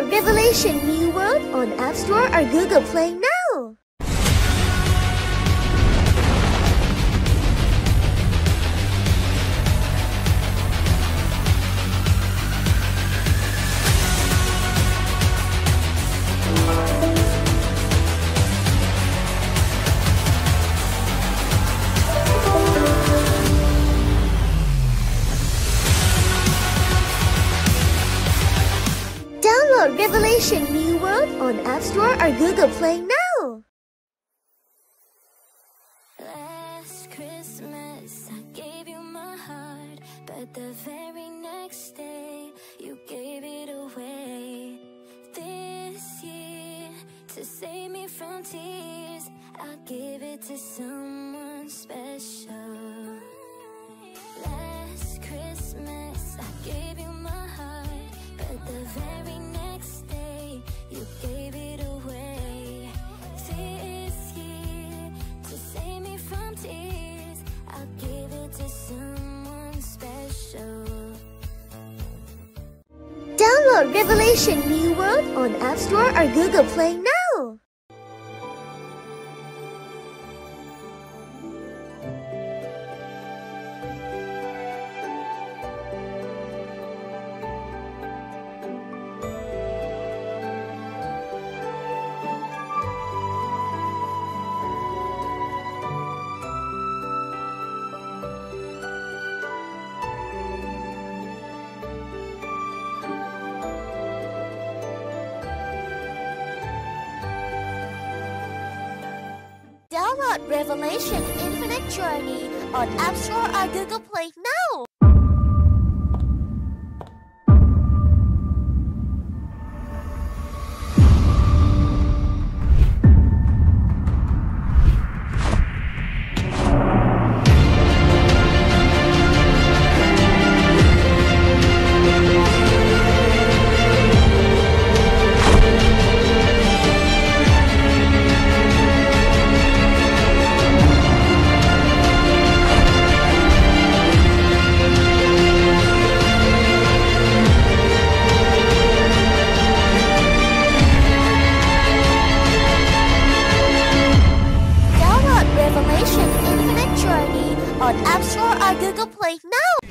Download Revelation New World on App Store or Google Play now! Download Revelation New World on App Store or Google Play now! Last Christmas I gave you my heart, but the very next day you gave it away. This year, to save me from tears, I'll give it to someone special. Last Christmas I gave you my heart, but the very next day you gave it away. This year, to save me from tears, I'll give it to someone special. Download Revelation New World on App Store or Google Play now! Download Revelation Infinite Journey on App Store or Google Play now! On App Store or Google Play now!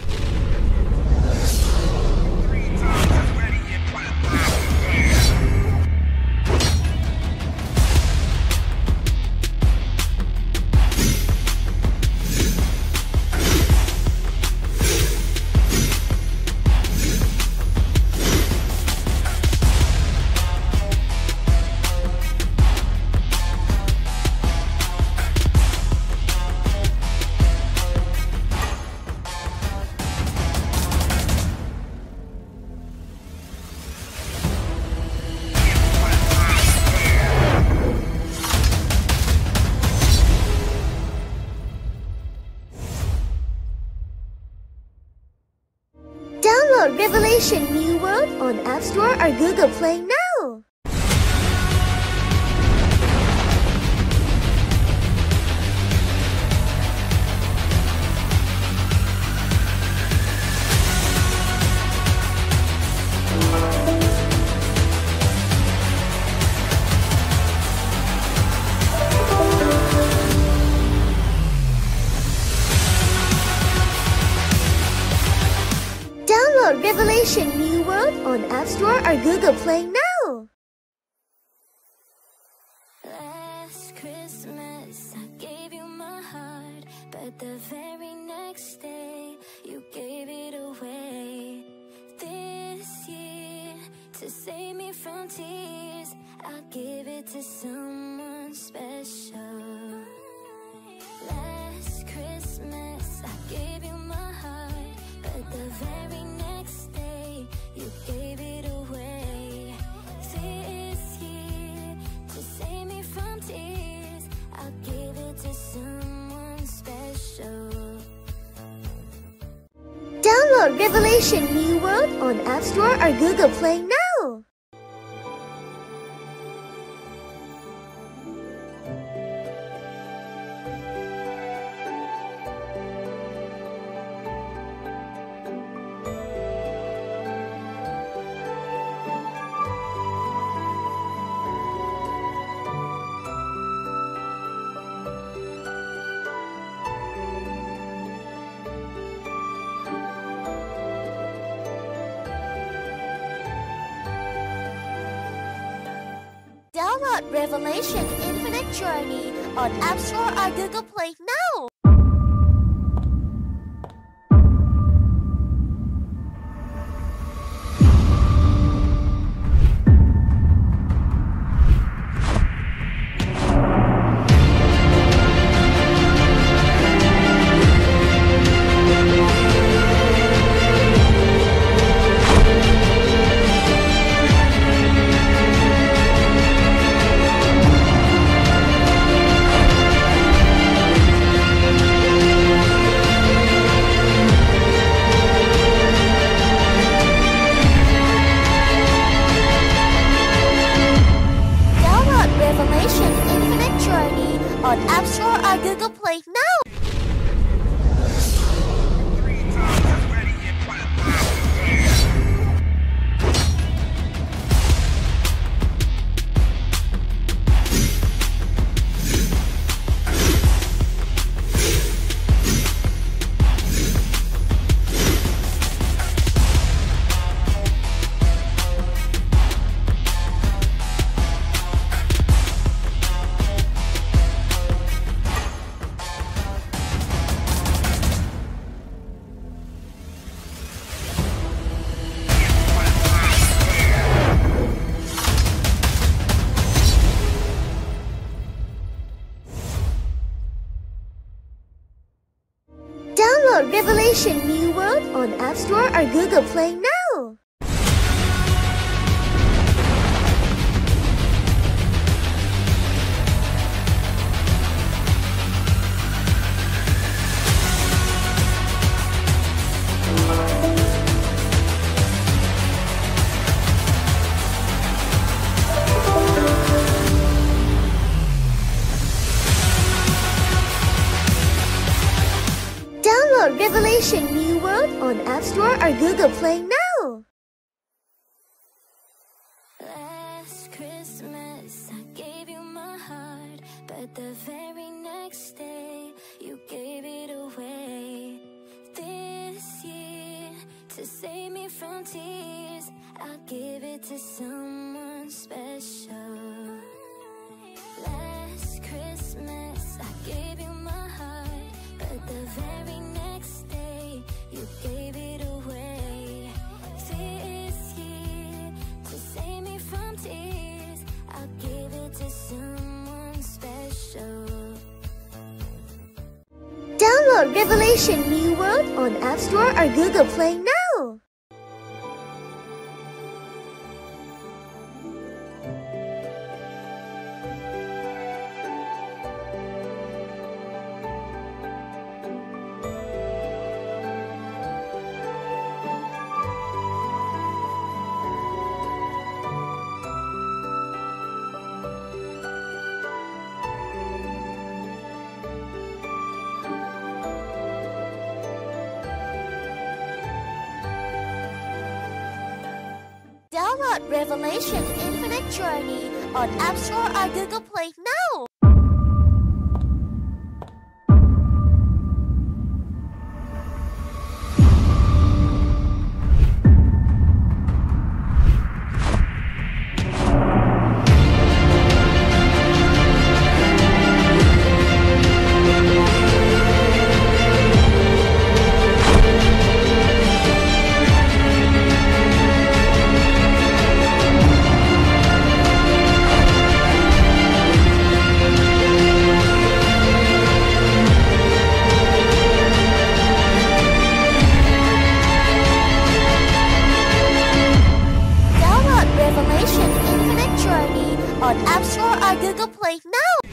Download Revelation New World on App Store or Google Play now! Download Revelation New World on App Store or Google Play now! Last Christmas I gave you my heart, but the very next day you gave it away. This year, to save me from tears, I'll give it to someone special. Last Christmas I gave you my heart, but the very next day you gave it away. This year, to save me from tears, I'll give it to someone special. Download Revelation New World on App Store or Google Play now! Revelation Infinite Journey on App Store or Google Play now. On App Store or Google Play now. Download Revelation New World on App Store or Google Play now. Download Revelation New World on App Store or Google Play now. Last Christmas I gave you my heart, but the very next day you gave it away. This year, to save me from tears, I'll give it to someone special. Last Christmas I gave you my heart, but the very next day you gave it away. This year, to save me from tears, I'll give it to someone special. Download Revelation New World on App Store or Google Play now. Download Revelation Infinite Journey on App Store or Google Play now. On App Store or Google Play now.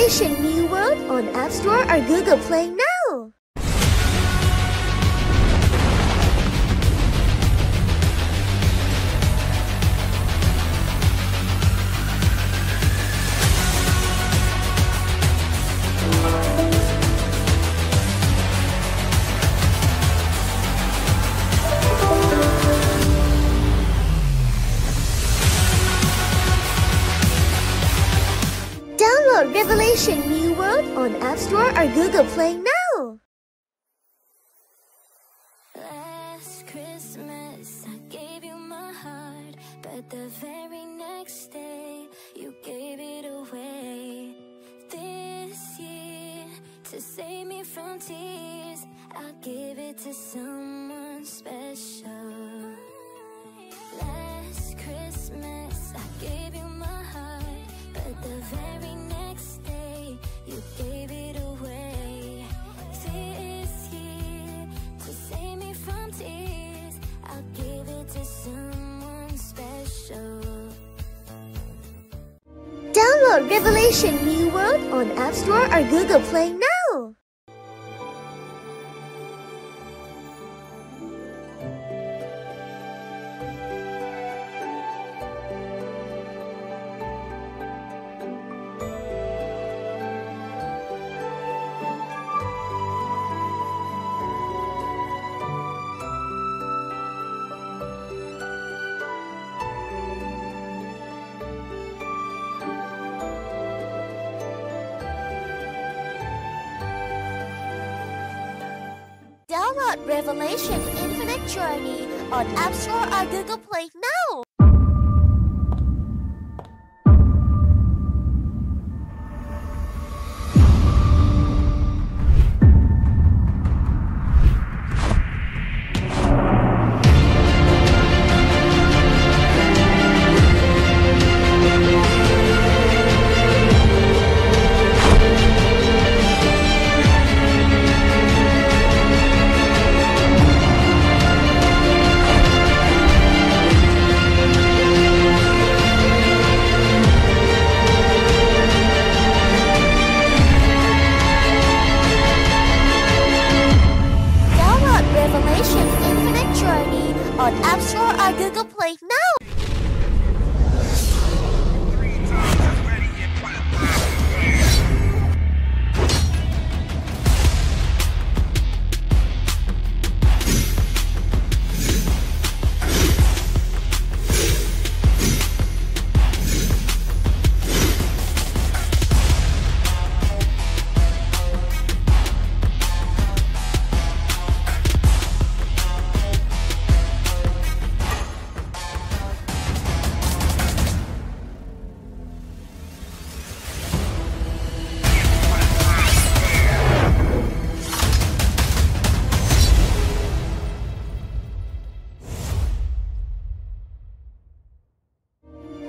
Revelation New World on App Store or Google Play now. Download Revelation New World on App Store or Google Play now. Last Christmas I gave you my heart, but the very next day you gave it away. This year, to save me from tears, I'll give it to someone special. Last Christmas I gave you my heart, but the very next day you gave it away. This year, to save me from tears, I'll give it to someone special. Download Revelation New World on App Store or Google Play now. Download Revelation Infinite Journey on App Store or Google Play now. Revelation Infinite Journey on App Store or Google Play now.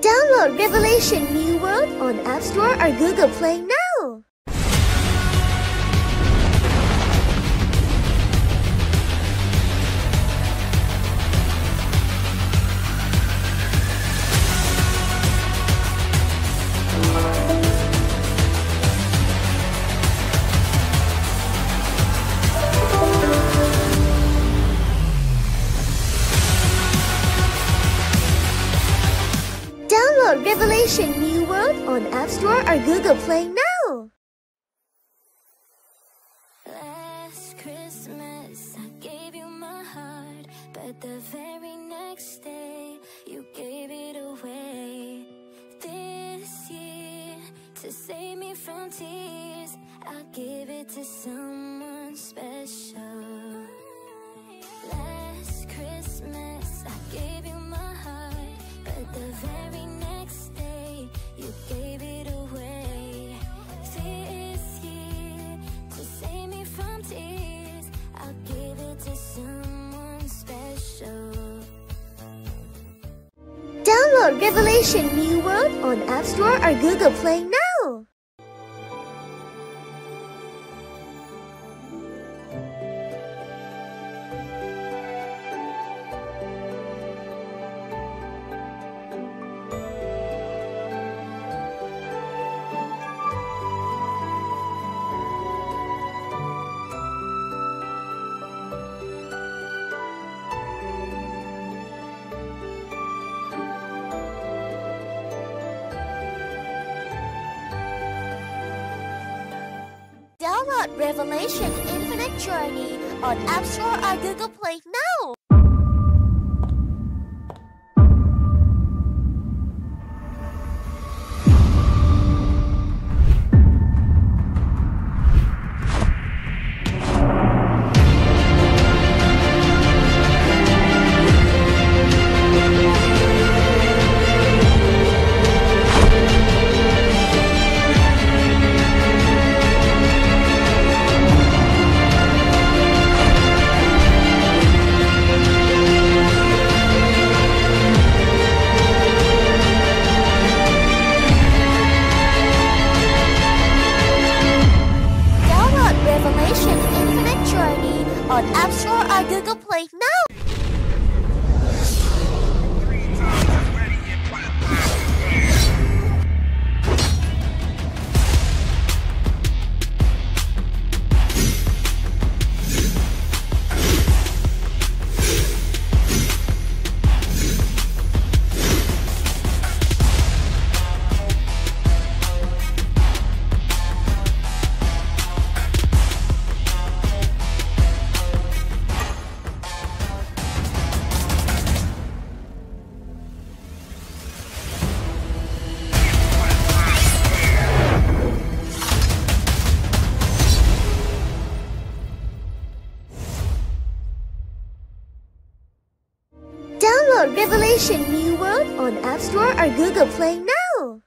Download Revelation New World on App Store or Google Play now. Download Revelation New World on App Store or Google Play now. Last Christmas I gave you my heart, but the very next day you gave it away. This year, to save me from tears, I'll give it to someone special. Last Christmas I gave you my heart, but the very next day you gave it away. This year, to save me from tears, I'll give it to someone special. Download Revelation New World on App Store or Google Play now. Download Revelation Infinite Journey on App Store or Google Play now. On App Store or Google Play now. Download Revelation New World on App Store or Google Play now.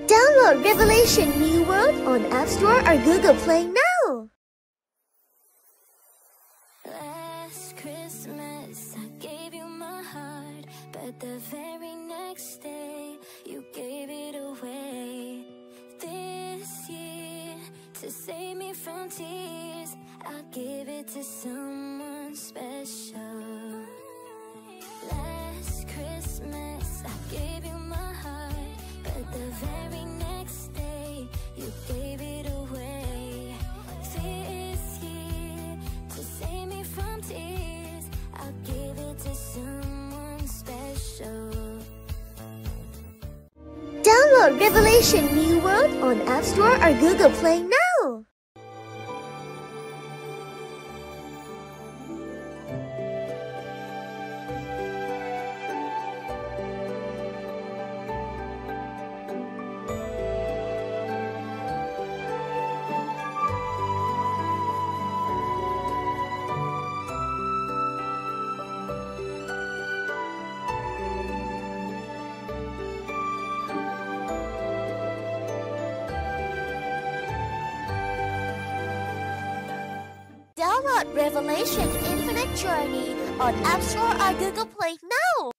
Download Revelation New World on App Store or Google Play now. Last Christmas I gave you my heart, but the very next day you gave it away. This year, to save me from tears, I'll give it to someone special. Last Christmas I gave you my heart, but the very next day you gave it away. This year, to save me from tears, I'll give it to someone special. Download Revelation New World on App Store or Google Play now. Download Revelation Infinite Journey on App Store or Google Play now.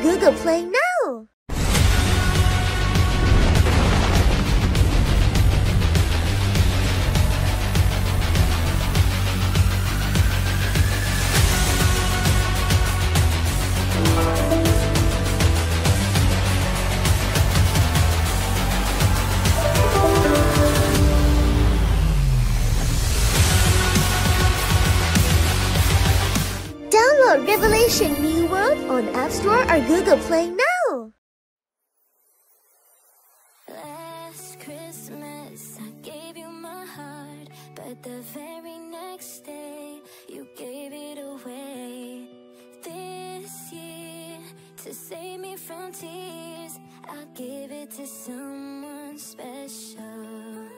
Google Play now. Download Revelation New World on App Store or Google Play now. Last Christmas I gave you my heart, but the very next day you gave it away. This year, to save me from tears, I'll give it to someone special.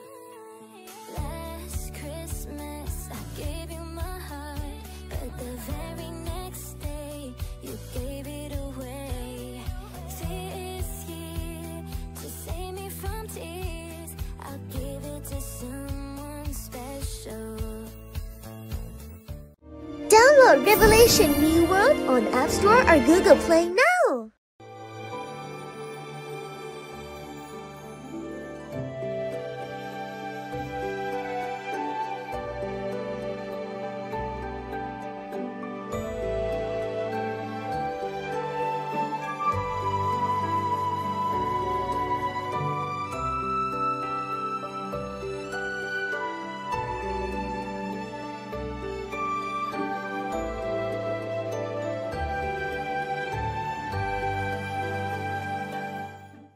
Last Christmas I gave you my heart, but the very next day you gave it away. This year, to save me from tears, I'll give it to someone special. Download Revelation New World on App Store or Google Play now.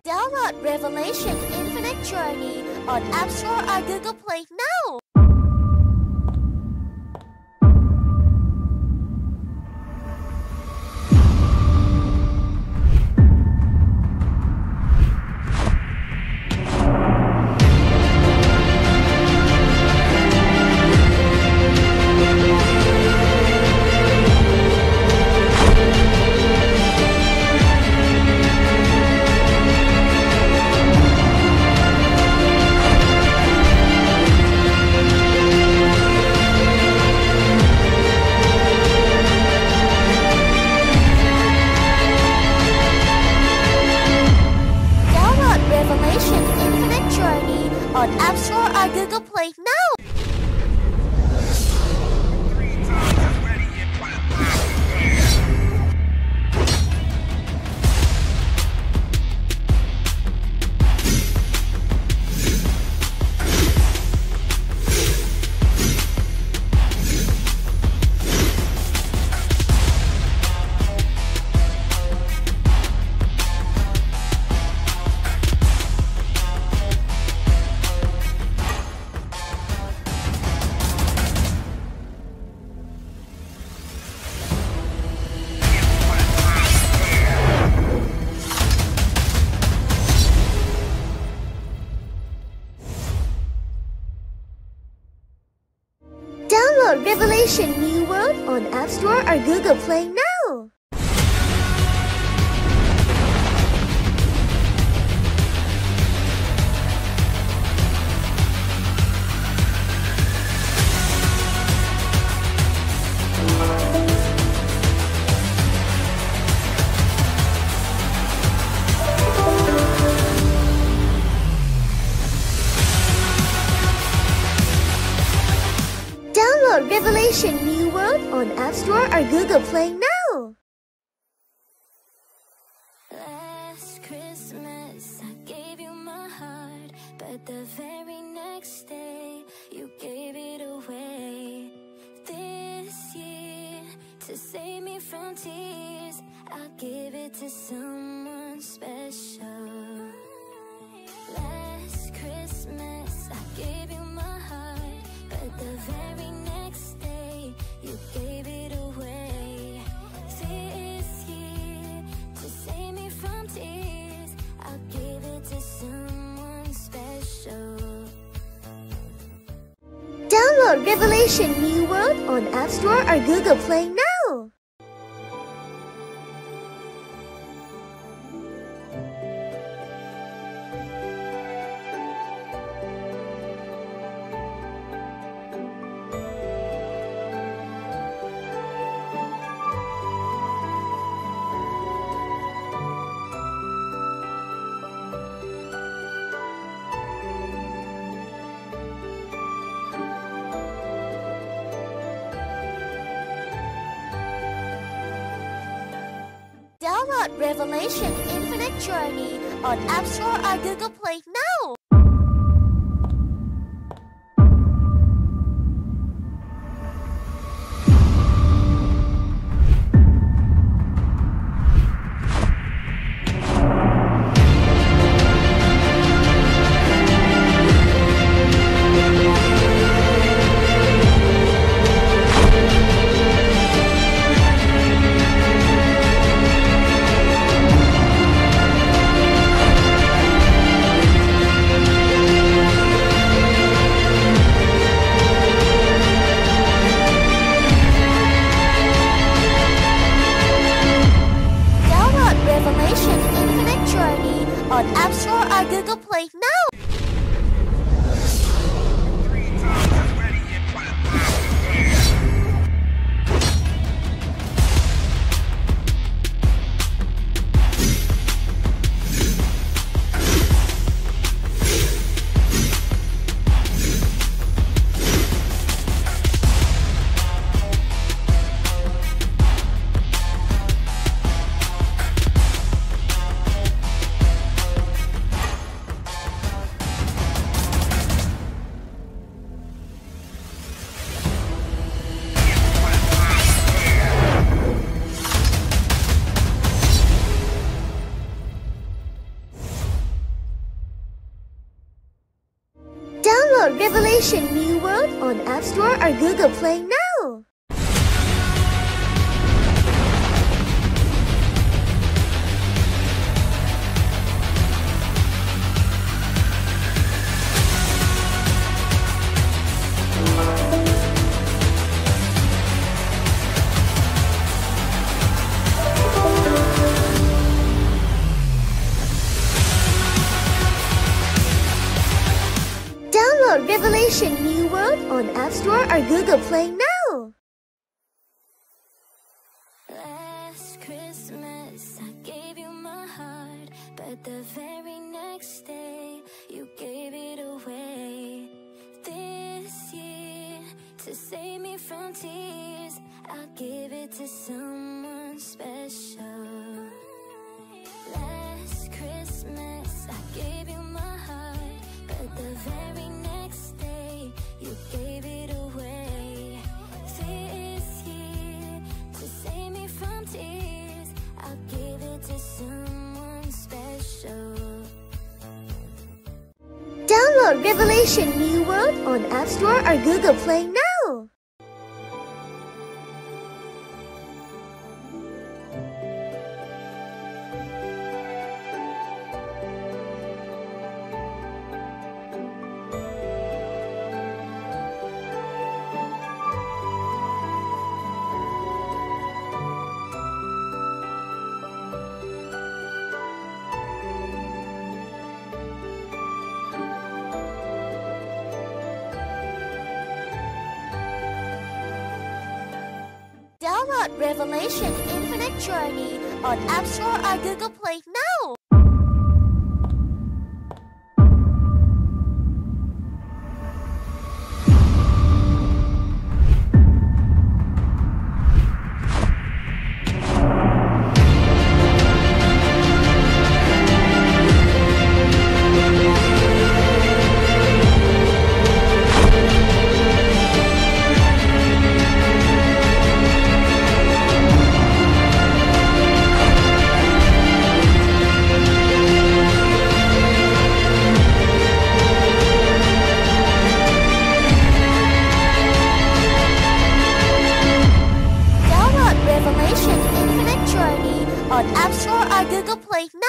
Download Revelation Infinite Journey on App Store or Google Play now. On App Store or Google Play now. Download Revelation New World on App Store or Google Play now. Download Revelation New World on App Store or Google Play now. Last Christmas I gave you my heart, but the very next day you gave it away. This year, to save me from tears, I'll give it to someone special. Last Christmas I gave you my heart, but the very next day you gave it away. This year, to save me from tears, I'll give it to someone special. Download Revelation New World on App Store or Google Play now. Revelation Infinite Journey on App Store or Google Play now. On App Store or Google Play now. Download Revelation New World on App Store or Google Play now. Download Revelation New World on App Store or Google Play now. Last Christmas I gave you my heart, but the very next day you gave it away. This year, to save me from tears, I'll give it to someone special. Last Christmas I gave you my heart, but the very next day you gave it away. This year, to save me from tears, I'll give it to someone special. Download Revelation New World on App Store or Google Play now. Download Revelation Infinite Journey on App Store or Google Play now. On App Store or Google Play now.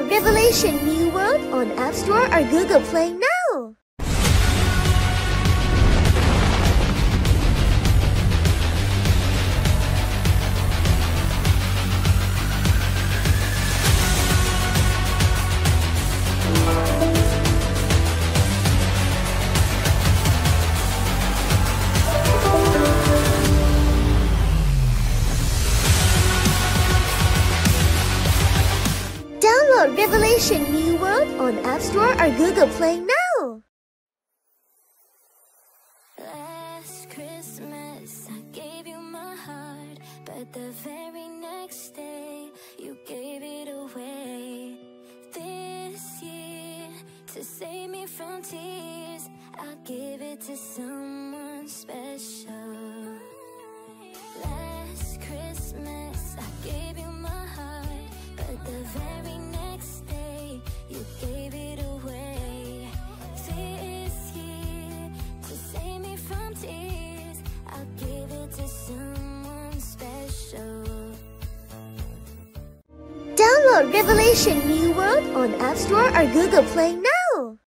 Download Revelation New World on App Store or Google Play now. Download Revelation New World on App Store or Google Play now. Last Christmas I gave you my heart, but the very next day you gave it away. This year, to save me from tears, I'll give it to someone special. Last Christmas I gave you my heart, but the very next day you gave it away. This year, to save me from tears, I'll give it to someone special. Download Revelation New World on App Store or Google Play now.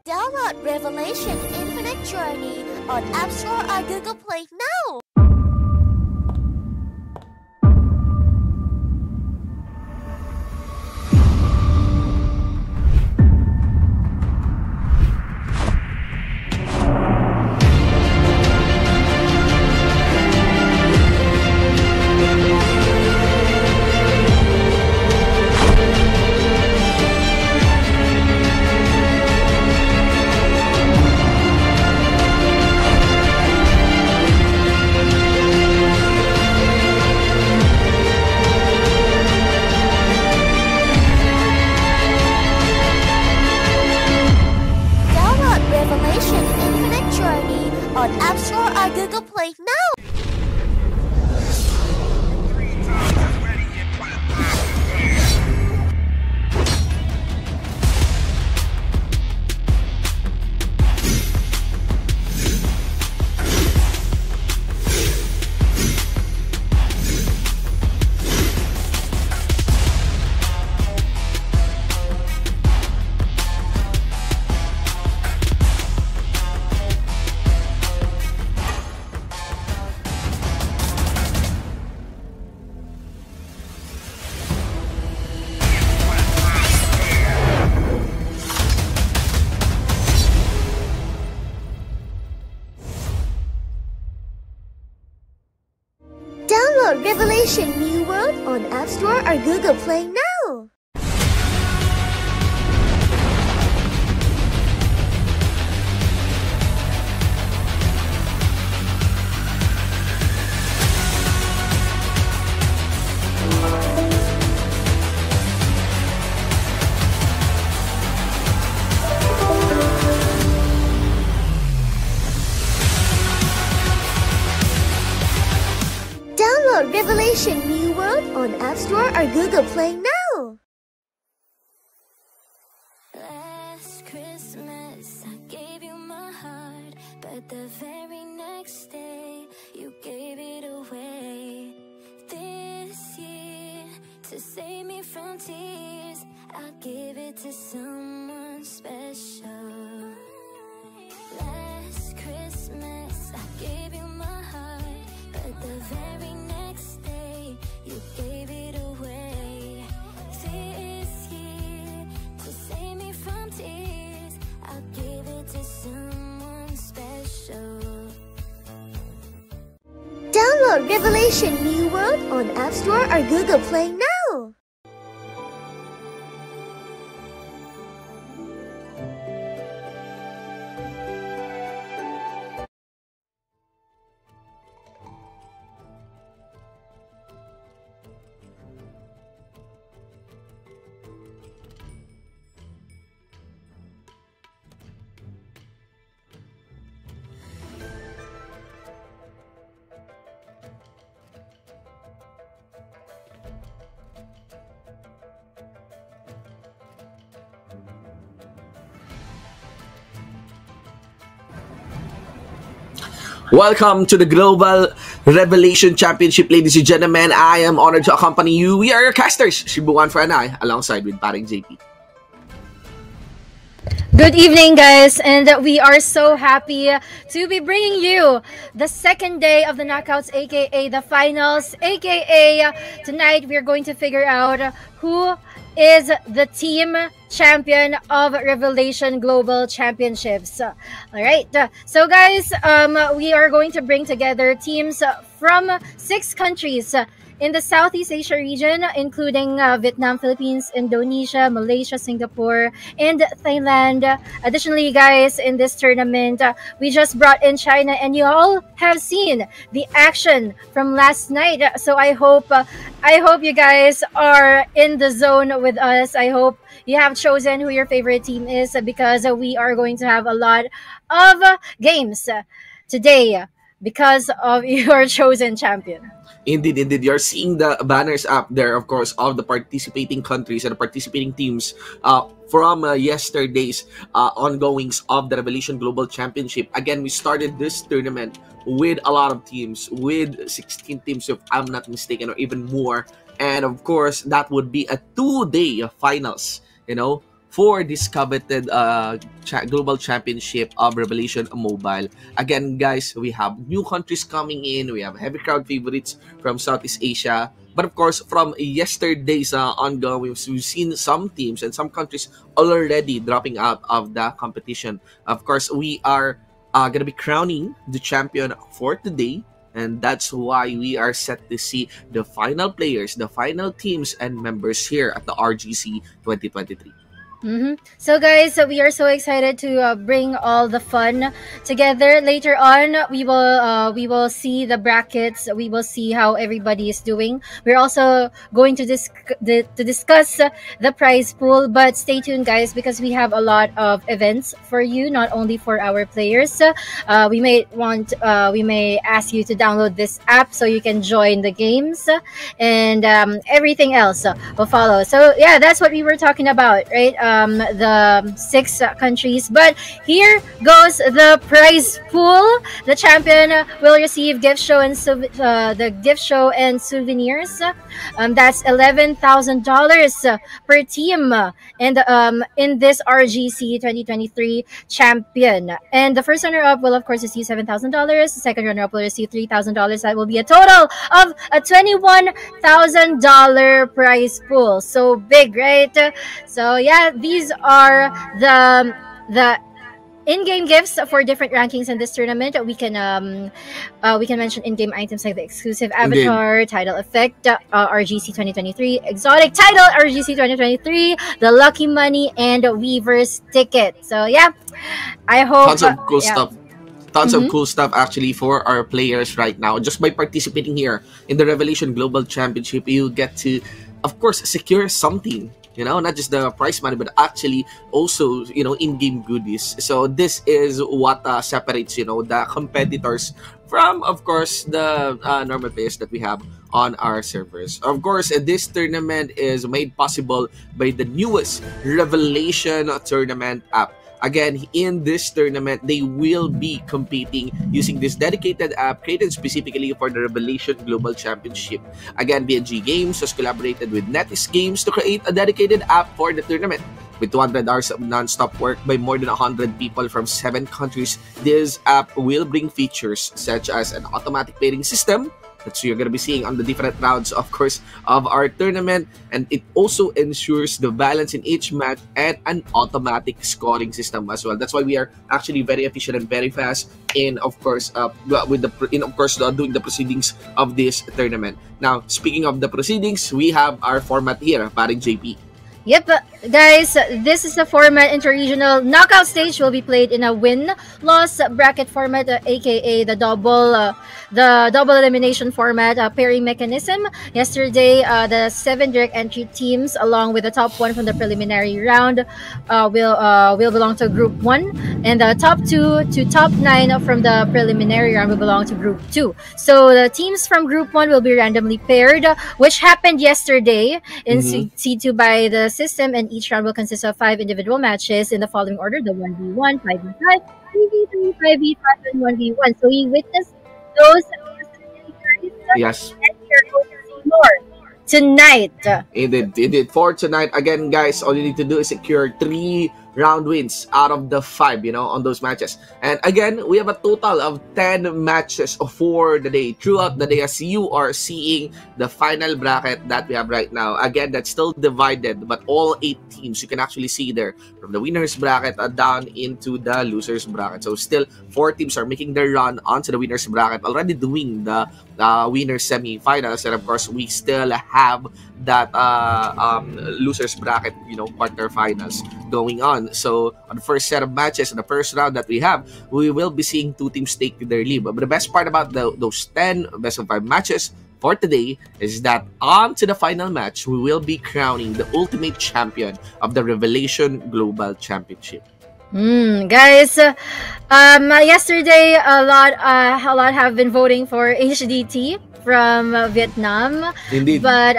Download Revelation Infinite Journey on App Store or Google Play now. On App Store or Google Play now. Download Revelation New World on App Store or Google Play now. Download Revelation New World on App Store or Google Play now. Last Christmas I gave you my heart, but the very next day you gave it away. This year, to save me from tears, I'll give it to someone special. Last Christmas I gave you my heart, but the very next day you gave it away. This year, to save me from tears, I'll give it to someone special. Download Revelation New World on App Store or Google Play now. Welcome to the Global Revelation Championship, ladies and gentlemen. I am honored to accompany you. We are your casters, Shibuan for I, alongside with paring JP. Good evening, guys, and we are so happy to be bringing you the second day of the knockouts, aka the finals, aka tonight we're going to figure out who is the team champion of Revelation Global Championships. All right, so guys, we are going to bring together teams from 6 countries in the Southeast Asia region, including Vietnam, Philippines, Indonesia, Malaysia, Singapore, and Thailand. Additionally, guys, in this tournament, we just brought in China, and you all have seen the action from last night. So I hope you guys are in the zone with us. I hope you have chosen who your favorite team is, because we are going to have a lot of games today because of your chosen champion. Indeed, indeed. You're seeing the banners up there, of course, of the participating countries and the participating teams from yesterday's ongoings of the Revelation Global Championship. Again, we started this tournament with a lot of teams, with 16 teams, if I'm not mistaken, or even more. And of course, that would be a 2-day finals, for this coveted Global Championship of Revelation Mobile. Again, guys, we have new countries coming in. We have heavy crowd favorites from Southeast Asia. But of course, from yesterday's ongoing, we've seen some teams and some countries already dropping out of the competition. Of course, we are going to be crowning the champion for today. And that's why we are set to see the final players, the final teams and members here at the RGC 2023. So guys, we are so excited to bring all the fun together. Later on, we will see the brackets. We will see how everybody is doing. We're also going to discuss the prize pool. But stay tuned, guys, because we have a lot of events for you, not only for our players. We may ask you to download this app so you can join the games, and everything else will follow. So yeah, that's what we were talking about, right? The 6 countries. But here goes the prize pool. The champion will receive gift show and the gift show and souvenirs. That's $11,000 per team, and in this RGC 2023 champion. And the first runner-up will of course receive $7,000. The second runner-up will receive $3,000. That will be a total of a $21,000 prize pool. So big, right? So yeah, these are the in-game gifts for different rankings in this tournament. We can mention in-game items like the exclusive avatar, title effect, RGC 2023, exotic title RGC 2023, the lucky money, and Weaver's ticket. So yeah, I hope tons of cool stuff. Tons of cool stuff actually for our players right now. Just by participating here in the Revelation Global Championship, you get to, of course, secure something. Not just the prize money, but actually also, in-game goodies. So this is what separates, the competitors from, of course, the normal players that we have on our servers. Of course, this tournament is made possible by the newest Revelation Tournament app. Again, in this tournament, they will be competing using this dedicated app created specifically for the Revelation Global Championship. Again, BNG Games has collaborated with NetEase Games to create a dedicated app for the tournament. With 200 hours of non-stop work by more than 100 people from 7 countries, this app will bring features such as an automatic pairing system, that you're going to be seeing on the different rounds, of course, of our tournament. And it also ensures the balance in each match and an automatic scoring system as well. That's why we are actually very efficient and very fast in, of course, doing the proceedings of this tournament. Now, speaking of the proceedings, we have our format here, paring JP. Yep, guys, this is the format. Interregional knockout stage will be played in a win-loss bracket format, aka the double elimination format, pairing mechanism. Yesterday, the 7 direct entry teams, along with the top 1 from the preliminary round, will belong to Group 1, and the top 2 to top 9 from the preliminary round will belong to Group 2. So the teams from Group 1 will be randomly paired, which happened yesterday in C2 by the system, and each round will consist of 5 individual matches in the following order: the 1v1, 5v5, 3v3, 5v5, and 1v1. So we witnessed those injuries. Yes. And we're going to see more tonight. Indeed. For tonight, again, guys, all you need to do is secure 3 round wins out of the 5, on those matches. And again, we have a total of 10 matches for the day, throughout the day, as you are seeing the final bracket that we have right now. Again, that's still divided, but all 8 teams, you can actually see there, from the winners bracket down into the losers bracket. So still, 4 teams are making their run onto the winners bracket, already doing the winners semi-finals. And of course, we still have that losers bracket, quarterfinals going on. So on the first set of matches in the first round that we have, we will be seeing 2 teams take their lead. But the best part about those 10 best of 5 matches for today is that on to the final match, we will be crowning the ultimate champion of the Revelation Global Championship. Guys, yesterday a lot have been voting for HDT from Vietnam. Indeed. But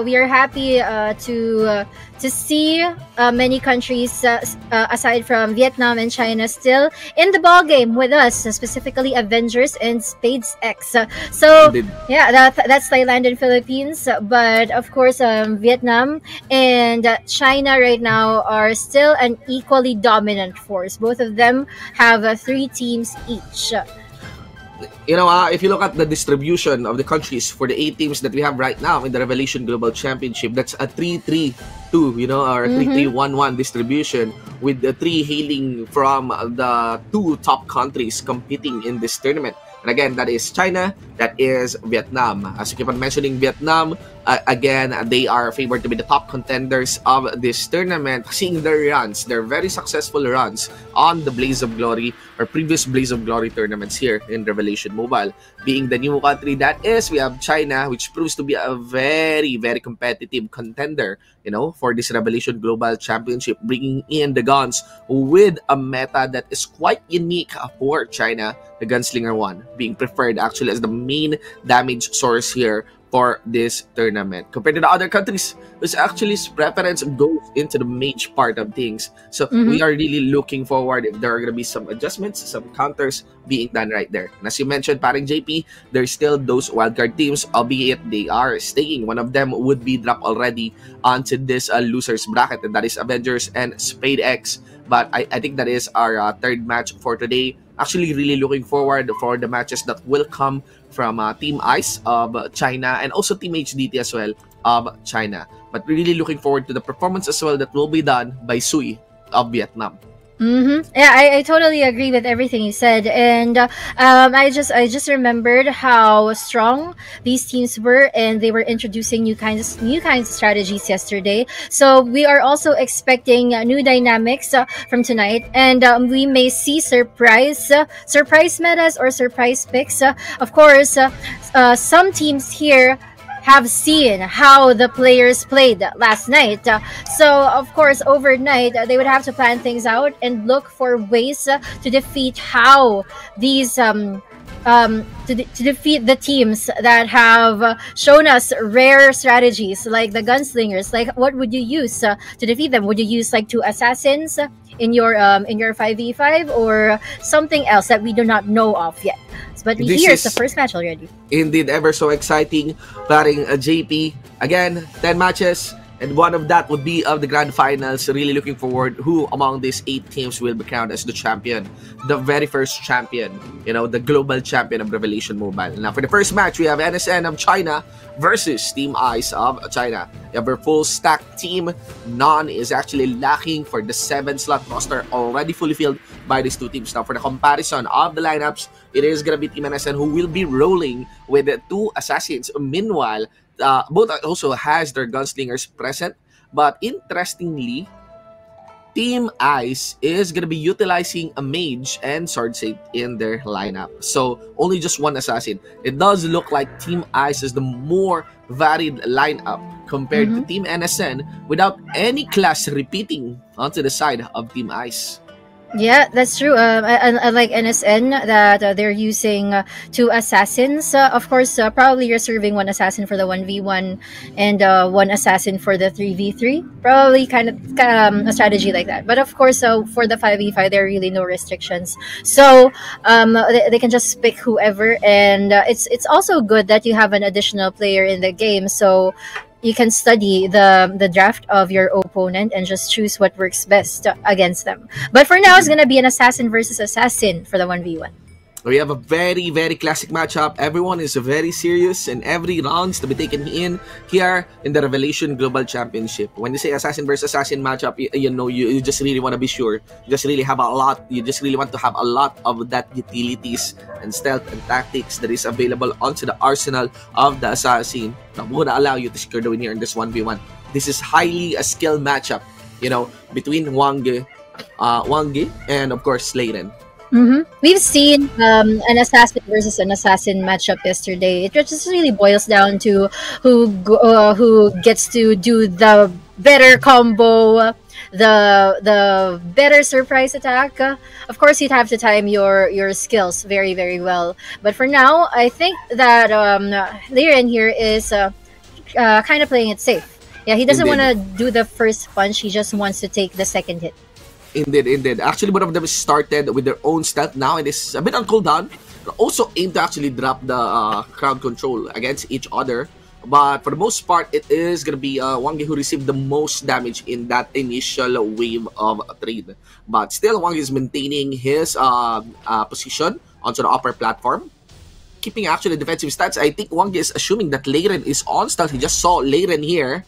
we are happy to see many countries aside from Vietnam and China still in the ball game with us, specifically Avengers and Spades X. So Indeed. yeah, that's Thailand and Philippines. But of course, Vietnam and China right now are still an equally dominant force. Both of them have 3 teams each. If you look at the distribution of the countries for the 8 teams that we have right now in the Revelation Global Championship, that's a 3-3-2, or 3-3-1-1 distribution, with the 3 hailing from the 2 top countries competing in this tournament. And again, that is China, that is Vietnam. As you keep on mentioning Vietnam, again, they are favored to be the top contenders of this tournament, seeing their runs, their very successful runs on the Blaze of Glory or previous Blaze of Glory tournaments here in Revelation Mobile. Being the new country that is, we have China, which proves to be a very, very competitive contender, for this Revelation Global Championship, bringing in the guns with a meta that is quite unique for China, the Gunslinger 1, being preferred actually as the main damage source here for this tournament, compared to the other countries, which actually preference goes into the mage part of things. So we are really looking forward if there are going to be some adjustments, some counters being done right there. And as you mentioned, paring JP, there's still those wildcard teams, albeit they are staying. One of them would be dropped already onto this losers bracket, and that is Avengers and Spade X. But I think that is our third match for today. Actually, really looking forward for the matches that will come from Team Ice of China and also Team HDT as well of China. But really looking forward to the performance as well that will be done by Sui of Vietnam. Yeah, I totally agree with everything you said, and I just remembered how strong these teams were, and they were introducing new kinds of strategies yesterday. So we are also expecting new dynamics from tonight, and we may see surprise metas or surprise picks. Of course, some teams here have seen how the players played last night. So, of course, overnight, they would have to plan things out and look for ways to defeat how these to defeat the teams that have shown us rare strategies, like the gunslingers. Like, what would you use to defeat them? Would you use like 2 assassins in your 5v5, or something else that we do not know of yet? But here's the first match already. Indeed, ever so exciting. Pairing JP. Again, 10 matches. And one of that would be of the grand finals. Really looking forward who among these 8 teams will be crowned as the champion. The very first champion. The global champion of Revelation Mobile. Now, for the first match, we have NSN of China versus Team Ice of China. You have our full stack team. None is actually lacking for the 7-slot roster, already fully filled by these 2 teams. Now, for the comparison of the lineups, it is going to be Team NSN who will be rolling with 2 assassins. Meanwhile, both also has their gunslingers present, but interestingly, Team Ice is going to be utilizing a mage and sword saint in their lineup. So only just 1 assassin. It does look like Team Ice is the more varied lineup compared to Team NSN, without any class repeating onto the side of Team Ice. Yeah, that's true. Unlike NSN, that they're using two assassins. Of course, probably reserving one assassin for the 1v1 and one assassin for the 3v3. Probably kind of a strategy like that. But of course, for the 5v5, there are really no restrictions. So they can just pick whoever. And it's also good that you have an additional player in the game. So you can study the draft of your opponent and just choose what works best against them. But for now, it's gonna be an assassin versus assassin for the 1v1. We have a very, very classic matchup. Everyone is very serious and every rounds to be taken in here in the Revelation Global Championship. When you say assassin versus assassin matchup, you just really want to be sure. You just really have a lot. You just really want to have a lot of that utilities and stealth and tactics that is available onto the arsenal of the assassin. That would allow you to secure the win here in this 1v1. This is highly a skill matchup, between Wange and of course Leiren. We've seen an assassin versus an assassin matchup yesterday. It just really boils down to who gets to do the better combo, the better surprise attack. Of course, you'd have to time your skills very, very well. But for now, I think that Leiren here is kind of playing it safe. Yeah, he doesn't want to do the first punch. He just wants to take the second hit. Indeed. Actually, both of them started with their own stealth now, and it's a bit on cooldown. Also aim to actually drop the crowd control against each other. But for the most part, it is going to be Wange who received the most damage in that initial wave of trade. But still, Wange is maintaining his position onto the upper platform. Keeping actually defensive stats, I think Wange is assuming that Leiren is on stealth. He just saw Leiren here.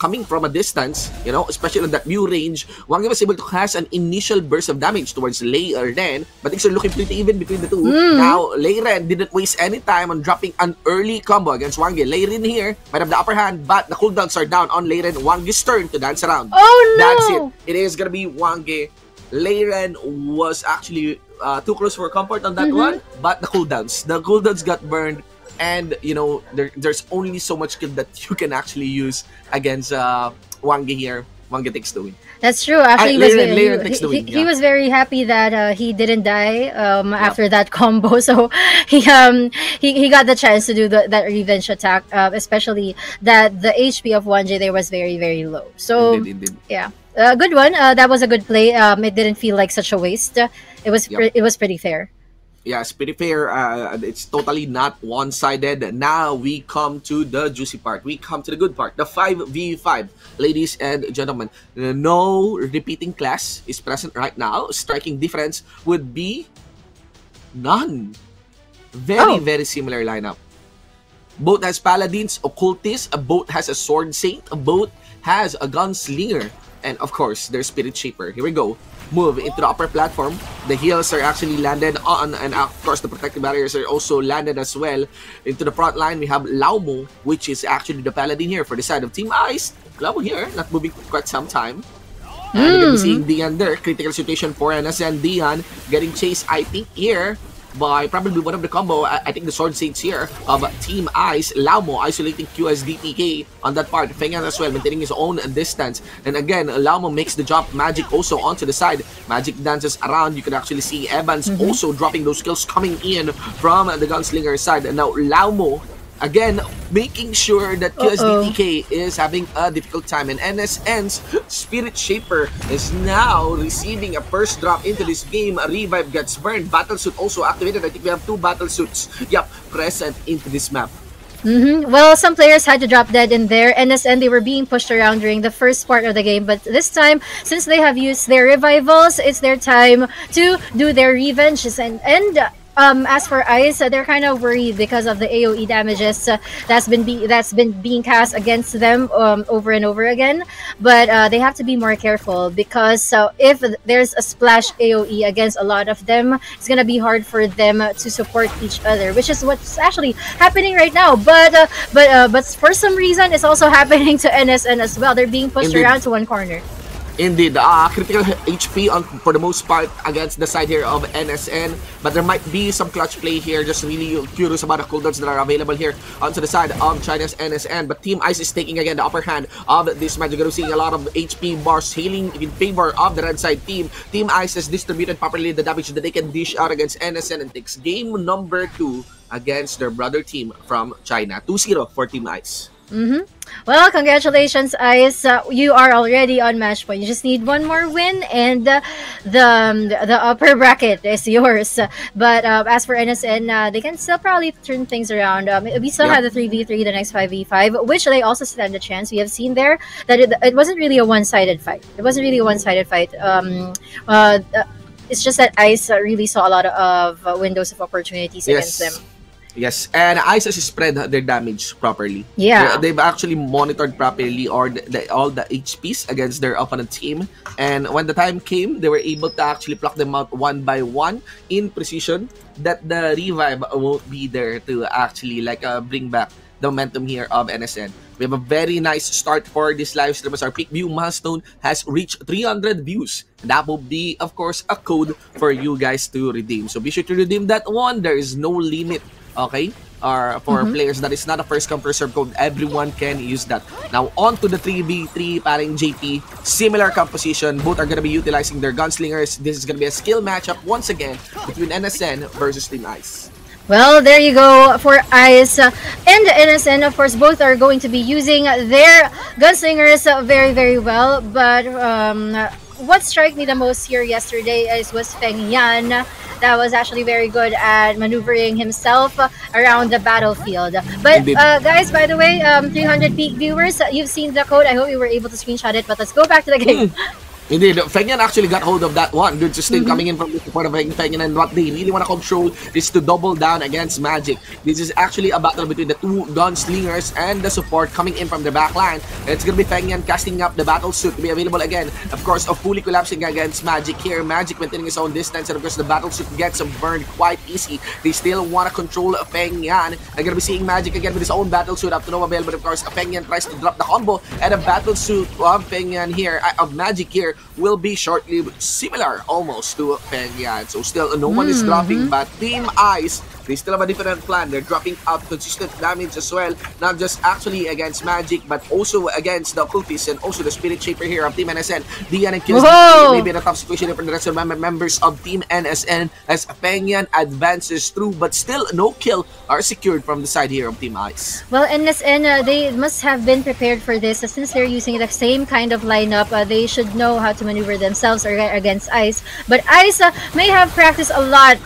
Coming from a distance, especially on that view range, Wange was able to cast an initial burst of damage towards Leiren, but things are looking pretty even between the two. Now, Leiren didn't waste any time on dropping an early combo against Wange. Leiren here might have the upper hand, but the cooldowns are down on Leiren. Wange's turn to dance around. Oh no! That's it. It is gonna be Wange. Leiren was actually too close for comfort on that one, but the cooldowns got burned. And there's only so much skill that you can actually use against Wange here. Wange takes the win. That's true. Actually, Leiren takes the win. He was very happy that he didn't die after that combo. So he got the chance to do that revenge attack. Especially that the HP of Wange there was very, very low. So Indeed. yeah, good one. That was a good play. It didn't feel like such a waste. It was pretty fair. Yeah, it's pretty fair. It's totally not one-sided. Now we come to the juicy part. We come to the good part. The 5v5. Ladies and gentlemen, no repeating class is present right now. Striking difference would be none. Very similar lineup. Both has paladins, occultists. Both has a sword saint. Both has a gunslinger. And of course, their spirit shaper. Here we go. Move into the upper platform. The heals are actually landed on, and of course the protective barriers are also landed as well. Into the front line, we have Laumo, which is actually the paladin here for the side of Team Ice. Laumo here, not moving for quite some time. And you can be seeing Dian there. Critical situation for NSN. Dian getting chased, I think, here by probably one of the combo. I think the sword saints here of Team Ice. Laumo isolating QSDTK on that part. Fengan as well, maintaining his own distance. And again, Laumo makes the jump. Magic also onto the side. Magic dances around. You can actually see Evans also dropping those skills coming in from the gunslinger side. And now Laumo again making sure that QSDTK is having a difficult time, and NSN's Spirit Shaper is now receiving a first drop into this game. A revive gets burned. Battle Suit also activated. I think we have 2 Battle Suits present into this map. Well, some players had to drop dead in there. NSN, they were being pushed around during the first part of the game, but this time, since they have used their revivals, it's their time to do their revenges. And as for Ice, they're kind of worried because of the AoE damages that's been being cast against them over and over again. But they have to be more careful, because if there's a splash AoE against a lot of them, it's gonna be hard for them to support each other, which is what's actually happening right now. But for some reason, it's also happening to NSN as well. They're being pushed around to one corner. Indeed, critical HP for the most part against the side here of NSN, but there might be some clutch play here. Just really curious about the cooldowns that are available here onto the side of China's NSN, but Team Ice is taking again the upper hand of this match. You're going to see a lot of HP bars hailing in favor of the red side team. Team Ice has distributed properly the damage that they can dish out against NSN and takes game number 2 against their brother team from China. 2-0 for Team Ice. Well, congratulations, Ice. You are already on match point. You just need one more win, and the upper bracket is yours. But as for NSN, they can still probably turn things around. We still have the 3v3, the next 5v5, which they also stand a chance. We have seen there that it wasn't really a one-sided fight. It's just that Ice really saw a lot of windows of opportunities against them. Yes, and Ice has spread their damage properly. Yeah. They've actually monitored properly all the HPs against their opponent team. And when the time came, they were able to actually pluck them out one by one in precision that the revive won't be there to actually bring back the momentum here of NSN. We have a very nice start for this live stream as our peak view milestone has reached 300 views. And that will be, of course, a code for you guys to redeem. So be sure to redeem that one. There is no limit. Okay, or for players that is not a first come first serve code, everyone can use that. Now on to the 3v3 paring JP, similar composition. Both are gonna be utilizing their gunslingers. This is gonna be a skill matchup once again between NSN versus Team Ice. Well, there you go for Ice and NSN. Of course, both are going to be using their gunslingers very, very well. But what struck me the most here yesterday was Feng Yan. That was actually very good at maneuvering himself around the battlefield. But guys, by the way, 300 peak viewers, you've seen the code. I hope you were able to screenshot it. But let's go back to the game. Indeed, Feng Yan actually got hold of that one. Good sustain coming in from the support of Feng Yan, and what they really want to control is to double down against Magic. This is actually a battle between the two gunslingers and the support coming in from the back line. It's going to be Feng Yan casting up the battle suit to be available again. Of course, fully collapsing against Magic here. Magic maintaining his own distance, and of course the battle suit gets burned quite easy. They still want to control Feng Yan. They're going to be seeing Magic again with his own battle suit up to no avail, but of course Feng Yan tries to drop the combo, and a battle suit of Feng Yan here, of Magic here, will be short-lived, similar almost to Feng Yan. So still no one is dropping, but Team Ice, they still have a different plan. They're dropping out consistent damage as well, not just actually against Magic, but also against the Occultist and also the Spirit Shaper here of Team NSN. Dian and kills maybe in a tough situation for the rest of the members of Team NSN as Feng Yan advances through, but still no kill are secured from the side here of Team Ice. Well, NSN, they must have been prepared for this since they're using the same kind of lineup. They should know how to maneuver themselves against Ice, but Ice may have practiced a lot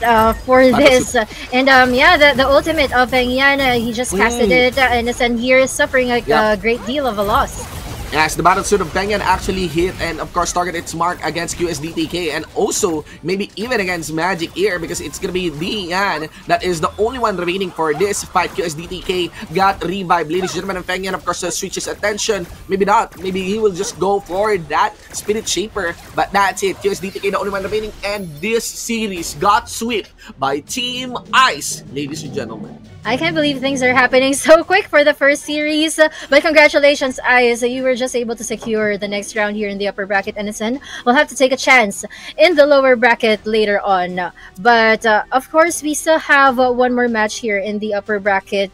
for this. And yeah, the ultimate of Feng Yan, he just casted it, and here is suffering a great deal of a loss. Yes, the battle suit of Feng Yan actually hit and of course target its mark against QSDTK and also maybe even against Magic here, because it's gonna be Dian that is the only one remaining for this fight. QSDTK got revived, ladies and gentlemen, and Feng Yan of course switches attention. Maybe not, maybe he will just go for that Spirit Shaper, but that's it. QSDTK the only one remaining, and this series got swept by Team Ice, ladies and gentlemen. I can't believe things are happening so quick for the first series, but congratulations, Ice. You were just able to secure the next round here in the upper bracket. NSN will have to take a chance in the lower bracket later on. But of course, we still have one more match here in the upper bracket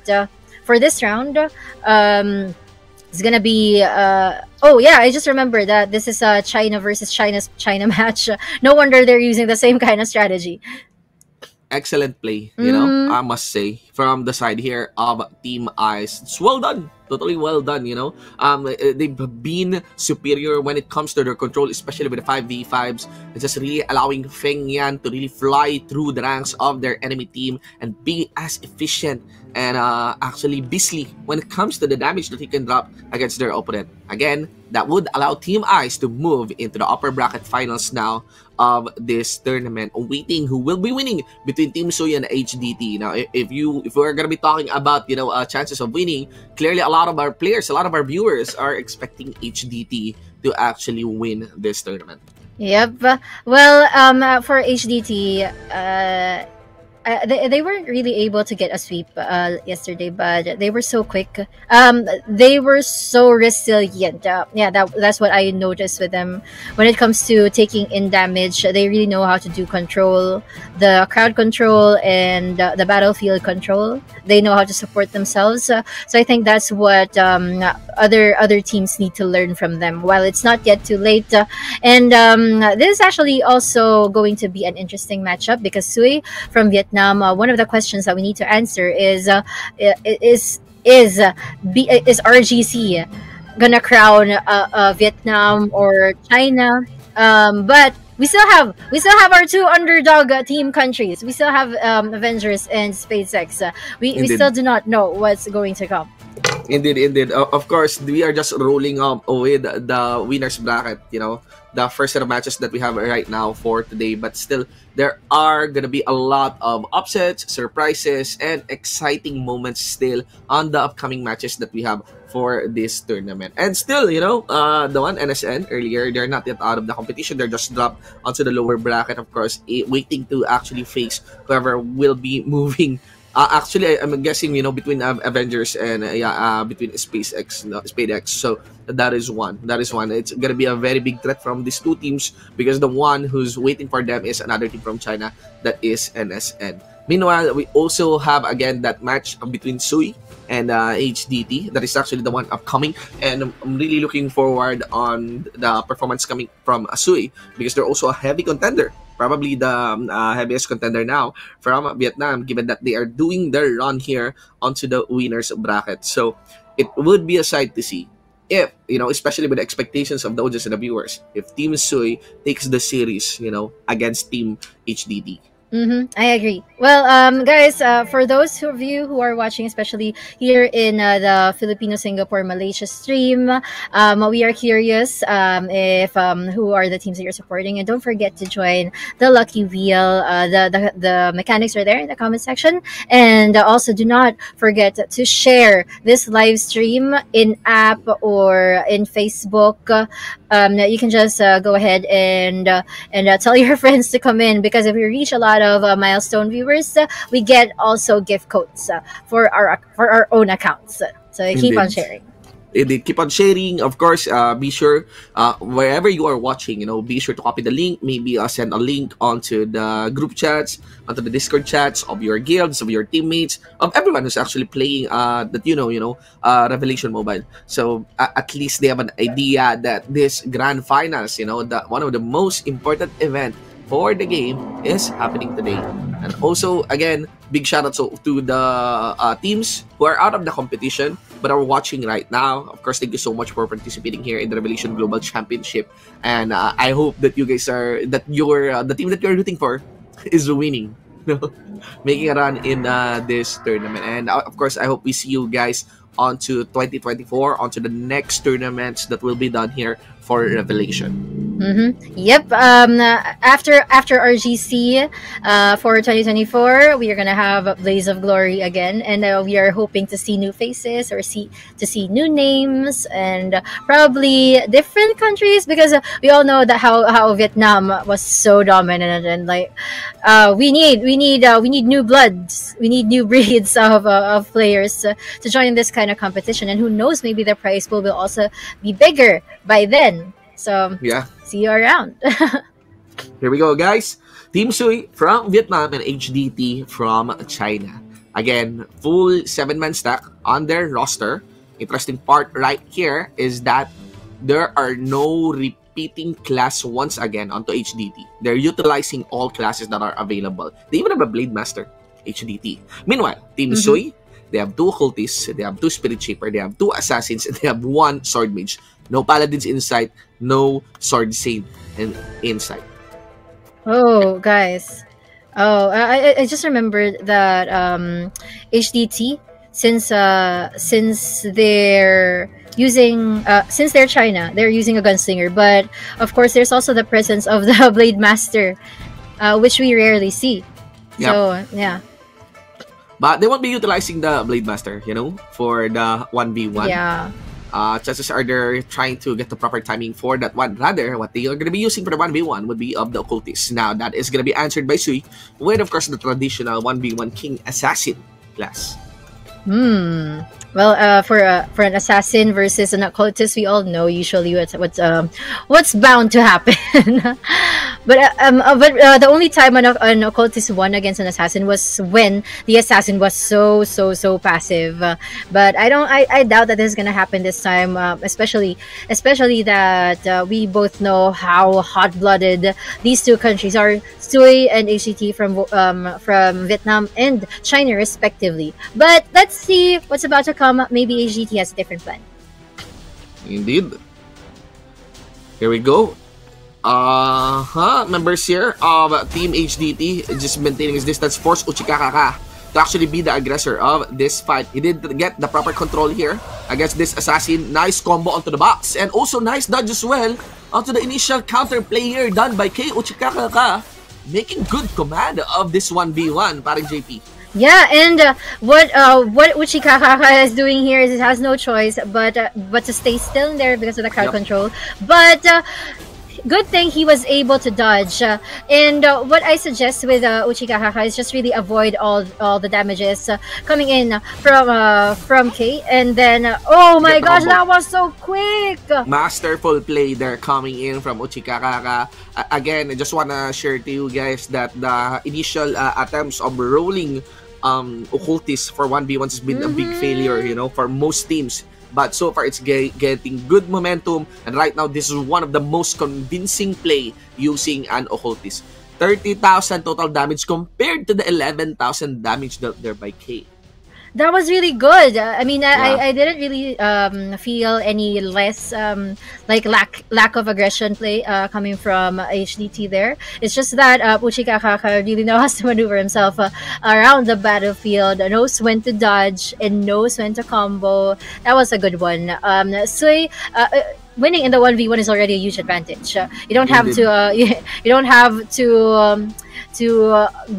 for this round. It's gonna be oh yeah, I just remembered that this is a China versus China match. No wonder they're using the same kind of strategy. Excellent play, you know, I must say, from the side here of Team Ice. It's well done. Totally well done, you know. They've been superior when it comes to their control, especially with the 5v5s. It's just really allowing Feng Yan to really fly through the ranks of their enemy team and be as efficient and actually beastly when it comes to the damage that he can drop against their opponent. Again, that would allow Team Ice to move into the upper bracket finals now of this tournament, awaiting who will be winning between Team Suya and HDT. Now, if we're gonna be talking about, you know, chances of winning, clearly a lot of our players, a lot of our viewers are expecting HDT to actually win this tournament. Yep. Well, for HDT, they weren't really able to get a sweep yesterday, but they were so quick. They were so resilient. Yeah, that's what I noticed with them. When it comes to taking in damage, they really know how to do control, the crowd control, and the battlefield control. They know how to support themselves. So I think that's what other teams need to learn from them. While it's not yet too late, and this is actually also going to be an interesting matchup because Sui from Vietnam. One of the questions that we need to answer is RGC gonna crown Vietnam or China? But we still have our two underdog team countries. We still have Avengers and SpaceX. We still do not know what's going to come. Indeed. Of course, we are just rolling with the winners bracket. The first set of matches that we have right now for today. But still, there are gonna be a lot of upsets, surprises, and exciting moments still on the upcoming matches that we have for this tournament. And still, the one NSN earlier, they're not yet out of the competition. They're just dropped onto the lower bracket, of course, waiting to actually face whoever will be moving. Actually, I'm guessing, between Avengers and between SpaceX. So that is one. It's gonna be a very big threat from these two teams because the one who's waiting for them is another team from China, that is NSN. Meanwhile, we also have again that match between Sui and HDT. That is actually the one upcoming, and I'm really looking forward on the performance coming from Sui because they're also a heavy contender. Probably the heaviest contender now from Vietnam, given that they are doing their run here onto the winners bracket. So it would be a sight to see if, especially with the expectations of the audience and the viewers, if Team Sui takes the series, against Team HDT. I agree. Well, guys, for those of you who are watching, especially here in the Filipino-Singapore Malaysia stream, we are curious if who are the teams that you're supporting, and don't forget to join the Lucky Wheel. The mechanics are there in the comment section, and also do not forget to share this live stream in app or in Facebook. You can just go ahead and tell your friends to come in, because if we reach a lot of milestone viewers, we get also gift codes for our own accounts. So keep on sharing. Indeed, keep on sharing. Of course, be sure wherever you are watching, be sure to copy the link. Maybe send a link onto the group chats, onto the Discord chats of your guilds, of your teammates, of everyone who's actually playing Revelation Mobile. So at least they have an idea that this grand finals, one of the most important event for the game is happening today. And also, again, big shout out to the teams who are out of the competition but are watching right now. Of course, thank you so much for participating here in the Revelation Global Championship. And I hope that you guys the team that you're rooting for is winning, making a run in this tournament. And of course, I hope we see you guys onto 2024, onto the next tournaments that will be done here for Revelation. Yep. After RGC for 2024, we are gonna have Blaze of Glory again, and we are hoping to see new faces or see new names, and probably different countries, because we all know that how Vietnam was so dominant, and we need new bloods, we need new breeds of players to join this kind of competition, and who knows, maybe the prize pool will also be bigger by then. So yeah, see you around. Here we go, guys. Team Sui from Vietnam and HDT from China. Again, full 7-man stack on their roster. Interesting part right here is that there are no repeating class once again onto HDT. They're utilizing all classes that are available. They even have a Blade Master, HDT. Meanwhile, Team Sui, they have 2 Cultists, they have 2 Spirit Shaper, they have 2 Assassins, and they have 1 Sword Mage. No Paladins inside, no Sword Saint inside. Oh, guys. Oh, I just remembered that HDT, since they're using since they're China, they're using a Gunslinger, but of course there's also the presence of the Blade Master, which we rarely see. Yep. So yeah. But they won't be utilizing the Blade Master, for the 1v1. Yeah. Chances are they're trying to get the proper timing for that one. Rather, what they are going to be using for the 1v1 would be of the occultist. Now, that is going to be answered by Sui with, of course, the traditional 1v1 King Assassin class. Well, for an assassin versus an occultist, we all know usually what's bound to happen. but the only time an occultist won against an assassin was when the assassin was so passive. But I doubt that this is gonna happen this time. Especially that we both know how hot-blooded these two countries are, Sui and HCT from Vietnam and China respectively. But let's see what's about to come. Maybe HGT has a different plan. Indeed. Here we go. Members here of Team HDT just maintaining his distance, force Uchikakaka to actually be the aggressor of this fight. He did get the proper control here against this assassin. Nice combo onto the box, and also nice dodge as well onto the initial counter play here done by K Uchikakaka, making good command of this 1v1, parang JP. Yeah, and what Uchikakaka is doing here is it has no choice but to stay still in there because of the crowd control. But good thing he was able to dodge. And what I suggest with Uchikakaka is just really avoid all the damages coming in from K. And then, oh my gosh, that was so quick! Masterful play there coming in from Uchikakaka. Again, I just wanna share to you guys that the initial attempts of rolling occultists for 1v1s has been a big failure, you know, for most teams. But so far, it's getting good momentum. And right now, this is one of the most convincing play using an occultist. 30,000 total damage compared to the 11,000 damage dealt there by K. That was really good. I mean, I didn't really feel any less like lack of aggression play coming from HDT there. It's just that Uchikakaka really knows to maneuver himself around the battlefield, knows when to dodge, and knows when to combo. That was a good one. Sui, winning in the 1v1 is already a huge advantage. You don't have to you don't have to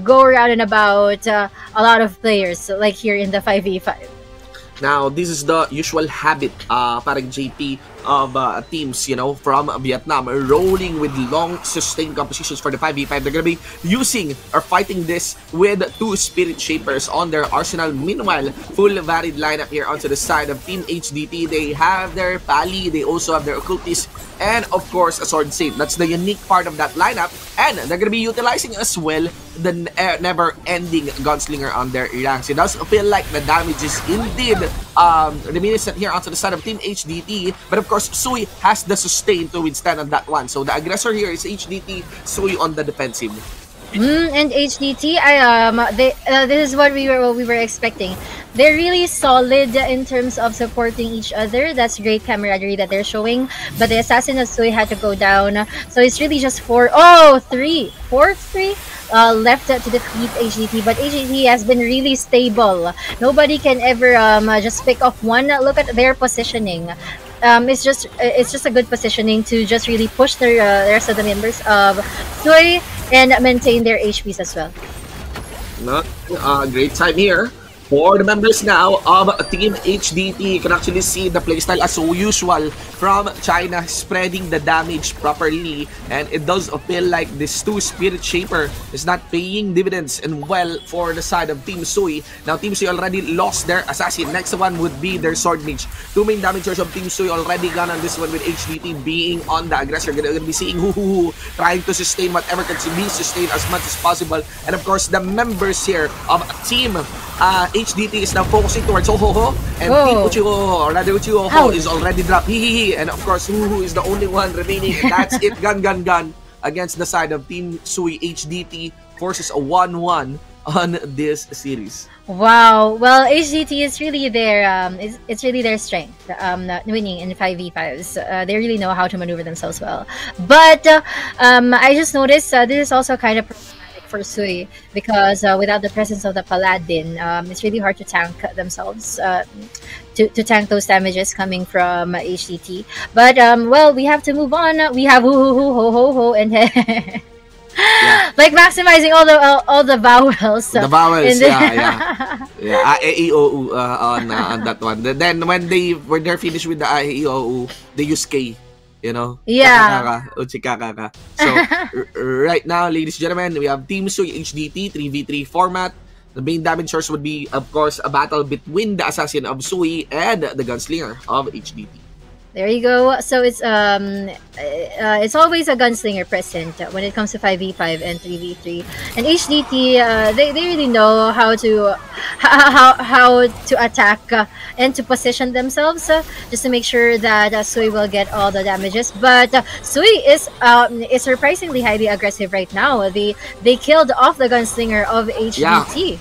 go around and about a lot of players like here in the 5v5. Now, this is the usual habit, parang JP, of teams, you know, from Vietnam, rolling with long sustained compositions for the 5v5. They're going to be using or fighting this with two Spirit Shapers on their arsenal. Meanwhile, full varied lineup here onto the side of Team HDT. They have their Pali, they also have their Occultist, and of course, a Sword Saint. That's the unique part of that lineup. And they're going to be utilizing as well the never-ending Gunslinger on their ranks. It does feel like the damage is indeed reminiscent here onto the side of Team HDT. But of course, Sui has the sustain to withstand on that one. So the aggressor here is HDT, Sui on the defensive. And HDT, this is what we were expecting. They're really solid in terms of supporting each other. That's great camaraderie that they're showing. But the assassin of Sui had to go down, so it's really just 4-3 left to defeat HDT. But HDT has been really stable. Nobody can ever just pick off one. Look at their positioning. It's just a good positioning to just really push the rest of the members of Sui and maintain their HPs as well. Great time here for the members now of Team HDT. You can actually see the playstyle as usual from China, spreading the damage properly, and it does feel like this two Spirit Shaper is not paying dividends and well for the side of Team Sui. Now Team Sui already lost their assassin. Next one would be their Sword Mage. Two main damagers of Team Sui already gone on this one, with HDT being on the aggressor. Gonna be seeing who trying to sustain whatever can be sustained as much as possible. And of course, the members here of Team HDT is now focusing towards Ho-Ho-Ho, and Team Uchiho, or rather Uchiho is already dropped. And of course, Who is the only one remaining. And that's it. Gun against the side of Team Sui. HDT forces a 1-1 on this series. Wow. Well, HDT is really their it's really their strength. Winning in 5v5s. They really know how to maneuver themselves well. But I just noticed this is also kind of for Sui, because without the presence of the Paladin, it's really hard to tank themselves, to tank those damages coming from HDT. But well, we have to move on. We have Ho-Ho-Ho, and Like maximizing all the vowels. The vowels, in the- yeah. A, E, I, O, U on that one. Then when they're finished with the A, E, I, O, U, they use K. You know? Yeah. Kakakaka. So, right now, ladies and gentlemen, we have Team Sui HDT 3v3 format. The main damage source would be, of course, a battle between the Assassin of Sui and the Gunslinger of HDT. There you go. So it's always a gunslinger present when it comes to 5v5 and 3v3. And HDT, they really know how to attack and to position themselves just to make sure that Sui will get all the damages. But Sui is surprisingly highly aggressive right now. They killed off the gunslinger of HDT.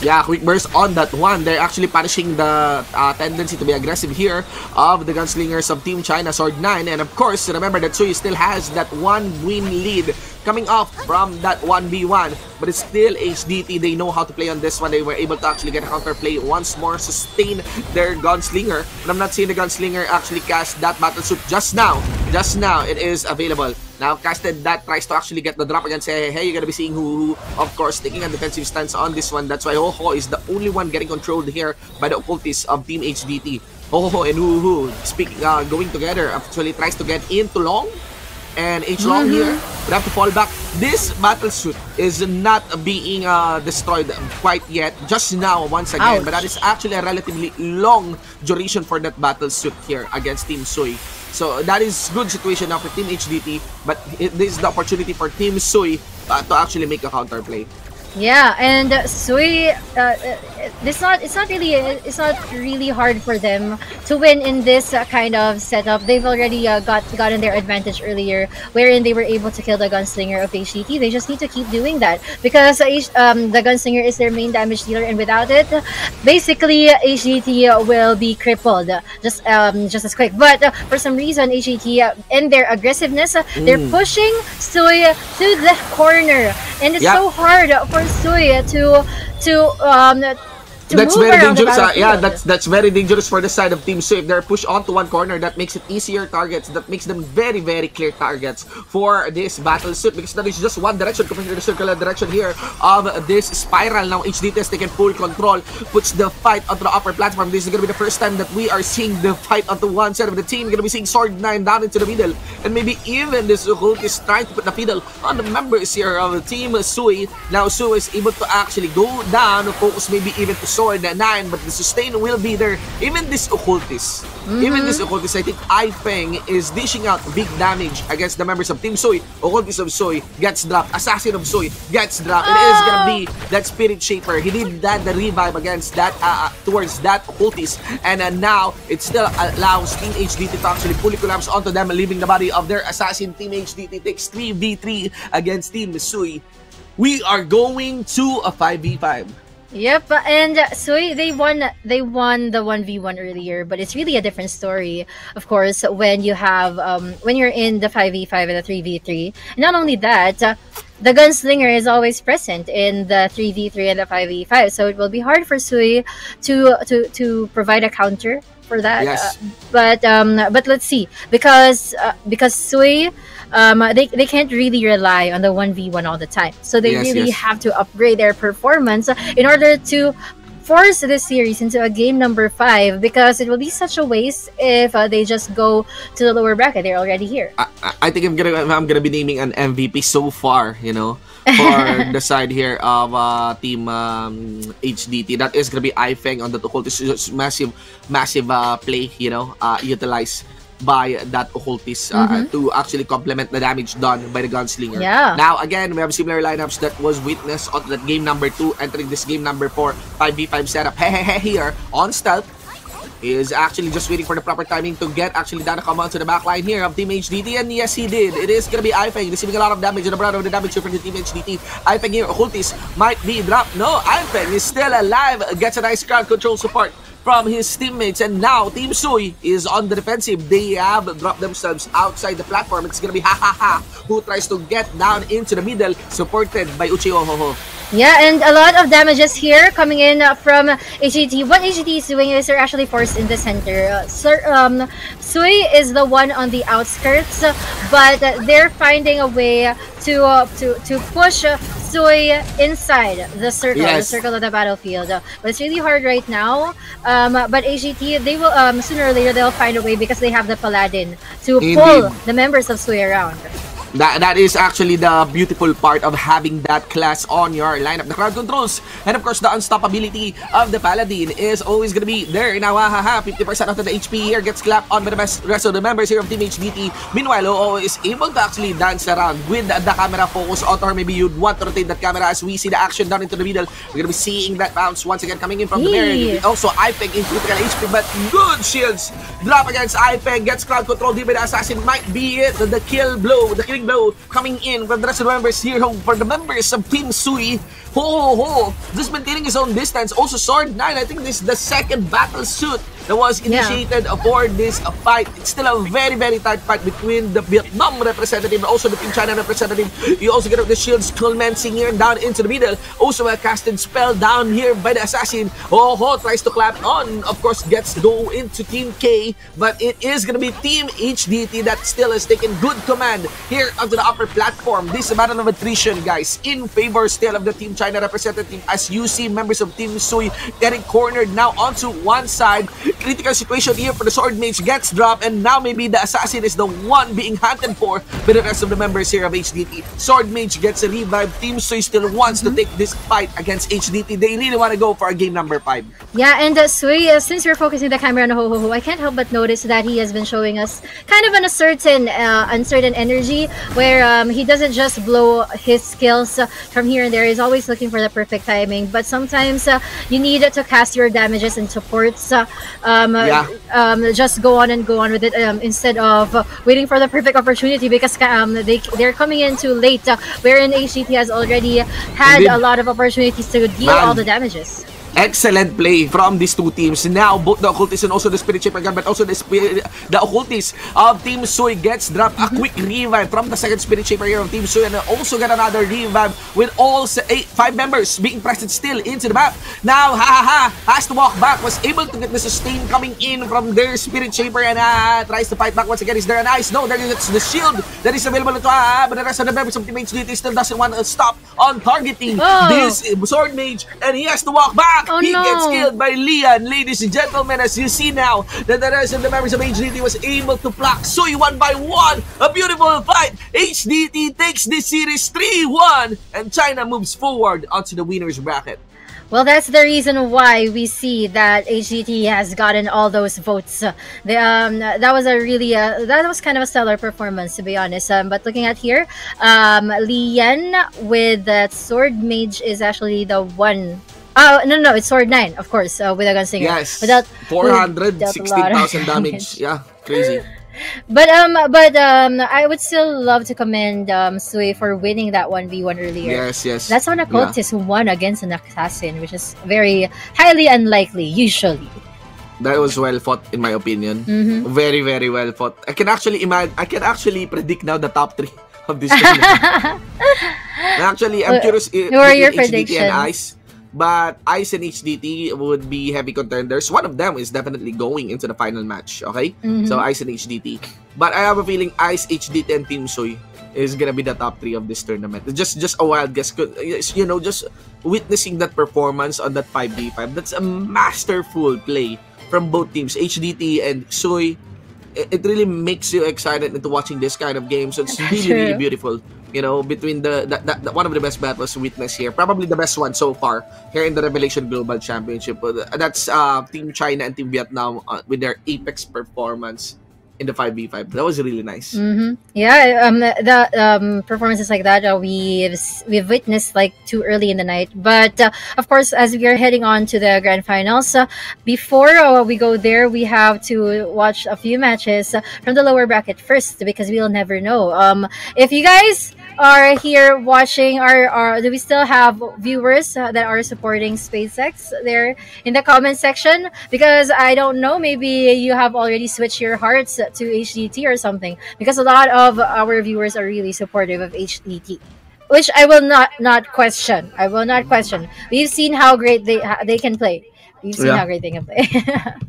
Yeah, quick burst on that one. They're actually punishing the tendency to be aggressive here of the gunslingers of Team China Sword 9. And of course, remember that Sui still has that 1-win lead coming off from that 1v1. But it's still HDT. They know how to play on this one. They were able to actually get a counterplay once more, sustain their gunslinger. But I'm not seeing the gunslinger actually cast that battle suit just now. Just now, it is available. Now, casted that tries to actually get the drop again. Say, hey, you're gonna be seeing who, of course, taking a defensive stance on this one. That's why Ho-Ho is the only one getting controlled here by the occultists of Team HDT. Ho-Ho and Hu speaking, going together, actually tries to get into Long. And H-Long here would have to fall back. This battle suit is not being destroyed quite yet. Just now, once again. Ouch. But that is actually a relatively long duration for that battle suit here against Team Sui. So that is good situation now for Team HDT. But this is the opportunity for Team Sui to actually make a counterplay. Yeah, and Sui, it's not really hard for them to win in this kind of setup. They've already gotten their advantage earlier, wherein they were able to kill the gunslinger of HDT. They just need to keep doing that because the gunslinger is their main damage dealer, and without it, basically HDT will be crippled just as quick. But for some reason, HDT in their aggressiveness, they're pushing Sui to the corner, and it's so hard for Sui to That's move very around the dangerous. Yeah, battlefield. that's very dangerous for the side of Team Sui. If they're pushed onto one corner, that makes it easier targets. That makes them very, very clear targets for this battle suit because that is just one direction compared to the circular direction here of this spiral. Now HDT has taken full control, puts the fight onto the upper platform. This is gonna be the first time that we are seeing the fight onto one side of the team. We're gonna be seeing Sword 9 down into the middle, and maybe even this Hulk is trying to put the fiddle on the members here of Team Sui. Now Sui is able to actually go down, focus maybe even to Sword 9, but the sustain will be there. Even this occultist, I think I-Feng is dishing out big damage against the members of Team Sui. Occultist of Sui gets dropped. Assassin of Sui gets dropped. It is gonna be that Spirit Shaper. He did that the revive against that towards that occultist, and now it still allows Team HDT to actually fully collapse onto them, leaving the body of their assassin. Team HDT takes 3v3 against Team Sui. We are going to a 5v5. Yep, and Sui, they won the 1v1 earlier, but it's really a different story, of course, when you have when you're in the 5v5 and the 3v3. Not only that, the gunslinger is always present in the 3v3 and the 5v5, so it will be hard for Sui to provide a counter for that. Yes. But let's see, because Sui, they can't really rely on the 1v1 all the time, so they really have to upgrade their performance in order to force this series into a game number 5, because it will be such a waste if they just go to the lower bracket. They're already here. I think I'm gonna be naming an MVP so far, you know, for the side here of Team HDT. That is gonna be I-Feng on the occultist. It's massive play, you know, utilized by that occultist to actually complement the damage done by the gunslinger. Yeah. Now again, we have similar lineups that was witnessed on that game number 2 entering this game number 4 5v5 setup. Here on stealth is actually just waiting for the proper timing to get actually down to come onto the back line here of Team HDT, and yes, he did. It is gonna be I-Feng receiving a lot of damage, and the brunt of the damage here from the Team HDT. I-Feng here, occultist might be dropped. No, I-Feng is still alive, gets a nice crowd control support from his teammates. And now Team Sui is on the defensive. They have dropped themselves outside the platform. It's gonna be who tries to get down into the middle, supported by Uchiho. Yeah, and a lot of damages here coming in from HGT. What HGT is doing is they're actually forced in the center. Sui is the one on the outskirts, but they're finding a way to push Sui inside the circle, yes. the circle of the battlefield. But it's really hard right now. But HGT, they will sooner or later they'll find a way because they have the Paladin to pull the members of Sui around. That is actually the beautiful part of having that class on your lineup. The crowd controls and of course the unstoppability of the Paladin is always gonna be there. Now 50% of the HP here gets clapped on by the rest of the members here of Team HDT. Meanwhile, OO is able to actually dance around with the camera focus auto, or maybe you'd want to rotate that camera as we see the action down into the middle. We're gonna be seeing that bounce once again coming in from the mirror. Also IPEG in critical HP, but good shields drop against IPEG, gets crowd control here by the assassin. Might be it, the kill blow, the killing blow coming in from the rest of the members here for the members of Team Sui. Just maintaining his own distance. Also Sword 9, I think this is the second battle suit that was initiated for this fight. It's still a very, very tight fight between the Vietnam representative and also the Team China representative. You also get the shields commencing here down into the middle. Also a casted spell down here by the assassin. Tries to clap on. Of course, gets to go into Team K, but it is going to be Team HDT that still has taken good command here onto the upper platform. This is a battle of attrition, guys, in favor still of the Team China representative, as you see members of Team Sui getting cornered now onto one side. Critical situation here for the Sword Mage gets dropped, and now maybe the assassin is the one being hunted for by the rest of the members here of HDT. Sword Mage gets a revive. Team Sui still wants to take this fight against HDT. They really want to go for a game number 5. Yeah, and Sui, since we're focusing the camera on Ho, I can't help but notice that he has been showing us kind of an uncertain energy, where he doesn't just blow his skills from here and there. He's always looking for the perfect timing, but sometimes you need to cast your damages and supports. Just go on with it instead of waiting for the perfect opportunity, because they're coming in too late, wherein HGT has already had a lot of opportunities to deal all the damages. Excellent play from these two teams. Now, both the Occultist and also the Spirit Shaper gun, but also the Occultist of Team Sui gets dropped. A quick revive from the second Spirit Shaper here of Team Sui, and also got another revive with all 5 members being present still into the map. Now, has to walk back, was able to get the sustain coming in from their Spirit Shaper, and tries to fight back once again. Is there an ice? No, there is the shield that is available to but the rest of the members of Team HDT still doesn't want to stop on targeting this Sword Mage, and he has to walk back. He gets killed by Leon. Ladies and gentlemen, as you see now, that the rest of the members of HDT was able to pluck Sui one by one. A beautiful fight. HDT takes this series 3-1, and China moves forward onto the winner's bracket. Well, that's the reason why we see that HGT has gotten all those votes. That was a really that was kind of a stellar performance, to be honest. But looking at here, Lian with that Sword Mage is actually the one. No, it's Sword 9, of course, with a Gunslinger. Yes, without 416,000 damage. Yeah, crazy. But I would still love to commend Sui for winning that 1v1 earlier. Yes. That's an occultist who won against an assassin, which is very highly unlikely, usually. That was well fought, in my opinion. Very, very well fought. I can actually predict now the top 3 of this tournament. Actually, I'm curious who are your HDT predictions? and Ice. But Ice and HDT would be heavy contenders. One of them is definitely going into the final match, okay? So Ice and HDT. But I have a feeling Ice, HDT, and Team Sui is gonna be the top 3 of this tournament. Just a wild guess. You know, just witnessing that performance on that 5v5, that's a masterful play from both teams, HDT and Sui. It really makes you excited into watching this kind of game. So it's really beautiful. You know, between the one of the best battles witnessed here, probably the best one so far here in the Revelation Global Championship. That's Team China and Team Vietnam with their apex performance in the 5v5. That was really nice. Yeah, the performances like that we've witnessed like too early in the night. But of course, as we are heading on to the grand finals, before we go there, we have to watch a few matches from the lower bracket first, because we'll never know. If you guys are here watching, do we still have viewers that are supporting SpaceX there in the comment section? Because I don't know, maybe you have already switched your hearts to HDT or something. Because a lot of our viewers are really supportive of HDT, which I will not question. I will not question. We've seen how great they can play. We've seen how great they can play.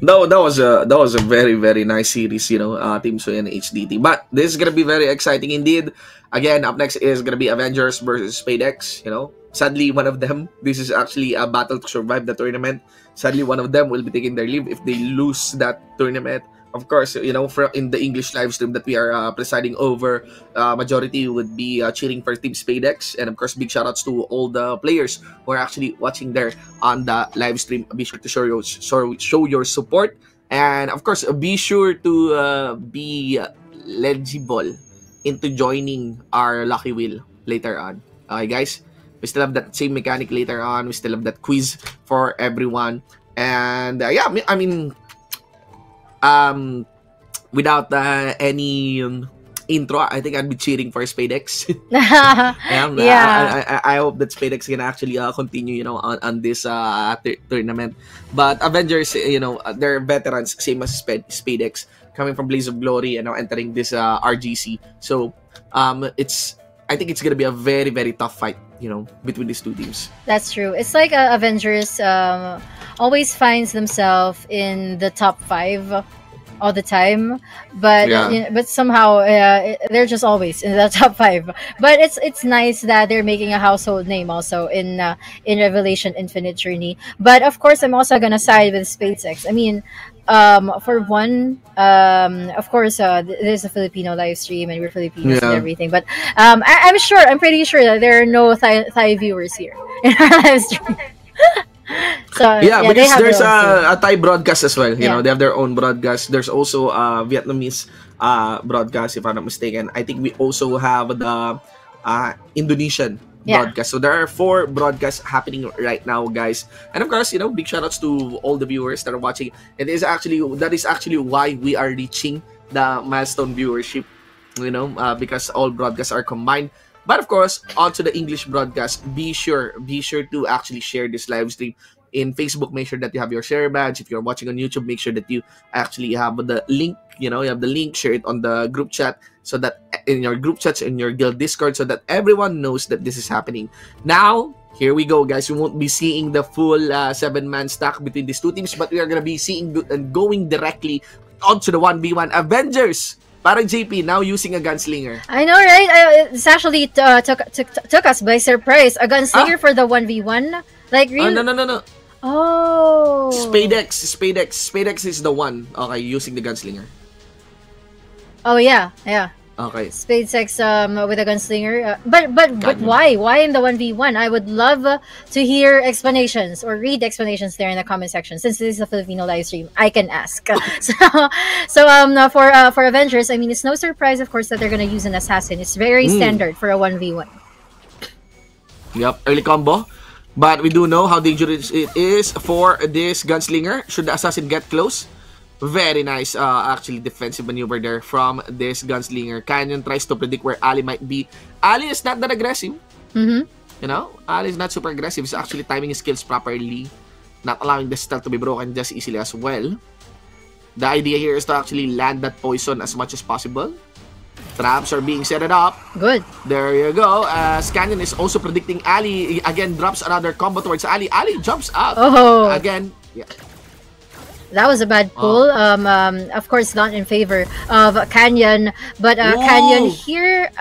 That was a very, very nice series, Team Suy and HDT. But this is gonna be very exciting indeed. Again, up next is gonna be Avengers versus SpadeX. Sadly, one of them. This is actually a battle to survive the tournament. Sadly, one of them will be taking their leave if they lose that tournament. Of course, in the English live stream that we are presiding over, majority would be cheering for Team SpadeX. And of course, big shoutouts to all the players who are actually watching there on the live stream. Be sure to show your support. And of course, be sure to be legible into joining our Lucky Wheel later on. Okay, guys? We still have that same mechanic later on. We still have that quiz for everyone. And without any intro, I think I'd be cheering for SpadeX. I hope that SpadeX can actually continue, on this tournament. But Avengers, they're veterans, same as SpadeX, coming from Blaze of Glory and now entering this RGC. So I think it's gonna be a very, very tough fight, between these two teams. That's true. It's like Avengers always finds themselves in the top 5 all the time, but but somehow they're just always in the top 5. But it's nice that they're making a household name also in Revelation Infinite Journey. But of course, I'm also gonna side with SpaceX. I mean, for one, of course, there's a Filipino live stream and we're Filipinos and everything. But I'm pretty sure that there are no Thai viewers here in our live stream. So because there's a Thai broadcast as well. They have their own broadcast. There's also a Vietnamese broadcast, if I'm not mistaken. I think we also have the Indonesian broadcast. So there are 4 broadcasts happening right now, guys. And of course, big shout outs to all the viewers that are watching. That is actually why we are reaching the milestone viewership, because all broadcasts are combined. But of course, onto the English broadcast, be sure to actually share this live stream. In Facebook, make sure that you have your share badge. If you're watching on YouTube, make sure that you actually have the link. You have the link, share it on the group chat, so that in your group chats, in your guild Discord, so that everyone knows that this is happening. Now, here we go, guys. We won't be seeing the full 7-man stack between these two teams, but we are going to be seeing and going directly onto the 1v1 Avengers. Parang JP now using a gunslinger. I know, right? It's actually took us by surprise. A gunslinger for the 1v1? Like, really? No. Oh. SpadeX is the one. Okay, using the gunslinger. Oh yeah. Okay. SpaceX with a gunslinger. But why? Why in the 1v1? I would love to hear explanations or read explanations there in the comment section. Since this is a Filipino live stream, I can ask. For Avengers, I mean, it's no surprise, of course, that they're gonna use an assassin. It's very standard for a 1v1. Yep, early combo. But we do know how dangerous it is for this gunslinger. Should the assassin get close? Very nice, actually, defensive maneuver there from this gunslinger. Canyon tries to predict where Ali might be. Ali is not that aggressive. Ali is not super aggressive. He's actually timing his skills properly, not allowing the stealth to be broken just easily as well. The idea here is to actually land that poison as much as possible. Traps are being set up. Good. There you go. Canyon is also predicting Ali. Again, drops another combo towards Ali. Ali jumps up. Oh. Again. Yeah. That was a bad pull. Of course, not in favor of Canyon. But Canyon here,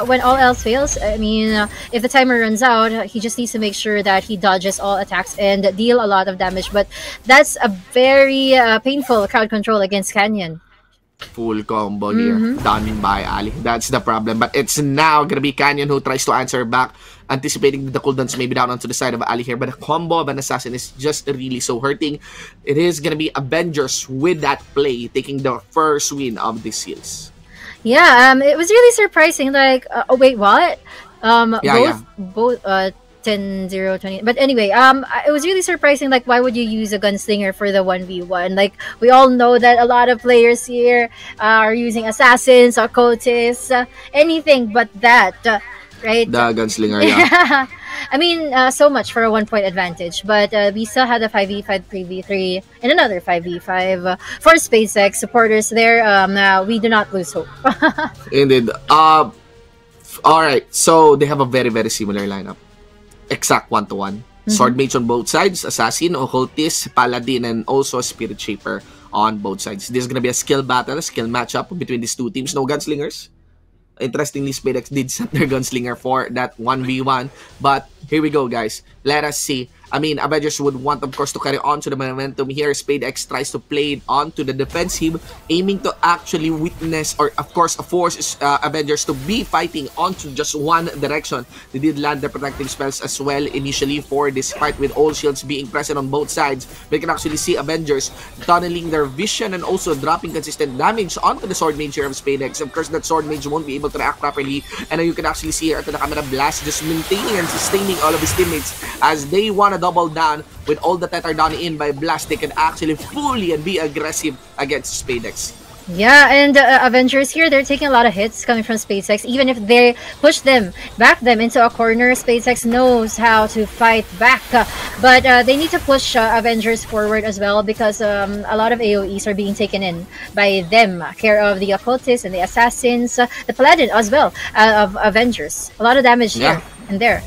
when all else fails, I mean, if the timer runs out, he just needs to make sure that he dodges all attacks and deal a lot of damage. But that's a very painful crowd control against Canyon. Full combo here. Done by Ali. That's the problem. But it's now gonna be Canyon who tries to answer back, anticipating the cooldowns maybe down onto the side of Ali here. But the combo of an assassin is just really so hurting. It is gonna be Avengers with that play taking the first win of this series. Yeah, it was really surprising. Like, oh wait, what? Both 10-0, 20. But anyway, it was really surprising. Like, why would you use a gunslinger for the 1v1? Like, we all know that a lot of players here are using assassins, occultists, anything but that, right? The gunslinger, yeah. Yeah. I mean, so much for a 1-point advantage, but we still had a 5v5, 3v3, and another 5v5 for SpaceX supporters there. We do not lose hope. Indeed. All right, so they have a very, very similar lineup. Exact 1-to-1. Sword Mage on both sides, Assassin, Occultist, Paladin, and also a Spirit Shaper on both sides. This is gonna be a skill battle, a skill matchup between these two teams. No gunslingers. Interestingly, SpaceX did send their gunslinger for that 1v1. But here we go, guys. Let us see. I mean, Avengers would want, of course, to carry on to the momentum here. SpaceX tries to play it on to the defensive, aiming to actually witness or, of course, force Avengers to be fighting onto just one direction. They did land their protective spells as well initially for this fight, with all shields being present on both sides. We can actually see Avengers tunneling their vision and also dropping consistent damage onto the Sword Mage here of SpaceX. Of course, that Sword Mage won't be able to react properly, and you can actually see here at the camera blast just maintaining and sustaining all of his teammates as they want to double down with all the Tether done in by blast. They can actually fully and be aggressive against SpaceX. Yeah, and Avengers here, they're taking a lot of hits coming from SpaceX. Even if they push them, back them into a corner, SpaceX knows how to fight back. But they need to push Avengers forward as well, because a lot of AoEs are being taken in by them. Care of the Occultists and the Assassins, the Paladin as well of Avengers. A lot of damage here and there.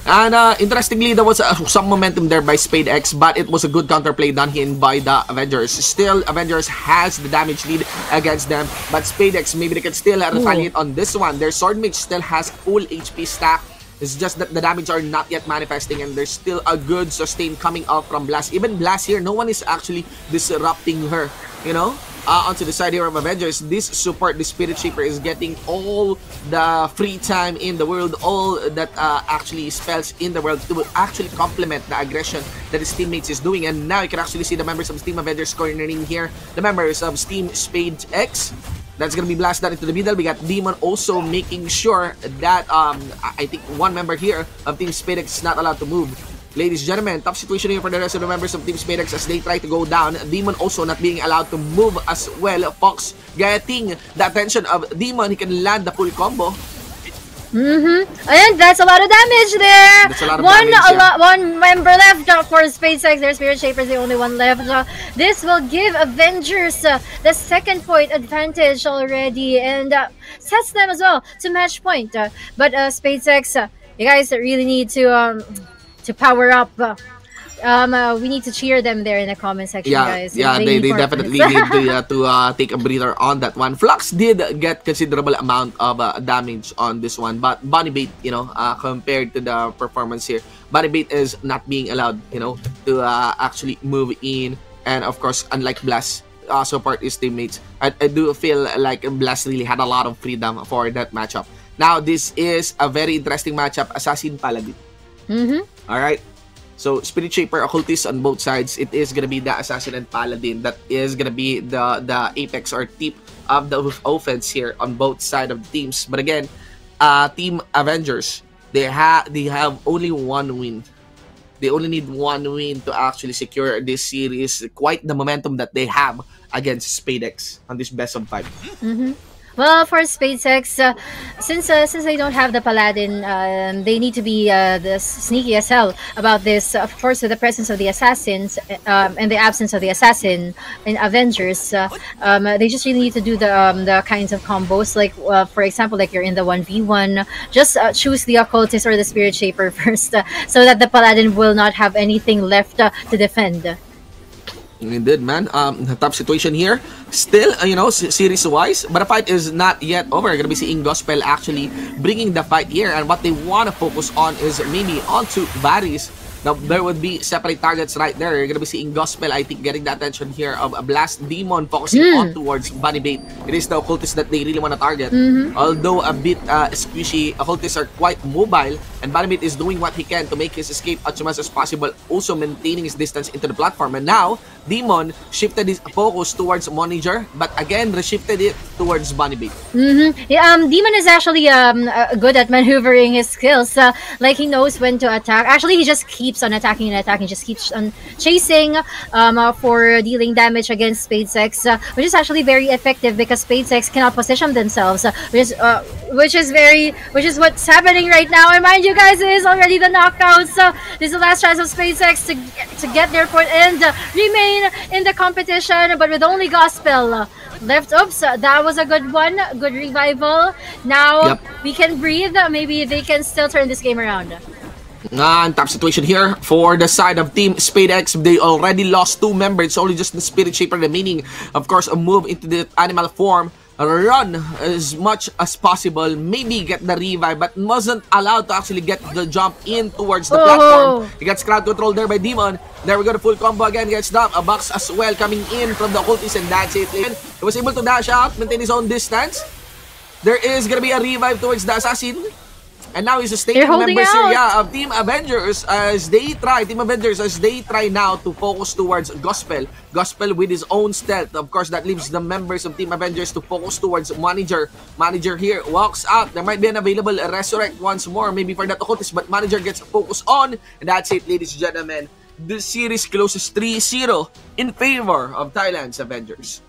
And interestingly, there was some momentum there by SpaceX, but it was a good counterplay done in by the Avengers. Still, Avengers has the damage lead against them, but SpaceX, maybe they can still retaliate on this one. Their Sword Mage still has full HP stack. It's just that the damage are not yet manifesting, and there's still a good sustain coming out from Blast. Even Blast here, no one is actually disrupting her, you know? Onto the side here of Avengers, this support, the Spirit Shaper, is getting all the free time in the world, all that actually spells in the world to actually complement the aggression that his teammates is doing. And now you can actually see the members of Team Avengers cornering here, the members of Team SpaceX. That's gonna be blasted down into the middle. We got Demon also making sure that I think one member here of Team SpaceX is not allowed to move. Ladies and gentlemen, tough situation here for the rest of the members of Team SpaceX as they try to go down. Demon also not being allowed to move as well. Fox getting the attention of Demon. He can land the full combo. And that's a lot of damage there. That's a lot of damage, one member left for SpaceX. Their Spirit Shaper is the only one left. This will give Avengers the second point advantage already, and sets them as well to match point. But SpaceX, you guys really need to power up. We need to cheer them there in the comment section, guys. Yeah, they definitely need to take a breather on that one. Flux did get considerable amount of damage on this one, but Bunny Bait, you know, compared to the performance here, Bunny Bait is not being allowed, you know, to actually move in. And of course, unlike Blast, support his teammates, I do feel like Blast really had a lot of freedom for that matchup. Now, this is a very interesting matchup, Assassin Paladin. Alright, so Spirit Shaper, Occultist on both sides. It is gonna be the Assassin and Paladin that is gonna be the apex or tip of the offense here on both sides of the teams. But again, Team Avengers, they have only one win. They only need one win to actually secure this series. Quite the momentum that they have against SpaceX on this best of 5. Well, for SpaceX, since they don't have the Paladin, they need to be the sneaky as hell about this. Of course, with the presence of the Assassins and the absence of the Assassin in Avengers, they just really need to do the kinds of combos. Like, for example, like you're in the 1v1, just choose the Occultist or the Spirit Shaper first, so that the Paladin will not have anything left to defend. Indeed, man. Tough situation here. Still, you know, series-wise, but the fight is not yet over. You're gonna be seeing Gospel actually bringing the fight here, and what they want to focus on is maybe onto Varys. Now, there would be separate targets right there. You're gonna be seeing Gospel, I think, getting the attention here of a Blast Demon, focusing on towards Bunny Bait. It is the occultists that they really want to target. Although a bit squishy, occultists are quite mobile, and Bunny Bait is doing what he can to make his escape as much as possible, also maintaining his distance into the platform. And now, Demon shifted his focus towards Moniger, but again, reshifted it towards Bunny Bait. Yeah, Demon is actually good at maneuvering his skills. Like, he knows when to attack. Actually, he just keeps on attacking and attacking, just keeps on chasing for dealing damage against SpadeX, which is actually very effective because SpadeX cannot position themselves, which is what's happening right now. And mind you guys, it is already the knockout, so this is the last chance of SpadeX to get their point and remain in the competition, but with only Gospel left. Oops, that was a good one. Good revival. Now we can breathe. Maybe they can still turn this game around. Top situation here for the side of Team SpadeX. They already lost 2 members. It's only just the Spirit Shaper remaining. Of course, a move into the animal form. Run as much as possible. Maybe get the revive, but wasn't allowed to actually get the jump in towards the platform. He gets crowd control there by Demon. There we go, the full combo again gets down. A box as well coming in from the occultist, and that's it. And he was able to dash out, maintain his own distance. There is gonna be a revive towards the assassin. And now he's sustaining members here, of Team Avengers as they try now to focus towards Gospel. Gospel with his own stealth. Of course, that leaves the members of Team Avengers to focus towards Manager. Manager here walks out. There might be an available resurrect once more, maybe for that occultist, but Manager gets focused on. And that's it, ladies and gentlemen. The series closes 3-0 in favor of Thailand's Avengers.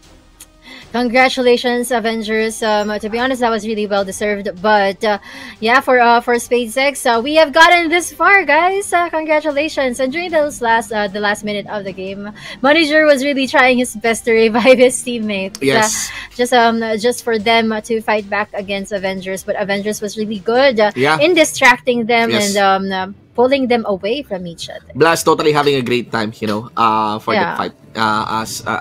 Congratulations, Avengers. To be honest, that was really well deserved. But yeah, for SpadeX, we have gotten this far, guys. Congratulations! And during the last minute of the game, Manager was really trying his best to revive his teammates. Yes. Just for them to fight back against Avengers, but Avengers was really good in distracting them and pulling them away from each other. Blast totally having a great time, you know, for the fight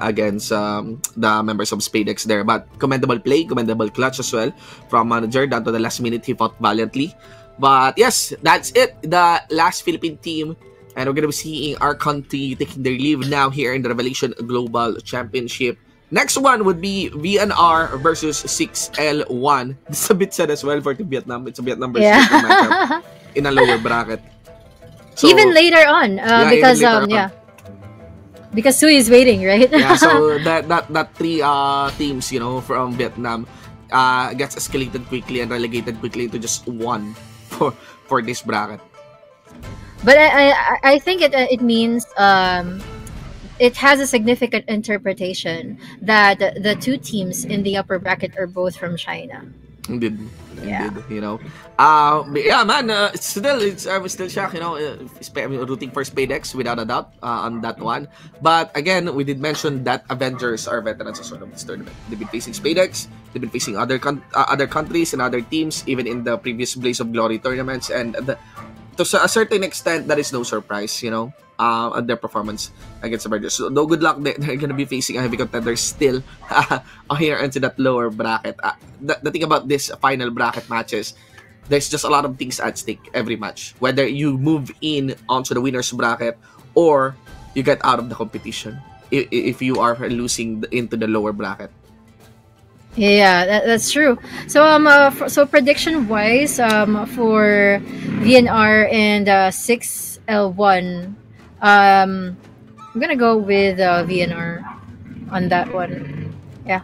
against the members of SpadeX there. But commendable play, commendable clutch as well from Manager. Down to the last minute, he fought valiantly. But yes, that's it. The last Philippine team. And we're going to be seeing our country taking their leave now here in the Revelation Global Championship. Next one would be VNR versus 6L1. This is a bit sad as well for the Vietnam. It's a Vietnam versus Vietnam matchup in a lower bracket. So, even later on, because Sui is waiting, right? Yeah, so that 3 teams, you know, from Vietnam gets escalated quickly and relegated quickly into just 1 for this bracket. But I think it means it has a significant interpretation that the 2 teams in the upper bracket are both from China. Indeed, you know. Yeah, man. I'm still shocked, you know. I'm rooting for SpadeX without a doubt on that one. But again, we did mention that Avengers are veterans as well of this tournament. They've been facing SpadeX. They've been facing other countries and other teams, even in the previous Blaze of Glory tournaments. And to a certain extent, that is no surprise, you know. At their performance against Avengers. So, no good luck. They're going to be facing a heavy contender still here into that lower bracket. The thing about this final bracket matches, there's just a lot of things at stake every match. Whether you move in onto the winner's bracket or you get out of the competition if you are losing into the lower bracket. Yeah, that's true. So so prediction wise, for VNR and 6L1. I'm gonna go with VNR on that one. Yeah.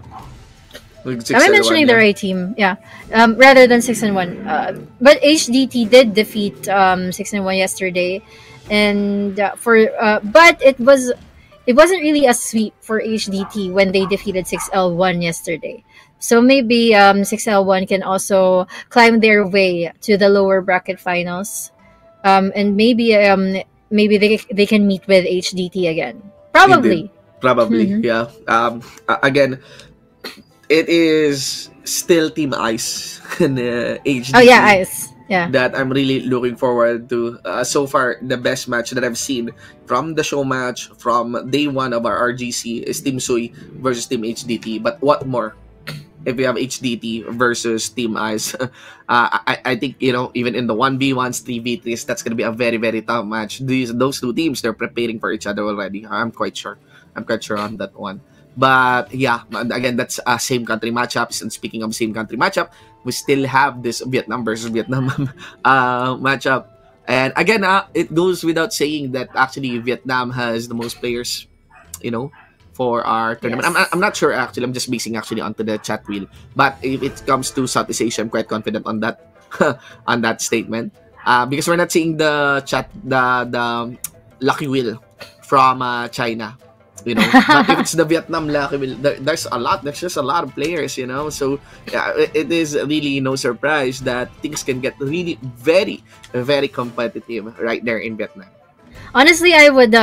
Am I mentioning the right team? Yeah. Rather than 6-1. But HDT did defeat 6-1 yesterday, and but it wasn't really a sweep for HDT when they defeated 6L1 yesterday. So maybe 6L1 can also climb their way to the lower bracket finals, and maybe they can meet with HDT again. Probably, yeah. Again, it is still Team Ice and HDT. Oh yeah, Ice. Yeah. That I'm really looking forward to. So far, the best match that I've seen from the show match from day 1 of our RGC is Team Sui versus Team HDT. But what more if you have HDT versus Team Ice. I think, you know, even in the 1v1s, 3v3s, that's going to be a very, very tough match. Those two teams, they're preparing for each other already. I'm quite sure. I'm quite sure on that one. But yeah, again, that's a same country matchups. And speaking of same country matchup, we still have this Vietnam versus Vietnam matchup. And again, it goes without saying that actually Vietnam has the most players, you know, for our tournament. Yes. I'm not sure actually. I'm just basing actually onto the chat wheel. But if it comes to Southeast Asia, I'm quite confident on that on that statement. Because we're not seeing the lucky wheel from China. You know, but if it's the Vietnam lucky wheel, there's just a lot of players, you know. So yeah, it is really no surprise that things can get really very, very competitive right there in Vietnam. Honestly, I would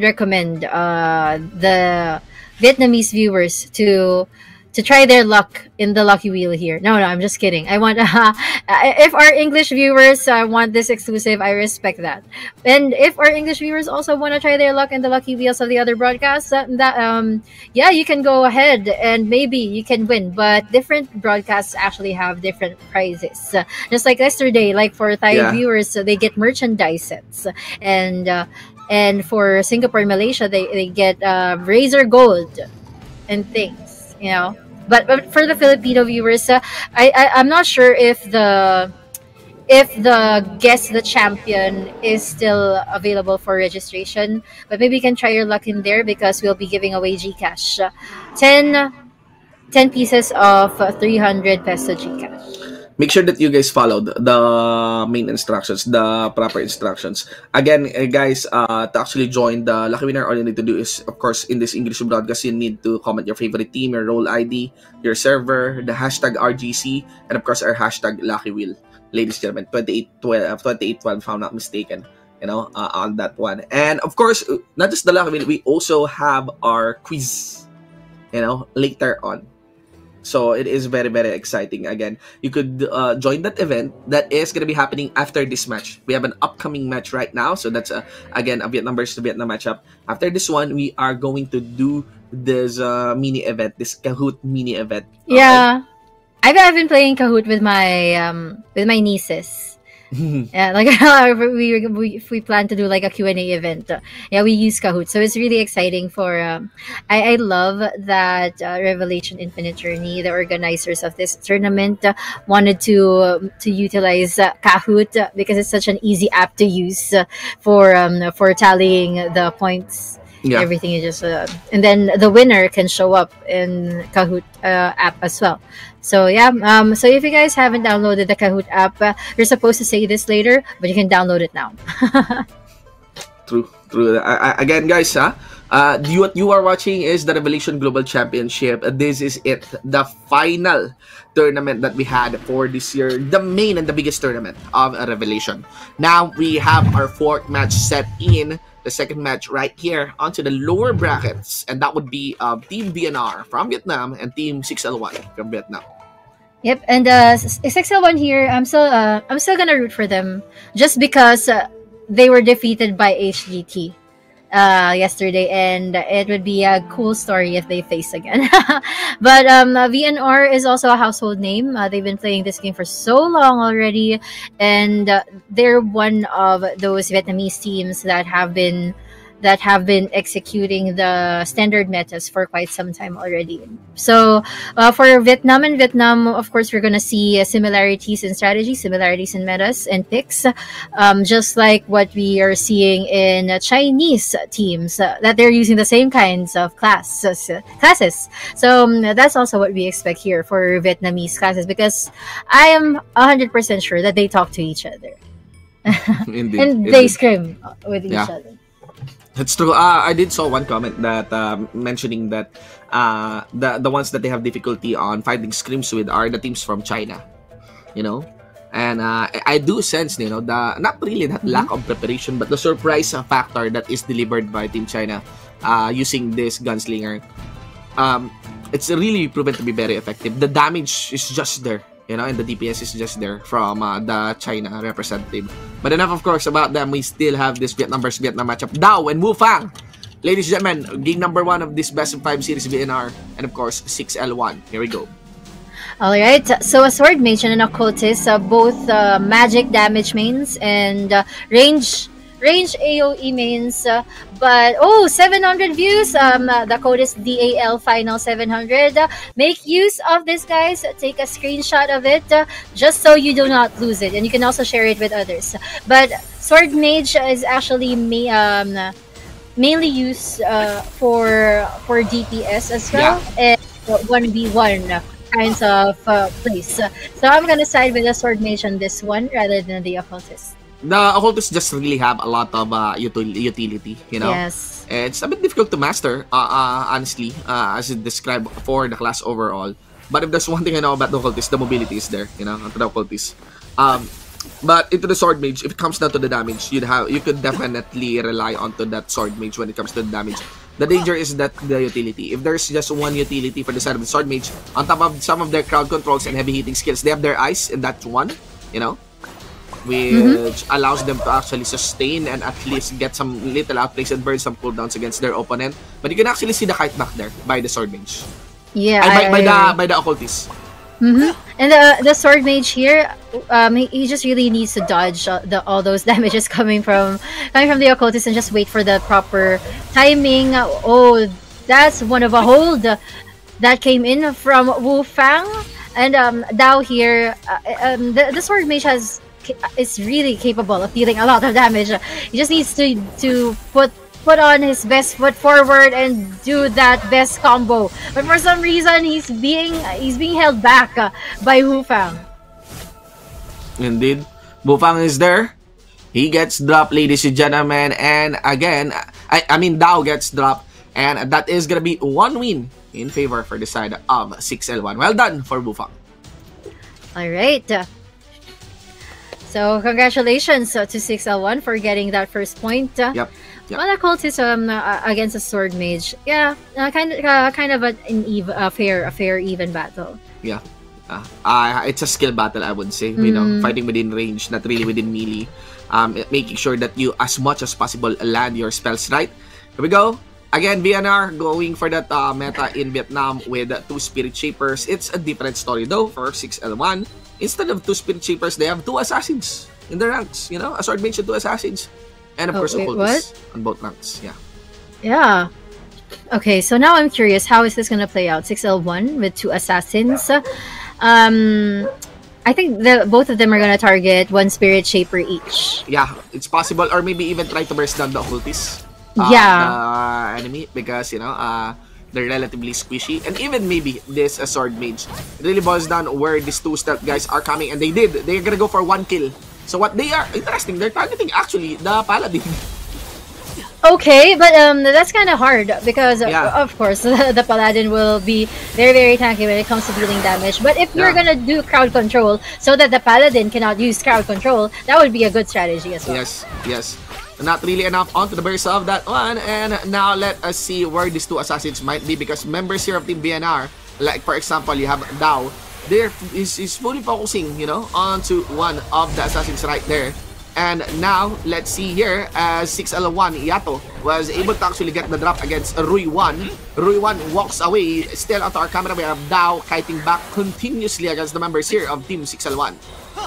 recommend the Vietnamese viewers to try their luck in the lucky wheel here. No, I'm just kidding. I want if our English viewers want this exclusive, I respect that. And if our English viewers also want to try their luck in the lucky wheels of the other broadcasts, yeah, you can go ahead and maybe you can win. But different broadcasts actually have different prizes. Just like yesterday, like for Thai viewers, they get merchandise sets, and for Singapore and Malaysia, they get Razor Gold and things, you know. But for the Filipino viewers, I'm not sure if the Guess the Champion is still available for registration. But maybe you can try your luck in there because we'll be giving away GCash. 10 pieces of 300 peso GCash. Make sure that you guys followed the main instructions, the proper instructions. Again, guys, to actually join the Lucky Winner, all you need to do is, of course, in this English broadcast, you need to comment your favorite team, your role ID, your server, the hashtag RGC, and of course, our hashtag Lucky Wheel. Ladies and gentlemen, 2812, if I'm not mistaken, you know, on that one. And of course, not just the Lucky Wheel, we also have our quiz, you know, later on. So it is very, very exciting. Again, you could join that event that is going to be happening after this match. We have an upcoming match right now. So that's, again, a Vietnam versus Vietnam matchup. After this one, we are going to do this mini event, this Kahoot mini event. Yeah. I've been playing Kahoot with my nieces. Yeah, like if we plan to do like a Q&A event, yeah, we use Kahoot, so it's really exciting for I love that Revelation Infinite Journey, the organizers of this tournament, wanted to utilize Kahoot because it's such an easy app to use for tallying the points. Yeah. Everything is just and then the winner can show up in Kahoot app as well. So yeah, so if you guys haven't downloaded the Kahoot app, you're supposed to say this later, but you can download it now. True. Again, guys, what you are watching is the Revelation Global Championship. This is it, the final tournament that we had for this year, the main and the biggest tournament of Revelation. Now we have our fourth match set in. The second match right here onto the lower brackets, and that would be Team VNR from Vietnam and Team 6L1 from Vietnam. Yep, and 6L1 here, I'm still gonna root for them just because they were defeated by HGT yesterday, and it would be a cool story if they face again. But VNR is also a household name. They've been playing this game for so long already, and they're one of those Vietnamese teams that have been executing the standard metas for quite some time already. So for Vietnam, of course, we're gonna see similarities in strategy, similarities in metas and picks, just like what we are seeing in Chinese teams, that they're using the same kinds of classes. So that's also what we expect here for Vietnamese classes, because I am 100% sure that they talk to each other. Indeed, and they scrim with each other. That's true. I did saw one comment that mentioning that the ones that they have difficulty on finding scrims with are the teams from China, you know, and I do sense, you know, the not really that lack of preparation, but the surprise factor that is delivered by Team China using this gunslinger. It's really proven to be very effective. The damage is just there, you know, and the DPS is just there from the China representative. But enough, of course, about them. We still have this Vietnam versus Vietnam matchup. Dao and Wu Fang. Ladies and gentlemen, game number 1 of this best of 5 series VNR. And of course, 6L1. Here we go. All right. So a sword mage and an occultist, both magic damage mains and range AOE mains. But 700 views. The code is DAL Final 700. Make use of this, guys. Take a screenshot of it, just so you do not lose it, and you can also share it with others. But sword mage is actually mainly used for DPS as well, and 1v1 kinds of plays. So I'm gonna side with the sword mage on this one rather than the occultist. The occultists just really have a lot of utility, you know. Yes. It's a bit difficult to master, honestly, as it described for the class overall. But if there's one thing I know about the occultist, the mobility is there, you know, onto the occultist. But into the sword mage, if it comes down to the damage, you could definitely rely onto that sword mage when it comes to the damage. The danger is that the utility. If there's just one utility for the side of the sword mage, on top of some of their crowd controls and heavy hitting skills, they have their eyes in that one, you know, which allows them to actually sustain and at least get some little outplays and burn some cooldowns against their opponent. But you can actually see the kite back there by the sword mage. Yeah, by the occultist. And the sword mage here, he just really needs to dodge all those damages coming from the occultist and just wait for the proper timing. Oh, that's one of a hold that came in from Wu Fang, and Dao here. The sword mage is really capable of dealing a lot of damage. He just needs to put on his best foot forward and do that best combo. But for some reason, he's being held back by Wu Fang. Indeed, Wu Fang is there. He gets dropped, ladies and gentlemen, and again, I mean Dao gets dropped, and that is gonna be one win in favor for the side of 6L1. Well done for Wu Fang. All right. So congratulations to 6L1 for getting that first point. Yep. Well, occultism against a sword mage, yeah, kind of a fair even battle. Yeah, it's a skill battle, I would say. You know, fighting within range, not really within melee. Making sure that you, as much as possible, land your spells right. Here we go. Again, VNR going for that meta in Vietnam with 2 Spirit Shapers. It's a different story though for 6L1. Instead of 2 Spirit Shapers, they have 2 assassins in the ranks. You know, a sword mage and 2 assassins. And of course, occultists on both ranks. Yeah. Yeah. Okay, so now I'm curious, how is this gonna play out? 6L1 with 2 assassins. I think both of them are gonna target 1 Spirit Shaper each. Yeah, it's possible, or maybe even try to burst down the occultists. The enemy, because you know they're relatively squishy, and even maybe this sword mage. It really boils down where these 2 stealth guys are coming, and they're gonna go for 1 kill. So what they are interesting, they're targeting actually the paladin. Okay, but that's kind of hard because of course the paladin will be very, very tanky when it comes to dealing damage. But if you're gonna do crowd control so that the paladin cannot use crowd control, that would be a good strategy as well. Yes. Not really enough onto the burst of that one, and now let us see where these 2 assassins might be, because members here of Team VNR, like for example, you have Dao. There is fully focusing, you know, onto one of the assassins right there. And now, let's see here, as 6L1, Yato was able to actually get the drop against Rui 1. Rui 1 walks away. Still onto our camera, we have Dao kiting back continuously against the members here of Team 6L1.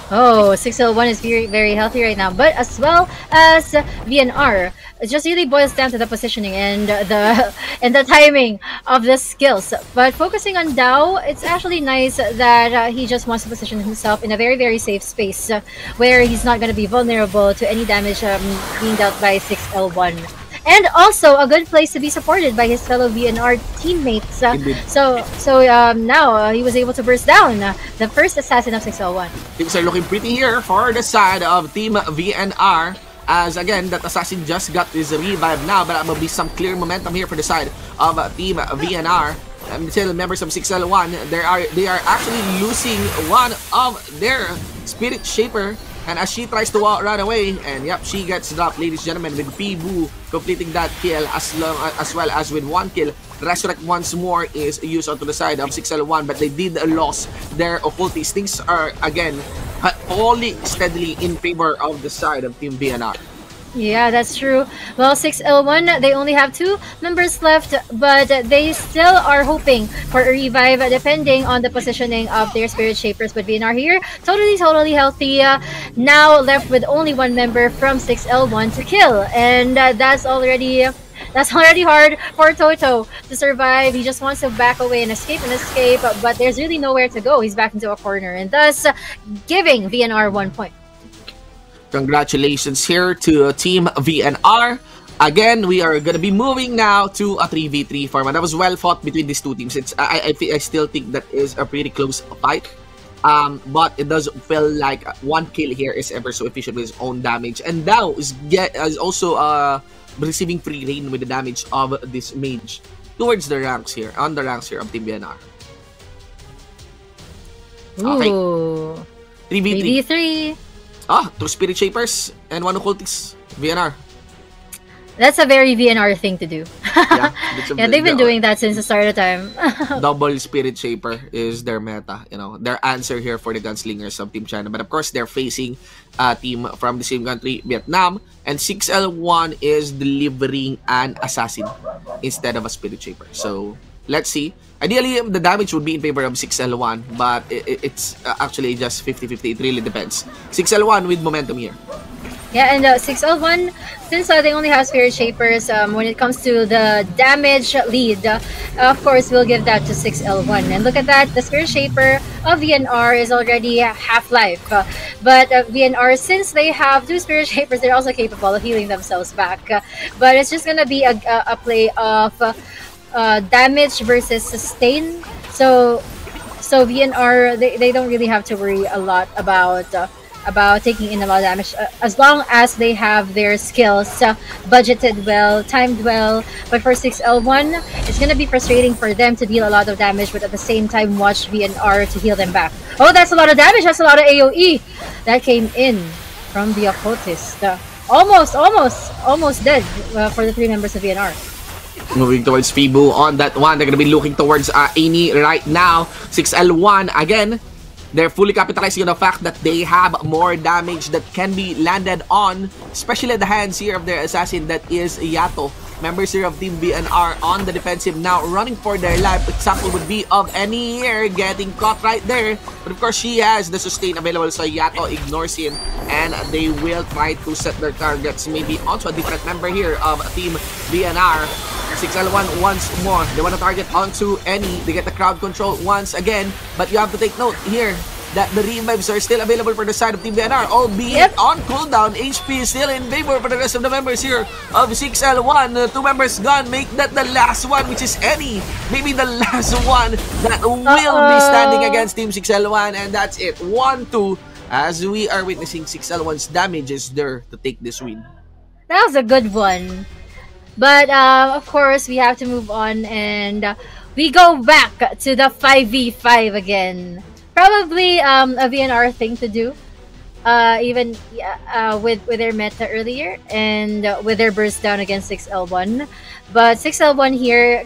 Oh, 6L1 is very, very healthy right now, but as well as VNR, it just really boils down to the positioning and the timing of the skills. But focusing on Dao, it's actually nice that he just wants to position himself in a very, very safe space where he's not going to be vulnerable to any damage being dealt by 6L1. And also a good place to be supported by his fellow VNR teammates. Now he was able to burst down the first assassin of 6L1. Things are looking pretty here for the side of Team VNR. As again, that assassin just got his revive now, but there will be some clear momentum here for the side of Team VNR. Until members of 6L1, they are actually losing one of their Spirit Shaper. And as she tries to run away, and yep, she gets dropped, ladies and gentlemen, with Pibu completing that kill as well as with 1 kill. Resurrect once more is used onto the side of 6L1, but they did lose their occultists. Things are again only steadily in favor of the side of Team VNR. Yeah, that's true. Well, 6L1, they only have 2 members left, but they still are hoping for a revive depending on the positioning of their Spirit Shapers. But VNR here, totally healthy. Now left with only 1 member from 6L1 to kill. And that's already hard for Toto to survive. He just wants to back away and escape, but there's really nowhere to go. He's back into a corner, and thus giving VNR 1 point. Congratulations here to Team VNR. Again, we are going to be moving now to a 3v3 format. That was well fought between these two teams. I still think that is a pretty close fight. But it does feel like 1 kill here is ever so efficient with his own damage. And Dao is also receiving free reign with the damage of this mage towards the ranks here, on the ranks here of Team VNR. Okay. Ooh. 3v3. 2 Spirit Shapers and 1 Occultist. VNR. That's a very VNR thing to do. Yeah, yeah, they've been doing that since the start of time. Double Spirit Shaper is their meta, their answer here for the gunslingers of Team China. But of course, they're facing a team from the same country, Vietnam, and 6L1 is delivering an assassin instead of a Spirit Shaper. So let's see. Ideally, the damage would be in favor of 6L1, but it's actually just 50-50. It really depends. 6L1 with momentum here. Yeah, and 6L1, since they only have Spirit Shapers, when it comes to the damage lead, of course, we'll give that to 6L1. And look at that, the Spirit Shaper of VNR is already half-life. But VNR, since they have 2 Spirit Shapers, they're also capable of healing themselves back. But it's just going to be a play of damage versus sustain. So VNR, they don't really have to worry a lot about taking in a lot of damage, as long as they have their skills budgeted well, timed well. But for 6L1, it's going to be frustrating for them to deal a lot of damage, but at the same time watch VNR to heal them back. Oh, that's a lot of damage. That's a lot of AoE that came in from the Occultist. Almost dead for the 3 members of VNR. Moving towards Fibu on that one. They're going to be looking towards Amy right now. 6L1 again. They're fully capitalizing on the fact that they have more damage that can be landed on, especially at the hands here of their assassin, that is Yato. Members here of Team VNR on the defensive now, running for their life. Example would be of Annie here, getting caught right there. But of course, she has the sustain available, so Yato ignores him. And they will try to set their targets maybe onto a different member here of Team VNR. 6L1 once more. They want to target onto Annie. They get the crowd control once again. But you have to take note here that the revives are still available for the side of Team VNR, albeit on cooldown. HP is still in favor for the rest of the members here of 6L1. 2 members gone, make that the last one, which is Annie. Maybe the last one that will be standing against Team 6L1, and that's it. 1-2, as we are witnessing 6L1's damage is there to take this win. That was a good one. But of course, we have to move on, and we go back to the 5v5 again. Probably a VNR thing to do, even with their meta earlier and with their burst down against 6L1. But 6L1 here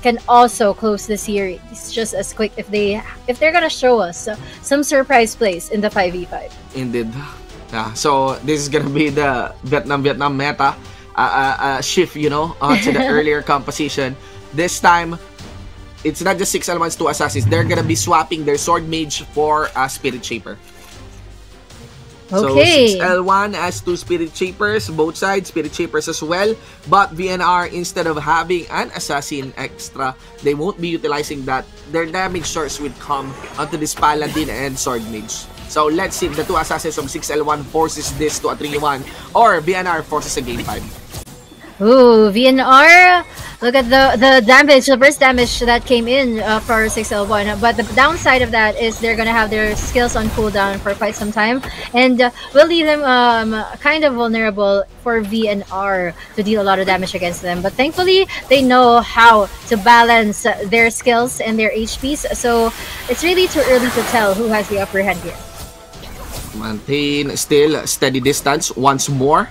can also close the series just as quick if they're gonna show us some surprise plays in the 5v5. Indeed. So this is gonna be the Vietnam meta shift, to the earlier composition. This time, it's not just 6L1's 2 assassins. They're gonna be swapping their sword mage for a spirit shaper. Okay. So 6L1 has 2 spirit shapers, both sides, spirit shapers as well. But VNR, instead of having an assassin extra, they won't be utilizing that. Their damage source would come onto this paladin and sword mage. So let's see if the 2 assassins from 6L1 forces this to a 3-1, or VNR forces a game 5. Ooh, VNR! Look at the damage, the burst damage that came in for 6L1. But the downside of that is they're gonna have their skills on cooldown for quite some time, and will leave them kind of vulnerable for VNR to deal a lot of damage against them. But thankfully, they know how to balance their skills and their HPs, so it's really too early to tell who has the upper hand here. Maintain still steady distance once more.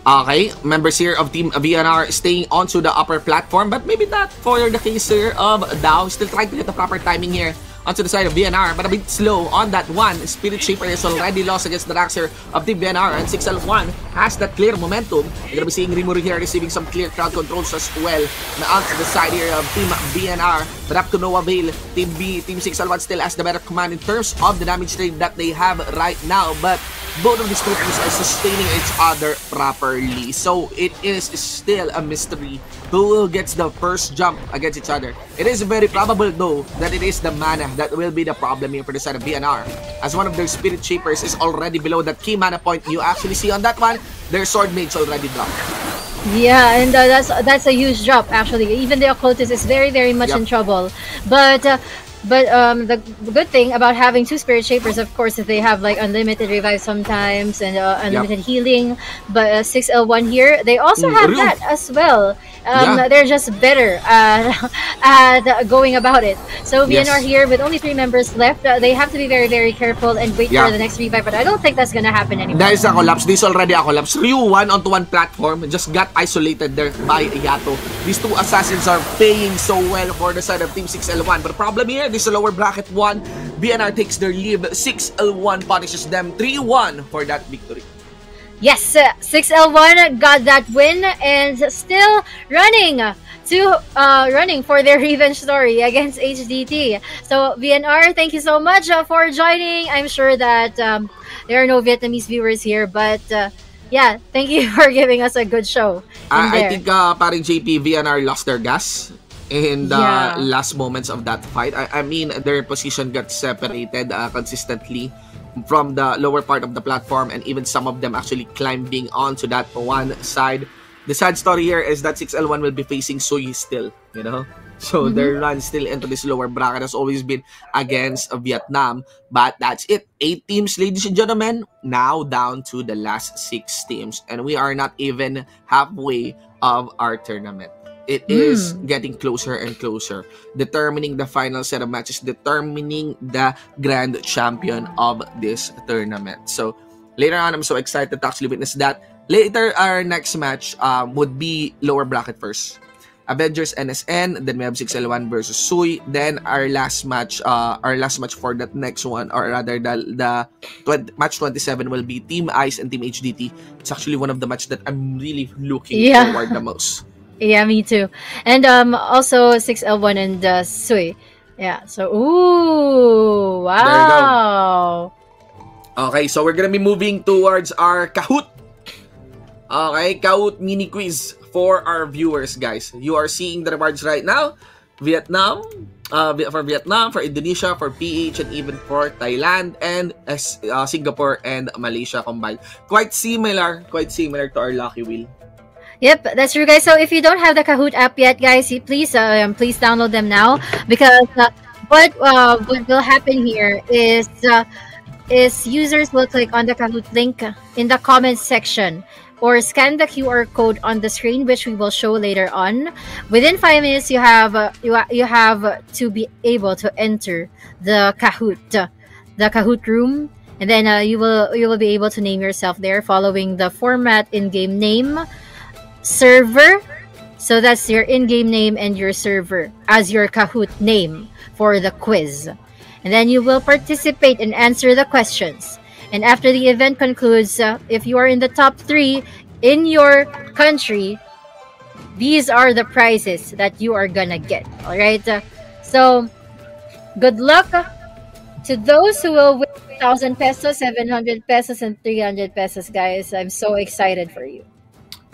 Okay, members here of Team VNR staying onto the upper platform, but maybe not for the case here of Dao. Still trying to get the proper timing here onto the side of VNR, but a bit slow on that one. Spirit Shaper is already lost against the ranks here of Team VNR, and 6L1 has that clear momentum. You're gonna be seeing Rimuru here receiving some clear crowd controls as well. On to the side here of Team BNR, but up to no avail. Team 6L1 still has the better command in terms of the damage rate that they have right now, but both of these two teams are sustaining each other properly. So it is still a mystery who gets the first jump against each other. It is very probable though that it is the mana that will be the problem here for the side of BNR, as one of their Spirit Shapers is already below that key mana point. You actually see on that one, their Sword Mage's already dropped. Yeah, and that's a huge drop actually. Even the Occultist is very much in trouble. But the good thing about having two Spirit Shapers, of course, is they have like unlimited revive sometimes and unlimited healing. But 6L1 here, they also have that as well. They're just better at going about it. So VNR here with only 3 members left, they have to be very careful and wait for the next revive. But I don't think that's gonna happen anymore. That is a collapse. This is already a collapse. Ryu 1-on-1 platform just got isolated there by Yato. These two assassins are paying so well for the side of Team 6L1. But the problem here, this is a lower bracket one. BNR takes their lead. 6L1 punishes them 3-1 for that victory. Yes, 6L1 got that win and still running for their revenge story against HDT. So VNR, thank you so much for joining. I'm sure that there are no Vietnamese viewers here, but yeah, thank you for giving us a good show. I think paring JP, VNR lost their gas in the last moments of that fight. I mean, their position got separated consistently from the lower part of the platform, and even some of them actually climbing onto that one side. The sad story here is that 6L1 will be facing Sui still, you know? So their run still into this lower bracket has always been against Vietnam. But that's it. 8 teams, ladies and gentlemen, now down to the last 6 teams. And we are not even halfway of our tournament. It is getting closer and closer, determining the final set of matches, determining the grand champion of this tournament. So later on, I'm so excited to actually witness that. Later, our next match would be lower bracket first. Avengers NSN, then we have 6L1 versus Sui. Then our last match for that next one, or rather the match 27 will be Team Ice and Team HDT. It's actually one of the matches that I'm really looking forward the most. Yeah, me too. And also 6L1 and Sui. Yeah, so ooh, wow. There you go. Okay, so we're gonna be moving towards our Kahoot. Okay, Kahoot mini quiz for our viewers, guys. You are seeing the rewards right now. Vietnam, for Vietnam, for Indonesia, for PH, and even for Thailand, and Singapore and Malaysia combined. Quite similar to our Lucky Wheel. Yep, that's true, guys. So if you don't have the Kahoot app yet, guys, please download them now, because what will happen here is users will click on the Kahoot link in the comments section, or scan the QR code on the screen, which we will show later on. Within 5 minutes, you have to be able to enter the Kahoot room, and then you will be able to name yourself there following the format in-game name, server. So that's your in-game name and your server as your Kahoot name for the quiz. And then you will participate and answer the questions. And after the event concludes, if you are in the top 3 in your country, these are the prizes that you are gonna get. All right. So good luck to those who will win 1,000 pesos, 700 pesos, and 300 pesos, guys. I'm so excited for you.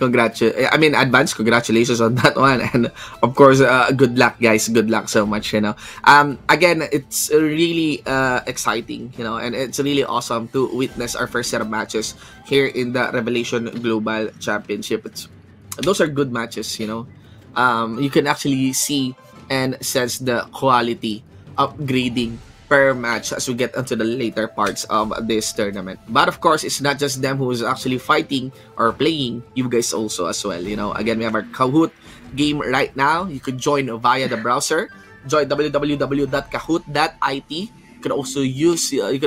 Advance congratulations on that one, and of course, good luck, guys. Good luck so much. Again, it's really exciting, and it's really awesome to witness our first set of matches here in the Revelation Global Championship. Those are good matches. You can actually see and sense the quality upgrading per match as we get into the later parts of this tournament. But of course, it's not just them who's actually fighting or playing, you guys also as well. Again, we have our Kahoot game right now. You could join via the browser. Join www.kahoot.it. You can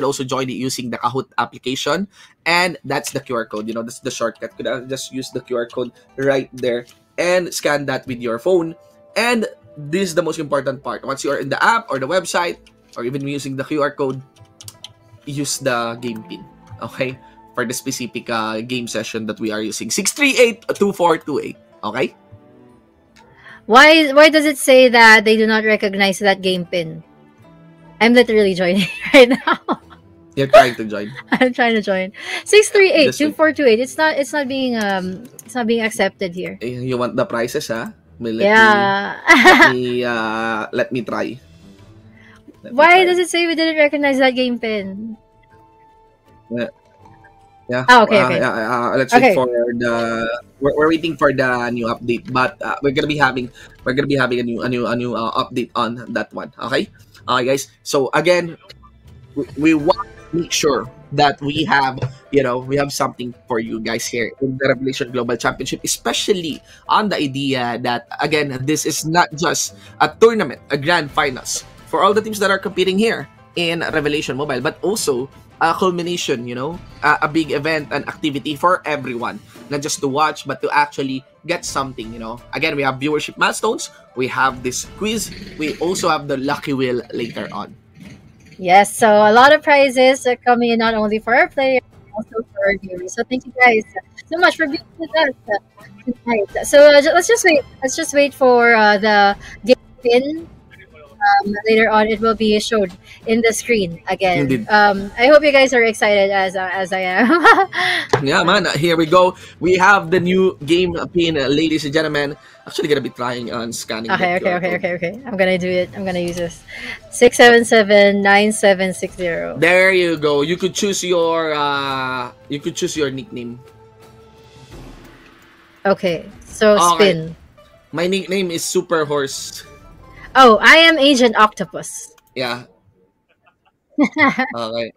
also join it using the Kahoot application, and that's the QR code. That's the shortcut. You could just use the QR code right there and scan that with your phone. And this is the most important part. Once you are in the app or the website, or even using the QR code, use the game pin. Okay? for the specific game session that we are using. 638-2428. Okay? Why does it say that they do not recognize that game pin? I'm literally joining right now. You're trying to join. I'm trying to join. 638-2428. It's not being accepted here. You want the prices, huh? Yeah. Let me try. Why does it say we didn't recognize that game pin? Yeah. Oh, okay. Let's wait for the. We're waiting for the new update, but we're gonna be having a new update on that one. Okay, guys. So again, we want to make sure that we have something for you guys here in the Revelation Global Championship, especially on the idea that again, this is not just a tournament, a grand finals for all the teams that are competing here in Revelation Mobile, but also a culmination, a big event, an activity for everyone, not just to watch, but to actually get something, Again, we have viewership milestones, we have this quiz, we also have the lucky wheel later on. Yes, so a lot of prizes are coming in, not only for our players, but also for our viewers. So thank you guys so much for being with us tonight. So let's just wait for the game pin. Later on, it will be showed in the screen again. Indeed. I hope you guys are excited as I am. Yeah, man. Here we go. We have the new game pin, ladies and gentlemen. Actually, gonna be trying on scanning. Okay. I'm gonna do it. I'm gonna use this. 677-9760. There you go. You could choose your nickname. Okay. So spin. My nickname is Super Horse. Oh, I am Agent Octopus. Yeah. Okay.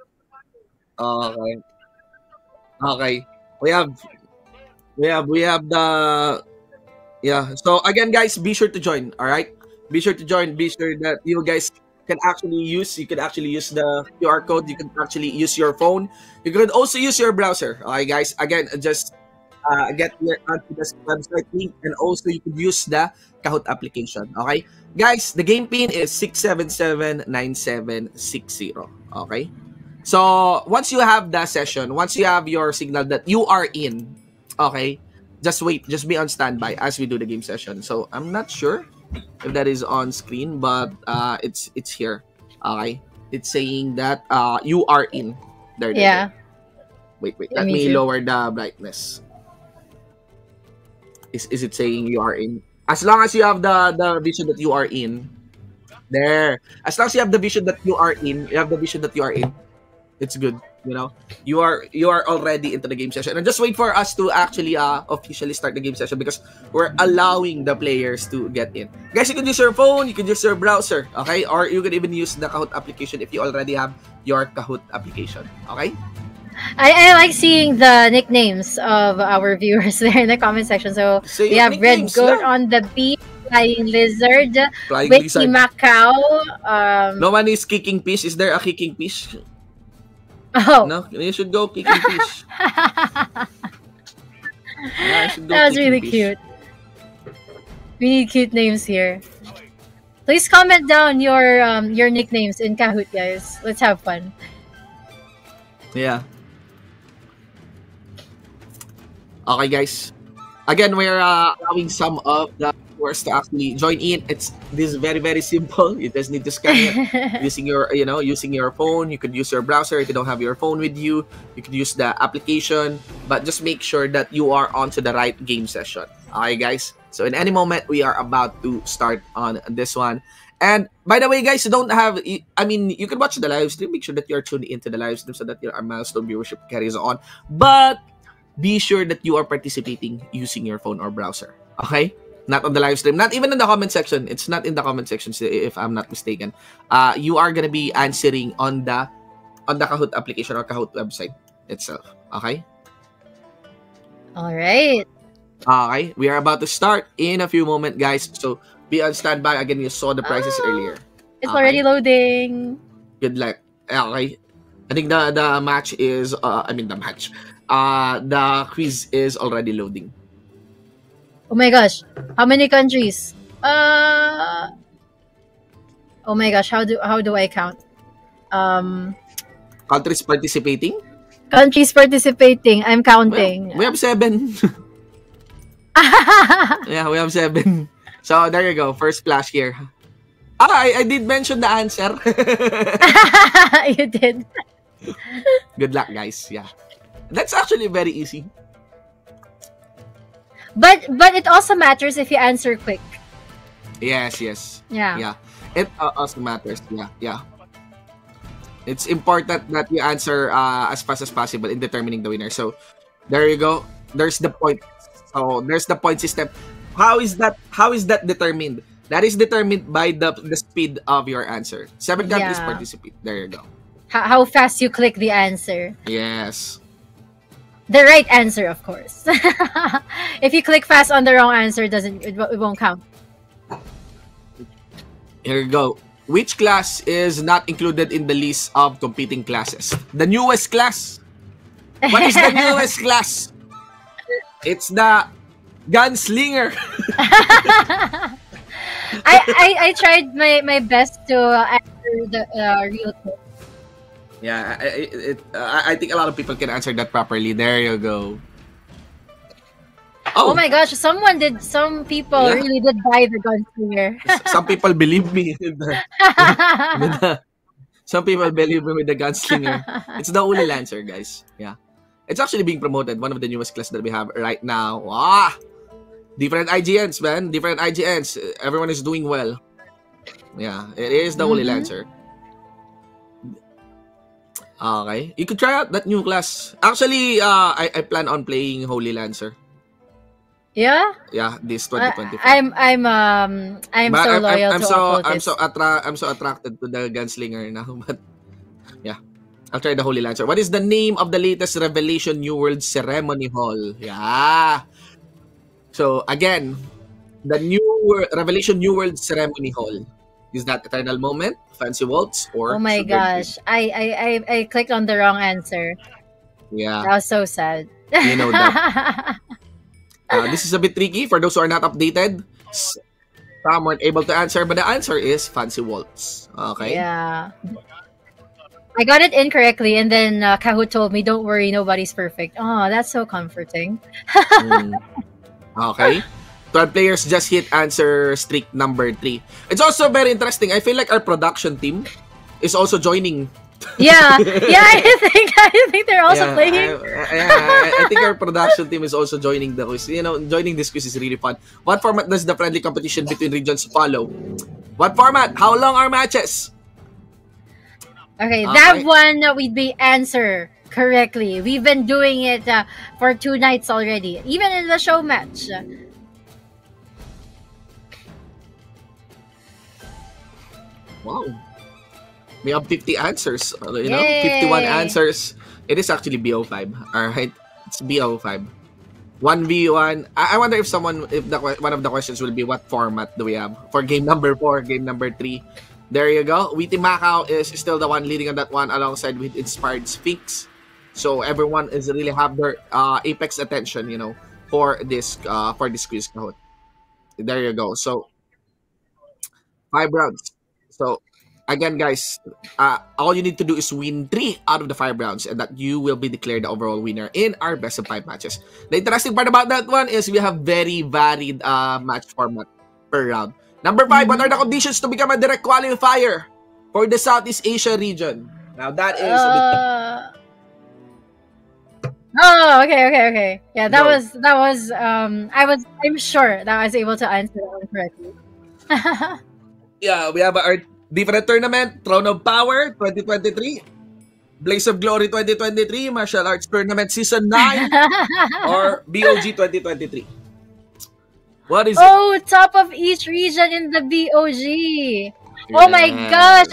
We have the So again, guys, be sure to join. All right. Be sure to join. Be sure that you guys can actually use. You can actually use the QR code. You can actually use your phone. You can also use your browser. Okay, guys. Again, just get here onto this website link, and also you could use the Kahoot application. Okay, guys, the game pin is 677-9760. Okay, so once you have the session, once you have your signal that you are in, okay, just wait, just be on standby as we do the game session. So I'm not sure if that is on screen, but it's here. Okay, it's saying that you are in there. Yeah. Wait, let me lower the brightness. Is it saying you are in? As long as you have the vision that you are in, there. As long as you have the vision that you are in, it's good. You are already into the game session. And just wait for us to actually officially start the game session, because we're allowing the players to get in. Guys, you can use your phone, you can use your browser, okay? Or you can even use the Kahoot application if you already have your Kahoot application, okay? I like seeing the nicknames of our viewers there in the comment section. So we have Red Goat on the beat, Flying Lizard, Wiki Macau. No one is kicking fish. Is there a kicking fish? Oh. No, you should go kicking fish. That was really cute. We need cute names here. Please comment down your nicknames in Kahoot, guys. Let's have fun. Yeah. Okay, guys. Again, we're allowing some of the viewers to actually join in. This is very, very simple. You just need to scan it using your phone. You could use your browser if you don't have your phone with you. You could use the application, but just make sure that you are onto the right game session. Okay, guys. So in any moment, we are about to start on this one. And by the way, guys, you don't have. You can watch the live stream. Make sure that you're tuned into the live stream so that your milestone viewership carries on. But be sure that you are participating using your phone or browser. Okay? Not on the live stream. Not even in the comment section. It's not in the comment section, if I'm not mistaken. You are gonna be answering on the Kahoot application or Kahoot website itself. Okay? All right. Okay. We are about to start in a few moments, guys. So be on standby. Again, you saw the prices earlier. It's already loading. Good luck. Okay. I think the match is the quiz is already loading. Oh my gosh. How many countries? Oh my gosh, how do I count? Countries participating? Countries participating. I'm counting. We have 7. Yeah, we have 7. So there you go. First flash here. I did mention the answer. You did. Good luck, guys. Yeah. That's actually very easy. But it also matters if you answer quick. Yes. Yeah. It also matters. Yeah. It's important that you answer as fast as possible in determining the winner. So there you go. There's the point. So there's the point system. How is that determined? That is determined by the speed of your answer. 7 countries participate. There you go. How fast you click the answer. Yes. The right answer, of course. If you click fast on the wrong answer, it won't count. Here you go. Which class is not included in the list of competing classes? The newest class. What is the newest class? It's the gunslinger. I tried my best to answer the real quick. Yeah, I think a lot of people can answer that properly. There you go. Oh my gosh, some people really did buy the gunslinger. Some people believe me. Some people believe me with the gunslinger. It's the only Lancer, guys. Yeah. It's actually being promoted. One of the newest classes that we have right now. Different IGNs, man. Different IGNs. Everyone is doing well. Yeah, it is the Holy Lancer. Okay. You could try out that new class. Actually, I plan on playing Holy Lancer. Yeah? Yeah, this 2025. I'm so loyal to I'm so attracted to the gunslinger now, but yeah. I'll try the Holy Lancer. What is the name of the latest Revelation New World Ceremony Hall? Yeah. So again, the Revelation New World Ceremony Hall. Is that Eternal Moment, Fancy Waltz, or oh my gosh. I clicked on the wrong answer. Yeah. That was so sad. You know that. This is a bit tricky for those who are not updated. Some weren't able to answer, but the answer is Fancy Waltz. Okay. Yeah. I got it incorrectly, and then Kahoot told me, "Don't worry, nobody's perfect." Oh, that's so comforting. Okay. 12 players just hit answer streak number 3. It's also very interesting. I feel like our production team is also joining. Yeah, I think they're also playing. I think our production team is also joining the quiz. You know, joining this quiz is really fun. What format does the friendly competition between regions follow? What format? How long are matches? Okay, that one we'd be answer correctly. We've been doing it for 2 nights already, even in the show match. Wow. We have 50 answers. You know, 51 answers. It is actually BO5. Alright. It's BO5. 1v1. I wonder if one of the questions will be what format do we have for game number 4, game number 3. There you go. Witty Macau is still the one leading on that one alongside with Inspired Sphinx. So everyone is really have their apex attention, you know, for this quiz Kahoot. There you go. So 5 rounds. So again, guys, all you need to do is win 3 out of the 5 rounds, and that you will be declared the overall winner in our best of 5 matches. The interesting part about that one is we have very varied match format per round. Number 5, what are the conditions to become a direct qualifier for the Southeast Asia region? Now that is a bit. Oh, okay. Yeah, that was I'm sure that I was able to answer that one correctly. Yeah, we have our different tournament, Throne of Power 2023, Blaze of Glory 2023, Martial Arts Tournament Season 9, or BOG 2023. What is it? Top of each region in the BOG. Yes. Oh my gosh,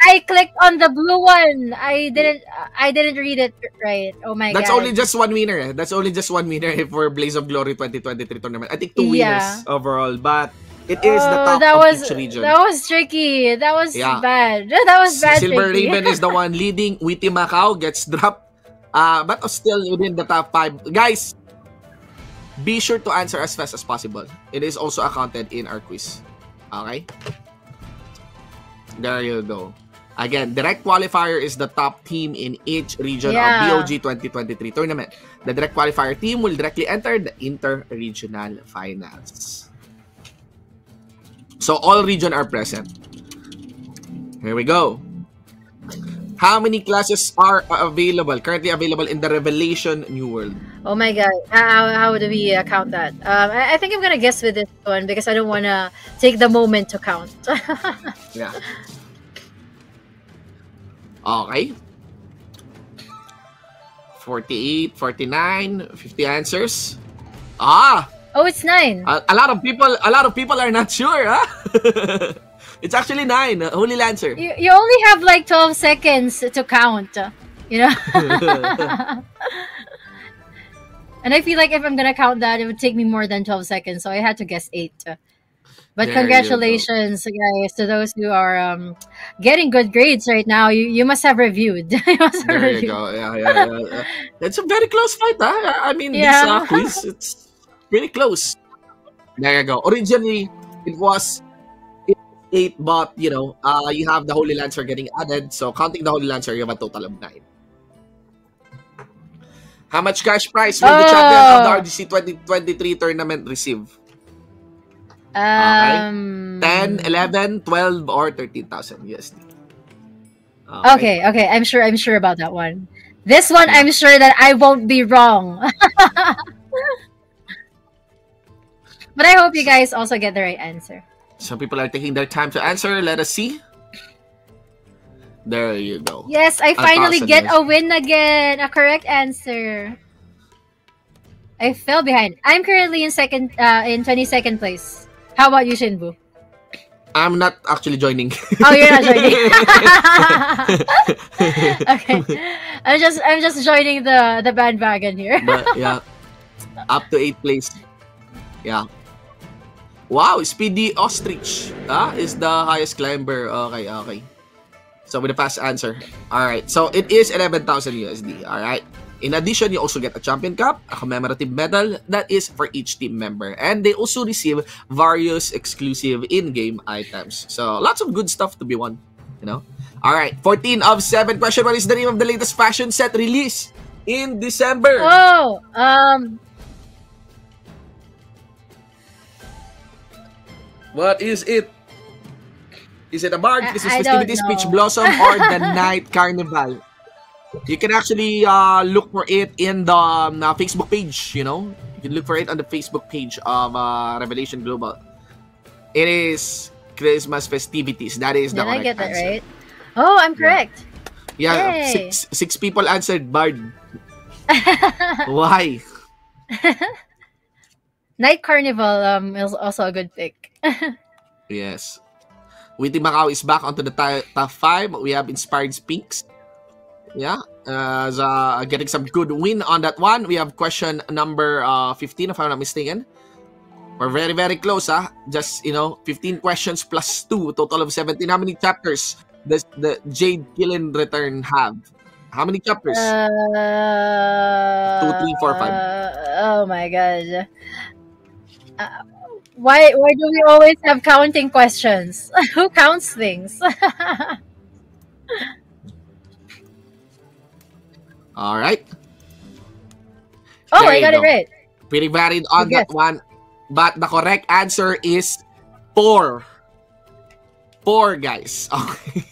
I clicked on the blue one. I didn't read it right. Oh my god. That's only just one winner. That's only just one winner for Blaze of Glory 2023 tournament. I think 2 winners overall, but it is the top of each region. That was tricky. That was bad. That was bad. Silver Raven is the one leading. Witty Macau gets dropped, but still within the top 5. Guys, be sure to answer as fast as possible. It is also accounted in our quiz. Okay? There you go. Again, direct qualifier is the top team in each region Yeah. of BOG 2023 tournament. The direct qualifier team will directly enter the inter-regional finals. So all region are present. Here we go. How many classes are available, currently available in the Revelation New World? Oh my god. How do we count that? I think I'm gonna guess with this one because I don't wanna take the moment to count. Yeah. Okay. 48, 49, 50 answers. Ah! Oh, it's 9. A lot of people are not sure, huh? It's actually 9. Holy Lancer. You only have like 12 seconds to count, you know? And I feel like if I'm gonna count that, it would take me more than 12 seconds, so I had to guess 8. But There congratulations, guys, to those who are getting good grades right now. You must have reviewed. You must have There you reviewed. go. Yeah. It's a very close fight, huh? I mean, Yeah. this quiz, it's pretty close. There you go. Originally, it was 8, but, you know, you have the Holy Lancer getting added. So, counting the Holy Lancer, you have a total of 9. How much cash prize will the champion of the RGC 2023 tournament receive? 10, 11, 12, or 13,000 USD. Okay. I'm sure about that one. This one, I'm sure that I won't be wrong. But I hope you guys also get the right answer. Some people are taking their time to answer. Let us see. There you go. Yes, I finally 1,000 get USD. a win again. A correct answer. I fell behind. I'm currently in 22nd place. How about you, Shinbu? I'm not actually joining. Oh, you're not joining. Okay. I'm just joining the bandwagon here. But yeah, up to 8th place. Yeah. Wow, Speedy Ostrich is the highest climber. Okay. So with the fast answer. Alright, so it is 11,000 USD. Alright. In addition, you also get a champion cup, a commemorative medal that is for each team member. And they also receive various exclusive in-game items. So lots of good stuff to be won. You know? Alright, 14 of 7. Question: what is the name of the latest fashion set released in December? Oh, What is it? Is it a Bard, Christmas I don't festivities, know. Peach Blossom, or the Night Carnival? You can actually look for it in the Facebook page, you know? You can look for it on the Facebook page of Revelation Global. It is Christmas festivities. That is the did I correct get that answer. right? Oh, I'm correct. Yeah, Yay. six people answered Bard. Why? Night Carnival is also a good pick. Yes. Witty Macau is back onto the top 5. We have Inspired Spinks. Yeah. Getting some good win on that one. We have question number 15, if I'm not mistaken. We're very, very close, huh? Just, 15 questions plus 2, total of 17. How many chapters does the Jade Killen Return have? How many chapters? 2, 3, 4, 5. Oh my god. Why do we always have counting questions? Who counts things? All right. Oh, There I you got go. it right. Pretty varied on Yes. that one. But the correct answer is 4. 4, guys. Okay.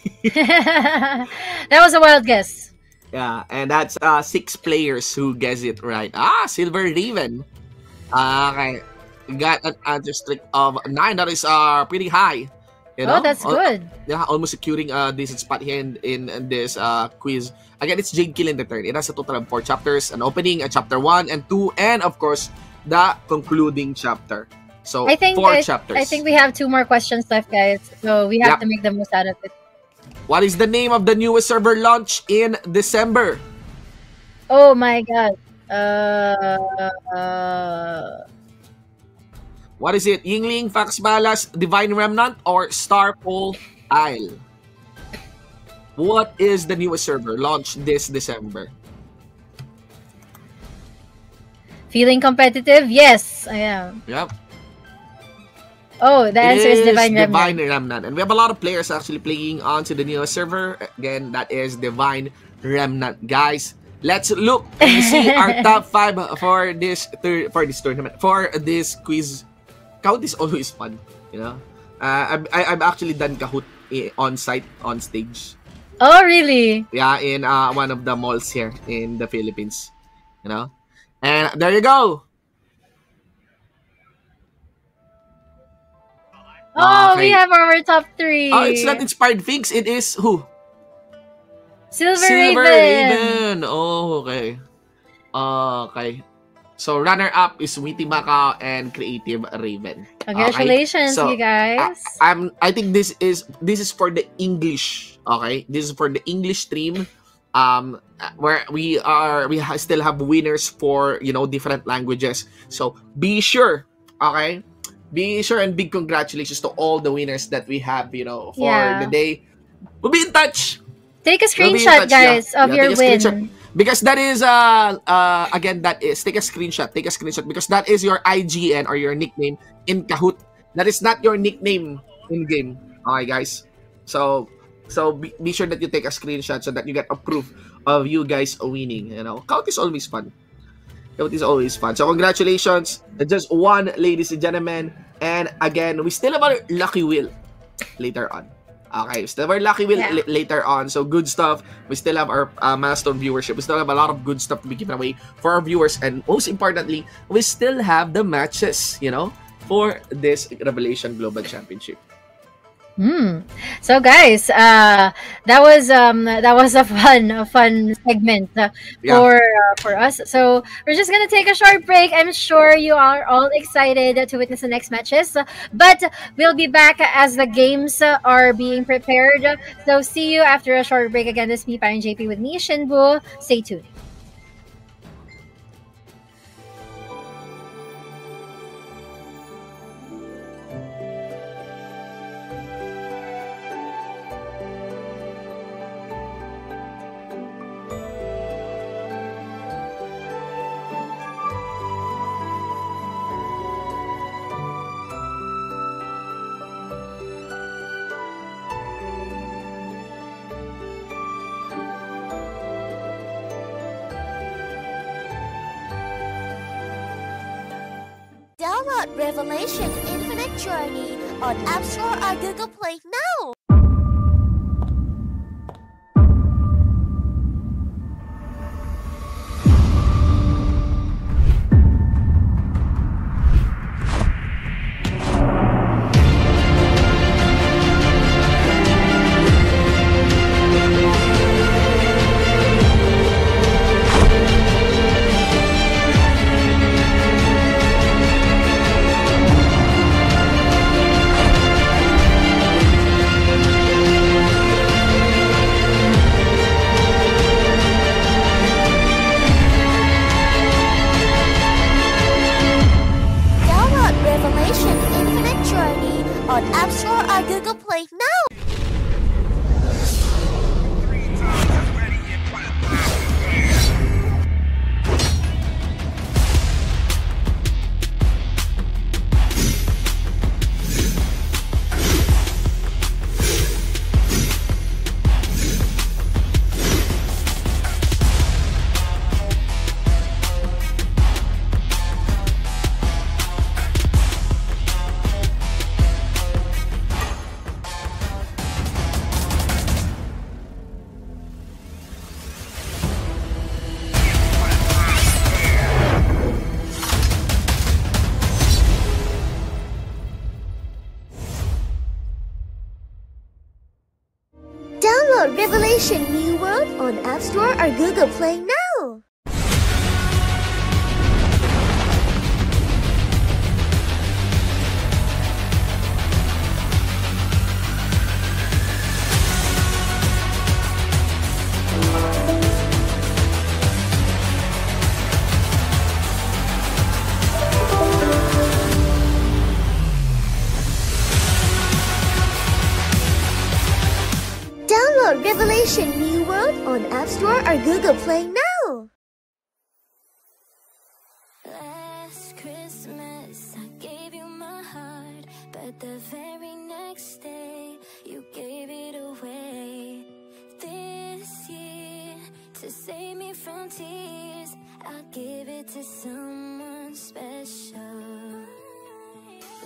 That was a wild guess. Yeah, and that's 6 players who guess it right. Silver Raven. Okay. Got an answer streak of 9. That is pretty high. You know? Oh, that's good. Yeah, almost securing a decent spot here in this quiz. Again, it's Jade Killen Return. It has a total of 4 chapters. An opening, a chapter 1 and 2, and of course, the concluding chapter. So, 4 chapters. I think we have 2 more questions left, guys. So we have Yep. to make the most out of it. What is the name of the newest server launch in December? Oh my god. What is it? Yingling, Fax Balas, Divine Remnant, or Starpole Isle? What is the newest server launched this December? Feeling competitive? Yes, I am. Yep. Oh, the answer is Divine Divine Remnant. Remnant. And we have a lot of players actually playing onto the newest server. Again, that is Divine Remnant. Guys, let's look and see our top 5 for this tournament. For this quiz. Kahoot is always fun, you know. I've actually done Kahoot on site, on stage. Oh, really? Yeah, in one of the malls here in the Philippines, you know. And there you go. Oh, we Okay. have our top 3. Oh, it's not Inspired Things. It is who? Silver Silver Raven. Raven. Oh, okay. Okay. So, runner-up is Witty Macau and Creative Raven. Congratulations, So, you guys. I think this is for the English. Okay, this is for the English stream. Where still have winners for, you know, different languages. So be sure, okay, be sure, and big congratulations to all the winners that we have, you know, for the day. We'll be in touch. Take a We'll be in screenshot, touch, guys, of take your a screenshot. win. Because that is again, that is, take a screenshot because that is your IGN or your nickname in Kahoot. That is not your nickname in game. Okay, guys. So be sure that you take a screenshot so that you get a proof of you guys winning. You know, Kahoot is always fun. Kahoot is always fun. So congratulations, just one, ladies and gentlemen. And again, we still have our lucky wheel later on. Okay, still have our lucky wheel later on. So good stuff. We still have our milestone viewership. We still have a lot of good stuff to be given away for our viewers. And most importantly, we still have the matches, you know, for this Revelation Global Championship. So guys, that was a fun segment for us. So we're just gonna take a short break. I'm sure you are all excited to witness the next matches, but we'll be back as the games are being prepared. So see you after a short break. Again, this is me, Parang JP, with me, Shinbu. Stay tuned. Download Revelation Infinite Journey on App Store or Google Play now. On App Store or Google Play now. Download Revelation New World on App Store or Google Play now. Download Revelation New World on App Store or Google Play now. Last Christmas I gave you my heart, but to save me from tears. I'll give it to someone special.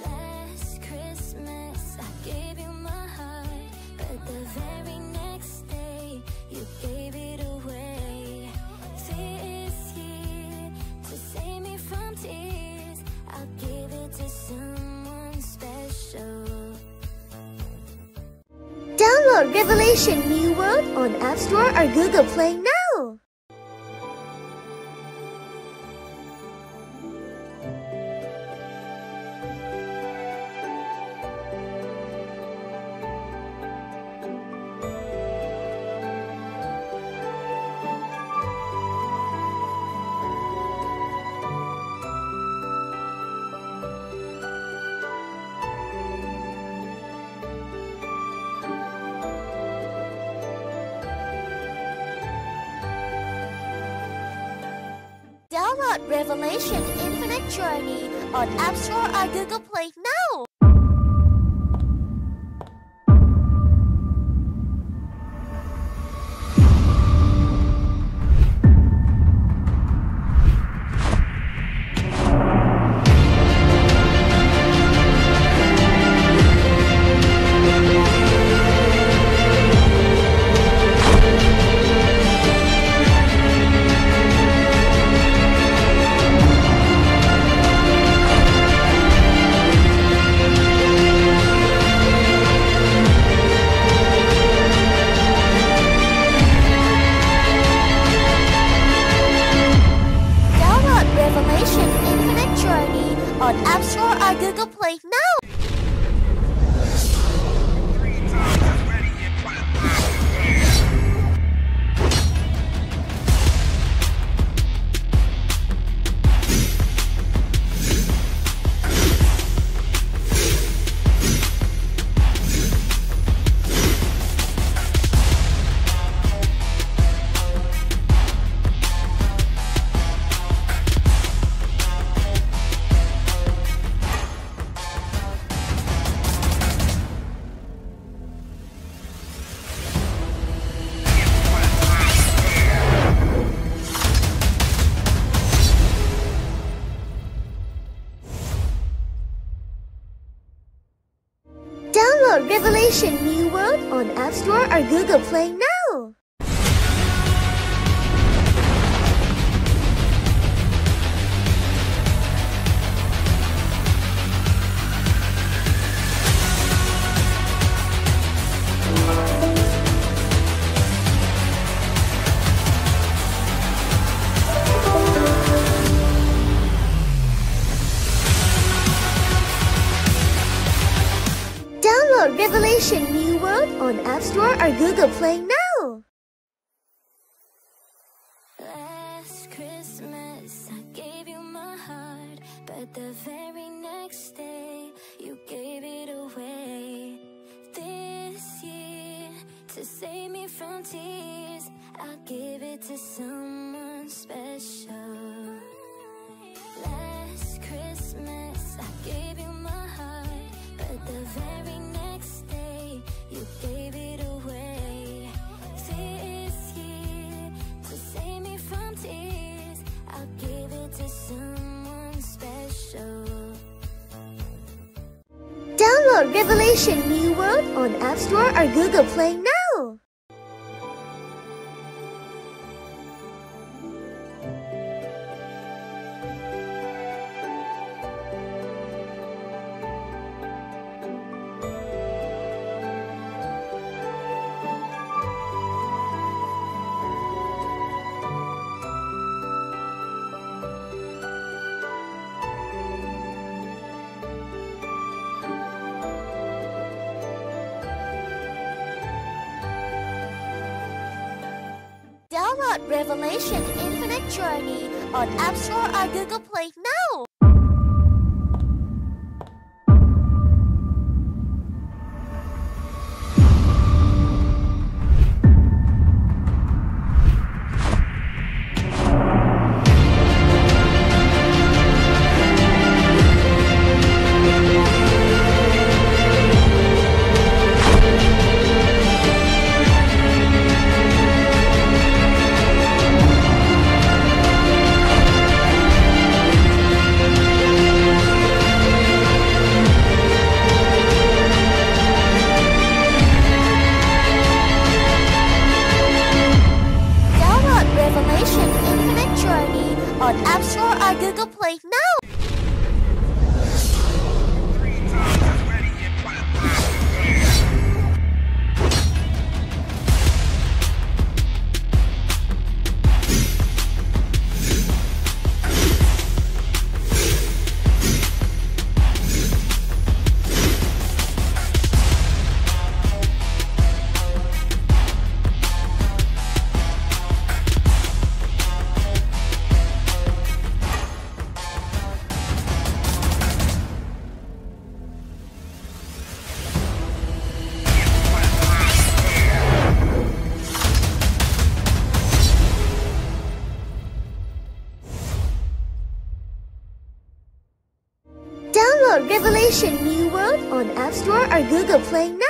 Last Christmas I gave you my heart, but the very next day you gave it away. This year, to save me from tears, I'll give it to someone special. Download Revelation New World on App Store or Google Play now. Download Revelation Infinite Journey on App Store or Google Play now. Revelation Infinite Journey on App Store or Google Play now. Download Revelation New World on App Store or Google Play now. Download Revelation New World on App Store or Google Play now. Last Christmas I gave you my heart, but the very next day you gave it away. This year, to save me from tears, I'll give it to someone special. Last Christmas I gave you my heart, but the very next day you gave it away. This year, to save me from tears, I'll give it to someone special. Download Revelation New World on App Store or Google Play now. Download Revelation Infinite Journey on App Store or Google Play now. Google Play now. Download Revelation New World on App Store or Google Play now.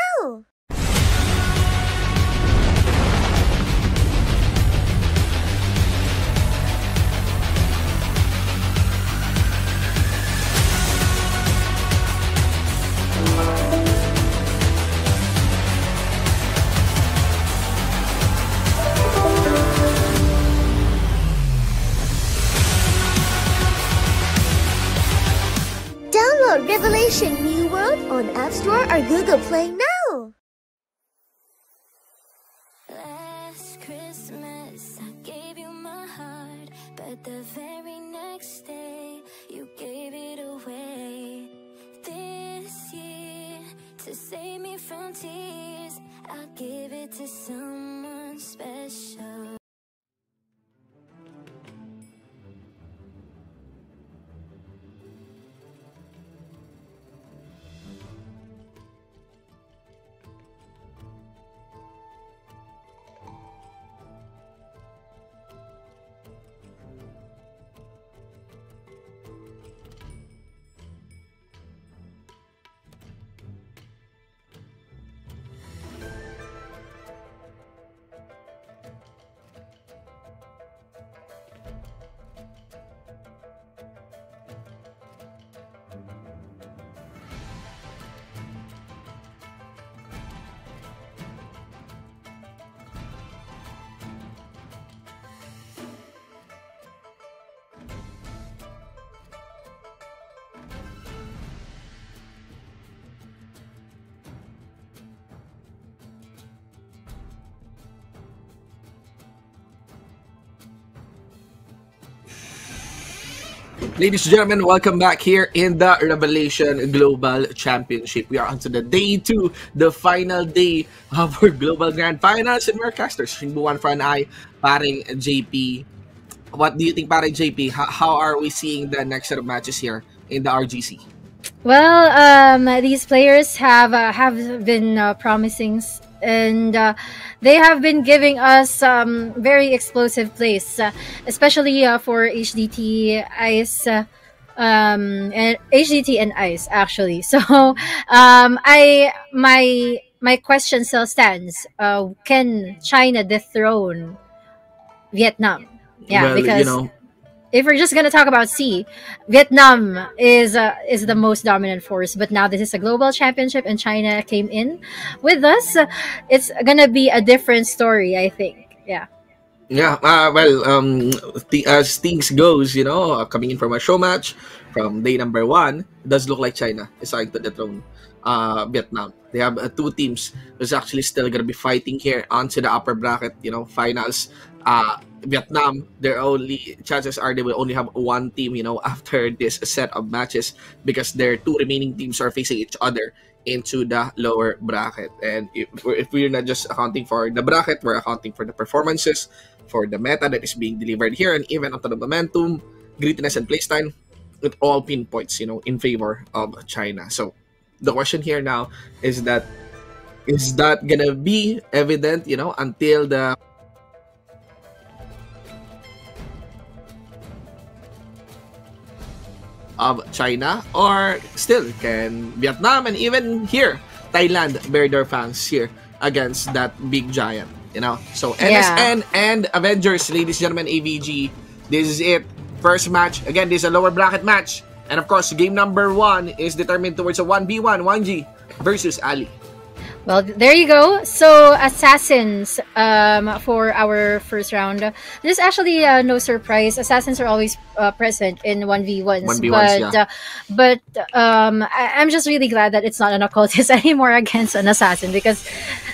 Download Revelation New World on App Store or Google Play now. Last Christmas, I gave you my heart, but the very next day, you gave it away. This year, to save me from tears, I'll give it to someone special. Ladies and gentlemen, welcome back here in the Revelation Global Championship. We are onto the day 2, the final day of our Global Grand Finals. And we're casters, Shinbuan for an eye, paring JP. What do you think, paring JP? How are we seeing the next set of matches here in the RGC? Well, these players have been promising, and they have been giving us very explosive plays, especially for HDT Ice, and HDT and Ice actually. So my question still stands: can China dethrone Vietnam? Yeah, Well, because you know, if we're just gonna talk about C, Vietnam is the most dominant force. But now this is a global championship, and China came in with us. It's gonna be a different story, I think. Yeah. yeah, as things goes, you know, coming in from a show match from day number 1, it does look like China is trying to dethrone Vietnam. They have 2 teams who's actually still gonna be fighting here onto the upper bracket, you know, finals. Vietnam, their only chances are they will only have 1 team, you know, after this set of matches, because their 2 remaining teams are facing each other into the lower bracket. And if we're not just accounting for the bracket, we're accounting for the performances, for the meta that is being delivered here, and even onto the momentum, grittiness, and playstyle, it all pinpoints, you know, in favor of China. So the question here now is that gonna be evident, you know, until the of China, or still can Vietnam and even here Thailand bear their fangs here against that big giant, you know? So NSN and Avengers, ladies and gentlemen, AVG, this is it. First match. Again, this is a lower bracket match, and of course game number 1 is determined towards a 1v1 1G versus Ali. Well, there you go. So, Assassins for our first round. There's actually no surprise. Assassins are always present in 1v1s. 1v1s, but I'm just really glad that it's not an occultist anymore against an assassin, because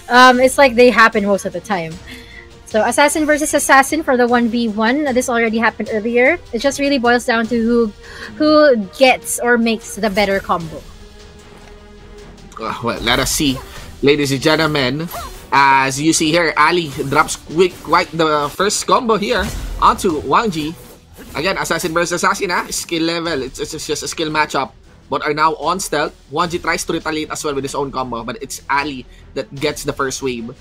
it's like they happen most of the time. So, Assassin versus Assassin for the 1v1. This already happened earlier. It just really boils down to who gets or makes the better combo. Well, let us see. Ladies and gentlemen, as you see here, Ali drops quite the first combo here onto Wang Ji. Again, Assassin versus Assassin, skill level. It's just a skill matchup. Both are now on stealth. Wang Ji tries to retaliate as well with his own combo, but it's Ali that gets the first wave.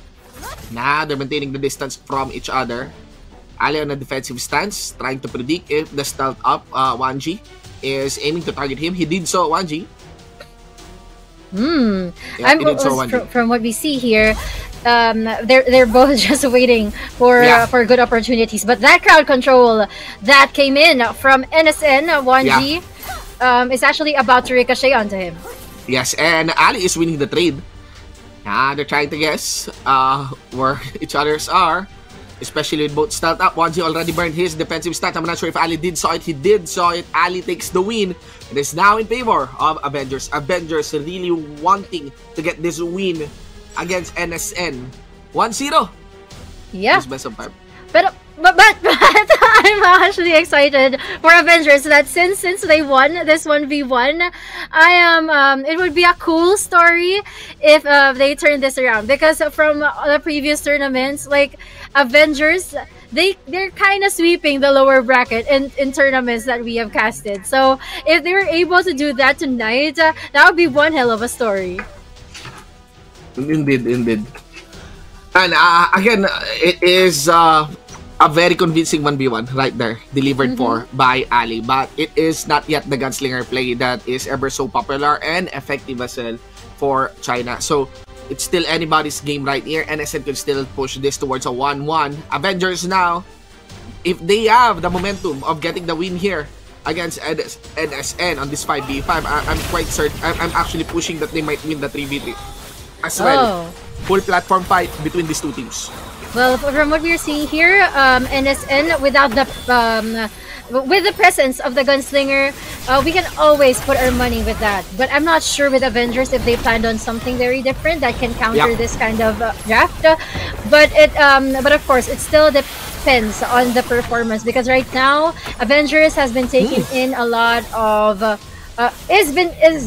Now they're maintaining the distance from each other. Ali on a defensive stance, trying to predict if the stealth up Wang Ji is aiming to target him. He did so, Wang Ji. Yeah, from what we see here, they're both just waiting for good opportunities. But that crowd control that came in from NSN, Wang Ji, is actually about to ricochet onto him. Yes, and Ali is winning the trade. They're trying to guess where each others are, especially with both stealth up. Wang Ji already burned his defensive stat. I'm not sure if Ali did saw it. He did saw it. Ali takes the win. It is now in favor of Avengers. Avengers really wanting to get this win against NSN. 1-0. Yeah. It's best of 5. But I'm actually excited for Avengers that since they won this 1v1, it would be a cool story if they turn this around, because from the previous tournaments, like Avengers, they're kind of sweeping the lower bracket in tournaments that we have casted. So if they were able to do that tonight, that would be one hell of a story. Indeed. And again, it is a very convincing 1v1 right there, delivered for by Ali. But it is not yet the gunslinger play that is ever so popular and effective as well for China. So it's still anybody's game right here. NSN could still push this towards a 1-1. Avengers now, if they have the momentum of getting the win here against NSN on this 5v5, I'm quite certain, I'm actually pushing that they might win the 3v3 as well. Full platform fight between these two teams. Well, from what we're seeing here, NSN without with the presence of the gunslinger, we can always put our money with that. But I'm not sure with Avengers if they planned on something very different that can counter this kind of draft. But of course, it still depends on the performance, because right now Avengers has been taking in a lot of. Is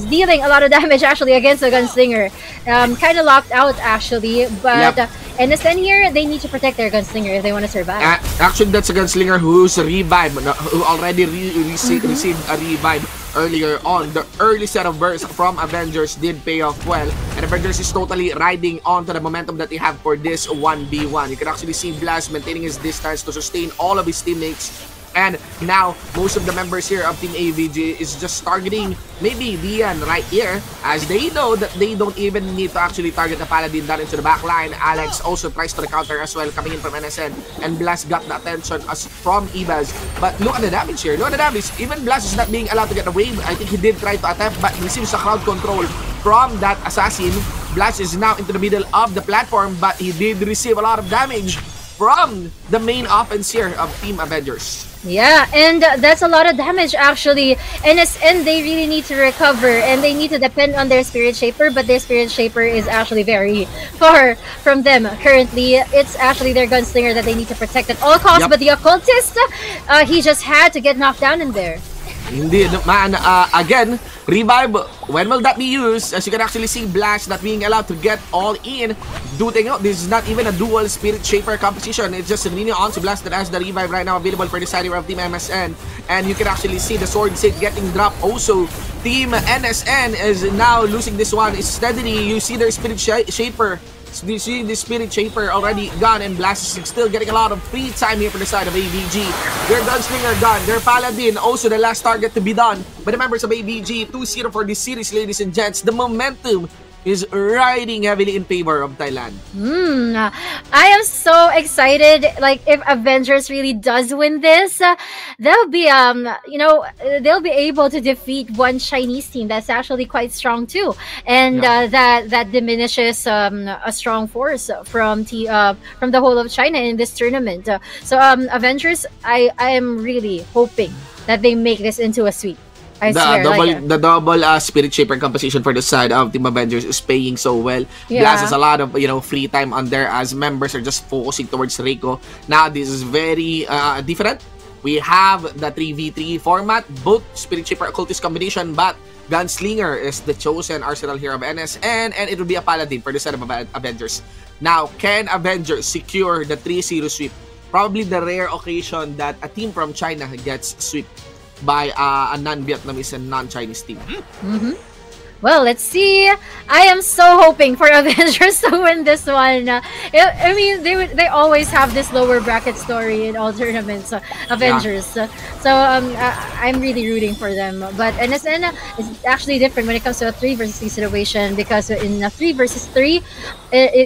dealing a lot of damage actually against the gunslinger. Kind of locked out actually, but NSN here, they need to protect their gunslinger if they want to survive. Actually, that's a gunslinger who's revived, who already received a revive earlier on. The early set of bursts from Avengers did pay off well, and Avengers is totally riding onto the momentum that they have for this 1v1. You can actually see Blast maintaining his distance to sustain all of his teammates. And now, most of the members here of Team AVG is just targeting maybe Dian right here, as they know that they don't even need to actually target the Paladin down into the back line. Alex also tries to counter as well, coming in from NSN. And Blast got the attention as from Ibaz. But look at the damage here. Look at the damage. Even Blast is not being allowed to get a wave. I think he did try to attempt, but receives a crowd control from that assassin. Blast is now into the middle of the platform, but he did receive a lot of damage from the main offense here of Team Avengers. Yeah, and that's a lot of damage actually. NSN, they really need to recover, and they need to depend on their Spirit Shaper, but their Spirit Shaper is actually very far from them currently. It's actually their gunslinger that they need to protect at all costs, but the occultist, he just had to get knocked down in there. Indeed, man. Again, revive, when will that be used? As you can actually see, Blast not being allowed to get all in. Do take note, this is not even a dual Spirit Shaper composition. It's just leaning on to Blast that has the revive right now available for the side of Team MSN. And you can actually see the sword set getting dropped. Also, Team NSN is now losing this one steadily. You see their Spirit Shaper. You see the Spirit Shaper already gone, and Blast is still getting a lot of free time here for the side of AVG. Their Gunslinger gone, their Paladin also the last target to be done by the members of AVG. 2-0 for this series, ladies and gents. The momentum is riding heavily in favor of Thailand. I am so excited. Like, if Avengers really does win this, they'll be they'll be able to defeat one Chinese team that's actually quite strong too, and that diminishes a strong force from the whole of China in this tournament. So Avengers, I am really hoping that they make this into a sweep. I swear, the double Spirit Shaper composition for the side of Team Avengers is paying so well. Yeah. Blast has a lot of free time on there as members are just focusing towards Reiko. Now this is very different. We have the 3v3 format, both Spirit Shaper Occultist combination, but Gunslinger is the chosen arsenal here of NSN, and it will be a Paladin for the side of Avengers. Now, can Avengers secure the 3-0 sweep? Probably the rare occasion that a team from China gets swept by a non-Vietnamese and non-Chinese team. Well, let's see. I am so hoping for Avengers to win this one. I mean, they always have this lower bracket story in all tournaments, Avengers. Yeah. So I'm really rooting for them. But NSN is actually different when it comes to a 3 versus 3 situation, because in a 3 versus 3,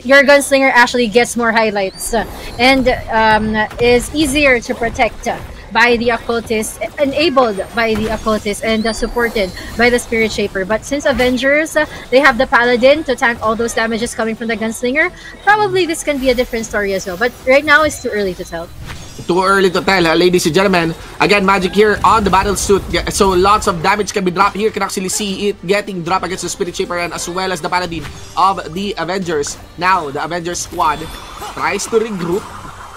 your gunslinger actually gets more highlights and is easier to protect by the occultist, enabled by the occultist, and supported by the Spirit Shaper. But since Avengers, they have the Paladin to tank all those damages coming from the gunslinger, probably this can be a different story as well. But right now, it's too early to tell. Too early to tell, ladies and gentlemen. Again, Magic here on the battle suit. So lots of damage can be dropped here. Can actually see it getting dropped against the Spirit Shaper and as well as the Paladin of the Avengers. Now, the Avengers squad tries to regroup,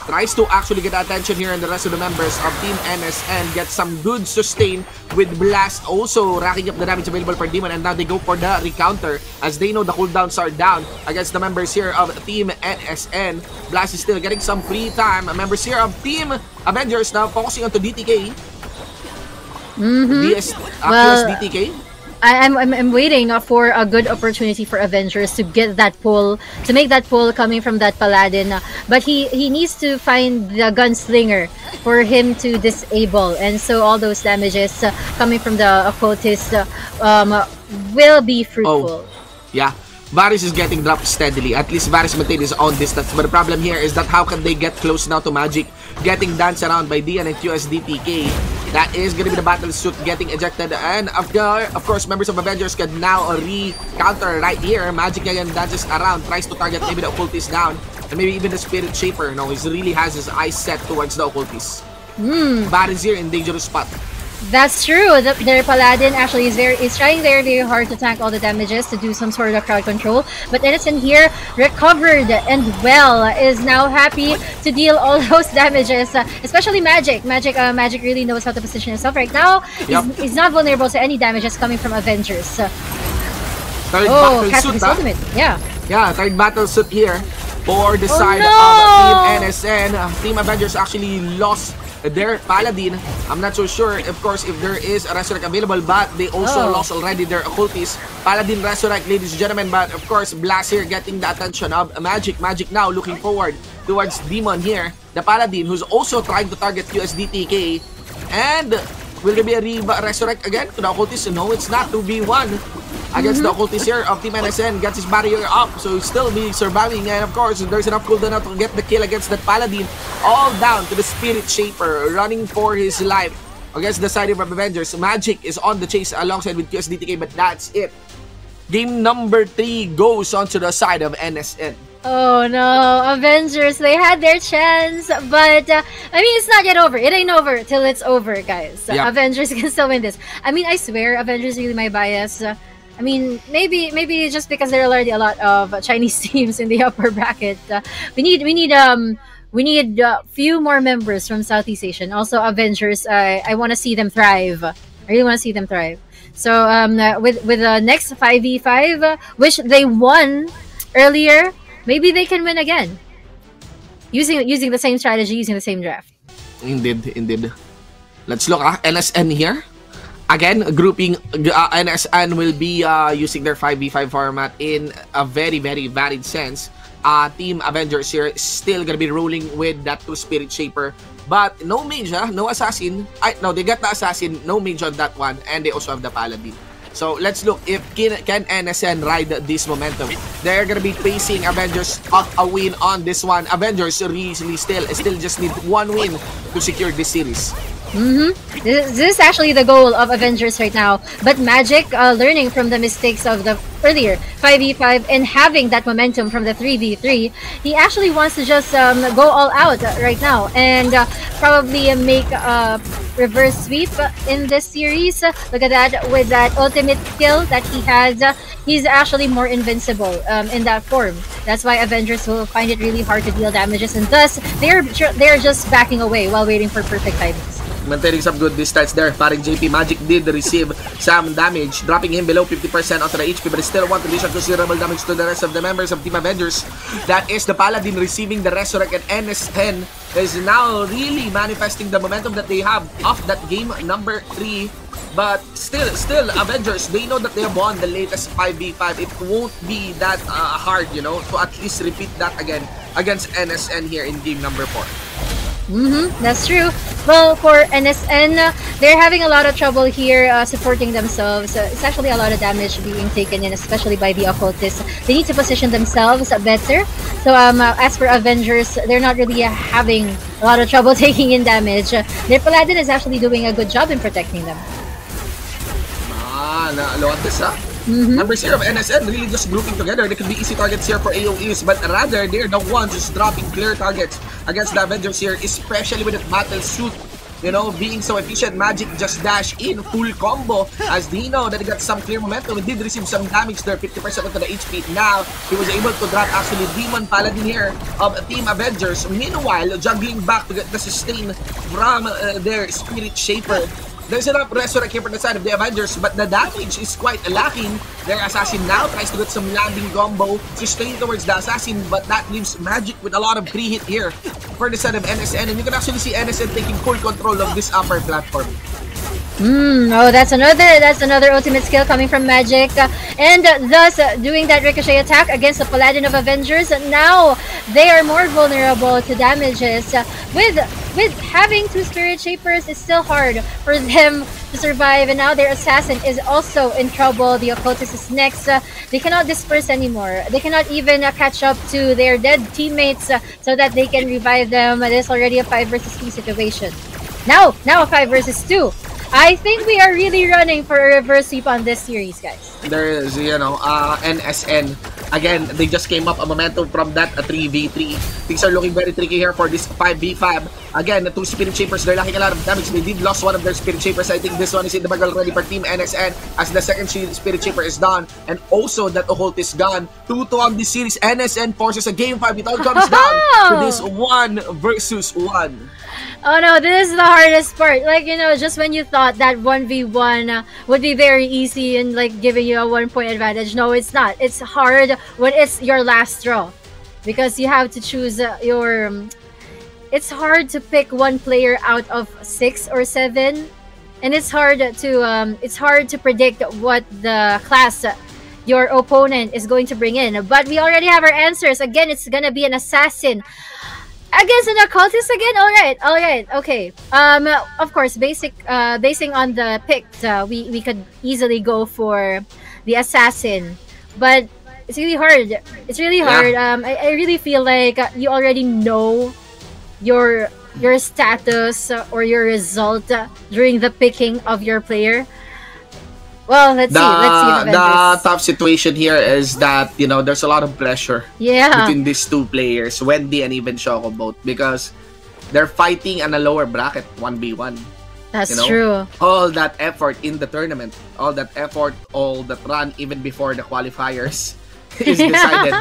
tries to actually get attention here, and the rest of the members of Team NSN get some good sustain with Blast also racking up the damage available for Demon, and now they go for the recounter as they know the cooldowns are down against the members here of Team NSN. Blast is still getting some free time. Members here of Team Avengers now focusing on to DTK. DTK. I'm waiting for a good opportunity for Avengers to get that pull, to make that pull coming from that Paladin. But he needs to find the Gunslinger for him to disable, and so all those damages coming from the occultist will be fruitful. Yeah. Varys is getting dropped steadily. At least Varys maintained his own distance. But the problem here is that how can they get close now to Magic? Getting danced around by Dian and QSDTK. That is going to be the battle suit getting ejected. And of course, members of Avengers can now re-counter right here. Magic again dances around, tries to target maybe the occultist down. And maybe even the Spirit Shaper. No, he really has his eyes set towards the occultist. Varys here in dangerous spot. That's true. Their Paladin actually is trying very hard to tank all the damages, to do some sort of crowd control. But Edison here recovered and is now happy to deal all those damages, especially Magic. Magic really knows how to position himself right now. He's not vulnerable to any damages coming from Avengers. Third battle suit, ultimate. Yeah, third battle suit here for the side of Team NSN. Team Avengers actually lost their Paladin. I'm not so sure, of course, if there is a Resurrect available, but they also lost already their Occultist. Paladin Resurrect, ladies and gentlemen, but of course, Blast here getting the attention of Magic. Magic now looking forward towards Demon here, the Paladin, who's also trying to target QSDTK. And will there be a Resurrect again to the Occultist? No, it's not. 2v1 against the Occultist here of Team NSN. Gets his barrier up, so still be surviving. And of course, there's enough cooldown now to get the kill against that Paladin. All down to the Spirit Shaper, running for his life against the side of Avengers. Magic is on the chase alongside with QSDTK, but that's it. Game number 3 goes on to the side of NSN. Oh no, Avengers, they had their chance, but I mean, it's not yet over. It ain't over till it's over, guys. Avengers can still win this. I mean, I swear, Avengers is really my bias. I mean, maybe just because there are already a lot of Chinese teams in the upper bracket. We need few more members from Southeast Asia. Also, Avengers, I want to see them thrive. I really want to see them thrive. So with the next 5v5, which they won earlier, maybe they can win again. Using the same strategy, using the same draft. Indeed. Let's look at NSN here. Again, grouping, NSN will be using their 5v5 format in a very varied sense. Team Avengers here is still gonna be rolling with that 2 Spirit Shaper, but no mage, no assassin. No, they got the assassin, no mage on that one, and they also have the Paladin. So let's look if can NSN ride this momentum. They're gonna be facing Avengers off a win on this one. Avengers really still just need one win to secure this series. This is actually the goal of Avengers right now. But Magic, learning from the mistakes of the earlier 5v5 and having that momentum from the 3v3, he actually wants to just go all out right now and probably make a reverse sweep in this series. Look at that, with that ultimate skill that he has, he's actually more invincible in that form. That's why Avengers will find it really hard to deal damages, and thus they're just backing away while waiting for perfect timings. Maintaining some good distance there. Paring JP Magic did receive some damage, dropping him below 50% onto the HP, but still want to dish out considerable damage to the rest of the members of Team Avengers. That is the Paladin receiving the Resurrect, and NS10 is now really manifesting the momentum that they have off that game number 3. But still, Avengers, they know that they have won the latest 5v5. It won't be that hard, you know, to at least repeat that again against NSN here in game number 4. That's true. Well, for NSN, they're having a lot of trouble here supporting themselves. It's actually a lot of damage being taken in, especially by the occultists. They need to position themselves better. So as for Avengers, they're not really having a lot of trouble taking in damage. Their Paladin is actually doing a good job in protecting them. Look at this, Numbers here of NSN really just grouping together. They could be easy targets here for AoEs, but rather they're the ones just dropping clear targets against the Avengers here, especially with the battle suit, you know, being so efficient. Magic just dash in full combo as they know that they got some clear momentum. He did receive some damage there, 50% onto the HP. Now he was able to drop actually Demon Paladin here of Team Avengers. Meanwhile, juggling back to get the sustain from their Spirit Shaper. There's enough Resurrect here for the side of the Avengers, but the damage is quite lacking. Their Assassin now tries to get some landing combo, sustain towards the Assassin, but that leaves Magic with a lot of pre-hit here for the side of NSN. And you can actually see NSN taking full control of this upper platform. Oh, that's another ultimate skill coming from Magic, and thus doing that ricochet attack against the Paladin of Avengers. Now they are more vulnerable to damages. With having 2 Spirit Shapers, it's still hard for them to survive, and now their Assassin is also in trouble. The Occultist is next. They cannot disperse anymore. They cannot even catch up to their dead teammates so that they can revive them. There's already a 5 versus 2 situation. Now a 5 versus 2. I think we are really running for a reverse sweep on this series, guys. There is, you know, NSN. Again, they just came up a momentum from that 3v3. Things are looking very tricky here for this 5v5. Again, the 2 Spirit Shapers, they're lacking a lot of damage. They did lost one of their Spirit Shapers. I think this one is in the bag already for Team NSN as the second Spirit Shaper is done. And also that Occult is gone. 2-2 on this series. NSN forces a game 5. It all comes down to this 1 versus 1. Oh no, this is the hardest part. Like, you know, just when you thought that 1v1 would be very easy and like giving you a 1-point advantage. No, it's not. It's hard when it's your last draw. Because you have to choose your... It's hard to pick one player out of 6 or 7. And it's hard to predict what the class your opponent is going to bring in. But we already have our answers. Again, it's gonna be an Assassin against an Occultist again. All right, okay. Of course, basing on the picks, we could easily go for the Assassin, but it's really hard. It's really hard. I really feel like you already know your status or your result during the picking of your player. Well, let's see. The tough situation here is that, you know, there's a lot of pressure between these 2 players, Wendy and even Shoko both, because they're fighting on a lower bracket, 1v1. That's you know? true. All that effort in the tournament, all that effort, all that run even before the qualifiers is decided.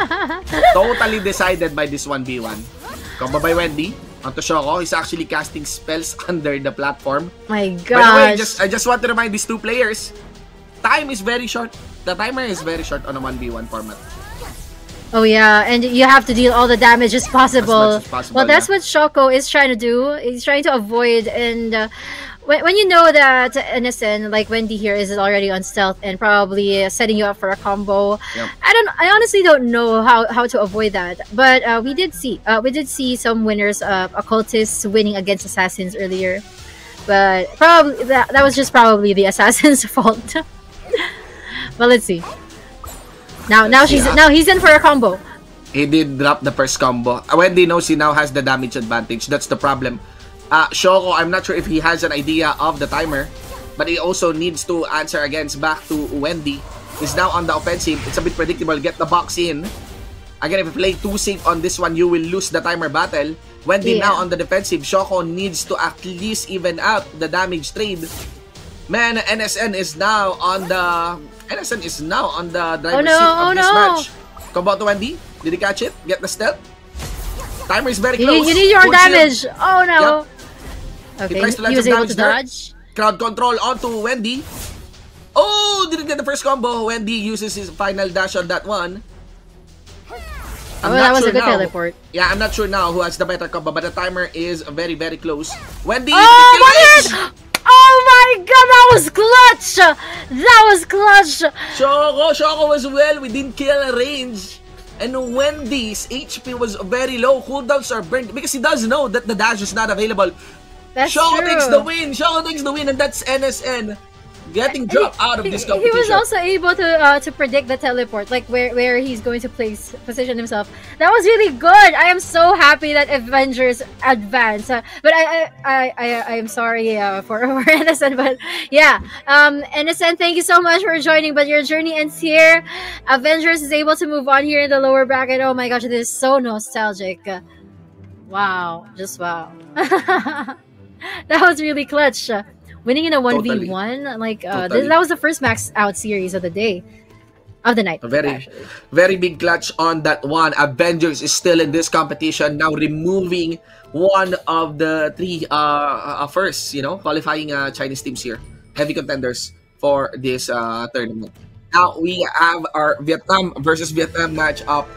Totally decided by this 1v1. Combo by Wendy onto Shoko. He's actually casting spells under the platform. My gosh. By the way, I just want to remind these 2 players, time is very short. The timer is very short on a 1v1 format. Oh yeah, and you have to deal all the damage as possible. As possible, well, that's what Shoko is trying to do. He's trying to avoid, and when you know that NSN, like Wendy here, is already on stealth and probably setting you up for a combo. Yep. I honestly don't know how to avoid that. But we did see some winners of Occultists winning against Assassins earlier. But probably that was just probably the Assassin's fault. Well, let's see. Now he's in for a combo. He did drop the first combo. Wendy knows he now has the damage advantage. That's the problem. Shoko, I'm not sure if he has an idea of the timer, but he also needs to answer against back to Wendy. He's now on the offensive. It's a bit predictable. Get the box in. Again, if you play too safe on this one, you will lose the timer battle. Wendy now on the defensive. Shoko needs to at least even out the damage trade. Man, NSN is now on the driver's seat of this match. Combo to Wendy. Did he catch it? Get the stealth. Timer is very close. You need your damage. Oh no. Yep. Okay, he was able to dodge. Crowd control onto Wendy. Oh, didn't get the first combo. Wendy uses his final dash on that one. That was a good teleport. Yeah, I'm not sure now who has the better combo, but the timer is very, very close. Wendy! Oh, oh my god, that was clutch! That was clutch! Shoko was well within kill range. And Wendy's HP was very low. Cooldowns are burned because he does know that the dash is not available. That's Shoko true. takes the win. Shoko takes the win, and that's NSN getting dropped out of this competition. He was also able to predict the teleport, like where he's going to position himself. That was really good. I am so happy that Avengers advanced. But I am sorry for NSN. But yeah, NSN, thank you so much for joining. But your journey ends here. Avengers is able to move on here in the lower bracket. Oh my gosh, this is so nostalgic. Wow, just wow. That was really clutch. Winning in a 1v1, like that was the first max out series of the day, of the night. Very big clutch on that one. Avengers is still in this competition now, removing one of the three first, qualifying Chinese teams here, heavy contenders for this tournament. Now we have our Vietnam versus Vietnam matchup.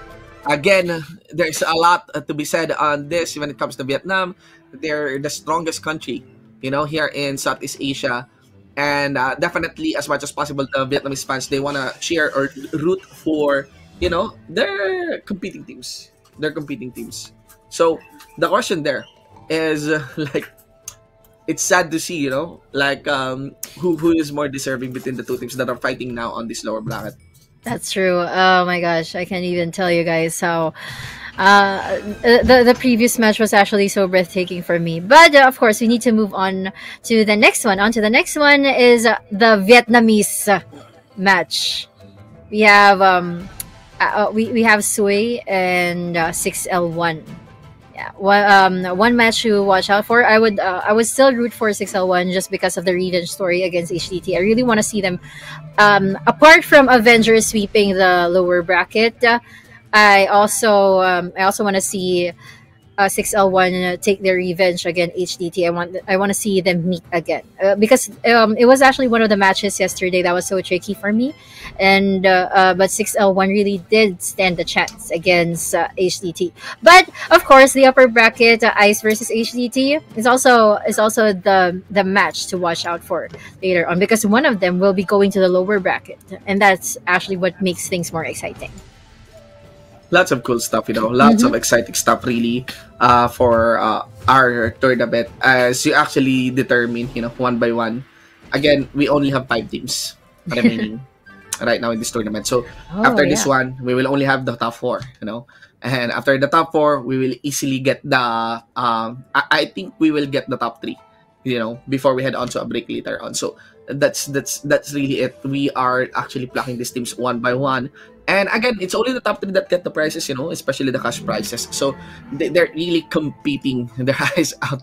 Again, there's a lot to be said on this when it comes to Vietnam. They're the strongest country, here in Southeast Asia. And definitely, as much as possible, the Vietnamese fans, they want to cheer or root for, their competing teams. So, the question there is, it's sad to see, who is more deserving between the two teams that are fighting now on this lower bracket. That's true. Oh my gosh, I can't even tell you guys how the previous match was actually so breathtaking for me. But of course, we need to move on to the next one. On to the next one is the Vietnamese match. We have we have Sui and 6L1. Yeah, one match to watch out for. I would still root for 6L1 just because of the revenge story against HDT. I really want to see them. Apart from Avengers sweeping the lower bracket, I also want to see 6L1 take their revenge against HDT. I want to see them meet again because it was actually one of the matches yesterday that was so tricky for me, and but 6L1 really did stand a chance against HDT. But of course, the upper bracket Ice versus HDT is also the match to watch out for later on because one of them will be going to the lower bracket, and that's actually what makes things more exciting. Lots of cool stuff, lots of exciting stuff really for our tournament as you actually determine, one by one. Again, we only have 5 teams remaining right now in this tournament. So after this one, we will only have the top 4, and after the top 4, we will easily get the, I think we will get the top 3, before we head on to a break later on. So that's really it. We are actually plucking these teams one by one. And again, it's only the top 3 that get the prizes, especially the cash prizes. So they're really competing their eyes out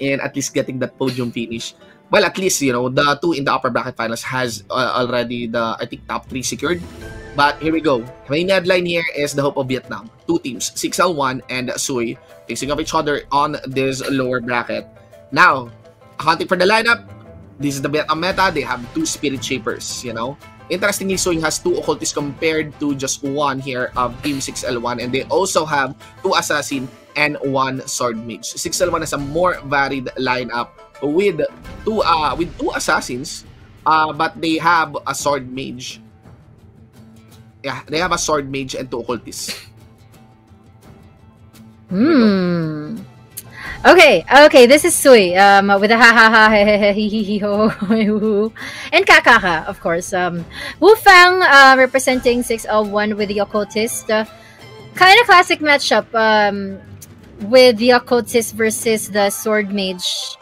in at least getting that podium finish. Well, at least, the 2 in the upper bracket finals has already the, I think, top 3 secured. But here we go. Main headline here is the hope of Vietnam. 2 teams, 6L1 and Sui, facing off each other on this lower bracket. Now, accounting for the lineup, this is the Vietnam meta. They have 2 Spirit Shapers, Interestingly, Sui has 2 Occultists compared to just 1 here of Team 6L1. And they also have 2 Assassin and 1 Sword Mage. 6L1 has a more varied lineup with 2 Assassins, but they have a Sword Mage. Yeah, they have a Sword Mage and 2 Occultists. Okay, this is Sui, with a ha ha ha he he he he he ho ho ho ho. And Kakaka, of course. Wu Fang, representing 6L1 with the Occultist. Kind of classic matchup, with the Occultist versus the Sword Mage.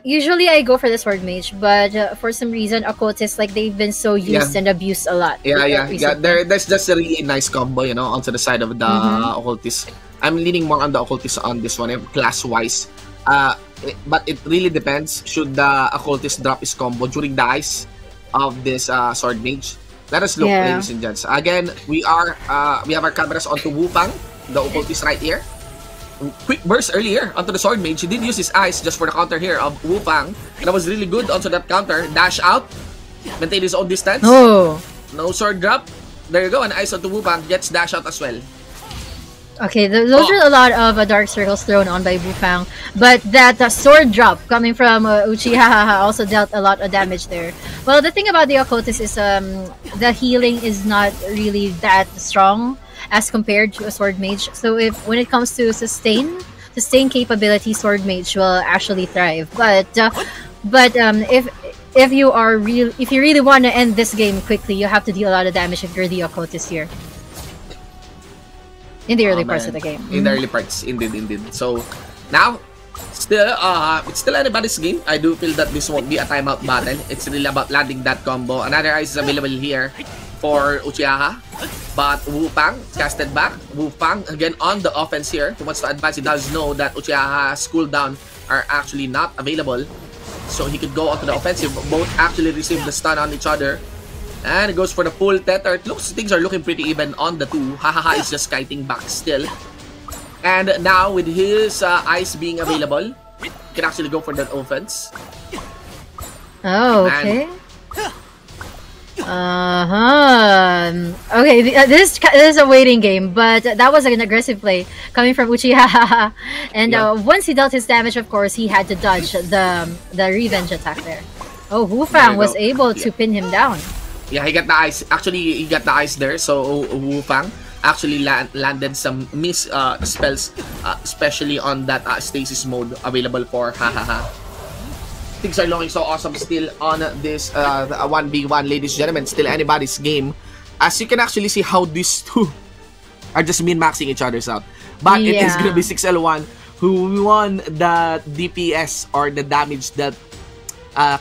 Usually I go for the Sword Mage, but for some reason, Occultist, like, they've been so used and abused a lot. Yeah. There's just a really nice combo, you know, onto the side of the Occultist. I'm leaning more on the Occultist on this one, class-wise. But it really depends. Should the Occultist drop his combo during the ice of this Sword Mage? Let us look, ladies and gents. Again, we have our cameras onto Wu Fang, the Occultist right here. Quick burst earlier onto the Sword Mage. He did use his ice just for the counter here of Wu Fang. And that was really good onto that counter. Dash out. Maintain his own distance. Oh. No sword drop. There you go. And ice onto Wu Fang. Gets dash out as well. Okay, those are a lot of dark circles thrown on by Wu Fang. But that sword drop coming from Uchiha also dealt a lot of damage there. Well, the thing about the Occultist is the healing is not really that strong as compared to a Sword Mage. So when it comes to sustain capability, Sword Mage will actually thrive. But if you really want to end this game quickly, you have to deal a lot of damage if you're the Occultist here. In the early parts of the game. In the early parts, indeed. So now, still, it's still anybody's game. I do feel that this won't be a timeout battle. It's really about landing that combo. Another ice is available here for Uchiha, but Wu Fang casted back. Wu Fang again on the offense here. He wants to advance. He does know that Uchiha's cooldown are actually not available, so he could go onto the offensive. Both actually receive the stun on each other, and it goes for the full tether. It looks things are looking pretty even on the two. Hahaha is just kiting back still, and now with his ice being available, he can actually go for that offense. Oh, okay. Okay, this is a waiting game, but that was an aggressive play coming from Uchiha. And once he dealt his damage, of course, he had to dodge the revenge attack there. Oh, Wu Fang was able to pin him down. Yeah, he got the ice. Actually, he got the ice there, so Wu Fang actually landed some miss spells, especially on that stasis mode available for Hahaha. Things are looking so awesome still on this 1v1, ladies and gentlemen. Still anybody's game. As you can actually see how these two are just min-maxing each other's out. But it is going to be 6L1 who won the DPS or the damage that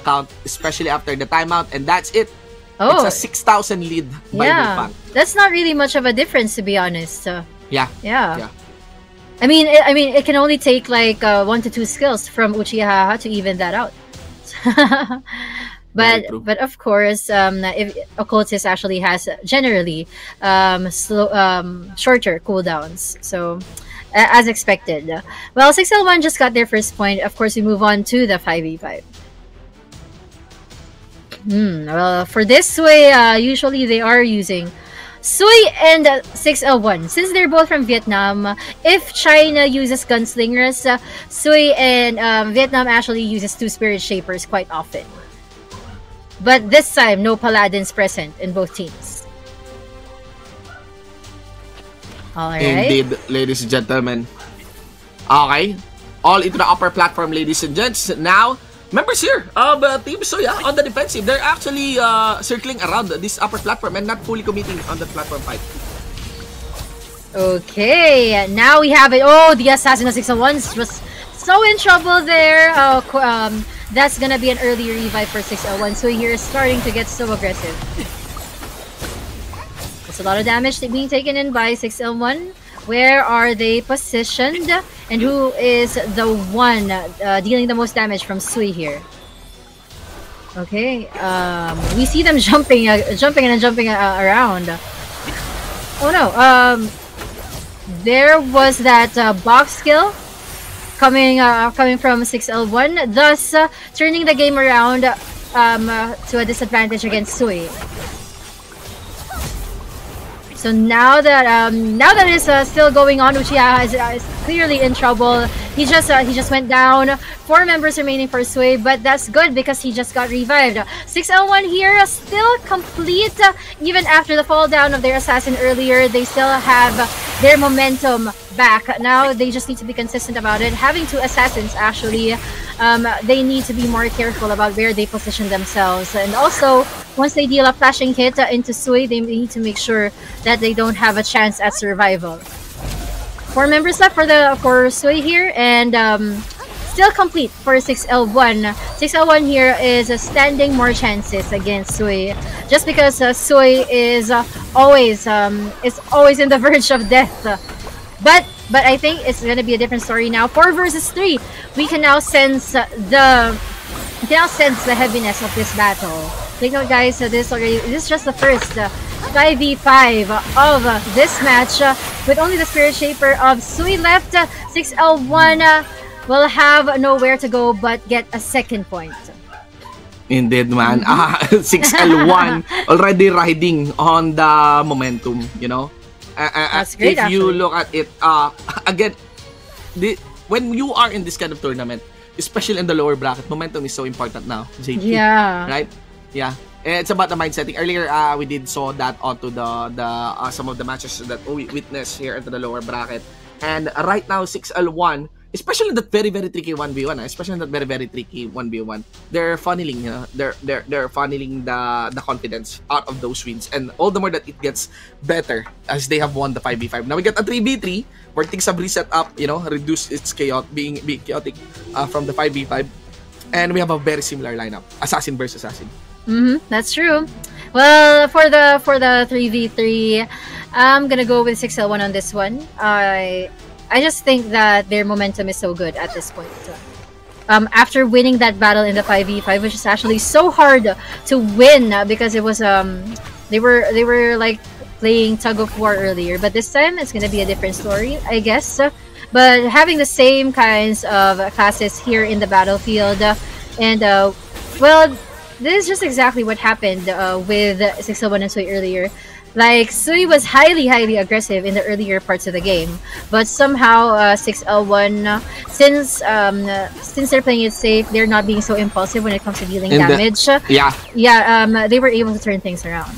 count, especially after the timeout. And that's it. Oh. It's a 6,000 lead by Wu Fang. That's not really much of a difference, to be honest. Yeah. I mean, it can only take like 1 to 2 skills from Uchiha to even that out. but of course, if Occultist actually has generally shorter cooldowns, so as expected. Well, 6L1 just got their first point. Of course, we move on to the 5v5. Well, for this way, usually they are using Sui and 6L1. Since they're both from Vietnam, if China uses gunslingers, Sui and Vietnam actually uses 2 spirit shapers quite often. But this time, no paladins present in both teams. Alright. Indeed, ladies and gentlemen. Okay. All into the upper platform, ladies and gents. Now, members here of Team Soya on the defensive, they're actually circling around this upper platform and not fully committing on the platform fight. Okay, now we have it. Oh, the Assassin of 601 was so in trouble there. That's gonna be an early revive for 601. So here is starting to get so aggressive. There's a lot of damage being taken in by 6L1. Where are they positioned? And who is the one dealing the most damage from Sui here? Okay, we see them jumping around. Oh no, there was that box skill coming from 6L1, thus turning the game around to a disadvantage against Sui. So now that is still going on, Uchiha is clearly in trouble. He just went down. 4 members remaining for Sui, but that's good because he just got revived. 6L1 here still complete even after the fall down of their assassin earlier. They still have their momentum back. Now they just need to be consistent about it. Having two assassins, actually, they need to be more careful about where they position themselves. And also, once they deal a flashing hit into Sui, they need to make sure that they don't have a chance at survival. 4 members left for Sui here, and still complete for 6L1. 6L1 here is standing more chances against Sui, just because Sui is always in the verge of death. But I think it's gonna be a different story now. 4 versus 3. We can now sense the heaviness of this battle. Take note, guys. This is just the first 5v5 of this match, with only the Spirit Shaper of Sui left. 6L1 will have nowhere to go but get a second point. Indeed, man. 6L1 already riding on the momentum, you know. That's great, if you actually. look at it, again, when you are in this kind of tournament, especially in the lower bracket, momentum is so important now, JP. Yeah. Right? Yeah. It's about the mindset. Earlier, we did saw that onto the some of the matches that we witnessed here into the lower bracket. And right now, 6L1, especially in that very, very tricky 1v1, especially in that very, very tricky 1v1, they're funneling, they're funneling the confidence out of those wins, and all the more that it gets better as they have won the 5v5. Now we get a 3v3 where things have reset up, reduced its being chaotic from the 5v5, and we have a very similar lineup, assassin versus assassin. That's true. Well, for the 3v3, I'm gonna go with 6L1 on this one. I just think that their momentum is so good at this point. After winning that battle in the 5v5, which is actually so hard to win because it was they were like playing tug of war earlier, but this time it's gonna be a different story, I guess. But having the same kinds of classes here in the battlefield, and well, this is just exactly what happened with 6L1 and Sui earlier. Like, Sui was highly aggressive in the earlier parts of the game, but somehow 6L1, since they're playing it safe, they're not being so impulsive when it comes to dealing damage. They were able to turn things around.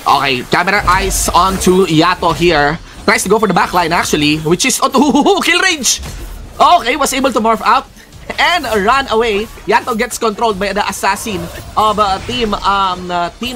Okay, camera eyes onto Yato here. Tries to go for the backline actually, which is kill range. Okay, was able to morph out and run away. Yato gets controlled by the assassin of team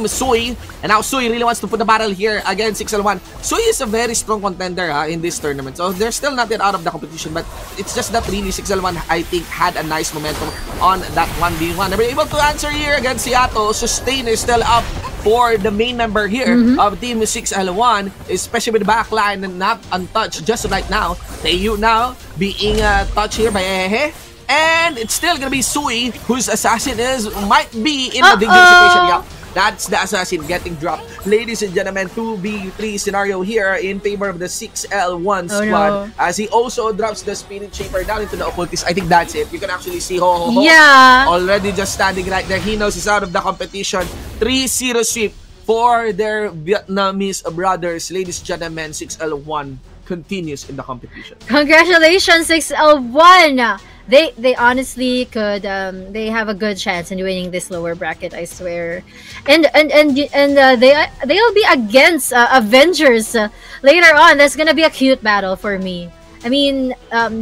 Sui, and now Sui really wants to put the battle here against 6L1. Sui is a very strong contender in this tournament, so they're still not yet out of the competition, but it's just that really 6L1, I think, had a nice momentum on that 1v1. They were able to answer here against Yato. Sustain is still up for the main member here of team 6L1, especially with the backline and not untouched just right now. Taeyu now being touched here by Ehe. And it's still gonna be Sui, whose assassin might be in a dangerous situation. Yeah, that's the assassin getting dropped. Ladies and gentlemen, 2v3 scenario here in favor of the 6L1 squad. As he also drops the Spirit Shaper down into the occultist. I think that's it. You can actually see Ho already just standing right there. He knows he's out of the competition. 3-0 sweep for their Vietnamese brothers. Ladies and gentlemen, 6L1 continues in the competition. Congratulations, 6L1! They honestly could they have a good chance in winning this lower bracket, I swear. And they'll be against Avengers later on. That's gonna be a cute battle for me. I mean,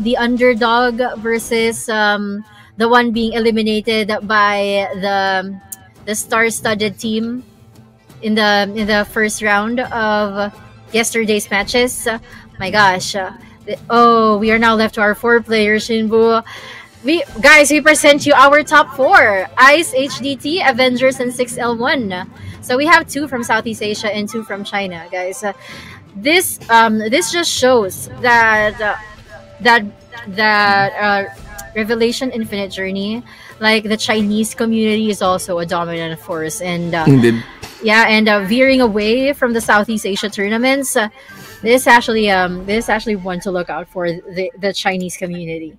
the underdog versus the one being eliminated by the star-studded team in the first round of yesterday's matches. My gosh. We are now left to our 4 players, Shinbu. We present you our top 4: Ice, HDT, Avengers, and 6L1. So we have 2 from Southeast Asia and 2 from China, guys. This just shows that Revelation Infinite Journey, like, the Chinese community is also a dominant force, and veering away from the Southeast Asia tournaments. This actually one to look out for the Chinese community.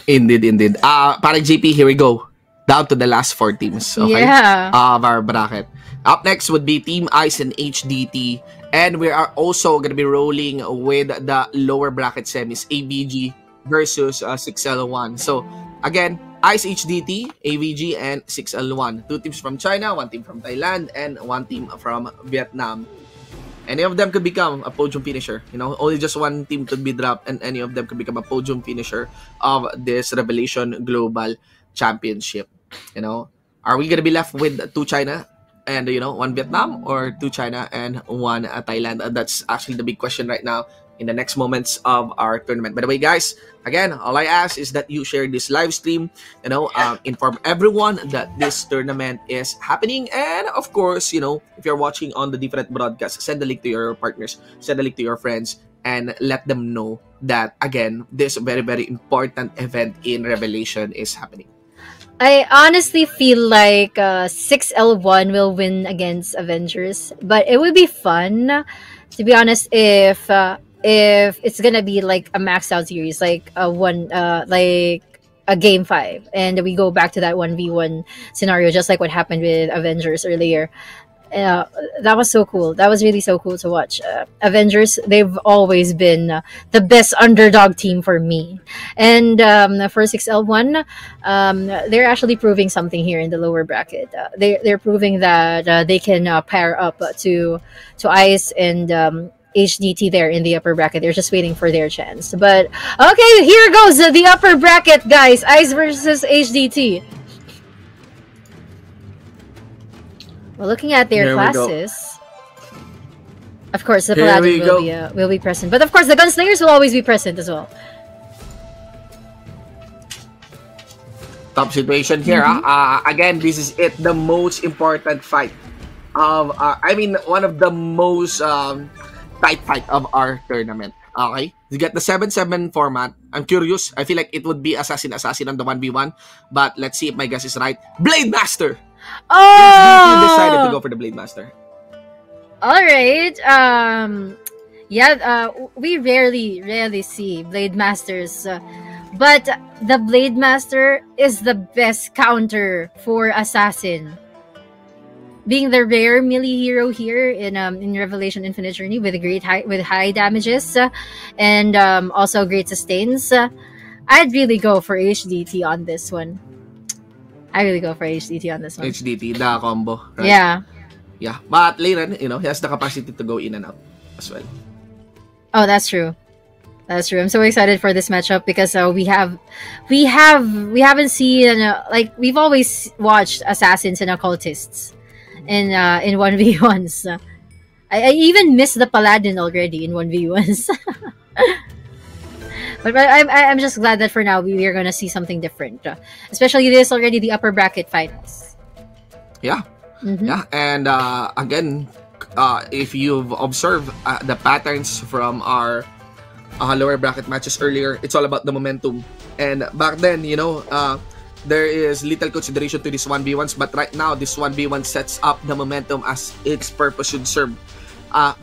Indeed. Parang JP, here we go. Down to the last 4 teams. Okay? Of our bracket. Up next would be Team Ice and HDT. And we are also going to be rolling with the lower bracket semis, ABG versus 6L1. So, again, Ice, HDT, AVG, and 6L1. 2 teams from China, 1 team from Thailand, and 1 team from Vietnam. Any of them could become a podium finisher. You know, only just one team could be dropped, and any of them could become a podium finisher of this Revelation Global Championship. You know, are we gonna be left with 2 China and, you know, 1 Vietnam, or 2 China and 1 Thailand? That's actually the big question right now in the next moments of our tournament. By the way, guys, again, all I ask is that you share this live stream, you know, inform everyone that this tournament is happening, and of course, you know, if you're watching on the different broadcasts, send the link to your partners, send the link to your friends, and let them know that, again, this very, very important event in Revelation is happening. I honestly feel like 6L1 will win against Avengers, but it would be fun, to be honest, if it's gonna be like a maxed out series, like like a game 5, and we go back to that 1v1 scenario, just like what happened with Avengers earlier. That was so cool. That was really so cool to watch. Avengers, they've always been the best underdog team for me. And for 6L1, they're actually proving something here in the lower bracket. They're proving that they can pair up to Ice and HDT there in the upper bracket. They're just waiting for their chance. But okay, here goes the upper bracket, guys. Ice versus HDT. Well, looking at their classes, of course, the Paladin will be present. But of course, the Gunslingers will always be present as well. Top situation here. Again, this is it. The most important fight of, I mean, one of the most tight fight of our tournament. Okay, you get the 7-7 format. I'm curious. I feel like it would be Assassin on the 1v1, but let's see if my guess is right. Blade Master. Oh, you decided to go for the Blade Master. All right. Yeah. We rarely see Blade Masters, but the Blade Master is the best counter for Assassin. Being the rare melee hero here in Revelation Infinite Journey with high damages and also great sustains, I'd really go for HDT on this one. I really go for HDT on this one. HDT, the combo, right? Yeah. Yeah. But Leiren, you know, he has the capacity to go in and out as well. Oh, that's true. That's true. I'm so excited for this matchup because we haven't seen like, we've always watched Assassins and Occultists in 1v1s. I even missed the Paladin already in 1v1s. But I'm just glad that for now we are gonna see something different, especially this already the upper bracket finals. Yeah, yeah, and again, if you've observed the patterns from our lower bracket matches earlier, it's all about the momentum. And back then, you know, there is little consideration to these 1v1s, but right now this 1v1 sets up the momentum as its purpose should serve.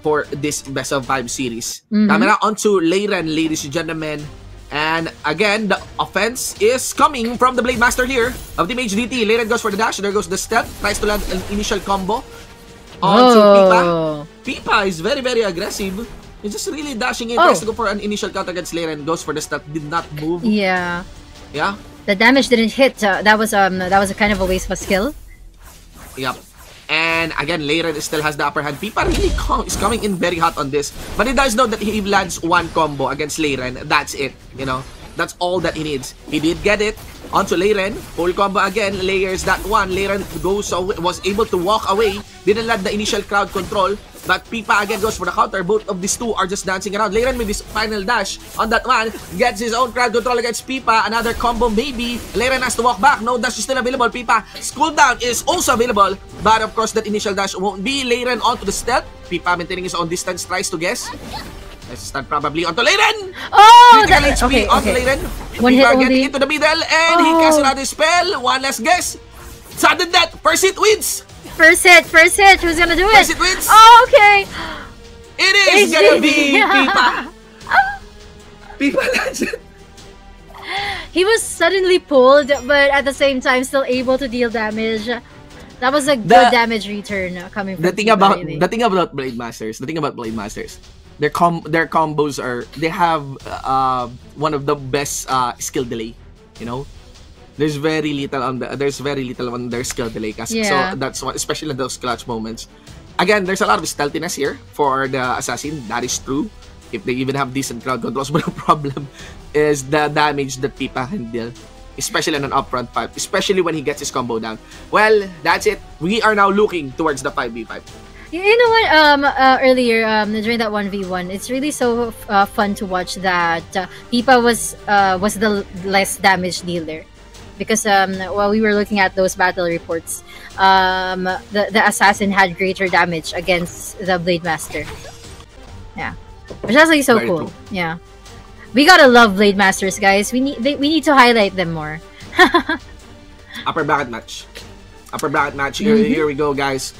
For this best of 5 series. Camera onto Leiren, ladies and gentlemen. And again, the offense is coming from the Blade Master here of Team HDT. Leiren goes for the dash. There goes the stealth. Tries to land an initial combo onto Pipa. Pipa is very, very aggressive. He's just really dashing in. Tries to go for an initial counter against Leiren. Goes for the stealth. Did not move. Yeah. Yeah. The damage didn't hit. That was a kind of a waste of a skill. Yep. And again, Leiren still has the upper hand. Pipa really is coming in very hot on this. But he does know that he lands one combo against Leiren. That's it. You know, that's all that he needs. He did get it. Onto Leiren. Full combo again. Layers that one. Leiren was able to walk away. Didn't land the initial crowd control. But Pipa again goes for the counter. Both of these two are just dancing around. Leiren with his final dash on that one. Gets his own crowd control against Pipa. Another combo maybe. Leiren has to walk back. No dash is still available. Pipa. Cooldown is also available. But of course that initial dash won't be. Leiren onto the stealth. Pipa maintaining his own distance. Tries to guess. Let's start probably onto Leiren. Oh! Critical HP onto Leiren. Pipa getting into the middle. And he casts another spell. One less guess. Sudden death. First hit wins. First hit. Who's gonna do it? First hit wins. Oh, okay. It is gonna be Pipa. Pipa lands it. He was suddenly pulled, but at the same time still able to deal damage. That was a good damage return coming from the thing about Blade Masters. Their combos are, they have one of the best skill delay. You know, there's very little on their skill delay. So that's why, especially in those clutch moments. Again, there's a lot of stealthiness here for the assassin. That is true. If they even have decent crowd controls, but the problem is the damage that Pipa can deal, especially on an upfront fight, especially when he gets his combo down. Well, that's it. We are now looking towards the 5v5. You know what? Earlier, during that 1v1, it's really so fun to watch that Pipa was the less damage dealer, because while we were looking at those battle reports, the assassin had greater damage against the Blade Master. Yeah, which is actually so Very cool. true. Yeah, we gotta love Blade Masters, guys. We need to highlight them more. Upper bracket match. Upper bracket match. Here we go, guys.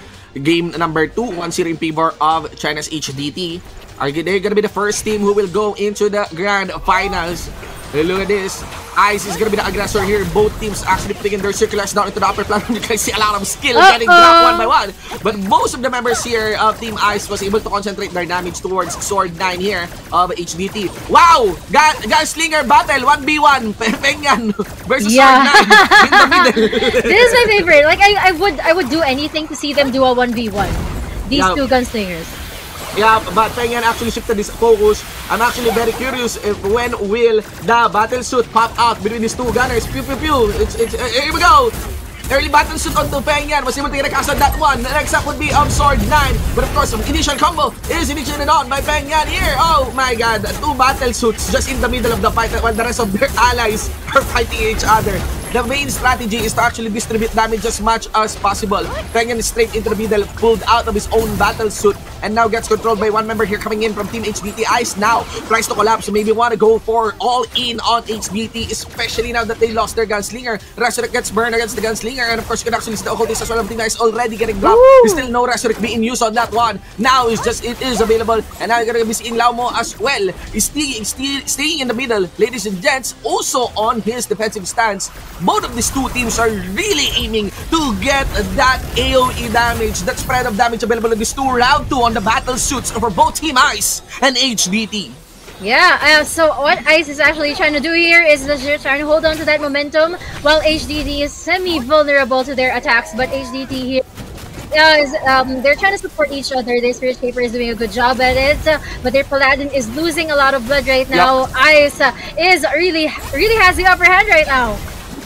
Game number 2, 1-0 in favor of China's HDT. They're gonna be the first team who will go into the grand finals. Look at this. Ice is gonna be the aggressor here. Both teams actually putting in their circulars down into the upper platform. You can see a lot of skill getting dropped one by one. But most of the members here of Team Ice was able to concentrate their damage towards Sword 9 here of HDT. Wow! Gunslinger battle 1v1. Pengyan versus Sword 9 in the middle. This is my favorite. Like I would do anything to see them do a 1v1. These two gunslingers. Yeah, but Pengyan actually shifted his focus. I'm actually very curious if when will the battle suit pop out between these two gunners. Pew pew pew. Here we go. Early battle suit onto Pengyan. Was able to get a cast on that one. The next up would be Sword 9. But of course, initial combo is initiated on by Pengyan here. Oh my god. 2 battle suits just in the middle of the fight while the rest of their allies are fighting each other. The main strategy is to actually distribute damage as much as possible. Pengyan is straight into the middle, pulled out of his own battle suit, and now gets controlled by one member here coming in from Team HDT. Ice now tries to collapse, so maybe want to go for all in on HDT, especially now that they lost their gunslinger. Resurrect gets burned against the gunslinger, and of course you can actually see the occultist as well. Team Ice already getting dropped. There's still no Resurrect being used on that one. Now it is available, and now you're gonna be seeing Laumo as well. He's staying in the middle, ladies and gents, also on his defensive stance. Both of these two teams are really aiming to get that AoE damage, that spread of damage available in this two round 2 on the battle suits for both Team Ice and HDT. Yeah, so what Ice is actually trying to do here is that they're trying to hold on to that momentum, while HDT is semi-vulnerable to their attacks, but HDT here they're trying to support each other. Their Spirit Shaper is doing a good job at it, but their Paladin is losing a lot of blood right now. Yep. Ice is really has the upper hand right now.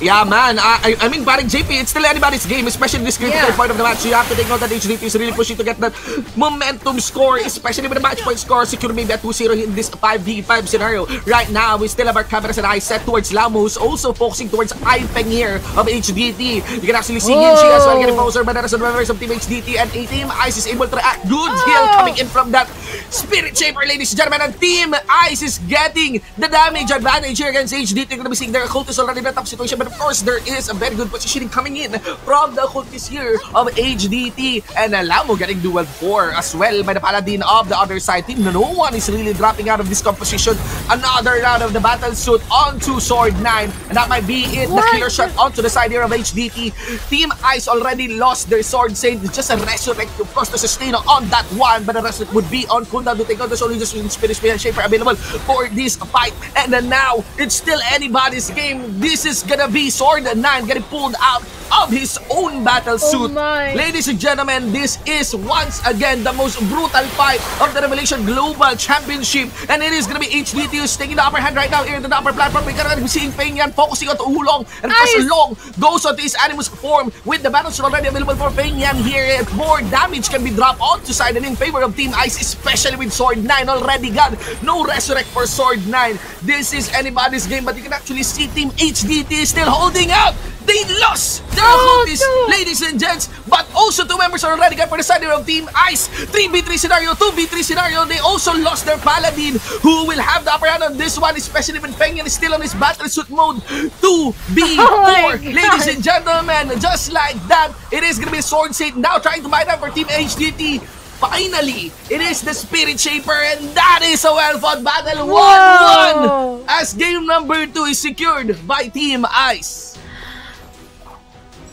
Yeah, man. I mean, barring JP, it's still anybody's game, especially in this critical point of the match. You have to take note that HDT is really pushing to get that momentum score, especially with the match point score. Secure maybe a 2-0 in this 5v5 scenario. Right now, we still have our cameras and eyes set towards Lamo, who's also focusing towards Ipeng here of HDT. You can actually see Yinchi as well getting closer, but there are some members of Team HDT, and Team Ice is able to react. Good heal coming in from that Spirit Shaper, ladies and gentlemen, and Team Ice is getting the damage advantage here against HDT. You're going to be seeing their occultist already in a tough situation, but of course, there is a very good positioning coming in from the occultist here of HDT, and Lamo getting duel 4 as well by the Paladin of the other side. Team no one is really dropping out of this composition. Another round of the battle suit onto Sword 9, and that might be it. The killer shot onto the side here of HDT. Team Ice already lost their Sword Saint. Just a Resurrect, of course, to sustain on that one, but the Resurrect would be on cooldown to take out the only just Spirit Shaper available for this fight. And then now, it's still anybody's game. This is gonna be Sword 9 getting pulled out of his own battle suit. Ladies and gentlemen, this is once again the most brutal fight of the Revelation Global Championship, and it is gonna be HDT who's taking the upper hand right now here in the upper platform. We're gonna be seeing Pengyan focusing on Oolong, and of course Long goes onto his Animus form with the battle suit already available for Pengyan here. More damage can be dropped onto side and in favor of Team Ice, especially with Sword 9 already got no Resurrect for Sword 9. This is anybody's game, but you can actually see Team HDT still holding out. They lost their occultist, ladies and gents, but also 2 members are already got for the side of Team Ice. 3v3 scenario, 2v3 scenario. They also lost their Paladin, who will have the upper hand on this one, especially when Pengyan is still on his battle suit mode. 2v4, ladies and gentlemen, just like that, it is gonna be Sword Saint now trying to buy down for Team HDT. Finally, it is the Spirit Shaper, and that is a well-fought battle. 1-1 as game number 2 is secured by Team Ice.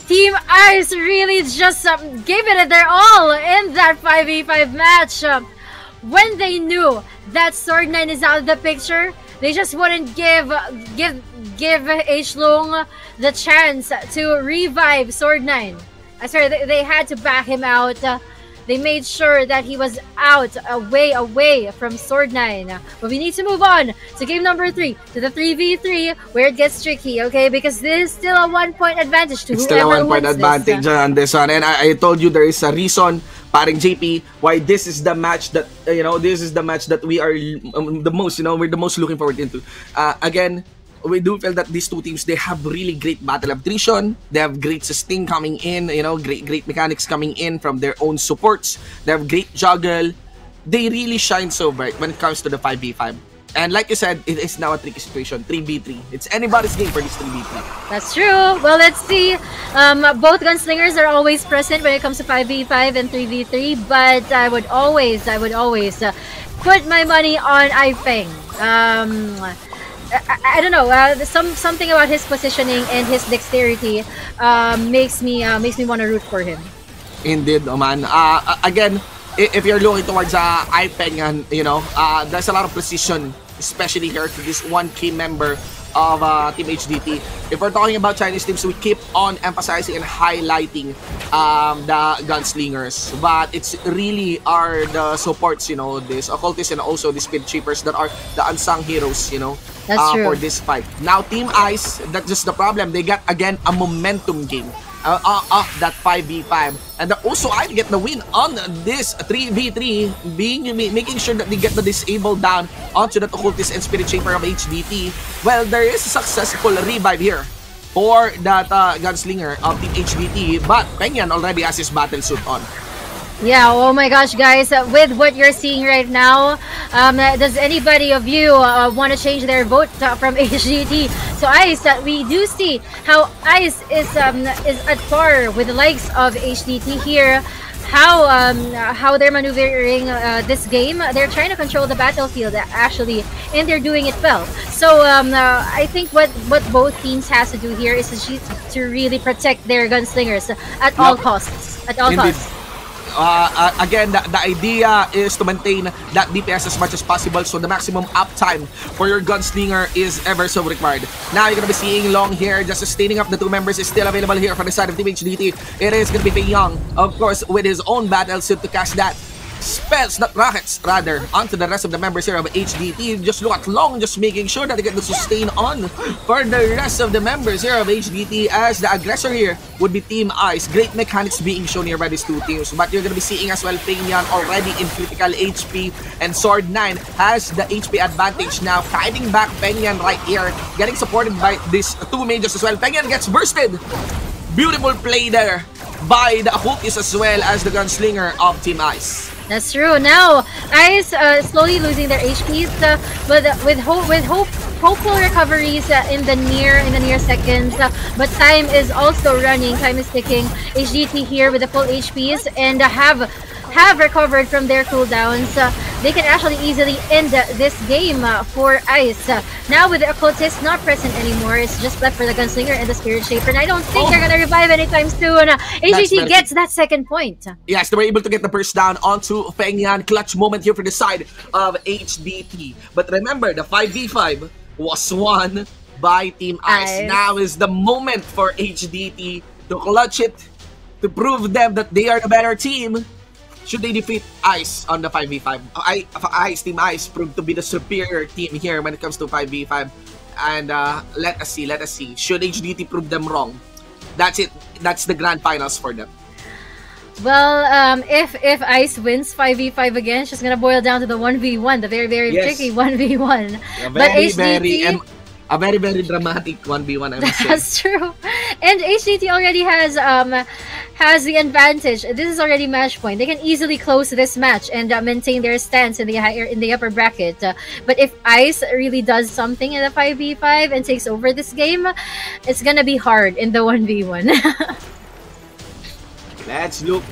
Team Ice really just gave it their all in that 5v5 match. When they knew that Sword 9 is out of the picture, they just wouldn't give H-Long the chance to revive Sword 9. I swear, they had to back him out. They made sure that he was out, away from Sword 9. But we need to move on to game number 3, to the 3v3, where it gets tricky, okay? Because this is still a 1-point advantage to It's whoever still a 1-point wins advantage this. on this one. And I told you there is a reason, paring JP, why this is the match that, this is the match that we are the most, we're the most looking forward into. Again, we do feel that these two teams, they have really great battle attrition. They have great sustain coming in, great mechanics coming in from their own supports. They have great juggle. They really shine so bright when it comes to the 5v5. And like you said, it is now a tricky situation, 3v3. It's anybody's game for this 3v3. That's true. Well, let's see. Both gunslingers are always present when it comes to 5v5 and 3v3, but I would always put my money on Ifeng. I don't know. Something about his positioning and his dexterity makes me want to root for him. Indeed, man. Again, if you're looking towards Ifeng, and there's a lot of precision, especially here to this one key member of Team HDT. If we're talking about Chinese teams, we keep on emphasizing and highlighting the gunslingers, but it's really are the supports, this occultists and also the speed chippers that are the unsung heroes, That's true. for this fight. Now, Team Ice, that's just the problem. They got again a momentum game of that 5v5, and also I get the win on this 3v3, making sure that they get the disable down onto that occultist and spirit chamber of HDT. Well, there is a successful revive here for that gunslinger of Team HDT, but Pengyan already has his battle suit on. Yeah, oh my gosh, guys, with what you're seeing right now, does anybody of you want to change their vote from HGT to ICE? We do see how ICE is at par with the likes of HDT here. How they're maneuvering this game. They're trying to control the battlefield, actually, and they're doing it well. So I think what both teams has to do here is to really protect their gunslingers at all costs. At all costs. Again, the idea is to maintain that DPS as much as possible, so the maximum uptime for your gunslinger is ever so required. Now you're gonna be seeing Long here, just sustaining up the two members is still available here from the side of Team HDT. It is gonna be Fei Young, of course, with his own battle suit to cast that spells, not rockets, rather, onto the rest of the members here of HDT. Just look at Long, just making sure that they get the sustain on for the rest of the members here of HDT, as the aggressor here would be Team Ice. Great mechanics being shown here by these two teams, but you're going to be seeing as well Pengyan already in critical HP, and Sword 9 has the HP advantage now, fighting back Pengyan right here, getting supported by these two mages as well. Pengyan gets bursted. Beautiful play there by the occultist as well as the gunslinger of Team Ice. That's true. Now, Ice slowly losing their HPs, but with hopeful recoveries in the near seconds. But time is also running. Time is ticking. HDT here with the full HPs and have recovered from their cooldowns. They can actually easily end this game for Ice. Now with the occultist not present anymore, it's just left for the gunslinger and the spirit shaper. And I don't think they're gonna revive anytime soon. HDT gets that second point. Yes, they were able to get the burst down onto Pengyan. Clutch moment here for the side of HDT. But remember, the 5v5 was won by Team Ice. Now is the moment for HDT to clutch it, to prove them that they are the better team. Should they defeat Ice on the 5v5? Team Ice proved to be the superior team here when it comes to 5v5. And let us see. Should HDT prove them wrong? That's it. That's the grand finals for them. Well, if Ice wins 5v5 again, she's gonna boil down to the 1v1, the very tricky 1v1. But HDT, a very dramatic 1v1, I must say. That's true. And HDT already has the advantage. This is already match point. They can easily close this match and maintain their stance in the upper bracket. But if Ice really does something in the 5v5 and takes over this game, it's gonna be hard in the 1v1. Let's look,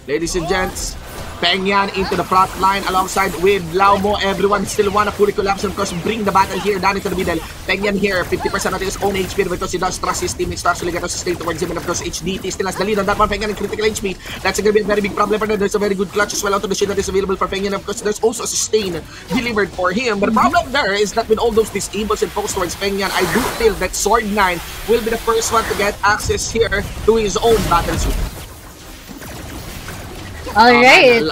ladies and gents. Pengyan into the front line alongside with Laumo. Everyone still want to fully collapse and of course bring the battle here down into the middle. Pengyan here, 50% of his own HP because he does trust his teammates to actually get to sustain towards him, and of course HDT still has the lead on that one. Pengyan in critical HP. That's going to be a very big problem for them. There's a very good clutch as well out of the shield that is available for Pengyan. Of course, there's also a sustain delivered for him. But the problem there is that with all those disables and focus towards Pengyan, I do feel that Sword 9 will be the first one to get access here to his own battle suit. All right.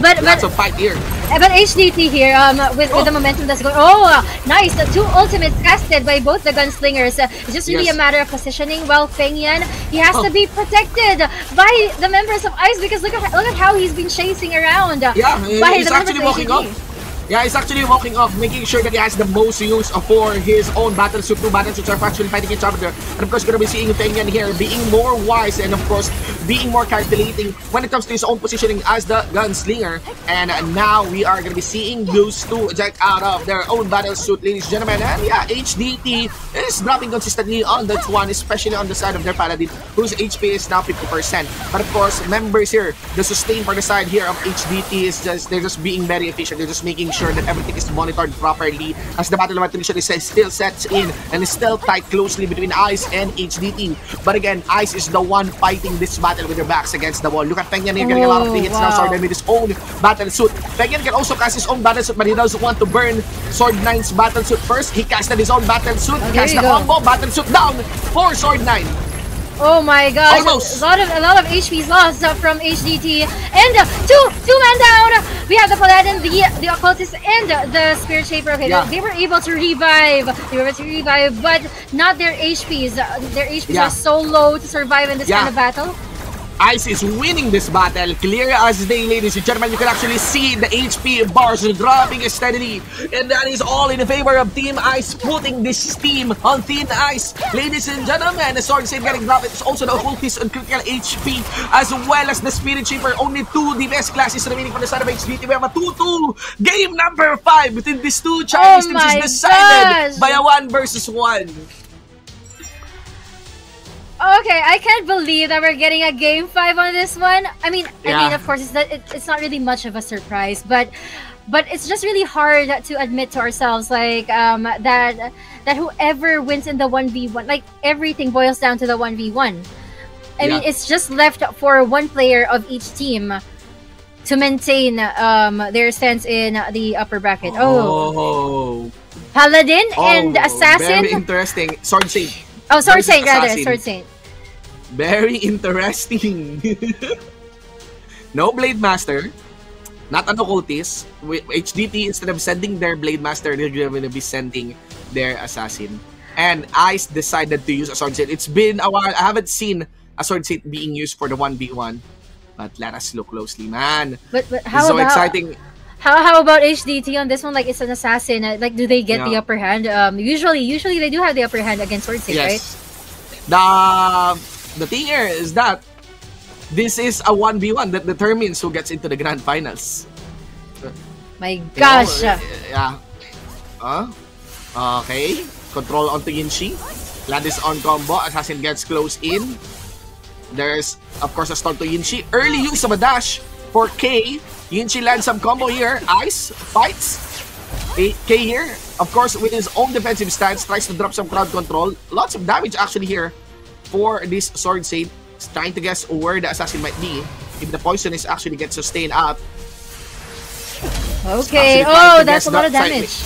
but Lots of fight here. But HDT here, with the momentum that's going. Oh, nice! Two ultimates casted by both the gunslingers. It's just really a matter of positioning. Well, Feng Yan, he has to be protected by the members of ICE because look at how he's been chasing around. Yeah, he's actually walking off. Yeah, he's actually walking off, making sure that he has the most use for his own battle suit. Two battle suits are actually fighting each other. And of course, we're going to be seeing Feng Yan here being more wise and of course, being more calculating when it comes to his own positioning as the gunslinger. And now we are going to be seeing those two eject out of their own battle suit, ladies and gentlemen. And yeah, HDT is dropping consistently on that one, especially on the side of their paladin, whose HP is now 50%. But of course, members here, the sustain for the side here of HDT is just, they're just being very efficient. They're just making sure that everything is monitored properly as the battle of attrition is still sets in and is still tight closely between ICE and HDT. But again, ICE is the one fighting this battle with their backs against the wall. Look at Feng Yan here getting a lot of free hits now. Sword9 with his own battle suit. Feng Yan can also cast his own battle suit, but he doesn't want to burn Sword9's battle suit first. He casted his own battle suit, cast the combo, battle suit down for Sword9. Oh my gosh, almost. A lot of HP's lost from HDT. And two man down. We have the Paladin, the Occultist, and the Spirit Shaper. Okay, they were able to revive. But not their HP's. Their HP's are so low to survive in this kind of battle. ICE is winning this battle, clear as day, ladies and gentlemen. You can actually see the HP bars dropping steadily, and that is all in favor of Team ICE, putting this team on thin ice. Ladies and gentlemen, the Sword Save getting dropped. It's also the Occultist on critical HP, as well as the Spirit Shaper. Only two DPS classes remaining from the side of HDT. We have a 2-2 game number 5 between these two Chinese teams is decided by a 1 versus 1. Okay, I can't believe that we're getting a game 5 on this one. I mean, of course, it's not really much of a surprise, but it's just really hard to admit to ourselves, like that whoever wins in the 1v1, like everything boils down to the 1v1. I mean, it's just left for one player of each team to maintain their stance in the upper bracket. Oh. Paladin and Assassin. Very interesting. Sword Saint. Oh, Sword Saint rather. Sword Saint. Very interesting. No Blade Master. Not an Occultist. HDT, instead of sending their Blade Master, they're going to be sending their Assassin. And ICE decided to use a Sword Saint. It's been a while. I haven't seen a Sword Saint being used for the 1v1. But let us look closely, man. But how so exciting. How about HDT on this one? Like, it's an assassin. Like, do they get the upper hand? Usually they do have the upper hand against Sword Saint, right? The thing here is that this is a 1v1 that determines who gets into the grand finals. My gosh. Okay. Control onto Yinshi. Gladys on combo. Assassin gets close in. There's, of course, a stun to Yinshi. Early use of a dash for K. Yinshi lands some combo here. ICE fights. K here, of course, with his own defensive stance, tries to drop some crowd control. Lots of damage actually here for this Sword Saint. He's trying to guess where the assassin might be. If the poison is actually gets sustained up. Okay, that's a lot of damage.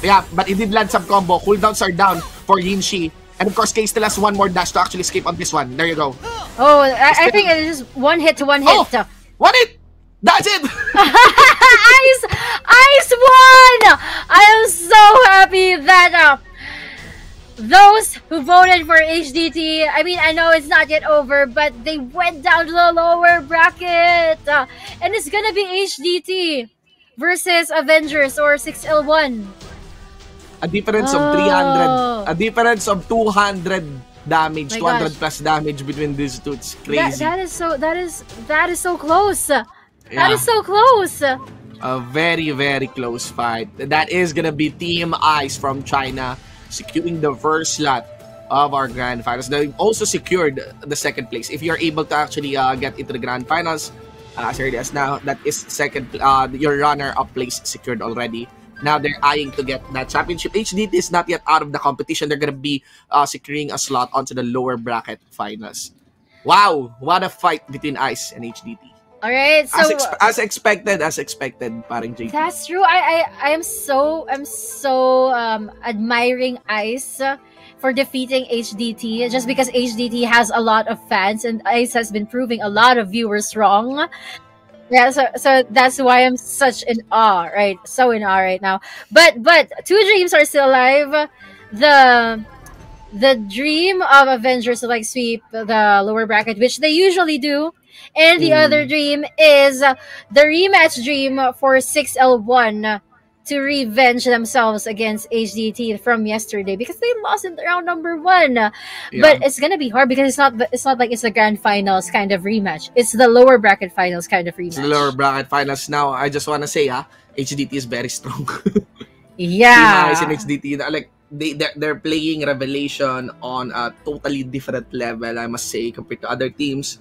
Yeah, but he did land some combo. Cooldowns are down for Yinshi. And of course, K still has one more dash to actually escape on this one. There you go. Oh, I think it is one hit to one hit. Oh, one hit! That's it! Ice won! I am so happy that those who voted for HDT, I mean, I know it's not yet over, but they went down to the lower bracket. And it's gonna be HDT versus Avengers or 6L1. A difference of 300. A difference of 200 damage, 200 plus damage between these two. It's crazy. That is so close. That is so close. A very, very close fight. That is gonna be Team ICE from China securing the first slot of our grand finals. They also secured the second place. If you're able to actually get into the grand finals, as early as now, that is second. Your runner-up place secured already. Now they're eyeing to get that championship. HDT is not yet out of the competition. They're gonna be securing a slot onto the lower bracket finals. Wow, what a fight between ICE and HDT. All right, so as expected, paring JP. That's true. I'm so admiring ICE for defeating HDT, just because HDT has a lot of fans and Ice has been proving a lot of viewers wrong. Yeah, so that's why I'm such in awe, right? So in awe right now. But two dreams are still alive. The dream of Avengers to like sweep the lower bracket, which they usually do, and the other dream is the rematch dream for 6L1 to revenge themselves against HDT from yesterday because they lost in round number 1. Yeah. But it's gonna be hard because it's not like it's the grand finals kind of rematch. It's the lower bracket finals kind of rematch. It's the lower bracket finals now. I just wanna say, HDT is very strong. Yeah. Team Ice and HDT, like they're playing Revelation on a totally different level, I must say, compared to other teams.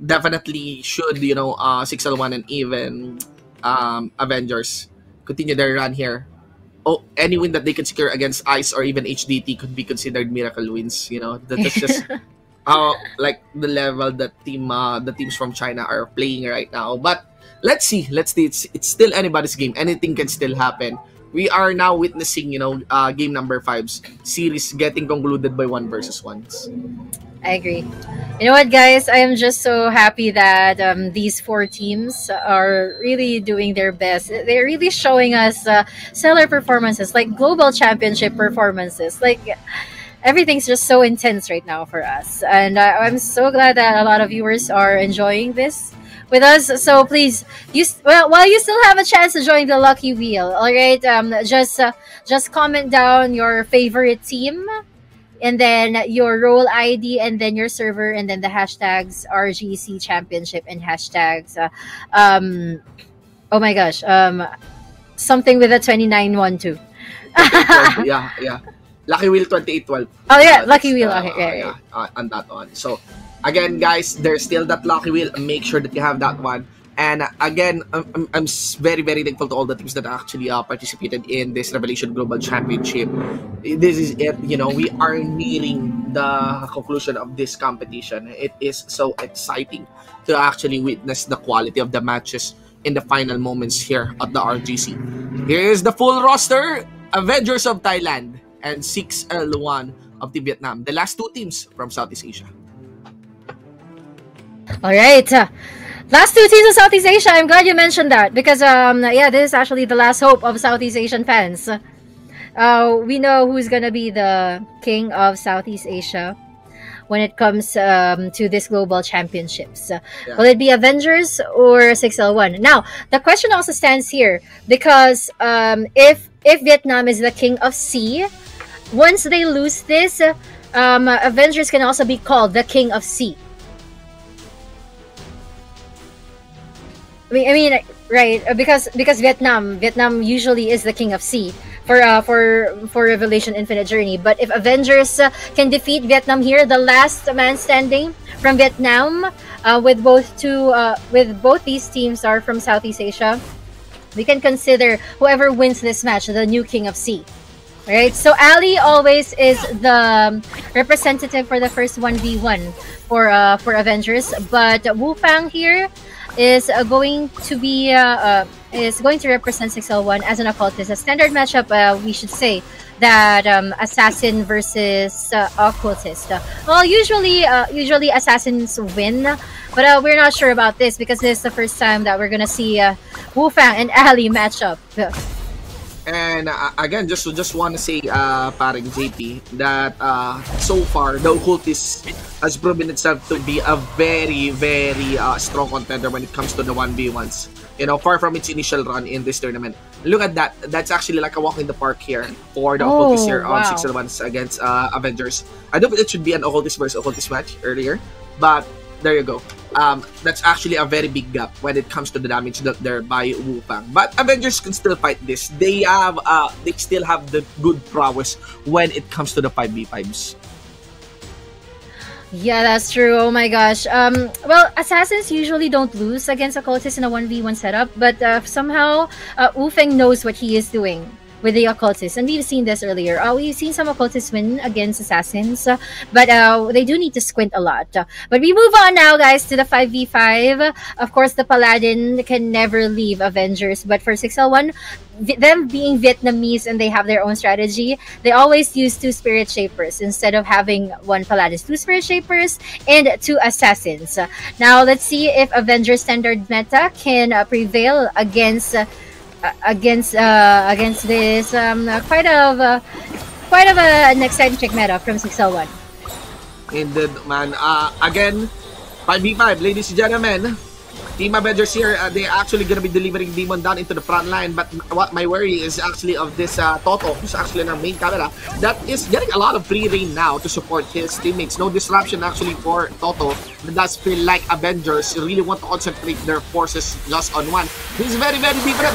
Definitely should 6L1 and even Avengers continue their run here. Oh, any win that they can secure against Ice or even HDT could be considered miracle wins. That's just how like the level that the teams from China are playing right now. But let's see. It's still anybody's game. Anything can still happen. We are now witnessing, game number 5's series getting concluded by 1 versus 1s. I agree. You know what, guys? I am just so happy that these 4 teams are really doing their best. They're really showing us stellar performances, like global championship performances. Like, everything's just so intense right now for us. And I'm so glad that a lot of viewers are enjoying this with us. So please, while you still have a chance to join the Lucky Wheel, all right? Just comment down your favorite team, and then your role ID, and then your server, and then the hashtags RGC Championship and hashtags oh my gosh, something with a 2912. Yeah. Lucky Wheel 2812. Oh yeah, Lucky Wheel. Okay, right. On that one. So again, guys, there's still that Lucky Wheel. Make sure that you have that one. And again, I'm very, very thankful to all the teams that actually participated in this Revelation Global Championship. This is it. We are nearing the conclusion of this competition. It is so exciting to actually witness the quality of the matches in the final moments here at the RGC. Here is the full roster: Avengers of Thailand and 6L1 of the Vietnam, the last 2 teams from Southeast Asia. All right. Last 2 teams of Southeast Asia. I'm glad you mentioned that because this is actually the last hope of Southeast Asian fans. We know who's gonna be the king of Southeast Asia when it comes to this global championships. Will it be Avengers or 6L1? Now, the question also stands here because if Vietnam is the king of C, once they lose this, Avengers can also be called the king of C. I mean, right? Because Vietnam usually is the king of C for Revelation Infinite Journey. But if Avengers can defeat Vietnam here, the last man standing from Vietnam, with both these teams are from Southeast Asia, we can consider whoever wins this match the new king of C. Right? So Ali always is the representative for the first 1v1 for Avengers, but Wu Fang here is going to represent 6L1 as an occultist. A standard matchup, we should say that assassin versus occultist. Well, usually assassins win, but we're not sure about this because this is the first time that we're gonna see Wu Fang and Ali match up. And again, just want to say, paring JP, that so far the occultist has proven itself to be a very, very strong contender when it comes to the 1v1s. Far from its initial run in this tournament. Look at that. That's actually like a walk in the park here for the occultist here on 6L1s against Avengers. I don't think it should be an occultist versus occultist match earlier, but there you go. That's actually a very big gap when it comes to the damage dealt there by Wu Fang. But Avengers can still fight this. They still have the good prowess when it comes to the 5v5s. Yeah, that's true. Oh my gosh. Well, assassins usually don't lose against occultists in a 1v1 setup, but somehow Wu Feng knows what he is doing. with the occultists, and we've seen this earlier. We've seen some occultists win against assassins, but they do need to squint a lot. But we move on now, guys, to the 5v5. Of course, the Paladin can never leave Avengers, but for 6L1, them being Vietnamese and they have their own strategy, they always use 2 Spirit Shapers instead of having 1 Paladin. 2 Spirit Shapers and 2 Assassins. Now, let's see if Avengers standard meta can prevail against this quite of an eccentric meta from 6L1. Indeed, man. Again, 5v5, ladies and gentlemen. Team Avengers here, they're actually gonna be delivering Demon down into the front line, but what my worry is actually of this Toto, who's actually in our main camera, that is getting a lot of free reign now to support his teammates. No disruption actually for Toto. It does feel like Avengers really want to concentrate their forces just on one. This is very, very different.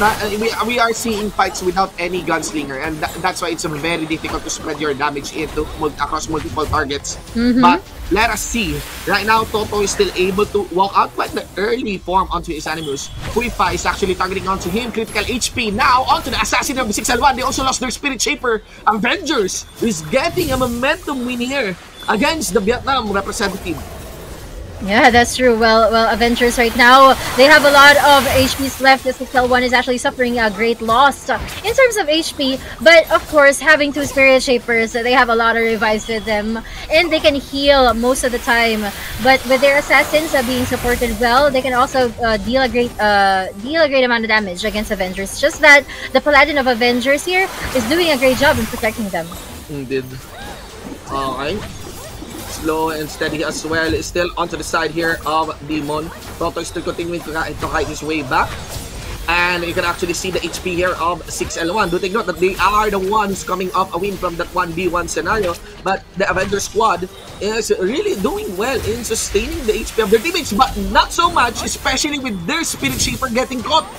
We are seeing fights without any gunslinger, and that's why it's very difficult to spread your damage across multiple targets. But let us see. Right now, Toto is still able to walk out by the early form onto his Animus. Huifa is actually targeting onto him. Critical HP. Now, onto the Assassin of the 6L1. They also lost their Spirit Shaper. Avengers is getting a momentum win here against the Vietnam representative. Yeah, that's true. Well, Avengers right now, they have a lot of HPs left. The 6L1 is actually suffering a great loss in terms of HP. But of course, having 2 Spirit Shapers, they have a lot of revives with them, and they can heal most of the time. But with their Assassins being supported well, they can also deal a great amount of damage against Avengers. Just that the Paladin of Avengers here is doing a great job in protecting them. Indeed. Okay. Slow and steady as well. Still onto the side here of Demon. Toto is still continuing to hide his way back. And you can actually see the HP here of 6L1. Do take note that they are the ones coming off a win from that 1v1 scenario. But the Avenger squad is really doing well in sustaining the HP of their teammates. But not so much, especially with their Spirit Shaper getting caught.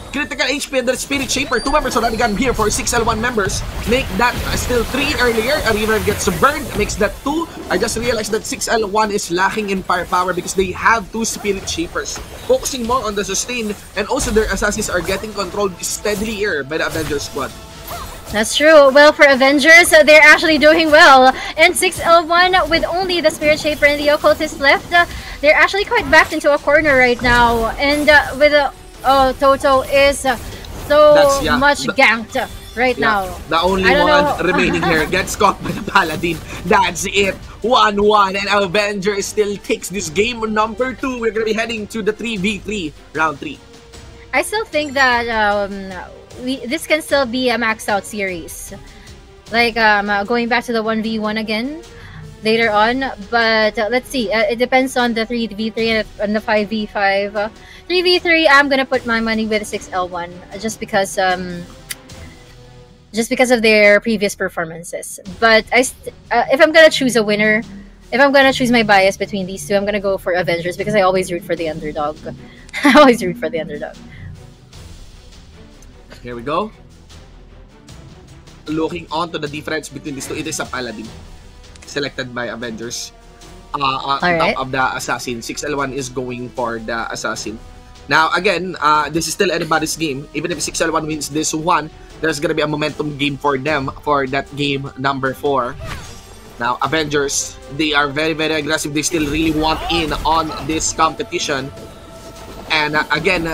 Critical HP and the Spirit Shaper. 2 members already gone here for 6L1 members. Make that still 3 earlier. A River gets burned. Makes that 2. I just realized that 6L1 is lacking in firepower because they have 2 Spirit Shapers. Focusing more on the sustain, and also their assassins are getting controlled steadily here by the Avenger squad. That's true. Well, for Avengers, they're actually doing well. And 6L1, with only the Spirit Shaper and the Occultist left, they're actually quite backed into a corner right now. And with Toto is much ganked right now. The only one remaining here gets caught by the Paladin. That's it. 1-1, and Avenger still takes this game number 2. We're gonna be heading to the 3v3 round 3. I still think that this can still be a maxed out series. Like going back to the 1v1 again later on, but let's see. It depends on the 3v3 and the 5v5. 3v3, I'm gonna put my money with 6L1 just because of their previous performances. But if I'm gonna choose a winner, if I'm gonna choose my bias between these two, I'm gonna go for Avengers because I always root for the underdog. I always root for the underdog. Here we go. Looking on to the difference between these two, it is a Paladin selected by Avengers. On top of the Assassin. 6L1 is going for the Assassin. Now, again, this is still anybody's game. Even if 6L1 wins this one, there's gonna be a momentum game for them for that game number 4. Now, Avengers, they are very, very aggressive. They still really want in on this competition. And again,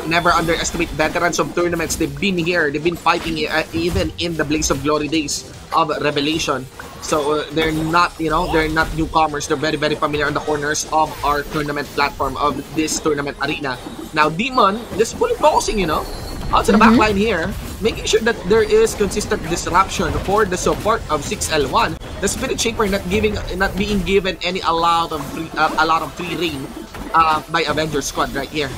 never underestimate veterans of tournaments. They've been here. They've been fighting even in the Blaze of Glory days of Revelation. So they're not, they're not newcomers. They're very, very familiar on the corners of our tournament platform, of this tournament arena. Now, Demon just fully focusing, out to the back line here, making sure that there is consistent disruption for the support of 6L1. The Spirit Shaper not being given a lot of free reign by Avenger squad right here.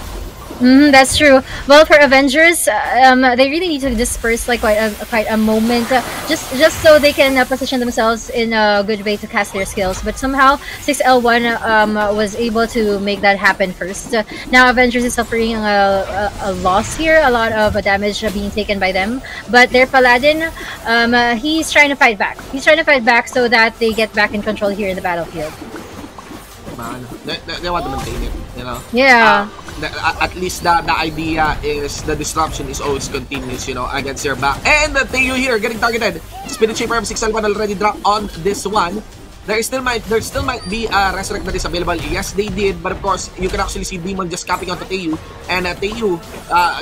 That's true. Well, for Avengers, they really need to disperse like quite a moment, just so they can position themselves in a good way to cast their skills. But somehow 6L1 was able to make that happen first. Now Avengers is suffering a loss here, a lot of damage being taken by them. But their Paladin, he's trying to fight back. He's trying to fight back so that they get back in control here in the battlefield. Man, they want to maintain it, Yeah. at least the idea is the disruption is always continuous, you know, against your back. And Teo here getting targeted. Spirit Shaper of 6L1 already dropped on this one. There still might be a Resurrect that is available. Yes, they did, but of course, you can actually see Demon just capping onto Teo. And Teo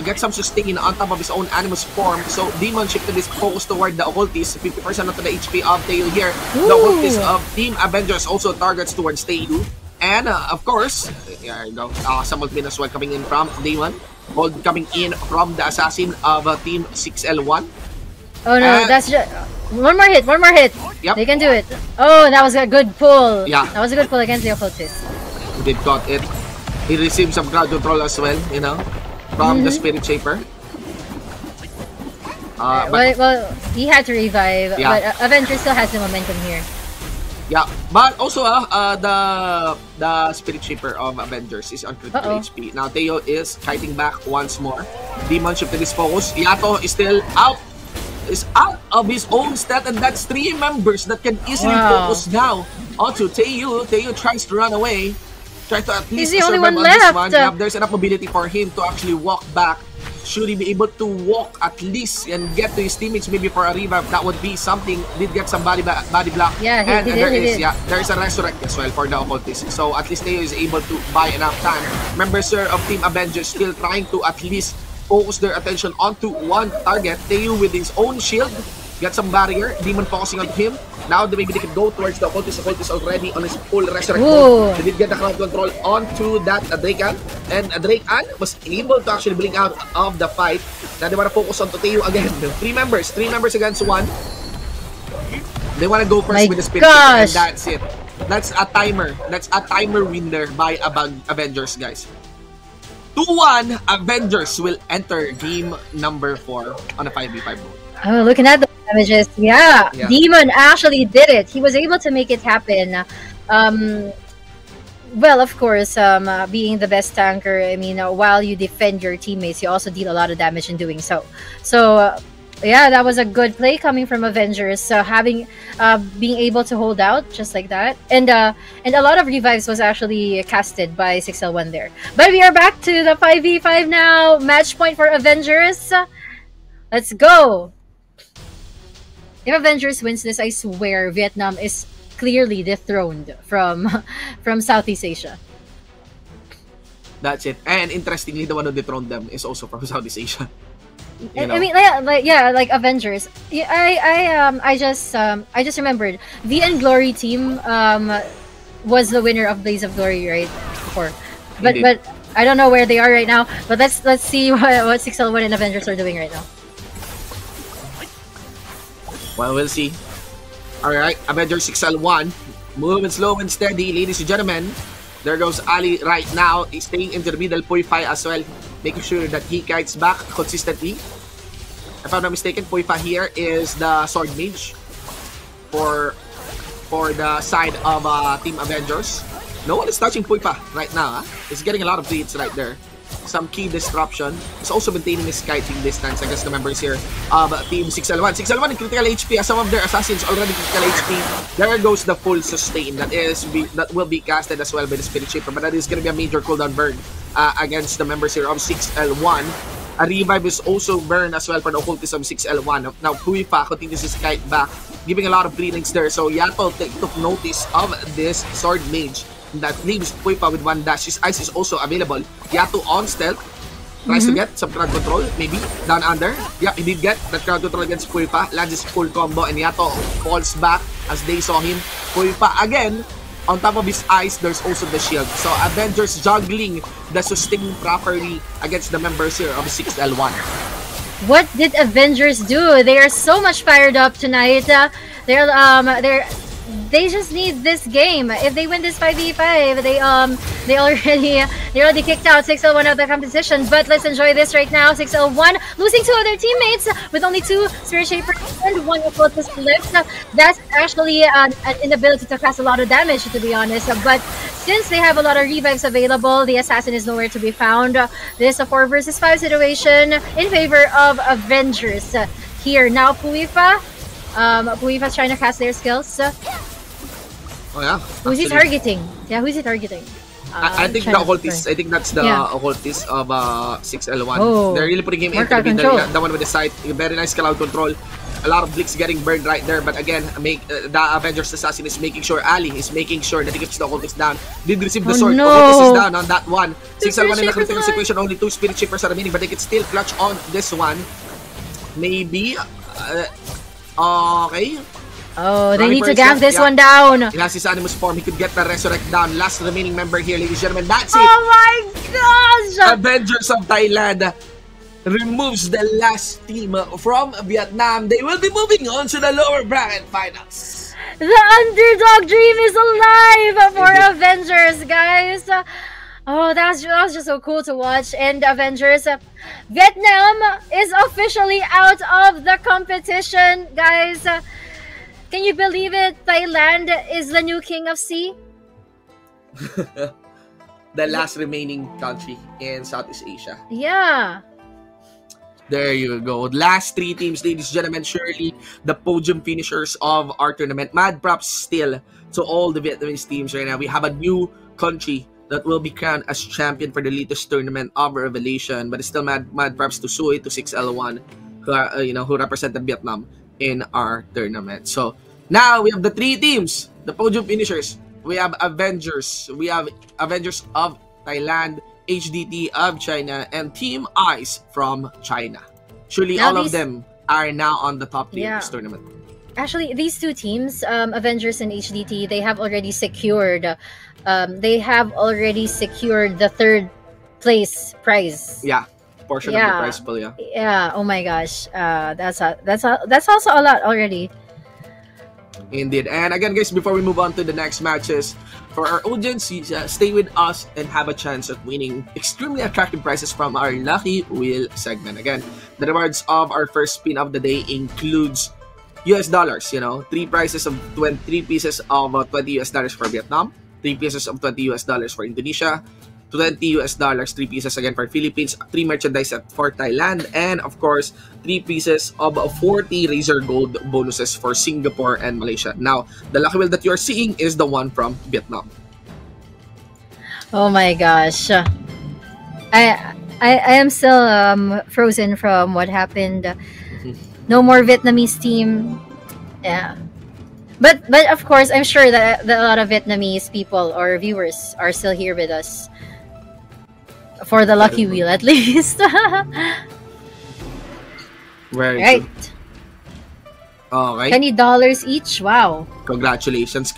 gets some sustain on top of his own Animus form. So Demon shifted his focus toward the Occultist. 50% onto the HP of Teo here. Ooh. The Occultist of Team Avengers also targets towards Teo. And of course, there you go. Some ultimate as well coming in from Demon. Gold coming in from the Assassin of Team 6L1. Oh no, that's just one more hit. Yep. They can do it. Oh, that was a good pull. Yeah. That was a good pull against the Occultist. He did got it. He received some crowd control as well, you know, from the Spirit Shaper. Well, he had to revive, Yeah. but Avenger still has the momentum here. Yeah, but also the Spirit Shaper of Avengers is on critical HP. Now Teo is fighting back once more. Demon shifted his focus. Yato is still out. Is out of his own stat, and that's 3 members that can easily focus now onto Teo. Teo tries to run away. Try to at least He's the only survive one on this left. one. Yeah, there's enough ability for him to actually walk back. Should he be able to walk at least and get to his teammates maybe for a revive, that would be something. Did get some body block. Yeah, he did. There is a Resurrect as well for the Occultist. So at least Teo is able to buy enough time. Members of Team Avengers still trying to at least focus their attention onto one target. Teo with his own shield. Got some barrier. Demon focusing on him. Now maybe they can go towards the Occultist. Occultist already on his full Resurrect mode. They did get the crowd control onto that Drakean. And Drakean was able to actually blink out of the fight. Now they want to focus on Teo again. 3 members against 1. They want to go first with the Spirit Shaper, and that's it. That's a timer. That's a timer win there by Avengers, guys. 2-1, Avengers will enter game number 4 on a 5v5 mode. Oh, looking at the damages. Yeah, Demon actually did it. He was able to make it happen. Well, of course, being the best tanker, I mean, while you defend your teammates, you also deal a lot of damage in doing so. So, yeah, that was a good play coming from Avengers. Being able to hold out just like that, and a lot of revives was actually casted by 6L1 there. But we are back to the 5v5 now. Match point for Avengers. Let's go. If Avengers wins this, I swear Vietnam is clearly dethroned from Southeast Asia. That's it. And interestingly, the one who dethroned them is also from Southeast Asia. You know? I mean, like Avengers. Yeah, I just remembered VN Glory team was the winner of Blaze of Glory right before, but I don't know where they are right now. But let's see what 6L1 and Avengers are doing right now. Well, we'll see. Alright, Avengers 6L1. Moving slow and steady, ladies and gentlemen. There goes Ali right now. He's staying into the middle. Puifa as well. Making sure that he kites back consistently. If I'm not mistaken, Puifa here is the Sword Mage for the side of Team Avengers. No one is touching Puifa right now. He's getting a lot of hits right there. Some key disruption. He's also maintaining his kiting distance against the members here of Team 6L1. 6L1 in critical HP as some of their assassins already critical HP. There goes the full sustain that will be casted as well by the Spirit Shaper, but that is going to be a major cooldown burn against the members here of 6L1. A revive is also burned as well for the Occultist of 6L1. Now Puifa continues his kite back, giving a lot of greetings there. So Yato took notice of this Sword Mage that leaves Puifa with 1 dash. His ice is also available. Yato on stealth. Tries to get some crowd control, maybe. Down under. Yeah, he did get that crowd control against Puifa. Lands his full combo and Yato falls back as they saw him. Puifa again. On top of his ice, there's also the shield. So Avengers juggling the sustain properly against the members here of 6L1. What did Avengers do? They are so much fired up tonight. They just need this game. If they win this 5v5, they already kicked out 6L1 out of the competition. But let's enjoy this right now. 6L1 losing 2 of their teammates with only 2 Spirit Shapers and 1 Occultist left. That's actually an inability to cast a lot of damage, to be honest. But since they have a lot of revives available, the assassin is nowhere to be found. This is a 4 versus 5 situation in favor of Avengers. Here now, Puifa. Puifa's trying to cast their skills. Oh yeah. Who's he targeting? Yeah, who's he targeting? I think the occultist. I think that's the occultist of 6L1. Oh, They're really putting him more into crowd the one with the sight. Very nice crowd control. A lot of Blix getting burned right there, but again, the Avengers Assassin is making sure, Ali is making sure that he keeps the occultist down. Did receive the sword. No. Occultist is down on that one. 6L1 in a critical situation. Only 2 Spirit Shippers are remaining, but they can still clutch on this one. Maybe. Okay. Oh, they need to gap this one down. He has his Animus form. He could get the Resurrect down. Last remaining member here, ladies and gentlemen. That's it. Oh my gosh! Avengers of Thailand removes the last team from Vietnam. They will be moving on to the lower bracket finals. The underdog dream is alive for Avengers, guys. Oh, that was just so cool to watch. And Avengers, Vietnam is officially out of the competition, guys. Can you believe it? Thailand is the new king of sea. The last remaining country in Southeast Asia. Yeah. There you go. Last 3 teams, ladies and gentlemen. Surely the podium finishers of our tournament. Mad props still to all the Vietnamese teams right now. We have a new country that will be crowned as champion for the latest tournament of Revelation. But it's still mad props to Sui, to 6L1, who are, who represented Vietnam in our tournament. So now we have the 3 teams, the podium finishers. We have Avengers. We have Avengers of Thailand, HDT of China, and Team Ice from China. Surely now all of them are now on the top 3 of this tournament. Actually, these 2 teams, Avengers and HDT, they have already secured the 3rd place prize. Yeah, portion of the prize pool. Yeah. Yeah. Oh my gosh. That's also a lot already. Indeed. And again, guys, before we move on to the next matches, for our audience, stay with us and have a chance at winning extremely attractive prizes from our Lucky Wheel segment. Again, the rewards of our first spin of the day includes US dollars, 3 prizes of 3 pieces of $20 US for Vietnam, 3 pieces of $20 US for Indonesia, $20 US, 3 pieces again for Philippines, 3 merchandise set for Thailand, and of course, 3 pieces of 40 Razor Gold bonuses for Singapore and Malaysia. Now, the lucky wheel that you are seeing is the one from Vietnam. Oh my gosh. I am still frozen from what happened. No more Vietnamese team. Yeah. But of course, I'm sure that a lot of Vietnamese people or viewers are still here with us. For the lucky wheel, at least. Very right. Good. All right. $20 each. Wow. Congratulations.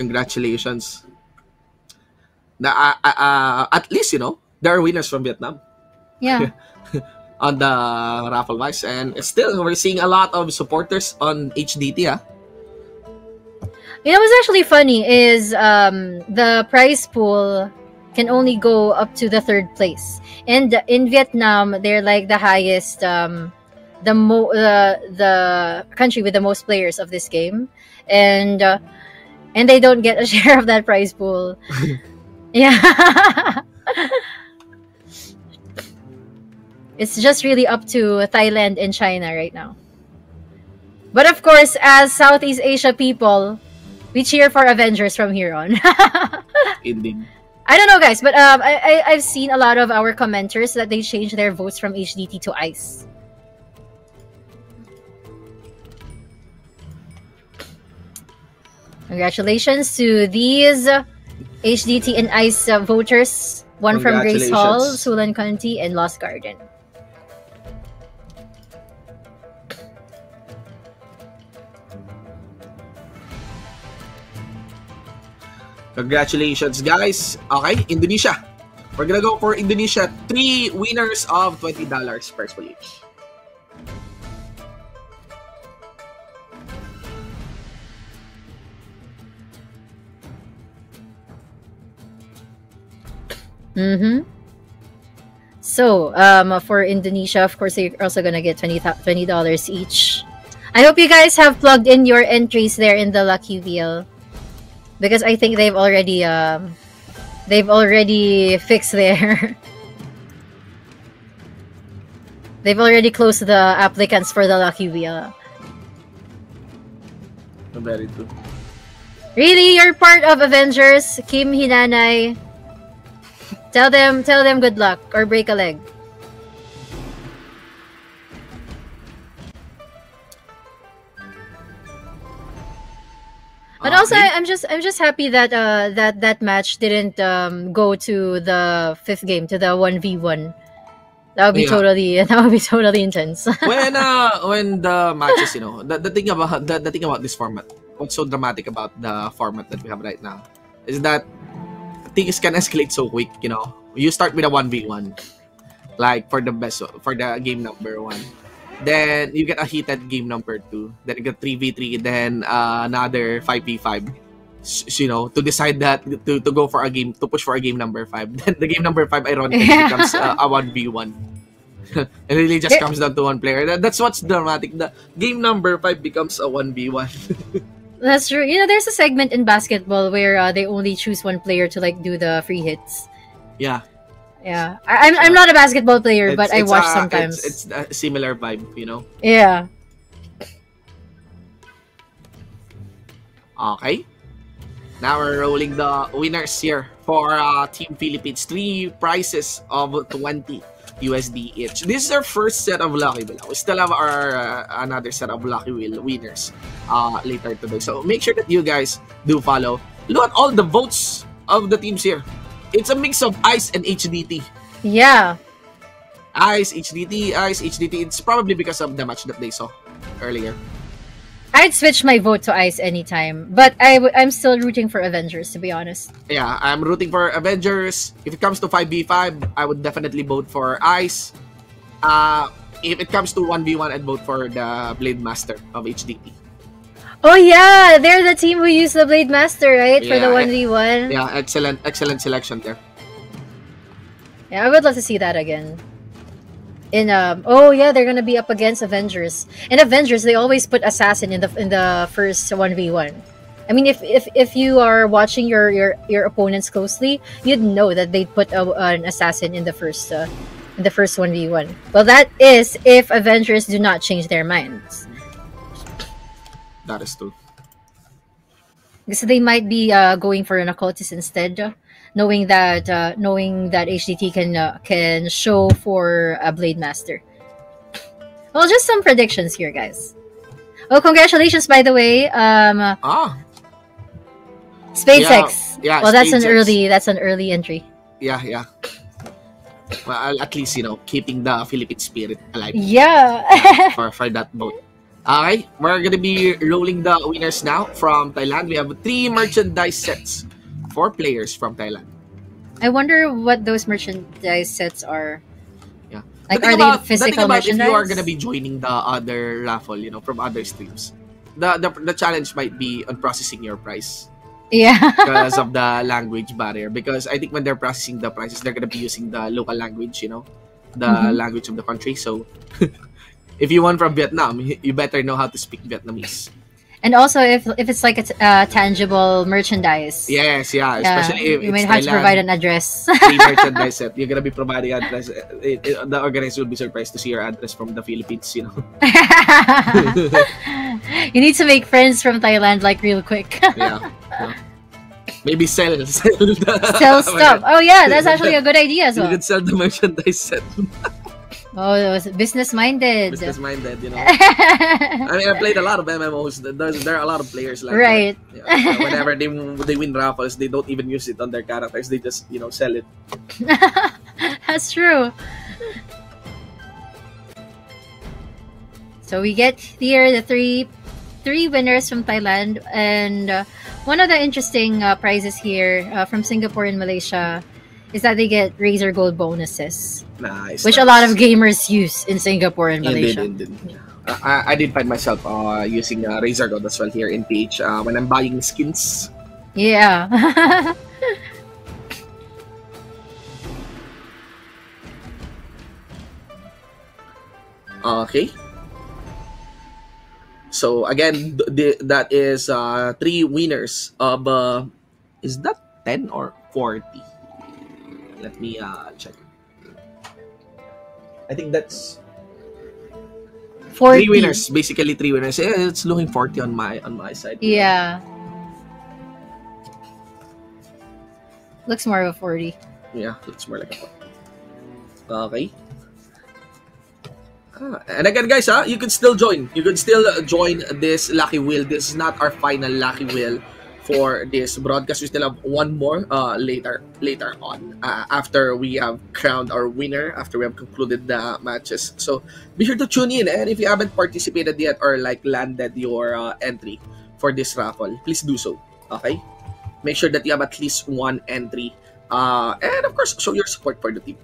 At least, there are winners from Vietnam. Yeah. On the raffle wise. And still, we're seeing a lot of supporters on HDT. What's actually funny is the prize pool can only go up to the 3rd place. And in Vietnam, they're like the highest, the country with the most players of this game, and they don't get a share of that prize pool. Yeah. It's just really up to Thailand and China right now. But of course, as Southeast Asia people, we cheer for Avengers from here on. Indeed. I don't know, guys, but I've seen a lot of our commenters that they changed their votes from HDT to ICE. Congratulations to these HDT and ICE voters. One from Grace Hall, Sulan County, and Lost Garden. Congratulations, guys. Okay, Indonesia. We're gonna go for Indonesia. 3 winners of $20 prize pool each. So, for Indonesia, of course, they're also gonna get $20 each. I hope you guys have plugged in your entries there in the lucky wheel, because I think they've already fixed their they've already closed the applicants for the lucky wheel. Very true. Really, you're part of Avengers, Kim Hinanay. Tell them good luck or break a leg. But also, I'm just happy that that match didn't go to the 5th game, to the 1v1. That would be totally intense. when the matches, the thing about this format, what's so dramatic about the format that we have right now, is that things can escalate so quick. You start with a 1v1, like for the game number 1. Then you get a heated game number 2. Then you get 3v3. Then another 5v5. To decide that to go for a game, to push for a game number 5. Then the game number 5 ironically becomes a 1v1. It really just comes down to one player. That's what's dramatic. The game number 5 becomes a 1v1. That's true. There's a segment in basketball where they only choose one player to do the free hits. Yeah. Yeah, I'm not a basketball player, but I watch sometimes. It's a similar vibe, Yeah. Okay. Now we're rolling the winners here for Team Philippines. 3 prizes of 20 USD each. This is our first set of Lucky Wheel. We still have our another set of Lucky Wheel winners later today. So make sure that you guys do follow. Look at all the votes of the teams here. It's a mix of Ice and HDT. Yeah. Ice, HDT. It's probably because of the match that they saw earlier. I'd switch my vote to Ice anytime, but I'm still rooting for Avengers, to be honest. Yeah, I'm rooting for Avengers. If it comes to 5v5, I would definitely vote for Ice. If it comes to 1v1, I'd vote for the Blade Master of HDT. Oh yeah, they're the team who used the Blade Master, right? For the 1v1. Yeah, excellent selection there. Yeah, I would love to see that again. Oh yeah, they're gonna be up against Avengers. In Avengers, they always put Assassin in the first 1v1. I mean, if you are watching your opponents closely, you'd know that they put an Assassin in the first 1v1. Well, that is if Avengers do not change their minds. That is true. So they might be going for an occultist instead, knowing that HDT can show for a Blade Master. Well, just some predictions here, guys. Oh, congratulations, by the way. Spade 6. Yeah. Well, that's an early entry. Yeah. Well, at least keeping the Philippine spirit alive. Yeah. for that vote. Okay, we're gonna be rolling the winners now from Thailand. We have 3 merchandise sets for players from Thailand. I wonder what those merchandise sets are. Yeah. Like, are they physical merchandise? If you are gonna be joining the other raffle, from other streams, the challenge might be on processing your price. Yeah. Because of the language barrier. Because I think when they're processing the prices, they're gonna be using the local language, the language of the country. So if you want from Vietnam, you better know how to speak Vietnamese. And also, if it's like a tangible merchandise. Yes, yeah. Especially if you it's might have to Thailand, provide an address. Free merchandise set. You're gonna be providing address. The organizer will be surprised to see your address from the Philippines. You need to make friends from Thailand real quick. Yeah. Maybe sell stuff. Oh yeah, that's actually a good idea as well. You could sell the merchandise set. Oh, it was business-minded. Business-minded, I mean, I played a lot of MMOs. There are a lot of players like right. that. Yeah. Whenever they win raffles, they don't even use it on their characters. They just, sell it. That's true. So we get here the three winners from Thailand, and one of the interesting prizes here from Singapore and Malaysia is that they get Razor Gold bonuses. Nice. Which a lot of gamers use in Singapore and Malaysia. Indeed. I did find myself using Razor Gold as well here in PH when I'm buying skins. Yeah. Okay. So again, that is 3 winners of is that 10 or 40? Let me check. I think that's 40. 3 winners, basically 3 winners. It's looking 40 on my side. Yeah. Looks more of a 40. Yeah, looks more like a pot. Okay. And again, guys, you could still join. You could still join this lucky wheel. This is not our final lucky wheel for this broadcast. We still have one more later on after we have crowned our winner, after we have concluded the matches. So be sure to tune in, and if you haven't participated yet or like landed your entry for this raffle, please do so. Okay, make sure that you have at least one entry, and of course show your support for the team.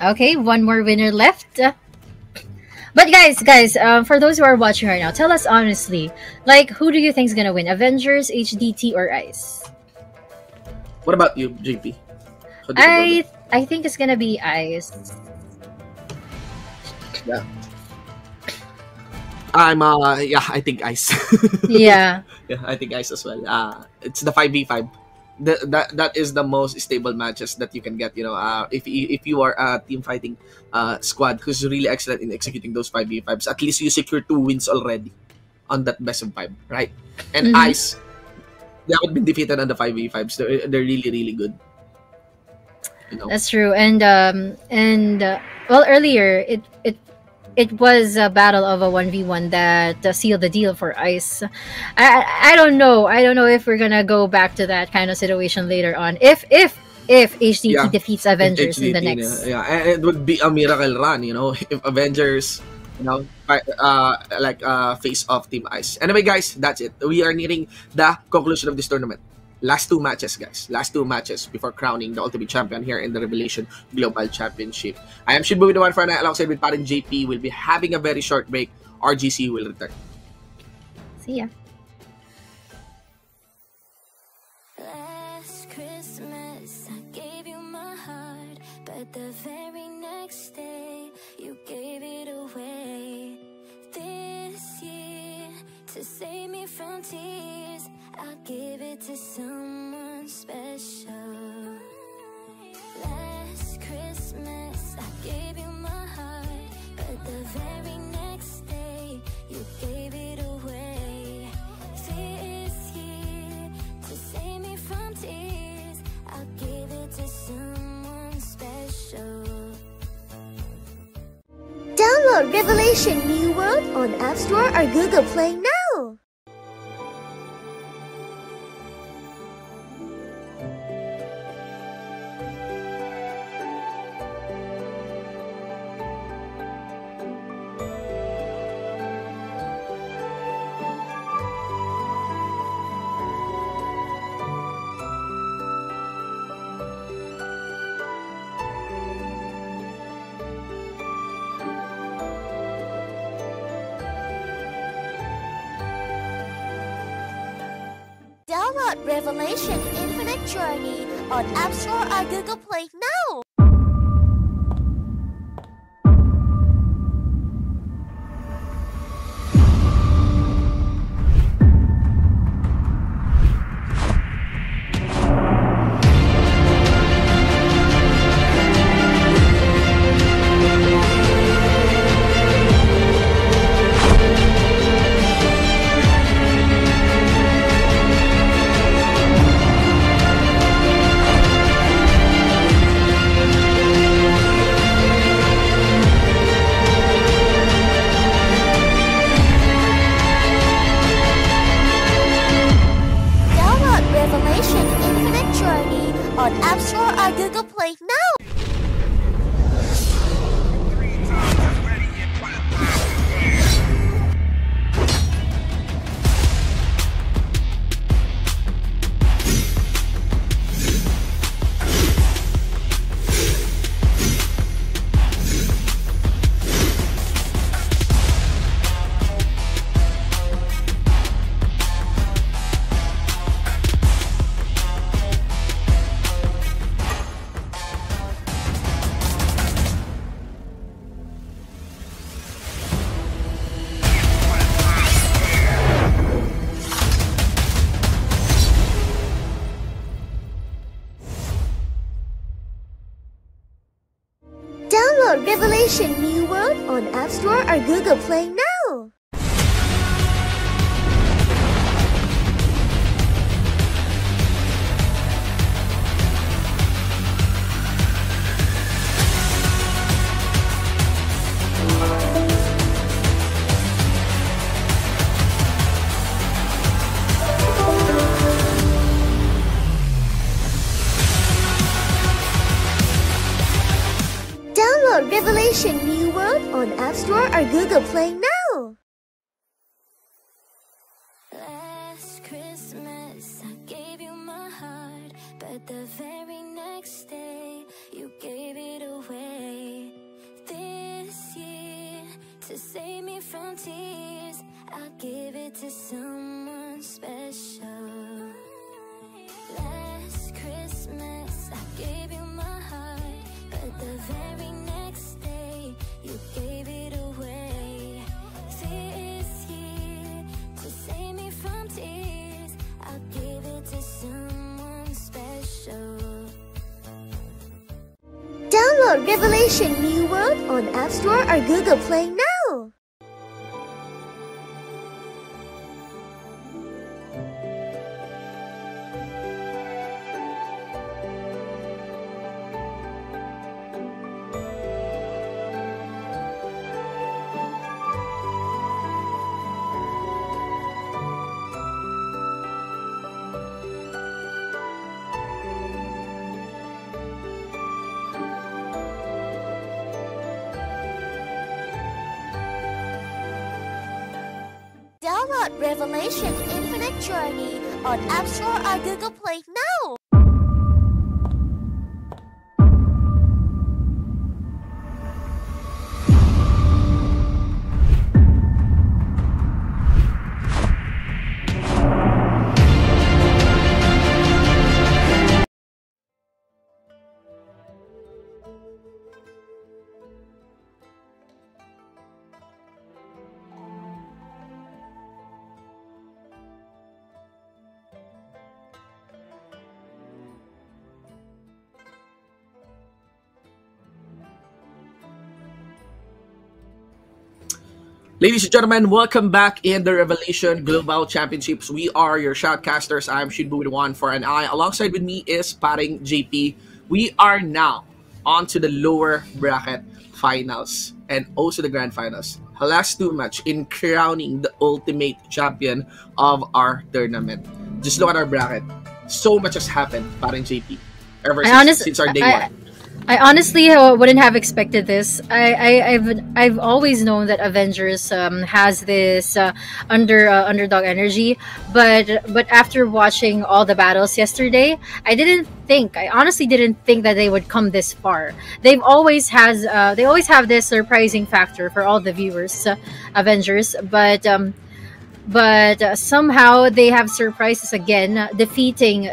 Okay, one more winner left. But guys, for those who are watching right now, tell us honestly, like, who do you think is gonna win? Avengers, HDT, or Ice? What about you, JP? I think it's gonna be Ice. Yeah. I think Ice. Yeah. Yeah, I think Ice as well. It's the 5v5. That is the most stable matches that you can get. You know, if you are a team fighting squad who's really excellent in executing those 5v5s, at least you secure 2 wins already on that best of 5, right? And Ice, they haven't been defeated on the 5v5s. They're really, really good. You know? That's true. And well, earlier it was a battle of a 1v1 that sealed the deal for Ice. I don't know if we're gonna go back to that kind of situation later on. If HDT defeats Avengers in the next, and it would be a miracle run, you know, if Avengers, you know, face off Team Ice. Anyway, guys, that's it. We are nearing the conclusion of this tournament. Last 2 matches, guys. Last 2 matches before crowning the ultimate champion here in the Revelation Global Championship. I am Shinbo with the one for alongside with Parin JP. We'll be having a very short break. RGC will return. See ya. Last Christmas, I gave you my heart, but the very next day, you gave it away. This year, to save me from tears, I'll give it to someone special. Last Christmas, I gave you my heart, but the very next day, you gave it away. This year, to save me from tears, I'll give it to someone special. Download Revelation New World on App Store or Google Play now. Download Revelation Infinite Journey on App Store or Google Play now. On App Store or Google Play now. Download Revelation New World on App Store or Google Play now. our Google Play now. Last Christmas, I gave you my heart, but the very next day, you gave it away. This year, to save me from tears, I'll give it to someone special. Last Christmas, I gave you my heart, but the very next day, you gave it away. This year, to save me from tears, I'll give it to someone special. Download Revelation New World on App Store or Google Play now. Download Revelation Infinite Journey on App Store or Google Play now. Ladies and gentlemen, welcome back in the Revelation Global Championships. We are your shoutcasters. I'm Shinbu1 for an eye. Alongside with me is Paring JP. We are now on to the lower bracket finals and also the grand finals. Last two match in crowning the ultimate champion of our tournament. Just look at our bracket. So much has happened, Paring JP, ever since our day one. I honestly wouldn't have expected this. I've always known that Avengers has this underdog energy, but after watching all the battles yesterday, I honestly didn't think that they would come this far. They always have this surprising factor for all the viewers, Avengers, but somehow they have surprised us again, defeating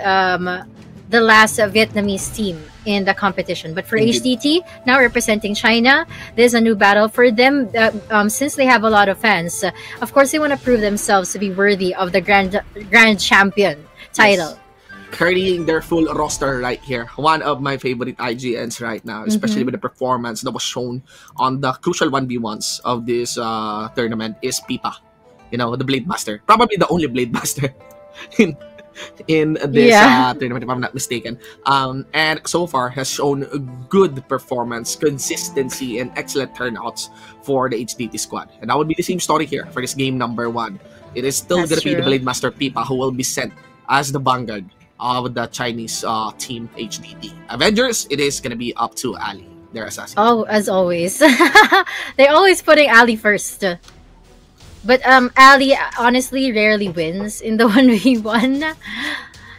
the last Vietnamese team in the competition. But for HDT, now representing China, there's a new battle for them. Since they have a lot of fans, of course they want to prove themselves to be worthy of the grand champion title. Yes. Carrying their full roster right here. One of my favorite IGNs right now, especially with the performance that was shown on the crucial 1v1s of this tournament, is Pipa. You know, the Blade Master. Probably the only Blade Master in this tournament, if I'm not mistaken. And so far has shown a good performance, consistency, and excellent turnouts for the HDT squad. And that would be the same story here for this game number 1. It is still going to be the Blade Master Pipa who will be sent as the vanguard of the Chinese team HDT. Avengers, it is going to be up to Ali, their assassin. Oh, as always. They're always putting Ali first. But Ali honestly rarely wins in the 1v1.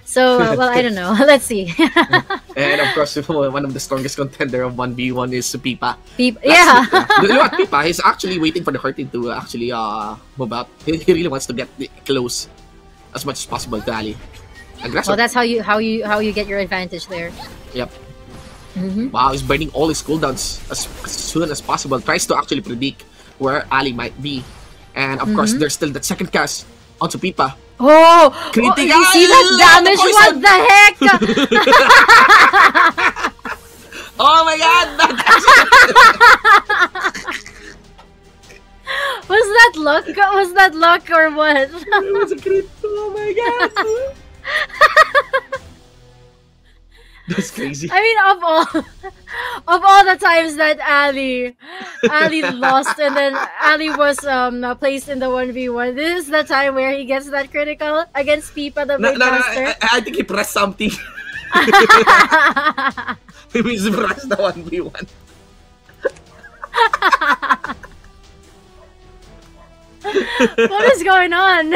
So, well, I don't know. Let's see. And of course, one of the strongest contender of 1v1 is Pipa. Yeah. Look at Pipa. He's actually waiting for the hurting to actually move up. He really wants to get close as much as possible to Ali. Aggressive. Well, that's how you get your advantage there. Yep. Wow, he's burning all his cooldowns as soon as possible. Tries to actually predict where Ali might be. And of course, there's still that second cast onto Pipa. Oh! Critical! You see that damage? What the heck? Oh my god! Was that luck? Was that luck or what? It was a crit. Oh my god! That's crazy. I mean, of all the times that Ali lost and then Ali was placed in the 1v1, this is the time where he gets that critical against Pipa the Blade Master. I think he pressed something. He mispressed the 1v1. What is going on?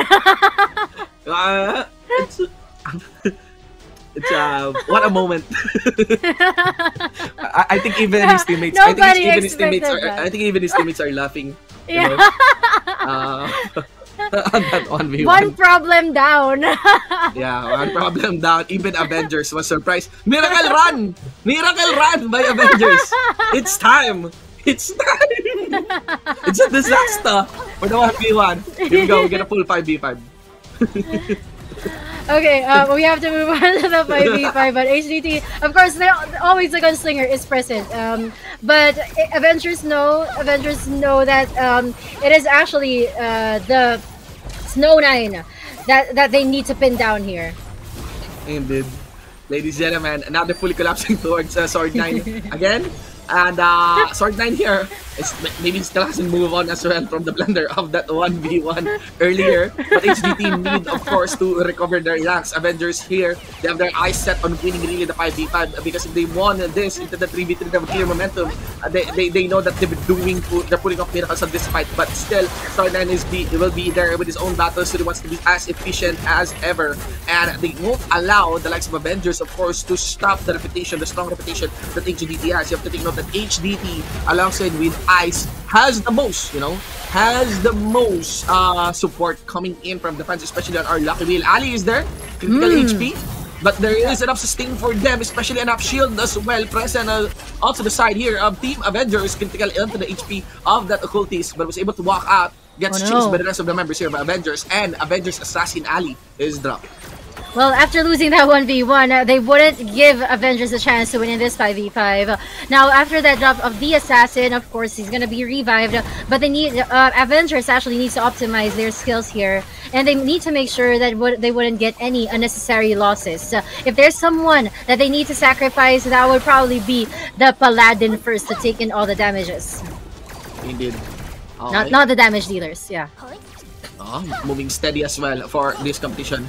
It's it's what a moment. I think even his teammates. Nobody I think even his teammates expected are. that. I think even his teammates are laughing. You Yeah. know? On that 1v1. One problem down. Yeah, one problem down. Even Avengers was surprised. Miracle run! Miracle run by Avengers! It's time! It's time! It's a disaster for the 1v1. Here we go, we get a full 5v5. Okay, we have to move on to the 5v5, but HDT, of course, always the gunslinger is present. But Avengers know that it is actually the Snow 9 that they need to pin down here. Indeed. Ladies and gentlemen, another fully collapsing towards Sword 9 again. And Sword 9 here is maybe still hasn't moved on as well from the blunder of that 1v1 earlier. But HDT need, of course, to recover their ranks. Avengers here, they have their eyes set on winning really the 5v5 because if they won this into the 3v3, they have clear momentum. They know that they're putting up miracles on this fight. But still, Sword 9 will be there with his own battles, so he wants to be as efficient as ever. And they won't allow the likes of Avengers, of course, to stop the reputation, the strong reputation that HDT has. You have to take note that HDT, alongside with Ice, has the most, support coming in from the fans, especially on our Lucky Wheel. Ali is there, critical HP, but there is enough sustain for them, especially enough shield as well present also the side here of Team Avengers, critical into the HP of that occultist, but was able to walk out, gets chased by the rest of the members here of Avengers, and Avengers Assassin Ali is dropped. Well, after losing that 1v1, they wouldn't give Avengers a chance to win in this 5v5. Now, after that drop of the Assassin, of course, he's going to be revived. But they need Avengers actually needs to optimize their skills here. And they need to make sure that they wouldn't get any unnecessary losses. If there's someone that they need to sacrifice, that would probably be the Paladin first to take in all the damages. Indeed. Not the damage dealers, yeah. Moving steady as well for this competition.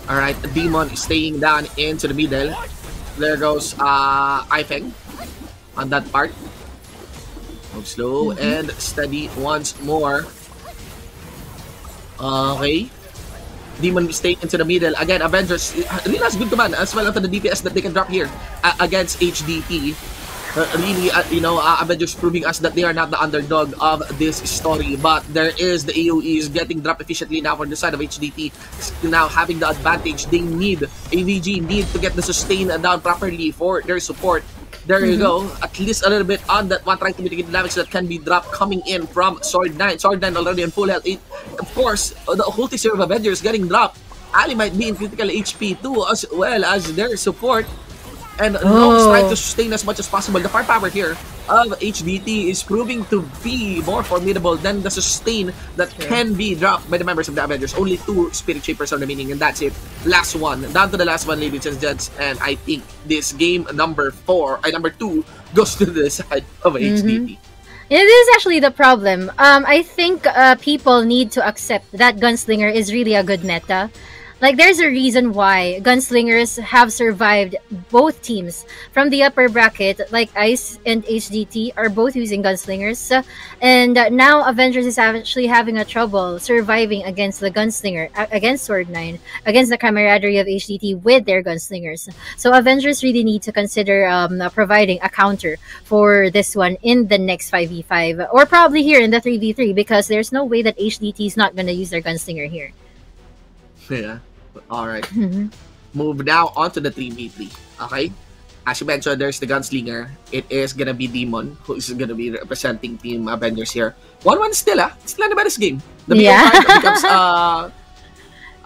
Alright, Demon staying down into the middle. There goes Ifeng on that part. Move slow and steady once more. Okay. Demon staying into the middle. Again, Avengers really has good command as well after the DPS that they can drop here against HDT. Avengers proving us that they are not the underdog of this story, but there is the AoEs getting dropped efficiently now on the side of HDT. Now having the advantage, they need AVG need to get the sustain down properly for their support. There you go, at least a little bit on that one, trying to mitigate the damage that can be dropped coming in from Sword 9. Sword 9 already in full health. Of course, the occultist here of Avengers getting dropped. Ali might be in critical HP too, as well as their support. And Long is trying to sustain as much as possible. The firepower here of HDT is proving to be more formidable than the sustain that can be dropped by the members of the Avengers. Only 2 Spirit Shapers are remaining, and that's it. Last one. Down to the last one, ladies and gents. And I think this game number 2 goes to the side of HDT. It is actually the problem. I think people need to accept that Gunslinger is really a good meta. Like, there's a reason why Gunslingers have survived both teams. From the upper bracket, like Ice and HDT are both using Gunslingers. And now Avengers is actually having a trouble surviving against the Gunslinger, against Sword 9, against the camaraderie of HDT with their Gunslingers. So Avengers really need to consider providing a counter for this one in the next 5v5. Or probably here in the 3v3, because there's no way that HDT is not going to use their Gunslinger here. Yeah. Alright. Move now on to the 3v3. Okay? As you mentioned, there's the Gunslinger. It is gonna be Demon, who is gonna be representing Team Avengers here. 1-1 still, Still not a best game. The BO5 becomes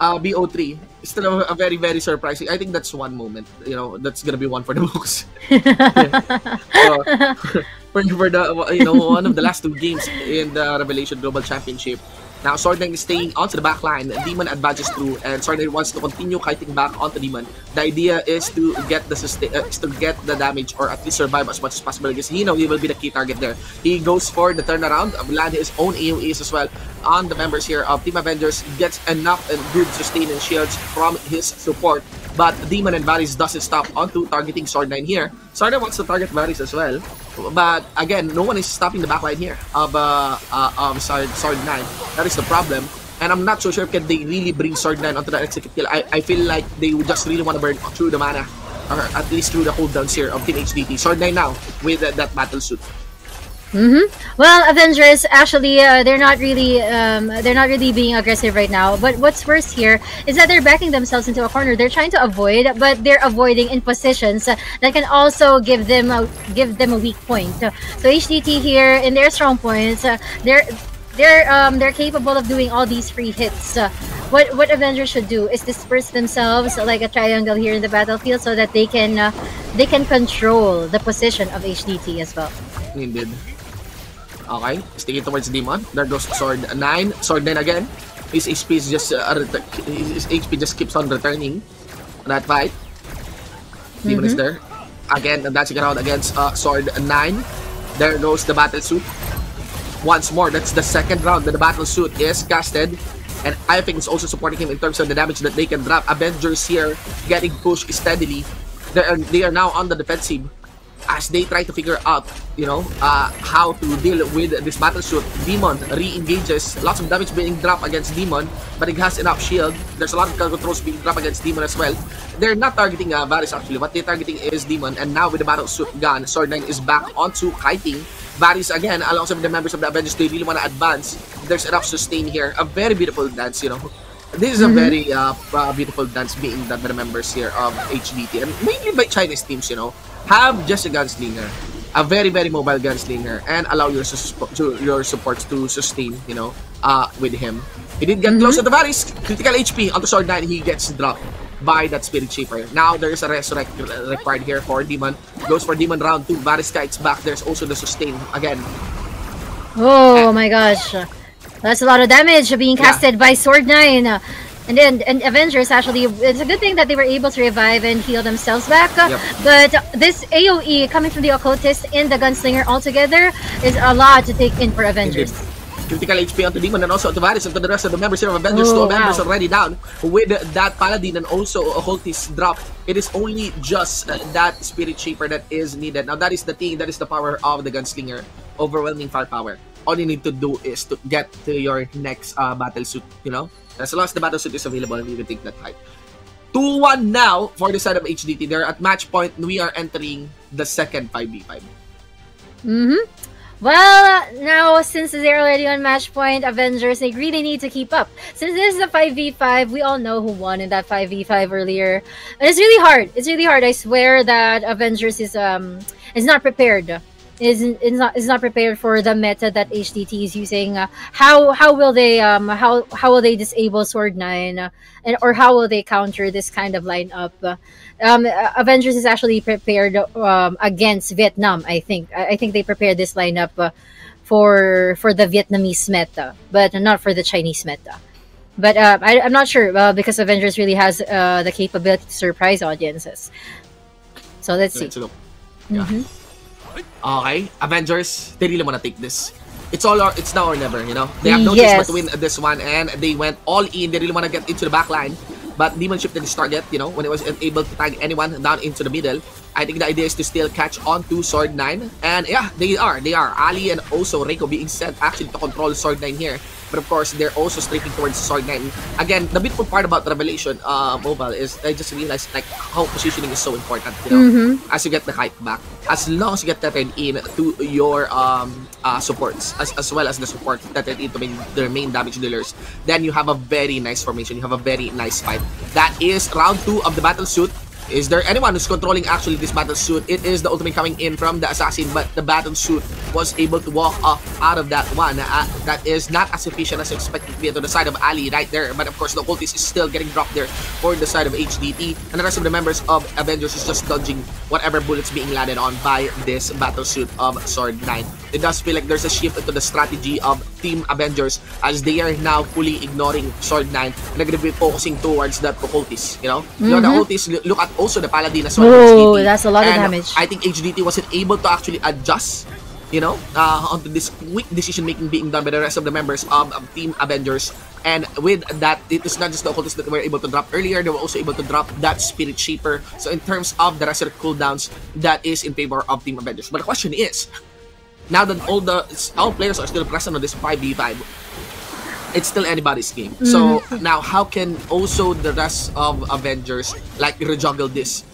BO3. It's still a very, very surprising. I think that's one moment. That's gonna be one for the books. For the one of the last 2 games in the Revelation Global Championship. Now, Sword 9 is staying onto the back line. Demon advances through, and Sword 9 wants to continue kiting back onto Demon. The idea is to get the damage, or at least survive as much as possible, because he will be the key target there. He goes for the turnaround, land his own AoEs as well. on the members here of Team Avengers. Gets enough and good sustaining shields from his support. But Demon and Varys doesn't stop onto targeting Sword9 here. Sword9 wants to target Varys as well. But again, no one is stopping the backline here of Sword9. That is the problem. And I'm not so sure can they really bring Sword9 onto the execute kill. I feel like they would just really want to burn through the mana. Or at least through the cooldowns here of Team HDT. Sword9 now with that battle suit. Well, Avengers actually they're not really being aggressive right now. But what's worse here is that they're backing themselves into a corner. They're trying to avoid, but they're avoiding in positions that can also give them a weak point. So HDT here in their strong points, they're capable of doing all these free hits. What Avengers should do is disperse themselves like a triangle here in the battlefield so that they can control the position of HDT as well. Indeed. Okay, sticking towards Demon. There goes Sword9. Sword9 again. His HP is just his HP just keeps on returning on that fight. Demon is there. Again, dancing around against Sword9. There goes the battle suit. Once more, that's the second round that the battle suit is casted. And I think it's also supporting him in terms of the damage that they can drop. Avengers here getting pushed steadily. They are now on the defensive as they try to figure out, how to deal with this battle suit. Demon re-engages. Lots of damage being dropped against Demon, but it has enough shield. There's a lot of controls being dropped against Demon as well. They're not targeting Varys actually. What they're targeting is Demon. And now with the battle suit gone, Sword9 is back onto kiting. Varys again, alongside with the members of the Avengers, they really want to advance. There's enough sustain here. A very beautiful dance, This is a very beautiful dance being done by the members here of HDT. And mainly by Chinese teams, have just a gunslinger. A very, very mobile gunslinger. And allow your supports to sustain, with him. He did get close to the Varys. Critical HP onto Sword9. He gets dropped by that Spirit Shaper. Now there is a resurrect required here for Demon. Goes for Demon round 2. Varys kites back. There's also the sustain again. Oh my gosh. That's a lot of damage being casted by Sword9. And Avengers actually, it's a good thing that they were able to revive and heal themselves back. But this AoE coming from the Occultist and the Gunslinger altogether is a lot to take in for Avengers. Indeed. Critical HP onto Demon and also onto Varys and to the rest of the members here of Avengers. Two members already down with that Paladin and also Occultist drop. It is only just that Spirit Shaper that is needed. Now that is the thing, that is the power of the Gunslinger. Overwhelming firepower. All you need to do is to get to your next battle suit, As long as the battle suit is available, you can take that fight. 2-1 now for the side of HDT. They're at match point. We are entering the second 5v5. Well, now since they're already on match point, Avengers, they really need to keep up. Since this is a 5v5, we all know who won in that 5v5 earlier. And it's really hard. It's really hard. I swear that Avengers is not prepared. Is not prepared for the meta that HDT is using. How will they disable Sword9 or how will they counter this kind of lineup? Avengers is actually prepared against Vietnam. I think they prepared this lineup for the Vietnamese meta, but not for the Chinese meta. But I'm not sure because Avengers really has the capability to surprise audiences. So let's see. Okay, Avengers, they really want to take this. It's now or never, They have no choice but to win this one, and they went all in. They really want to get into the back line. But Demon shifted his target, when it was unable to tag anyone down into the middle. I think the idea is to still catch on to Sword9. And yeah, they are. Ali and also Reiko being sent actually to control Sword9 here. But of course, they're also strafing towards Sword9. Again, the beautiful part about Revelation Mobile is I just realized how positioning is so important, as you get the kite back. As long as you get that in to your supports, as well as the support that into their main damage dealers, then you have a very nice formation. You have a very nice fight. That is round 2 of the battle suit. Is there anyone who's controlling actually this battle suit? It is the ultimate coming in from the assassin, but the battle suit was able to walk off out of that one. That is not as efficient as expected to be to the side of Ali right there. But of course, the Occultist is still getting dropped there for the side of HDT. And the rest of the members of Avengers is just dodging whatever bullets being landed on by this battle suit of Sword9. It does feel like there's a shift into the strategy of Team Avengers as they are now fully ignoring Sword9 and they're going to be focusing towards that Occultist, The Occultist, look at also the Paladin as well. Oh, that's a lot of damage. I think HDT wasn't able to actually adjust onto this quick decision making being done by the rest of the members of Team Avengers. And with that, it is not just the occultists that were able to drop earlier, they were also able to drop that Spirit Shaper. So in terms of the Resurrect cooldowns, that is in favor of Team Avengers. But the question is, now that all players are still present on this 5v5, it's still anybody's game. So now how can also the rest of Avengers like rejuggle this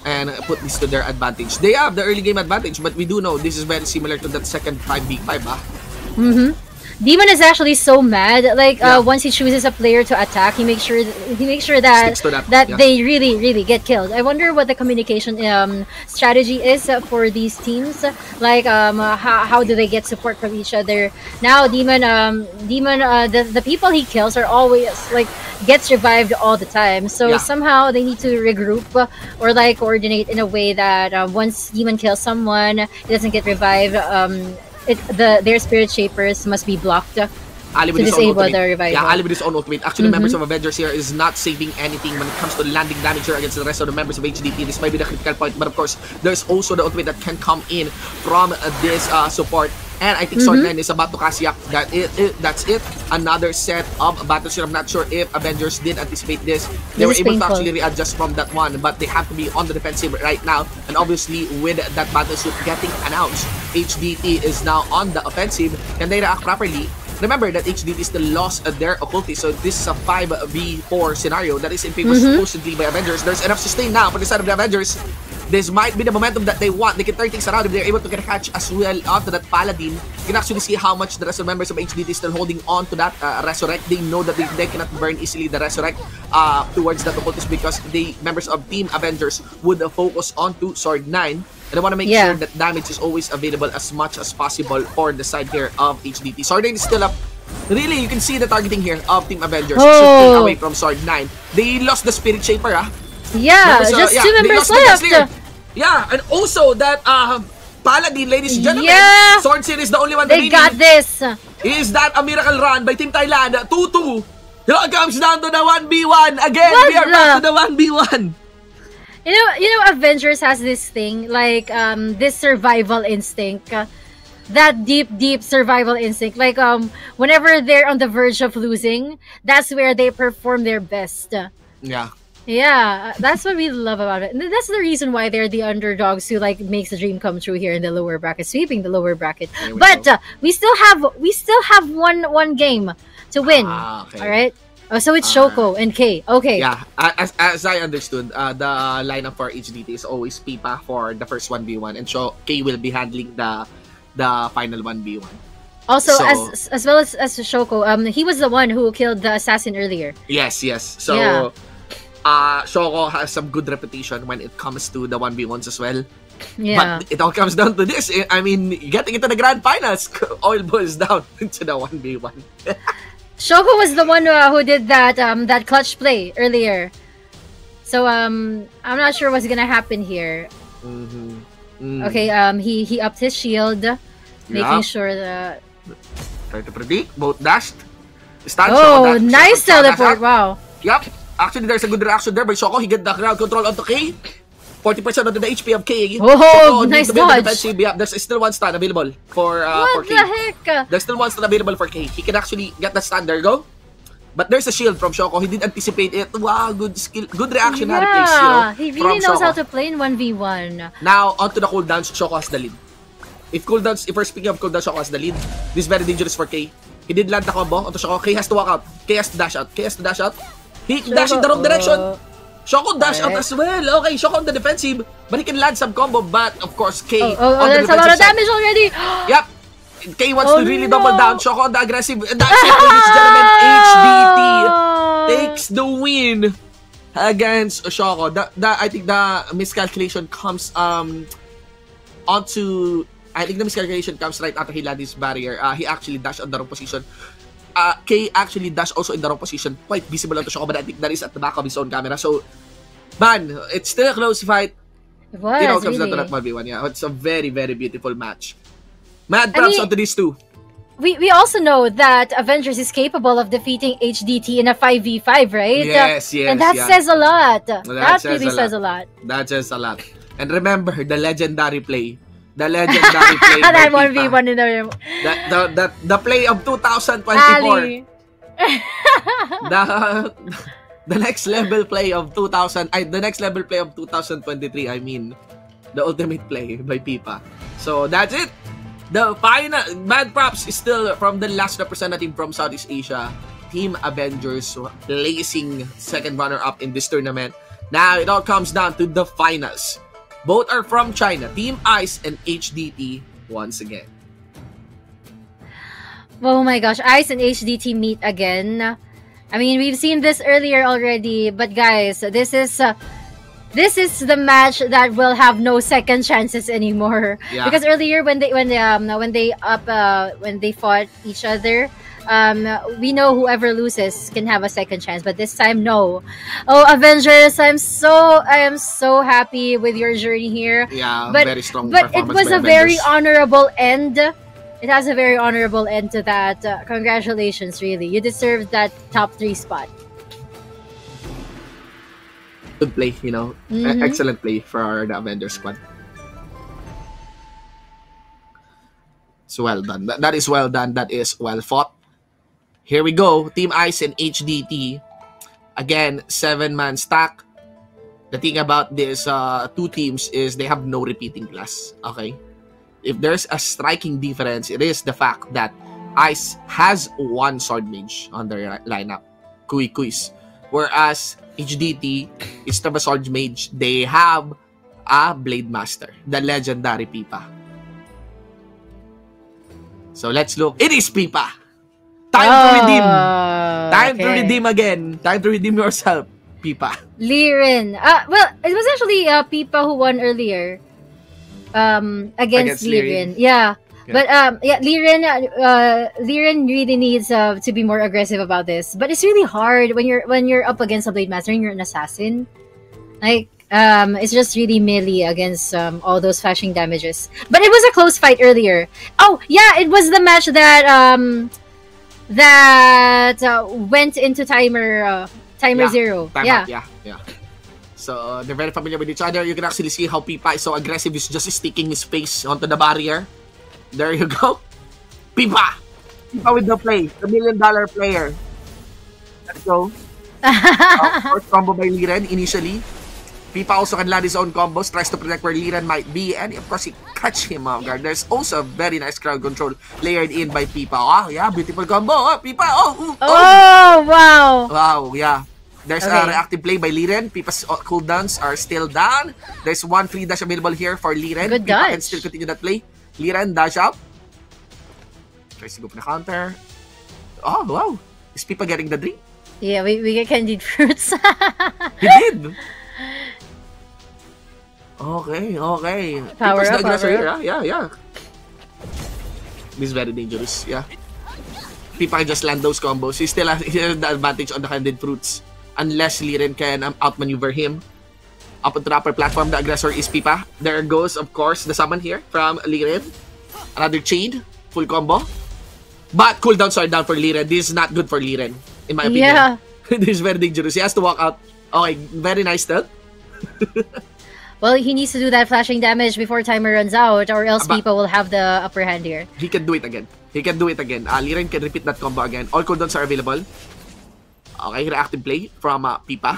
and put this to their advantage? They have the early game advantage, but we do know this is very similar to that second 5v5. Demon is actually so mad. Like once he chooses a player to attack, he makes sure that they really get killed. I wonder what the communication strategy is for these teams. Like how do they get support from each other? Now Demon, the people he kills are always like gets revived all the time. So somehow they need to regroup or like coordinate in a way that once Demon kills someone, it doesn't get revived. Their Spirit Shapers must be blocked to disable the revival. Yeah, Ali with his own ultimate. Actually, members of Avengers here is not saving anything when it comes to landing damage here against the rest of the members of HDT. This might be the critical point, but of course, there's also the ultimate that can come in from this support. And I think Sword 9 is about to Kasyak. That's it. Another set of battles here. I'm not sure if Avengers did anticipate this. They were able to actually readjust from that one, but they have to be on the defensive right now. And obviously, with that battlesuit getting announced, HDT is now on the offensive. Can they react properly? Remember that HDT still lost their occultist, so this is a 5v4 scenario that is in favor supposedly by Avengers. There's enough sustain now for the side of the Avengers. This might be the momentum that they want. They can turn things around if they're able to get a catch as well onto that Paladin. You can actually see how much the rest of the members of HDT is still holding on to that Resurrect. They know that they cannot burn easily the Resurrect towards that occultist because the members of Team Avengers would focus onto Sword 9. And I want to make sure that damage is always available as much as possible for the side here of HDT. Sword 9 is still up. Really, you can see the targeting here of Team Avengers shifting away from Sword 9. They lost the Spirit Shaper, Yeah, just two members left. Yeah, and also that Paladin, ladies and gentlemen, Sword Sin is the only one they got this. Is that a miracle run by Team Thailand? 2-2. It comes down to the 1v1. Again, we are back to the 1v1. You know, Avengers has this thing, like this survival instinct. That deep survival instinct. Like whenever they're on the verge of losing, that's where they perform their best. Yeah, that's what we love about it. And that's the reason why they're the underdogs who like makes the dream come true here in the lower bracket, sweeping the lower bracket. But we still have one game to win. All right. So it's Shoko and K. Okay. Yeah, as I understood, the lineup for HDT is always Pipa for the first 1v1, and so K will be handling the final 1v1. Also, as well as Shoko, he was the one who killed the assassin earlier. Yes. So Shoko has some good reputation when it comes to the 1v1s as well. Yeah. But it all comes down to this. I mean, getting into the grand finals all boils down into the 1v1. Shoko was the one who did that that clutch play earlier. So I'm not sure what's gonna happen here. Okay, he upped his shield, making sure that. Try to predict. Both dashed. Stun, oh, nice teleport! Wow. Yup. Actually, there's a good reaction there by Shoko. He get the ground control onto K. 40% of the HP of K. Oh, nice dodge. Yeah, there's still one stun available for K. What the heck? There's still one stun available for K. He can actually get that stun. There you go. But there's a shield from Shoko. He did anticipate it. Wow, good skill. Good reactionary plays, he really knows how to play in 1v1. Now, onto the cooldowns. Shoko has the lead. If we're speaking of cooldowns, Shoko has the lead. This is very dangerous for K. He did land the combo onto Shoko. K has to walk out. K has to dash out. He dashed in the wrong direction. Shoko dash out as well. Okay, Shoko on the defensive, but he can land some combo. But of course, K on the that's a lot of damage already. Yep. K wants to really double down. Shoko on the aggressive. And that's it, ladies and gentlemen. HDT takes the win against Shoko. I think the miscalculation comes onto. I think the miscalculation comes right after he landed his barrier. He actually dashed on the wrong position. K actually dashed also in the wrong position, quite visible on the Shoko, but I think that is at the back of his own camera. So, man, it's still a close fight. It was, it comes down to that 1v1. Yeah, it's a very, very beautiful match. Mad props onto these two. We also know that Avengers is capable of defeating HDT in a 5v5, right? Yes. And that says a lot. That really says a lot. That says a lot. And remember, the legendary play The legendary play by That Pipa. 1v1 in The play of 2024. Ali. The next level play of 2023, I mean. The ultimate play by Pipa. So that's it. The final mad props is still from the last representative from Southeast Asia, Team Avengers, placing second runner-up in this tournament. Now it all comes down to the finals. Both are from China, Team Ice and HDT once again. Oh my gosh, Ice and HDT meet again. I mean, we've seen this earlier already, but guys, this is the match that will have no second chances anymore. Yeah. Because earlier when they fought each other, we know whoever loses can have a second chance, but this time no. Oh, Avengers, I am so happy with your journey here. Yeah, but, very strong but it performance was by a very Avengers. honorable end. It has a very honorable end to that. Congratulations, really. You deserve that top 3 spot. Good play, you know. Excellent play for the Avengers squad. So well done. That is well done. That is well fought. Here we go. Team Ice and HDT. Again, 7-man stack. The thing about these two teams is they have no repeating class. Okay? If there's a striking difference, it is the fact that Ice has one sword mage on their lineup. Kuis. Whereas HDT, instead of a sword mage, they have a blade master, the legendary Pipa. So let's look. It is Pipa. Time to redeem. Time to redeem again. Time to redeem yourself, Pipa. Liren. Well, it was actually Pipa who won earlier. Against Liren. Yeah. But Liren really needs to be more aggressive about this. But it's really hard when you're up against a blade master and you're an assassin. Like it's just really melee against all those flashing damages. But it was a close fight earlier. Oh yeah, it was the match that went into timer 0. Yeah. So they're very familiar with each other. You can actually see how Pipa is so aggressive. He's just sticking his face onto the barrier. There you go. Pipa with the play. The $1 million player. Let's go. First combo by Liren initially. Pipa also can land his own combos. Tries to protect where Liren might be. And of course, he catch him off guard. There's also a very nice crowd control layered in by Pipa. Ah, yeah, beautiful combo. Oh, Pipa. Oh, wow. Wow, yeah. There's a reactive play by Liren. Pipa's cooldowns are still down. There's one free dash available here for Liren. Good Pipa dodge. can still continue that play. Liren dash out. Tries to go for the counter. Oh, wow. Is Pipa getting the drink? Yeah, we get candied fruits. He did. Okay. Power Pipa's up, the aggressor power here. Yeah. This is very dangerous. Yeah. Pipa can just land those combos. He still has the advantage on the candied fruits. Unless Liren can outmaneuver him. Up onto the upper platform, the aggressor is Pipa. There goes, of course, the summon here from Liren. Another chain. Full combo. But cooldowns are down for Liren. This is not good for Liren, in my opinion. Yeah. This is very dangerous. He has to walk out. Okay, very nice stealth. Well, he needs to do that flashing damage before timer runs out, or else Pipa will have the upper hand here. He can do it again. Liren can repeat that combo again. All cooldowns are available. Okay, reactive play from Pipa.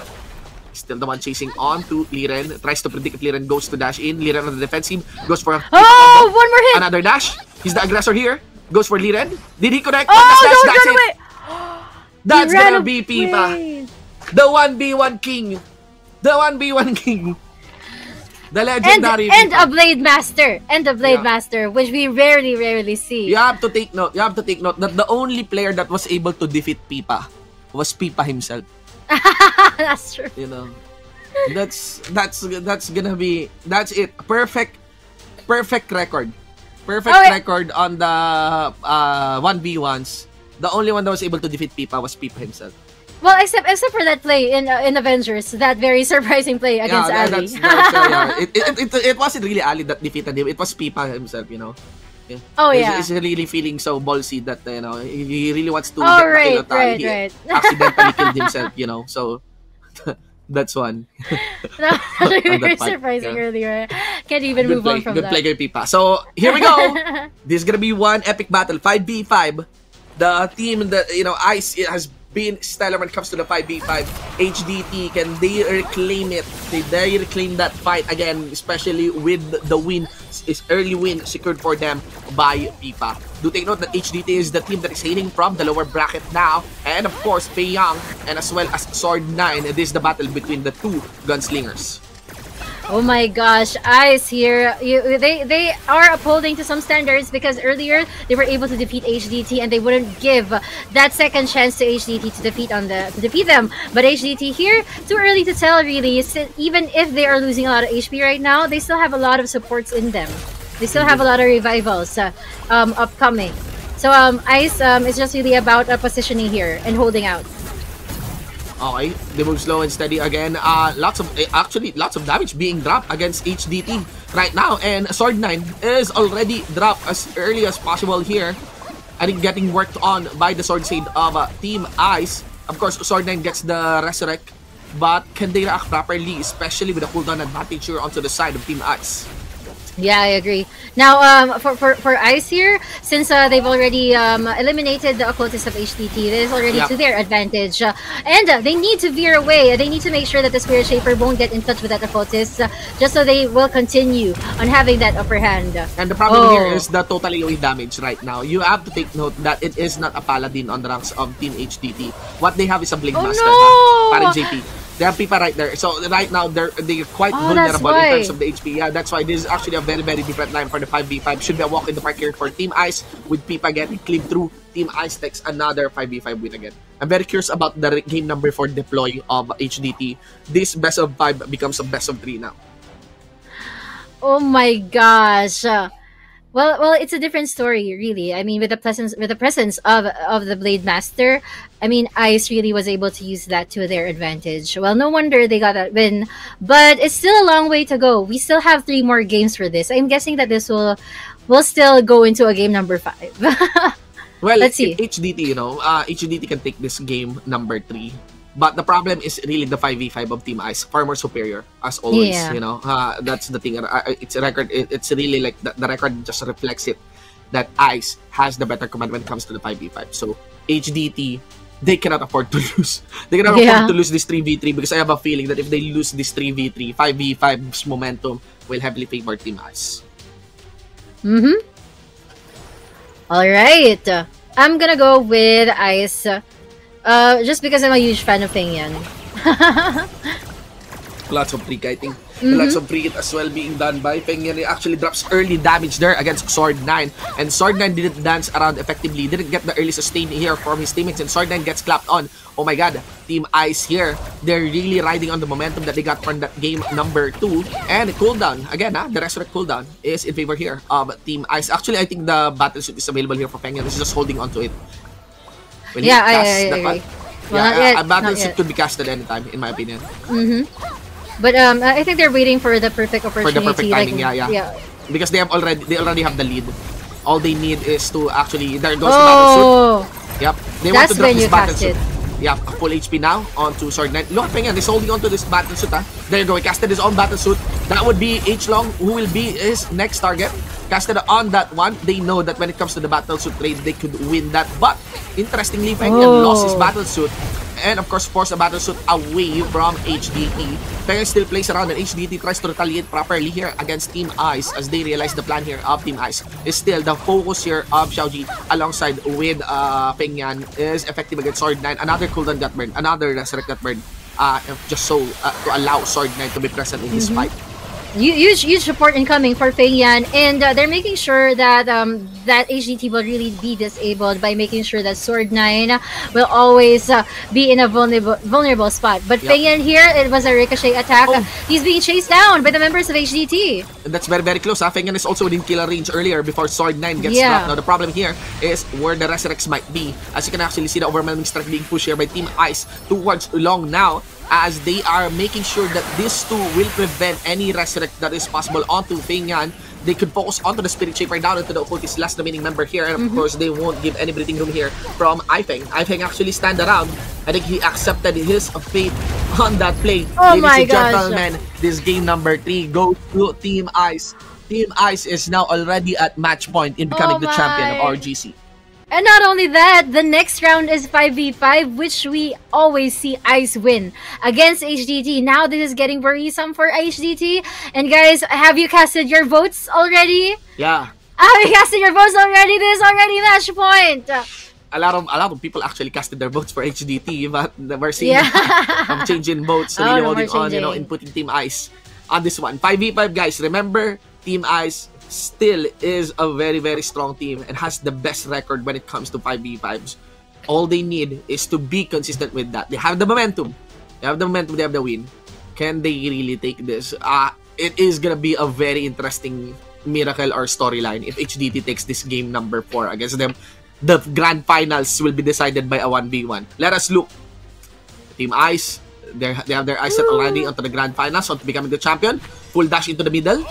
Still the one chasing on to Liren. Tries to predict if Liren goes to dash in. Liren on the defensive. Goes for a one more hit! Another dash. He's the aggressor here. Goes for Liren. Did he connect? Oh, That's don't run it. away! That's He ran gonna be Pipa. away. The 1v1 king. The 1v1 king. The legendary And Pipa. a blade master, which we rarely see. You have to take note that the only player that was able to defeat Pipa was Pipa himself. That's true. You know, that's gonna be it. Perfect record. Record on the 1v1s. The only one that was able to defeat Pipa was Pipa himself. Well, except for that play in Avengers, that very surprising play against Ali. It wasn't really Ali that defeated him. It was Pipa himself. You know. Yeah. Oh yeah. He's really feeling so ballsy that he really wants to Oh, get right. He accidentally killed himself, you know. So That's one. That was On very that part, surprising yeah. earlier. Can't even Good move play. on from Good that. play, kay Pipa. So, here we go. This is gonna be one epic battle. 5v5. The team that, Ice has been stellar when it comes to the 5v5. HDT, can they reclaim it? They reclaim that fight again, especially with the win, is early win secured for them by Pipa. Do take note that HDT is the team that is hailing from the lower bracket now, and of course Fei Yang and as well as Sword9. This is the battle between the two gunslingers. Oh my gosh, Ice here. They are upholding to some standards because earlier they were able to defeat HDT and they wouldn't give that second chance to HDT to defeat them. But HDT here, too early to tell really. Even if they are losing a lot of HP right now, they still have a lot of supports in them. They still have a lot of revivals upcoming. So Ice is just really about positioning here and holding out. Okay, they move slow and steady again. Lots of damage being dropped against HDT right now, and Sword9 is already dropped as early as possible here. I think getting worked on by the sword side of Team Ice. Of course, Sword9 gets the resurrect, but can they react properly, especially with a cooldown advantage here onto the side of Team Ice? Yeah, I agree. Now, for Ice here, since they've already eliminated the occultist of HDT, this is already to their advantage. And they need to veer away. They need to make sure that the Spirit Shaper won't get in touch with that occultist, just so they will continue on having that upper hand. And the problem here is the total AoE damage right now. You have to take note that it is not a Paladin on the ranks of Team HDT. What they have is a Blade Master. Parang JP. They have Pipa right there. So right now, they're quite vulnerable in terms of the HP. Yeah, that's why this is actually a very, very different line for the 5v5. Should be a walk in the park here for Team Ice, with Pipa getting cleaved through. Team Ice takes another 5v5 win again. I'm very curious about the game number 4 deploy of HDT. This best of 5 becomes a best of 3 now. Oh my gosh. Well, it's a different story, really. I mean, with the presence of the Blade Master, I mean, Ice really was able to use that to their advantage. Well, no wonder they got that win, but it's still a long way to go. We still have 3 more games for this. I'm guessing that this will still go into a game number 5. Well, let's see. HDT, HDT can take this game number 3. But the problem is really the 5v5 of Team Ice, far more superior as always. That's the thing. It's a record. It's really like the record just reflects it that Ice has the better command when it comes to the 5v5. So HDT, they cannot afford to lose. They cannot afford to lose this 3v3 because I have a feeling that if they lose this 3v3, 5v5's momentum will heavily favor Team Ice. All right, I'm gonna go with Ice. Just because I'm a huge fan of Feng Yan. Lots of free kiting. Lots of free hit as well being done by Feng Yan. He actually drops early damage there against Sword9. And Sword9 didn't dance around effectively. Didn't get the early sustain here from his teammates. And Sword9 gets clapped on. Oh my god. Team Ice here. They're really riding on the momentum that they got from that game number 2. And the cooldown. Again, the resurrect cooldown is in favor here of Team Ice. Actually, I think the battle suit is available here for Feng Yan. He's just holding on to it. When I agree. Well, a battle suit could be casted anytime, in my opinion. But I think they're waiting for the perfect opportunity. For the perfect timing, yeah. Because they already have the lead. All they need is to actually there goes the battle suit. Yep. They want to drop this battle suit. Yep, full HP now onto Sword9. Look, Feng Yan is holding onto this battle suit. There you go. He casted his own battle suit. That would be H-Long, who will be his next target. Casted on that one. They know that when it comes to the battle suit trade, they could win that. But interestingly, Feng Yan lost his battle suit. And of course, forced a battle suit away from HDT. Feng Yan still plays around, and HDT tries to retaliate properly here against Team Ice as they realize the plan here of Team Ice is still the focus here of Xiaoji alongside with Feng Yan is effective against Sword9. Another cooldown got burned, another resurrect got burned, just so to allow Sword9 to be present in this fight. Huge support incoming for Feng Yan, and they're making sure that that HDT will really be disabled by making sure that Sword9 will always be in a vulnerable spot. But Feng Yan here, it was a ricochet attack. He's being chased down by the members of HDT. And that's very, very close. Feng Yan is also within killer range earlier before Sword9 gets dropped. Now the problem here is where the Resurrects might be. As you can actually see the overwhelming strike being pushed here by Team Ice towards Long now, as they are making sure that these two will prevent any resurrect that is possible onto Feng Yan. They could focus onto the Spirit Shaper down into the occultist last remaining member here, and of course they won't give any breathing room here from Ifeng. Ifeng actually stand around. I think he accepted his fate on that play. Oh Ladies my and gosh. gentlemen, this game number 3 goes to Team Ice. Team Ice is now already at match point in becoming Oh the champion of my. RGC. And not only that, the next round is 5v5, which we always see Ice win against HDT. Now this is getting worrisome for HDT. And guys, have you casted your votes already? Yeah. Have you casted your votes already? This is already match point. A lot of people actually casted their votes for HDT, but we're seeing Yeah. some change in votes, Oh, really no holding more on, changing. inputting Team Ice on this one. 5v5, guys. Remember, Team Ice still is a very, very strong team and has the best record when it comes to 5v5s. All they need is to be consistent with that. They have the momentum. They have the momentum. They have the win. Can they really take this? It is gonna be a very interesting miracle or storyline if HDT takes this game number 4 against them. The grand finals will be decided by a 1v1. Let us look. Team Ice, they have their eyes set already onto the grand finals, onto becoming the champion. Full dash into the middle.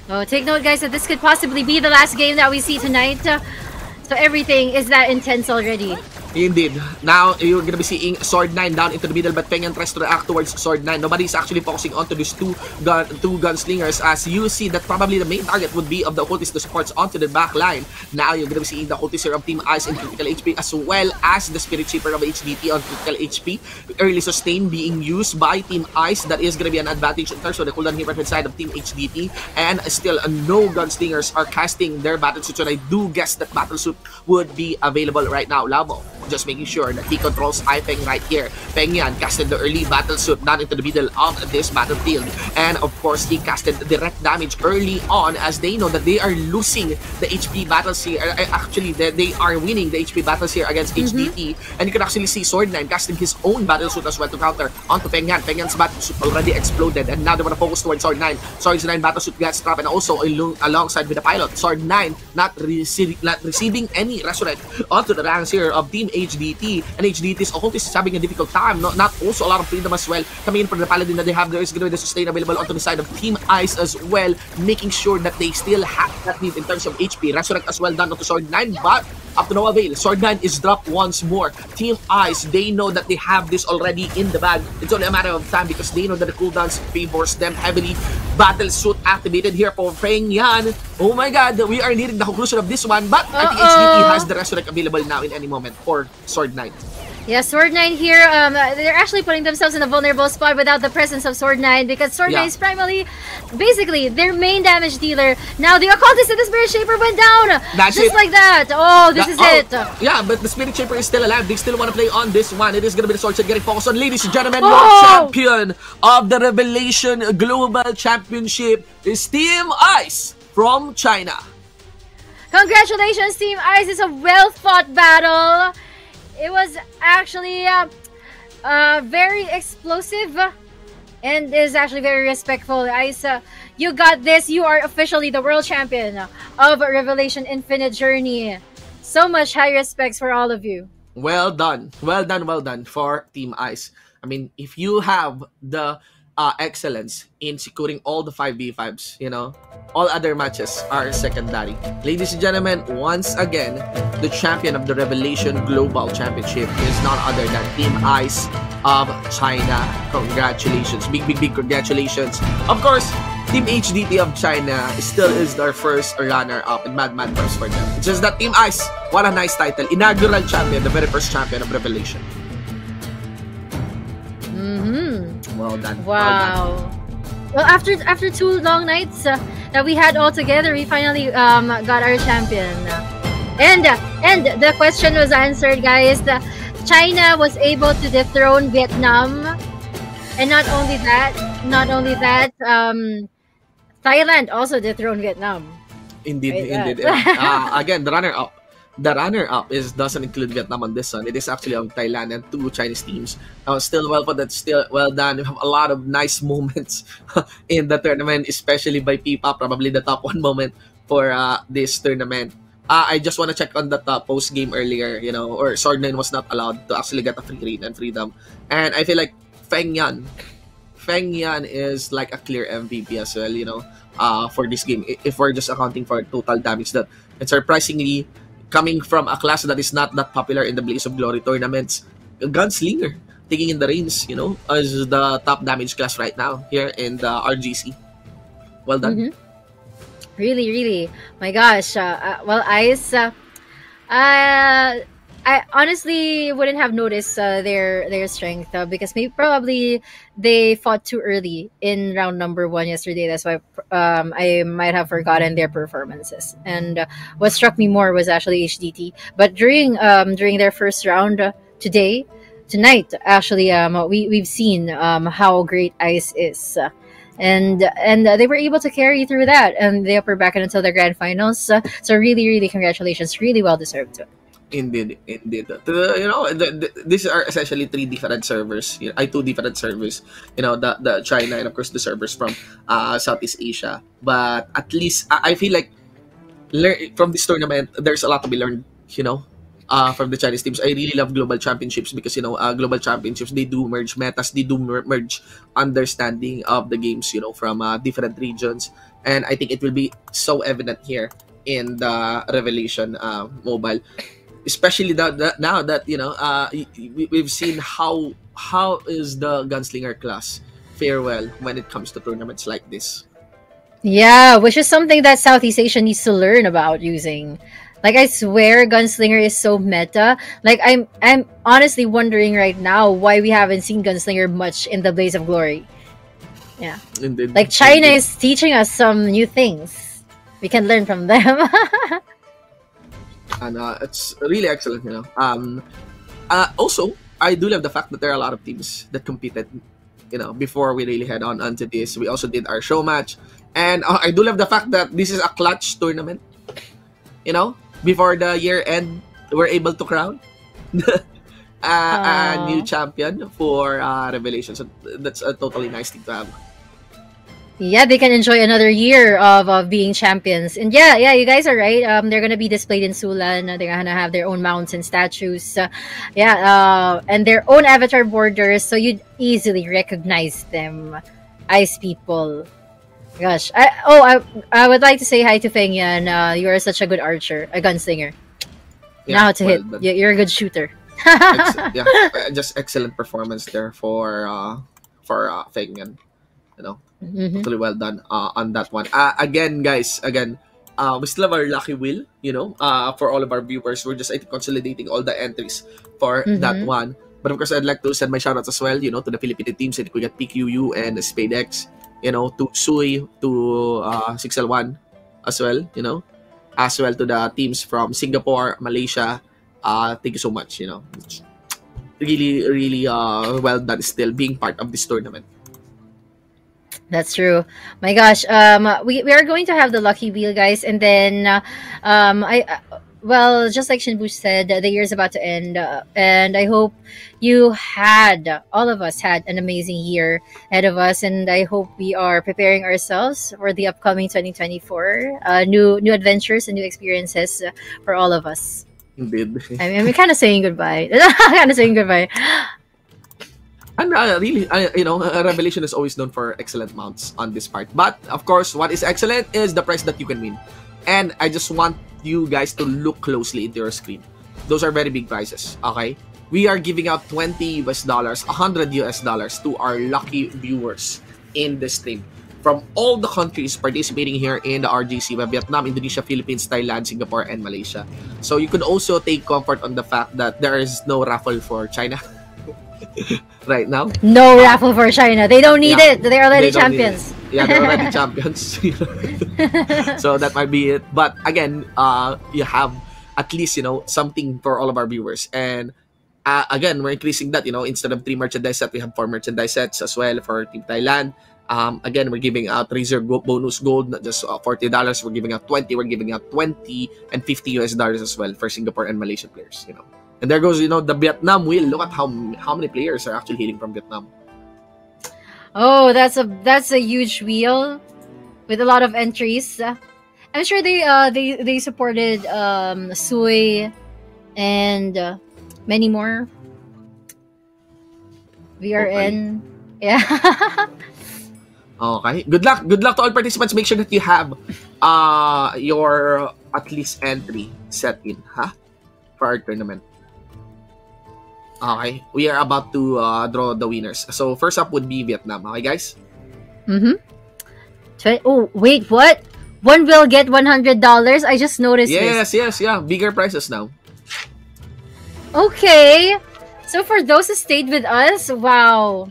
Oh, take note, guys, that this could possibly be the last game that we see tonight. So everything is that intense already. Indeed. Now, you're gonna be seeing Sword 9 down into the middle, but Feng Yan tries to react towards Sword 9. Nobody's actually focusing onto these two gunslingers, as you see that probably the main target would be of the occultist, the supports onto the back line. Now, you're gonna be seeing the occultist here of Team Ice in critical HP, as well as the Spirit Shaper of HDT on critical HP. Early sustain being used by Team Ice. That is gonna be an advantage in terms of the cooldown here right side of Team HDT. And still, no gunslingers are casting their battle suits, and I do guess that battle suit would be available right now. Labo just making sure that he controls Feng right here. Feng Yan casted the early battle suit down into the middle of this battlefield, and of course he casted direct damage early on, as they know that they are losing the HP battles here. Actually, they are winning the HP battles here against HDT, and you can actually see Sword 9 casting his own battle suit as well to counter onto Feng Yan. Feng Yan's battle suit already exploded, and now they want to focus towards Sword 9. Sword 9 battle suit gets trapped, and also alongside with the pilot, Sword 9 not receiving any resurrect onto the ranks here of Team HDT, and HDT's occultist is having a difficult time. Not also a lot of freedom as well coming in for the paladin that they have. There is going to be the sustain available onto the side of Team Ice as well, making sure that they still have that need in terms of HP. Resurrect as well done onto Sword 9, but up to no avail. Sword 9 is dropped once more. Team Ice, they know that they have this already in the bag. It's only a matter of time because they know that the cooldowns favors them heavily. Battle suit activated here for Feng Yan. Oh my god, we are nearing the conclusion of this one, but I think HDT has the resurrect available now in any moment for Sword 9. Yeah, Sword 9 here, they're actually putting themselves in a vulnerable spot without the presence of Sword 9, because Sword 9 is primarily, basically, their main damage dealer. Now, the occultist and the Spirit Shaper went down! That's just it. like that! Oh, this is it! Yeah, but the Spirit Shaper is still alive. They still want to play on this one. It is going to be the Sword Set getting focused on. Ladies and gentlemen, Oh! world champion of the Revelation Global Championship is Team Ice from China. Congratulations, Team Ice! It's a well-fought battle! It was actually very explosive and is actually very respectful. Ice, you got this. You are officially the world champion of Revelation Infinite Journey. So much high respects for all of you. Well done. Well done, well done for Team Ice. I mean, if you have the excellence in securing all the 5v5s, you know, all other matches are secondary. Ladies and gentlemen, once again, the champion of the Revelation Global Championship is none other than Team Ice of China. Congratulations. Big congratulations. Of course, Team HDT of China still is their first runner-up and mad first for them. It's just that Team Ice, what a nice title. Inaugural champion, the very first champion of Revelation. Well done. Wow. Well, after 2 long nights that we had all together, we finally got our champion. And the question was answered, guys. China was able to dethrone Vietnam, and not only that, Thailand also dethroned Vietnam. Indeed, Right, indeed. Again, the runner-up doesn't include Vietnam on this one. It is actually of Thailand and 2 Chinese teams. Still well put, that's still well done. We have a lot of nice moments in the tournament, especially by Pipa, probably the top 1 moment for this tournament. I just want to check on that post game earlier, you know, or Sword 9 was not allowed to actually get a free reign and freedom. And I feel like Feng Yan is like a clear MVP as well, you know, for this game. If we're just accounting for total damage, that it's surprisingly coming from a class that is not that popular in the Blaze of Glory tournaments, Gunslinger. taking in the reins, as the top damage class right now here in the RGC. Well done. Mm-hmm. Really, really. My gosh. Well, Ice, I honestly wouldn't have noticed their strength because maybe probably they fought too early in round number 1 yesterday. That's why I might have forgotten their performances. And what struck me more was actually HDT. But during their first round tonight, actually, we've seen how great Ice is. And they were able to carry through that and the upper bracket until the grand finals. So really, really congratulations. Really well deserved. Indeed. These are essentially 3 different servers. 2 different servers. The China and of course the servers from Southeast Asia. But at least I feel like from this tournament, there's a lot to be learned. From the Chinese teams. I really love global championships because global championships, they do merge metas, they do merge understanding of the games. From different regions, and I think it will be so evident here in the Revelation Mobile. Especially now that we've seen how is the gunslinger class fare well when it comes to tournaments like this. Yeah, which is something that Southeast Asia needs to learn about using. Like, I swear Gunslinger is so meta. Like, I'm honestly wondering right now why we haven't seen Gunslinger much in the Blaze of Glory. Yeah. Indeed. Like, China is teaching us some new things. We can learn from them. And it's really excellent, Also, I do love the fact that there are a lot of teams that competed, before we really head on onto this. We also did our show match. And I do love the fact that this is a clutch tournament. Before the year end, we're able to crown a new champion for Revelation. So that's a totally nice thing to have. Yeah, they can enjoy another year of being champions. And yeah, you guys are right. They're gonna be displayed in Sulan. They're gonna have their own mounts and statues. And their own avatar borders, so you'd easily recognize them. Ice people. Gosh, I would like to say hi to Feng Yan. You are such a good archer, a gunslinger. Now to hit. You're a good shooter. Just excellent performance there for Feng Yan. Totally well done on that one. Again, guys, we still have our lucky wheel. For all of our viewers, we're just consolidating all the entries for that one. But of course, I'd like to send my shoutouts as well. To the Philippine teams. I think we got PQU and SpadeX. To Sui, to 6L1 as well, as well to the teams from Singapore, Malaysia. Thank you so much, Really, really well done still being part of this tournament. That's true. My gosh, we are going to have the lucky wheel, guys, and then well, just like Shinbush said, the year is about to end, and I hope all of us had an amazing year ahead of us, and I hope we are preparing ourselves for the upcoming 2024, new adventures and new experiences for all of us. Indeed. I'm kind of saying goodbye. And really, Revelation is always known for excellent mounts on this part. But, of course, what is excellent is the prize that you can win. And I just want you guys to look closely into your screen. Those are very big prizes, okay? We are giving out $20 US, $100 US to our lucky viewers in the stream from all the countries participating here in the RGC, Vietnam, Indonesia, Philippines, Thailand, Singapore, and Malaysia. So you could also take comfort on the fact that there is no raffle for China right now. No raffle for China. They don't need it. They're already champions. Yeah, they're already champions. So that might be it. But again, you have at least, something for all of our viewers. And again, we're increasing that, instead of 3 merchandise sets, we have 4 merchandise sets as well for Team Thailand. Again, we're giving out Razor bonus gold, not just $40. We're giving out 20. We're giving out 20 and $50 US as well for Singapore and Malaysian players, And there goes, the Vietnam wheel. Look at how many players are actually hitting from Vietnam. Oh, that's a huge wheel with a lot of entries. I'm sure they supported Sui and many more. VRN. Okay. Yeah. Okay. Good luck to all participants. Make sure that you have your at least entry set in, for our tournament. Okay, we are about to draw the winners. So first up would be Vietnam. Okay, guys? Mm-hmm. Oh, wait, what? One will get $100? I just noticed this. Yes, yeah. Bigger prices now. Okay. So for those who stayed with us, wow.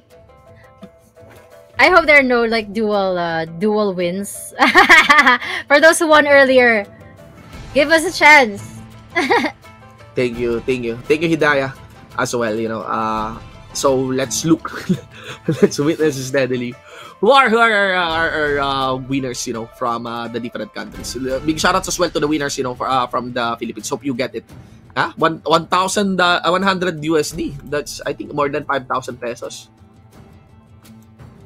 I hope there are no like dual wins. For those who won earlier, give us a chance. Thank you, Hidayah, as well. So let's look, let's witness steadily. Who are our winners? From the different countries. Big shoutouts as well to the winners. From the Philippines. Hope you get it. 1,100 USD. That's, I think, more than 5,000 pesos.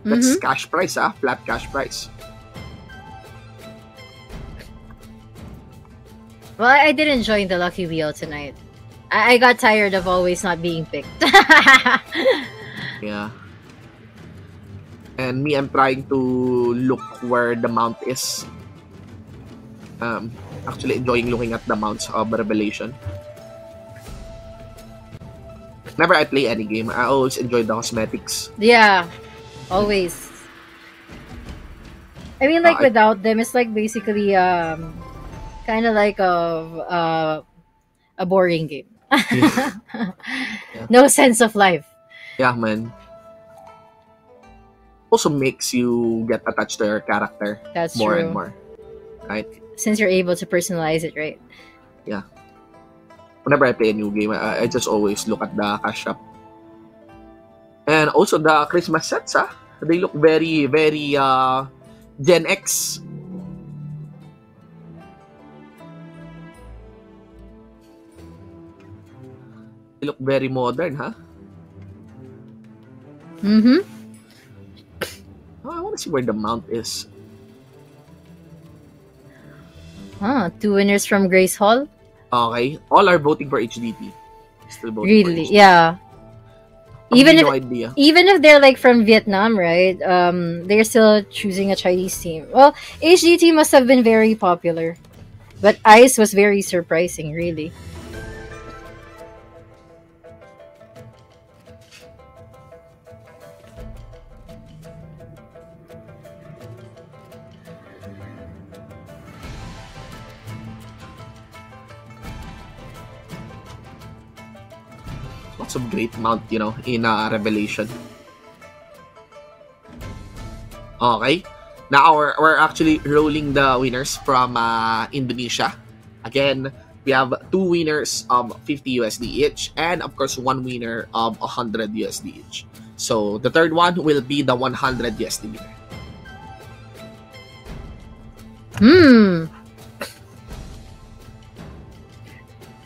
That's cash price, flat cash price. Well, I didn't join the Lucky Wheel tonight. I got tired of always not being picked. Yeah. And me, I'm trying to look where the mount is. Actually enjoying looking at the mounts of Revelation. Whenever I play any game, I always enjoy the cosmetics. Yeah, always. I mean, like, without them, it's like basically kind of like a boring game. Yeah. No sense of life. Yeah, man. Also makes you get attached to your character. That's more true. And more, right? Since you're able to personalize it, right? Yeah. Whenever I play a new game, I just always look at the cash shop. And also the Christmas sets, they look very, very Gen X. They look very modern, huh? Mm-hmm. Oh, I want to see where the mount is. Two winners from Grace Hall. Okay, all are voting for HDT. Still voting Really? for HDT. Yeah. Even no if idea. even if they're like from Vietnam, right? They're still choosing a Chinese team. Well, HDT must have been very popular, but ICE was very surprising, really. Lots of great mount, in Revelation. Okay. Now we're actually rolling the winners from Indonesia. Again, we have 2 winners of 50 USD each, and of course 1 winner of 100 USD each. So the third one will be the 100 USD winner.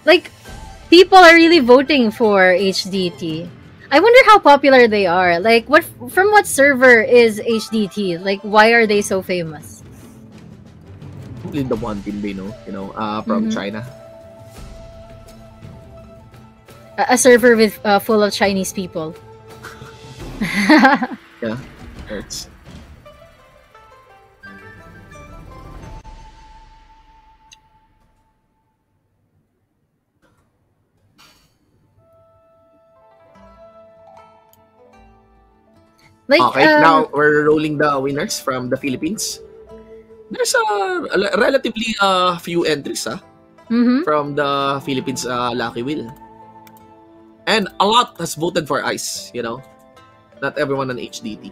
Like, people are really voting for HDT. I wonder how popular they are. Like, from what server is HDT? Like, why are they so famous? Probably the one team they know, from China. A server with full of Chinese people. Yeah, hurts. Like, okay, now we're rolling the winners from the Philippines. There's a relatively few entries from the Philippines Lucky Wheel. And a lot has voted for ICE, Not everyone on HDT.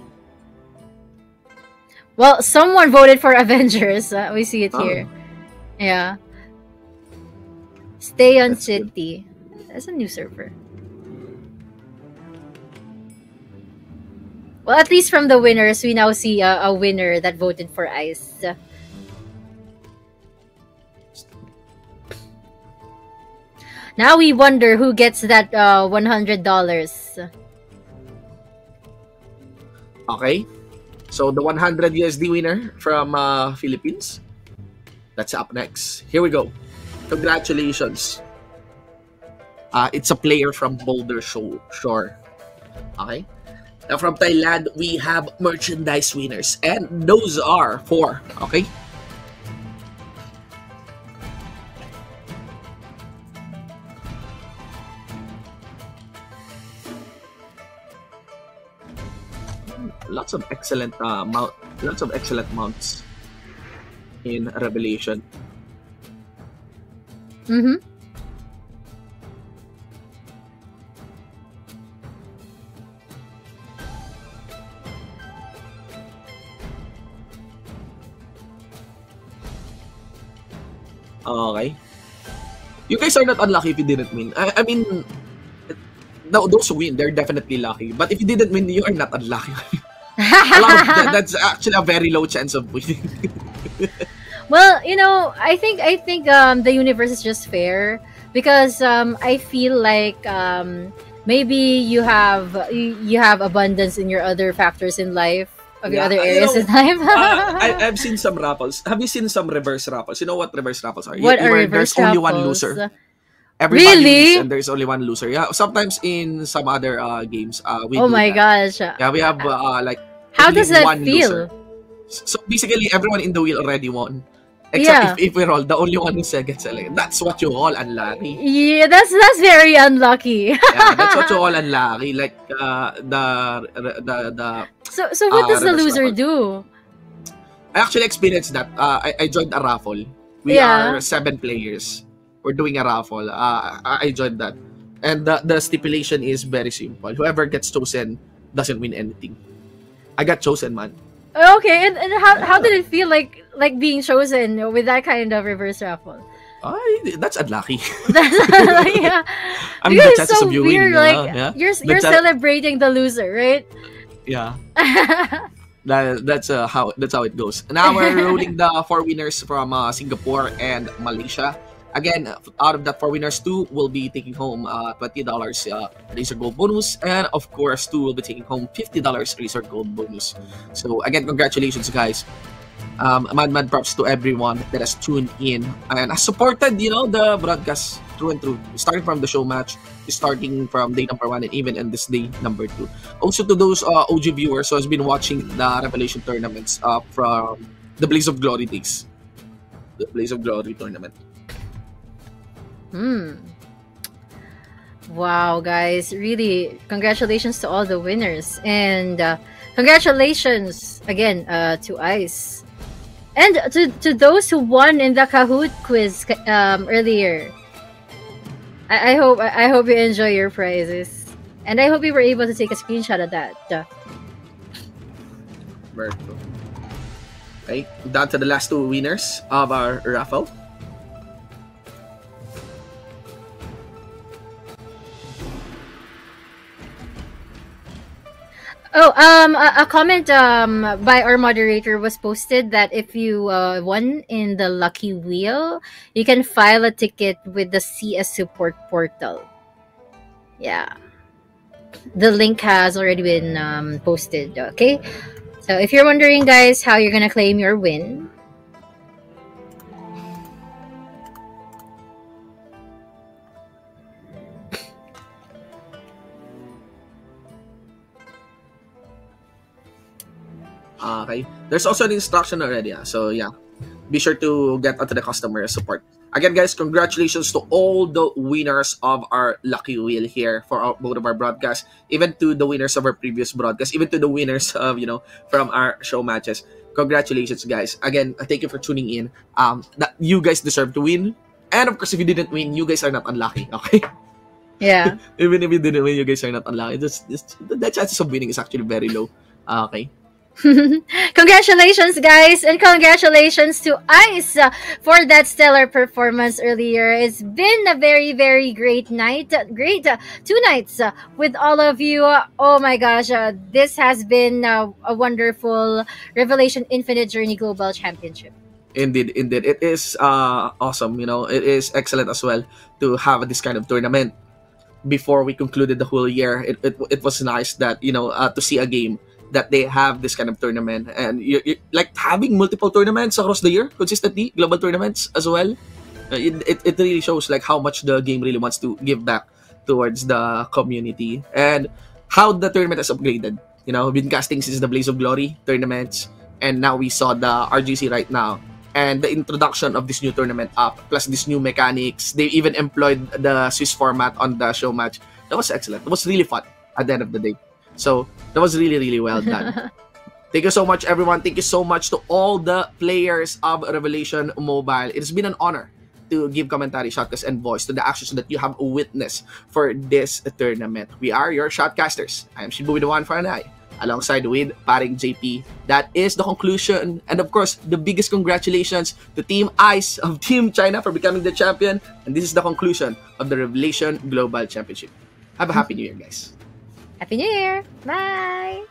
Well, someone voted for Avengers. We see it here. Yeah. Stay on City. That's a new server. Well, at least from the winners, we now see a winner that voted for ICE. Now we wonder who gets that $100. Okay. So the 100 USD winner from Philippines. That's up next. Here we go. Congratulations. It's a player from Boulder Shore. Okay. Now from Thailand, we have merchandise winners. And those are 4. Okay. lots of excellent mounts in Revelation. Mm-hmm. Okay. You guys are not unlucky if you didn't win. I mean, those who win, they're definitely lucky. But if you didn't win, you are not unlucky. That's actually a very low chance of winning. Well, I think the universe is just fair because I feel like maybe you have abundance in your other factors in life. Of your other areas in life. I've seen some raffles. Have you seen some reverse raffles? You know what reverse raffles are? What are reverse There's only one raffles? loser. Everybody Really? wins and there's only one loser. Yeah, sometimes in some other games, we Oh do my that. gosh. Yeah, we have like How only does that one feel? loser. So basically, everyone in the wheel already won. Yeah. Except if we roll, the only one who gets selected. That's what you call unlucky. Yeah, that's very unlucky. Yeah, that's what you call unlucky. Like the So what does the reverse loser raffle. do? I actually experienced that. I joined a raffle. We Yeah. are 7 players. We're doing a raffle. I joined that. And the stipulation is very simple. Whoever gets chosen doesn't win anything. I got chosen, man. Okay, and how did it feel like being chosen with that kind of reverse raffle? That's unlucky. Yeah. I mean, Because the it's chances so of you weird, winning, like yeah. you're The chan- celebrating the loser, right? Yeah. That's how it goes. Now we're rolling the 4 winners from Singapore and Malaysia. Again, out of that 4 winners, 2 will be taking home $20 Razer Gold bonus, and of course 2 will be taking home $50 Razer Gold bonus. So again, congratulations, guys. Mad props to everyone that has tuned in and has supported, the broadcast through and through, starting from the show match, starting from day number 1, and even in this day number 2. Also to those OG viewers who has been watching the Revelation tournaments from the Blaze of Glory days, the Blaze of Glory tournament. Wow, guys, really congratulations to all the winners, and congratulations again to Ice, and to those who won in the Kahoot quiz earlier. I hope you enjoy your prizes, and I hope you were able to take a screenshot of that. Very cool. Okay, down to the last 2 winners of our raffle. Oh, a comment by our moderator was posted that if you won in the Lucky Wheel, you can file a ticket with the CS support portal. Yeah. The link has already been posted, okay? So if you're wondering, guys, how you're gonna claim your win, Okay. There's also an instruction already. So yeah, be sure to get onto the customer support. Again, guys, congratulations to all the winners of our Lucky Wheel here for both of our broadcasts, even to the winners of our previous broadcast, even to the winners of, from our show matches. Congratulations, guys. Again, thank you for tuning in. That you guys deserve to win. And of course, if you didn't win, you guys are not unlucky, okay? yeah. Even if you didn't win, you guys are not unlucky. The chances of winning is actually very low. Okay. Congratulations, guys, and congratulations to Ice for that stellar performance earlier. It's been a very, very great night. Great 2 nights with all of you. Oh my gosh, this has been a wonderful Revelation Infinite Journey Global Championship. Indeed. It is awesome. It is excellent as well to have this kind of tournament. Before we concluded the whole year, it was nice that, to see a game that they have this kind of tournament, and you like having multiple tournaments across the year consistently, global tournaments as well. It really shows like how much the game really wants to give back towards the community, and how the tournament has upgraded. We've been casting since the Blaze of Glory tournaments, and now we saw the RGC right now, and the introduction of this new tournament up, plus these new mechanics. They even employed the Swiss format on the show match. That was excellent. It was really fun at the end of the day. So That was really, really well done. Thank you so much, everyone. Thank you so much to all the players of Revelation Mobile. It's been an honor to give commentary, shotcast, and voice to the actions that you have witnessed for this tournament. We are your shotcasters. I am Shibu with the one for an eye, alongside with Paring JP. That is the conclusion, and of course, the biggest congratulations to Team Ice of Team China for becoming the champion. And this is the conclusion of the Revelation Global Championship. Have a happy New Year, guys. Happy New Year! Bye!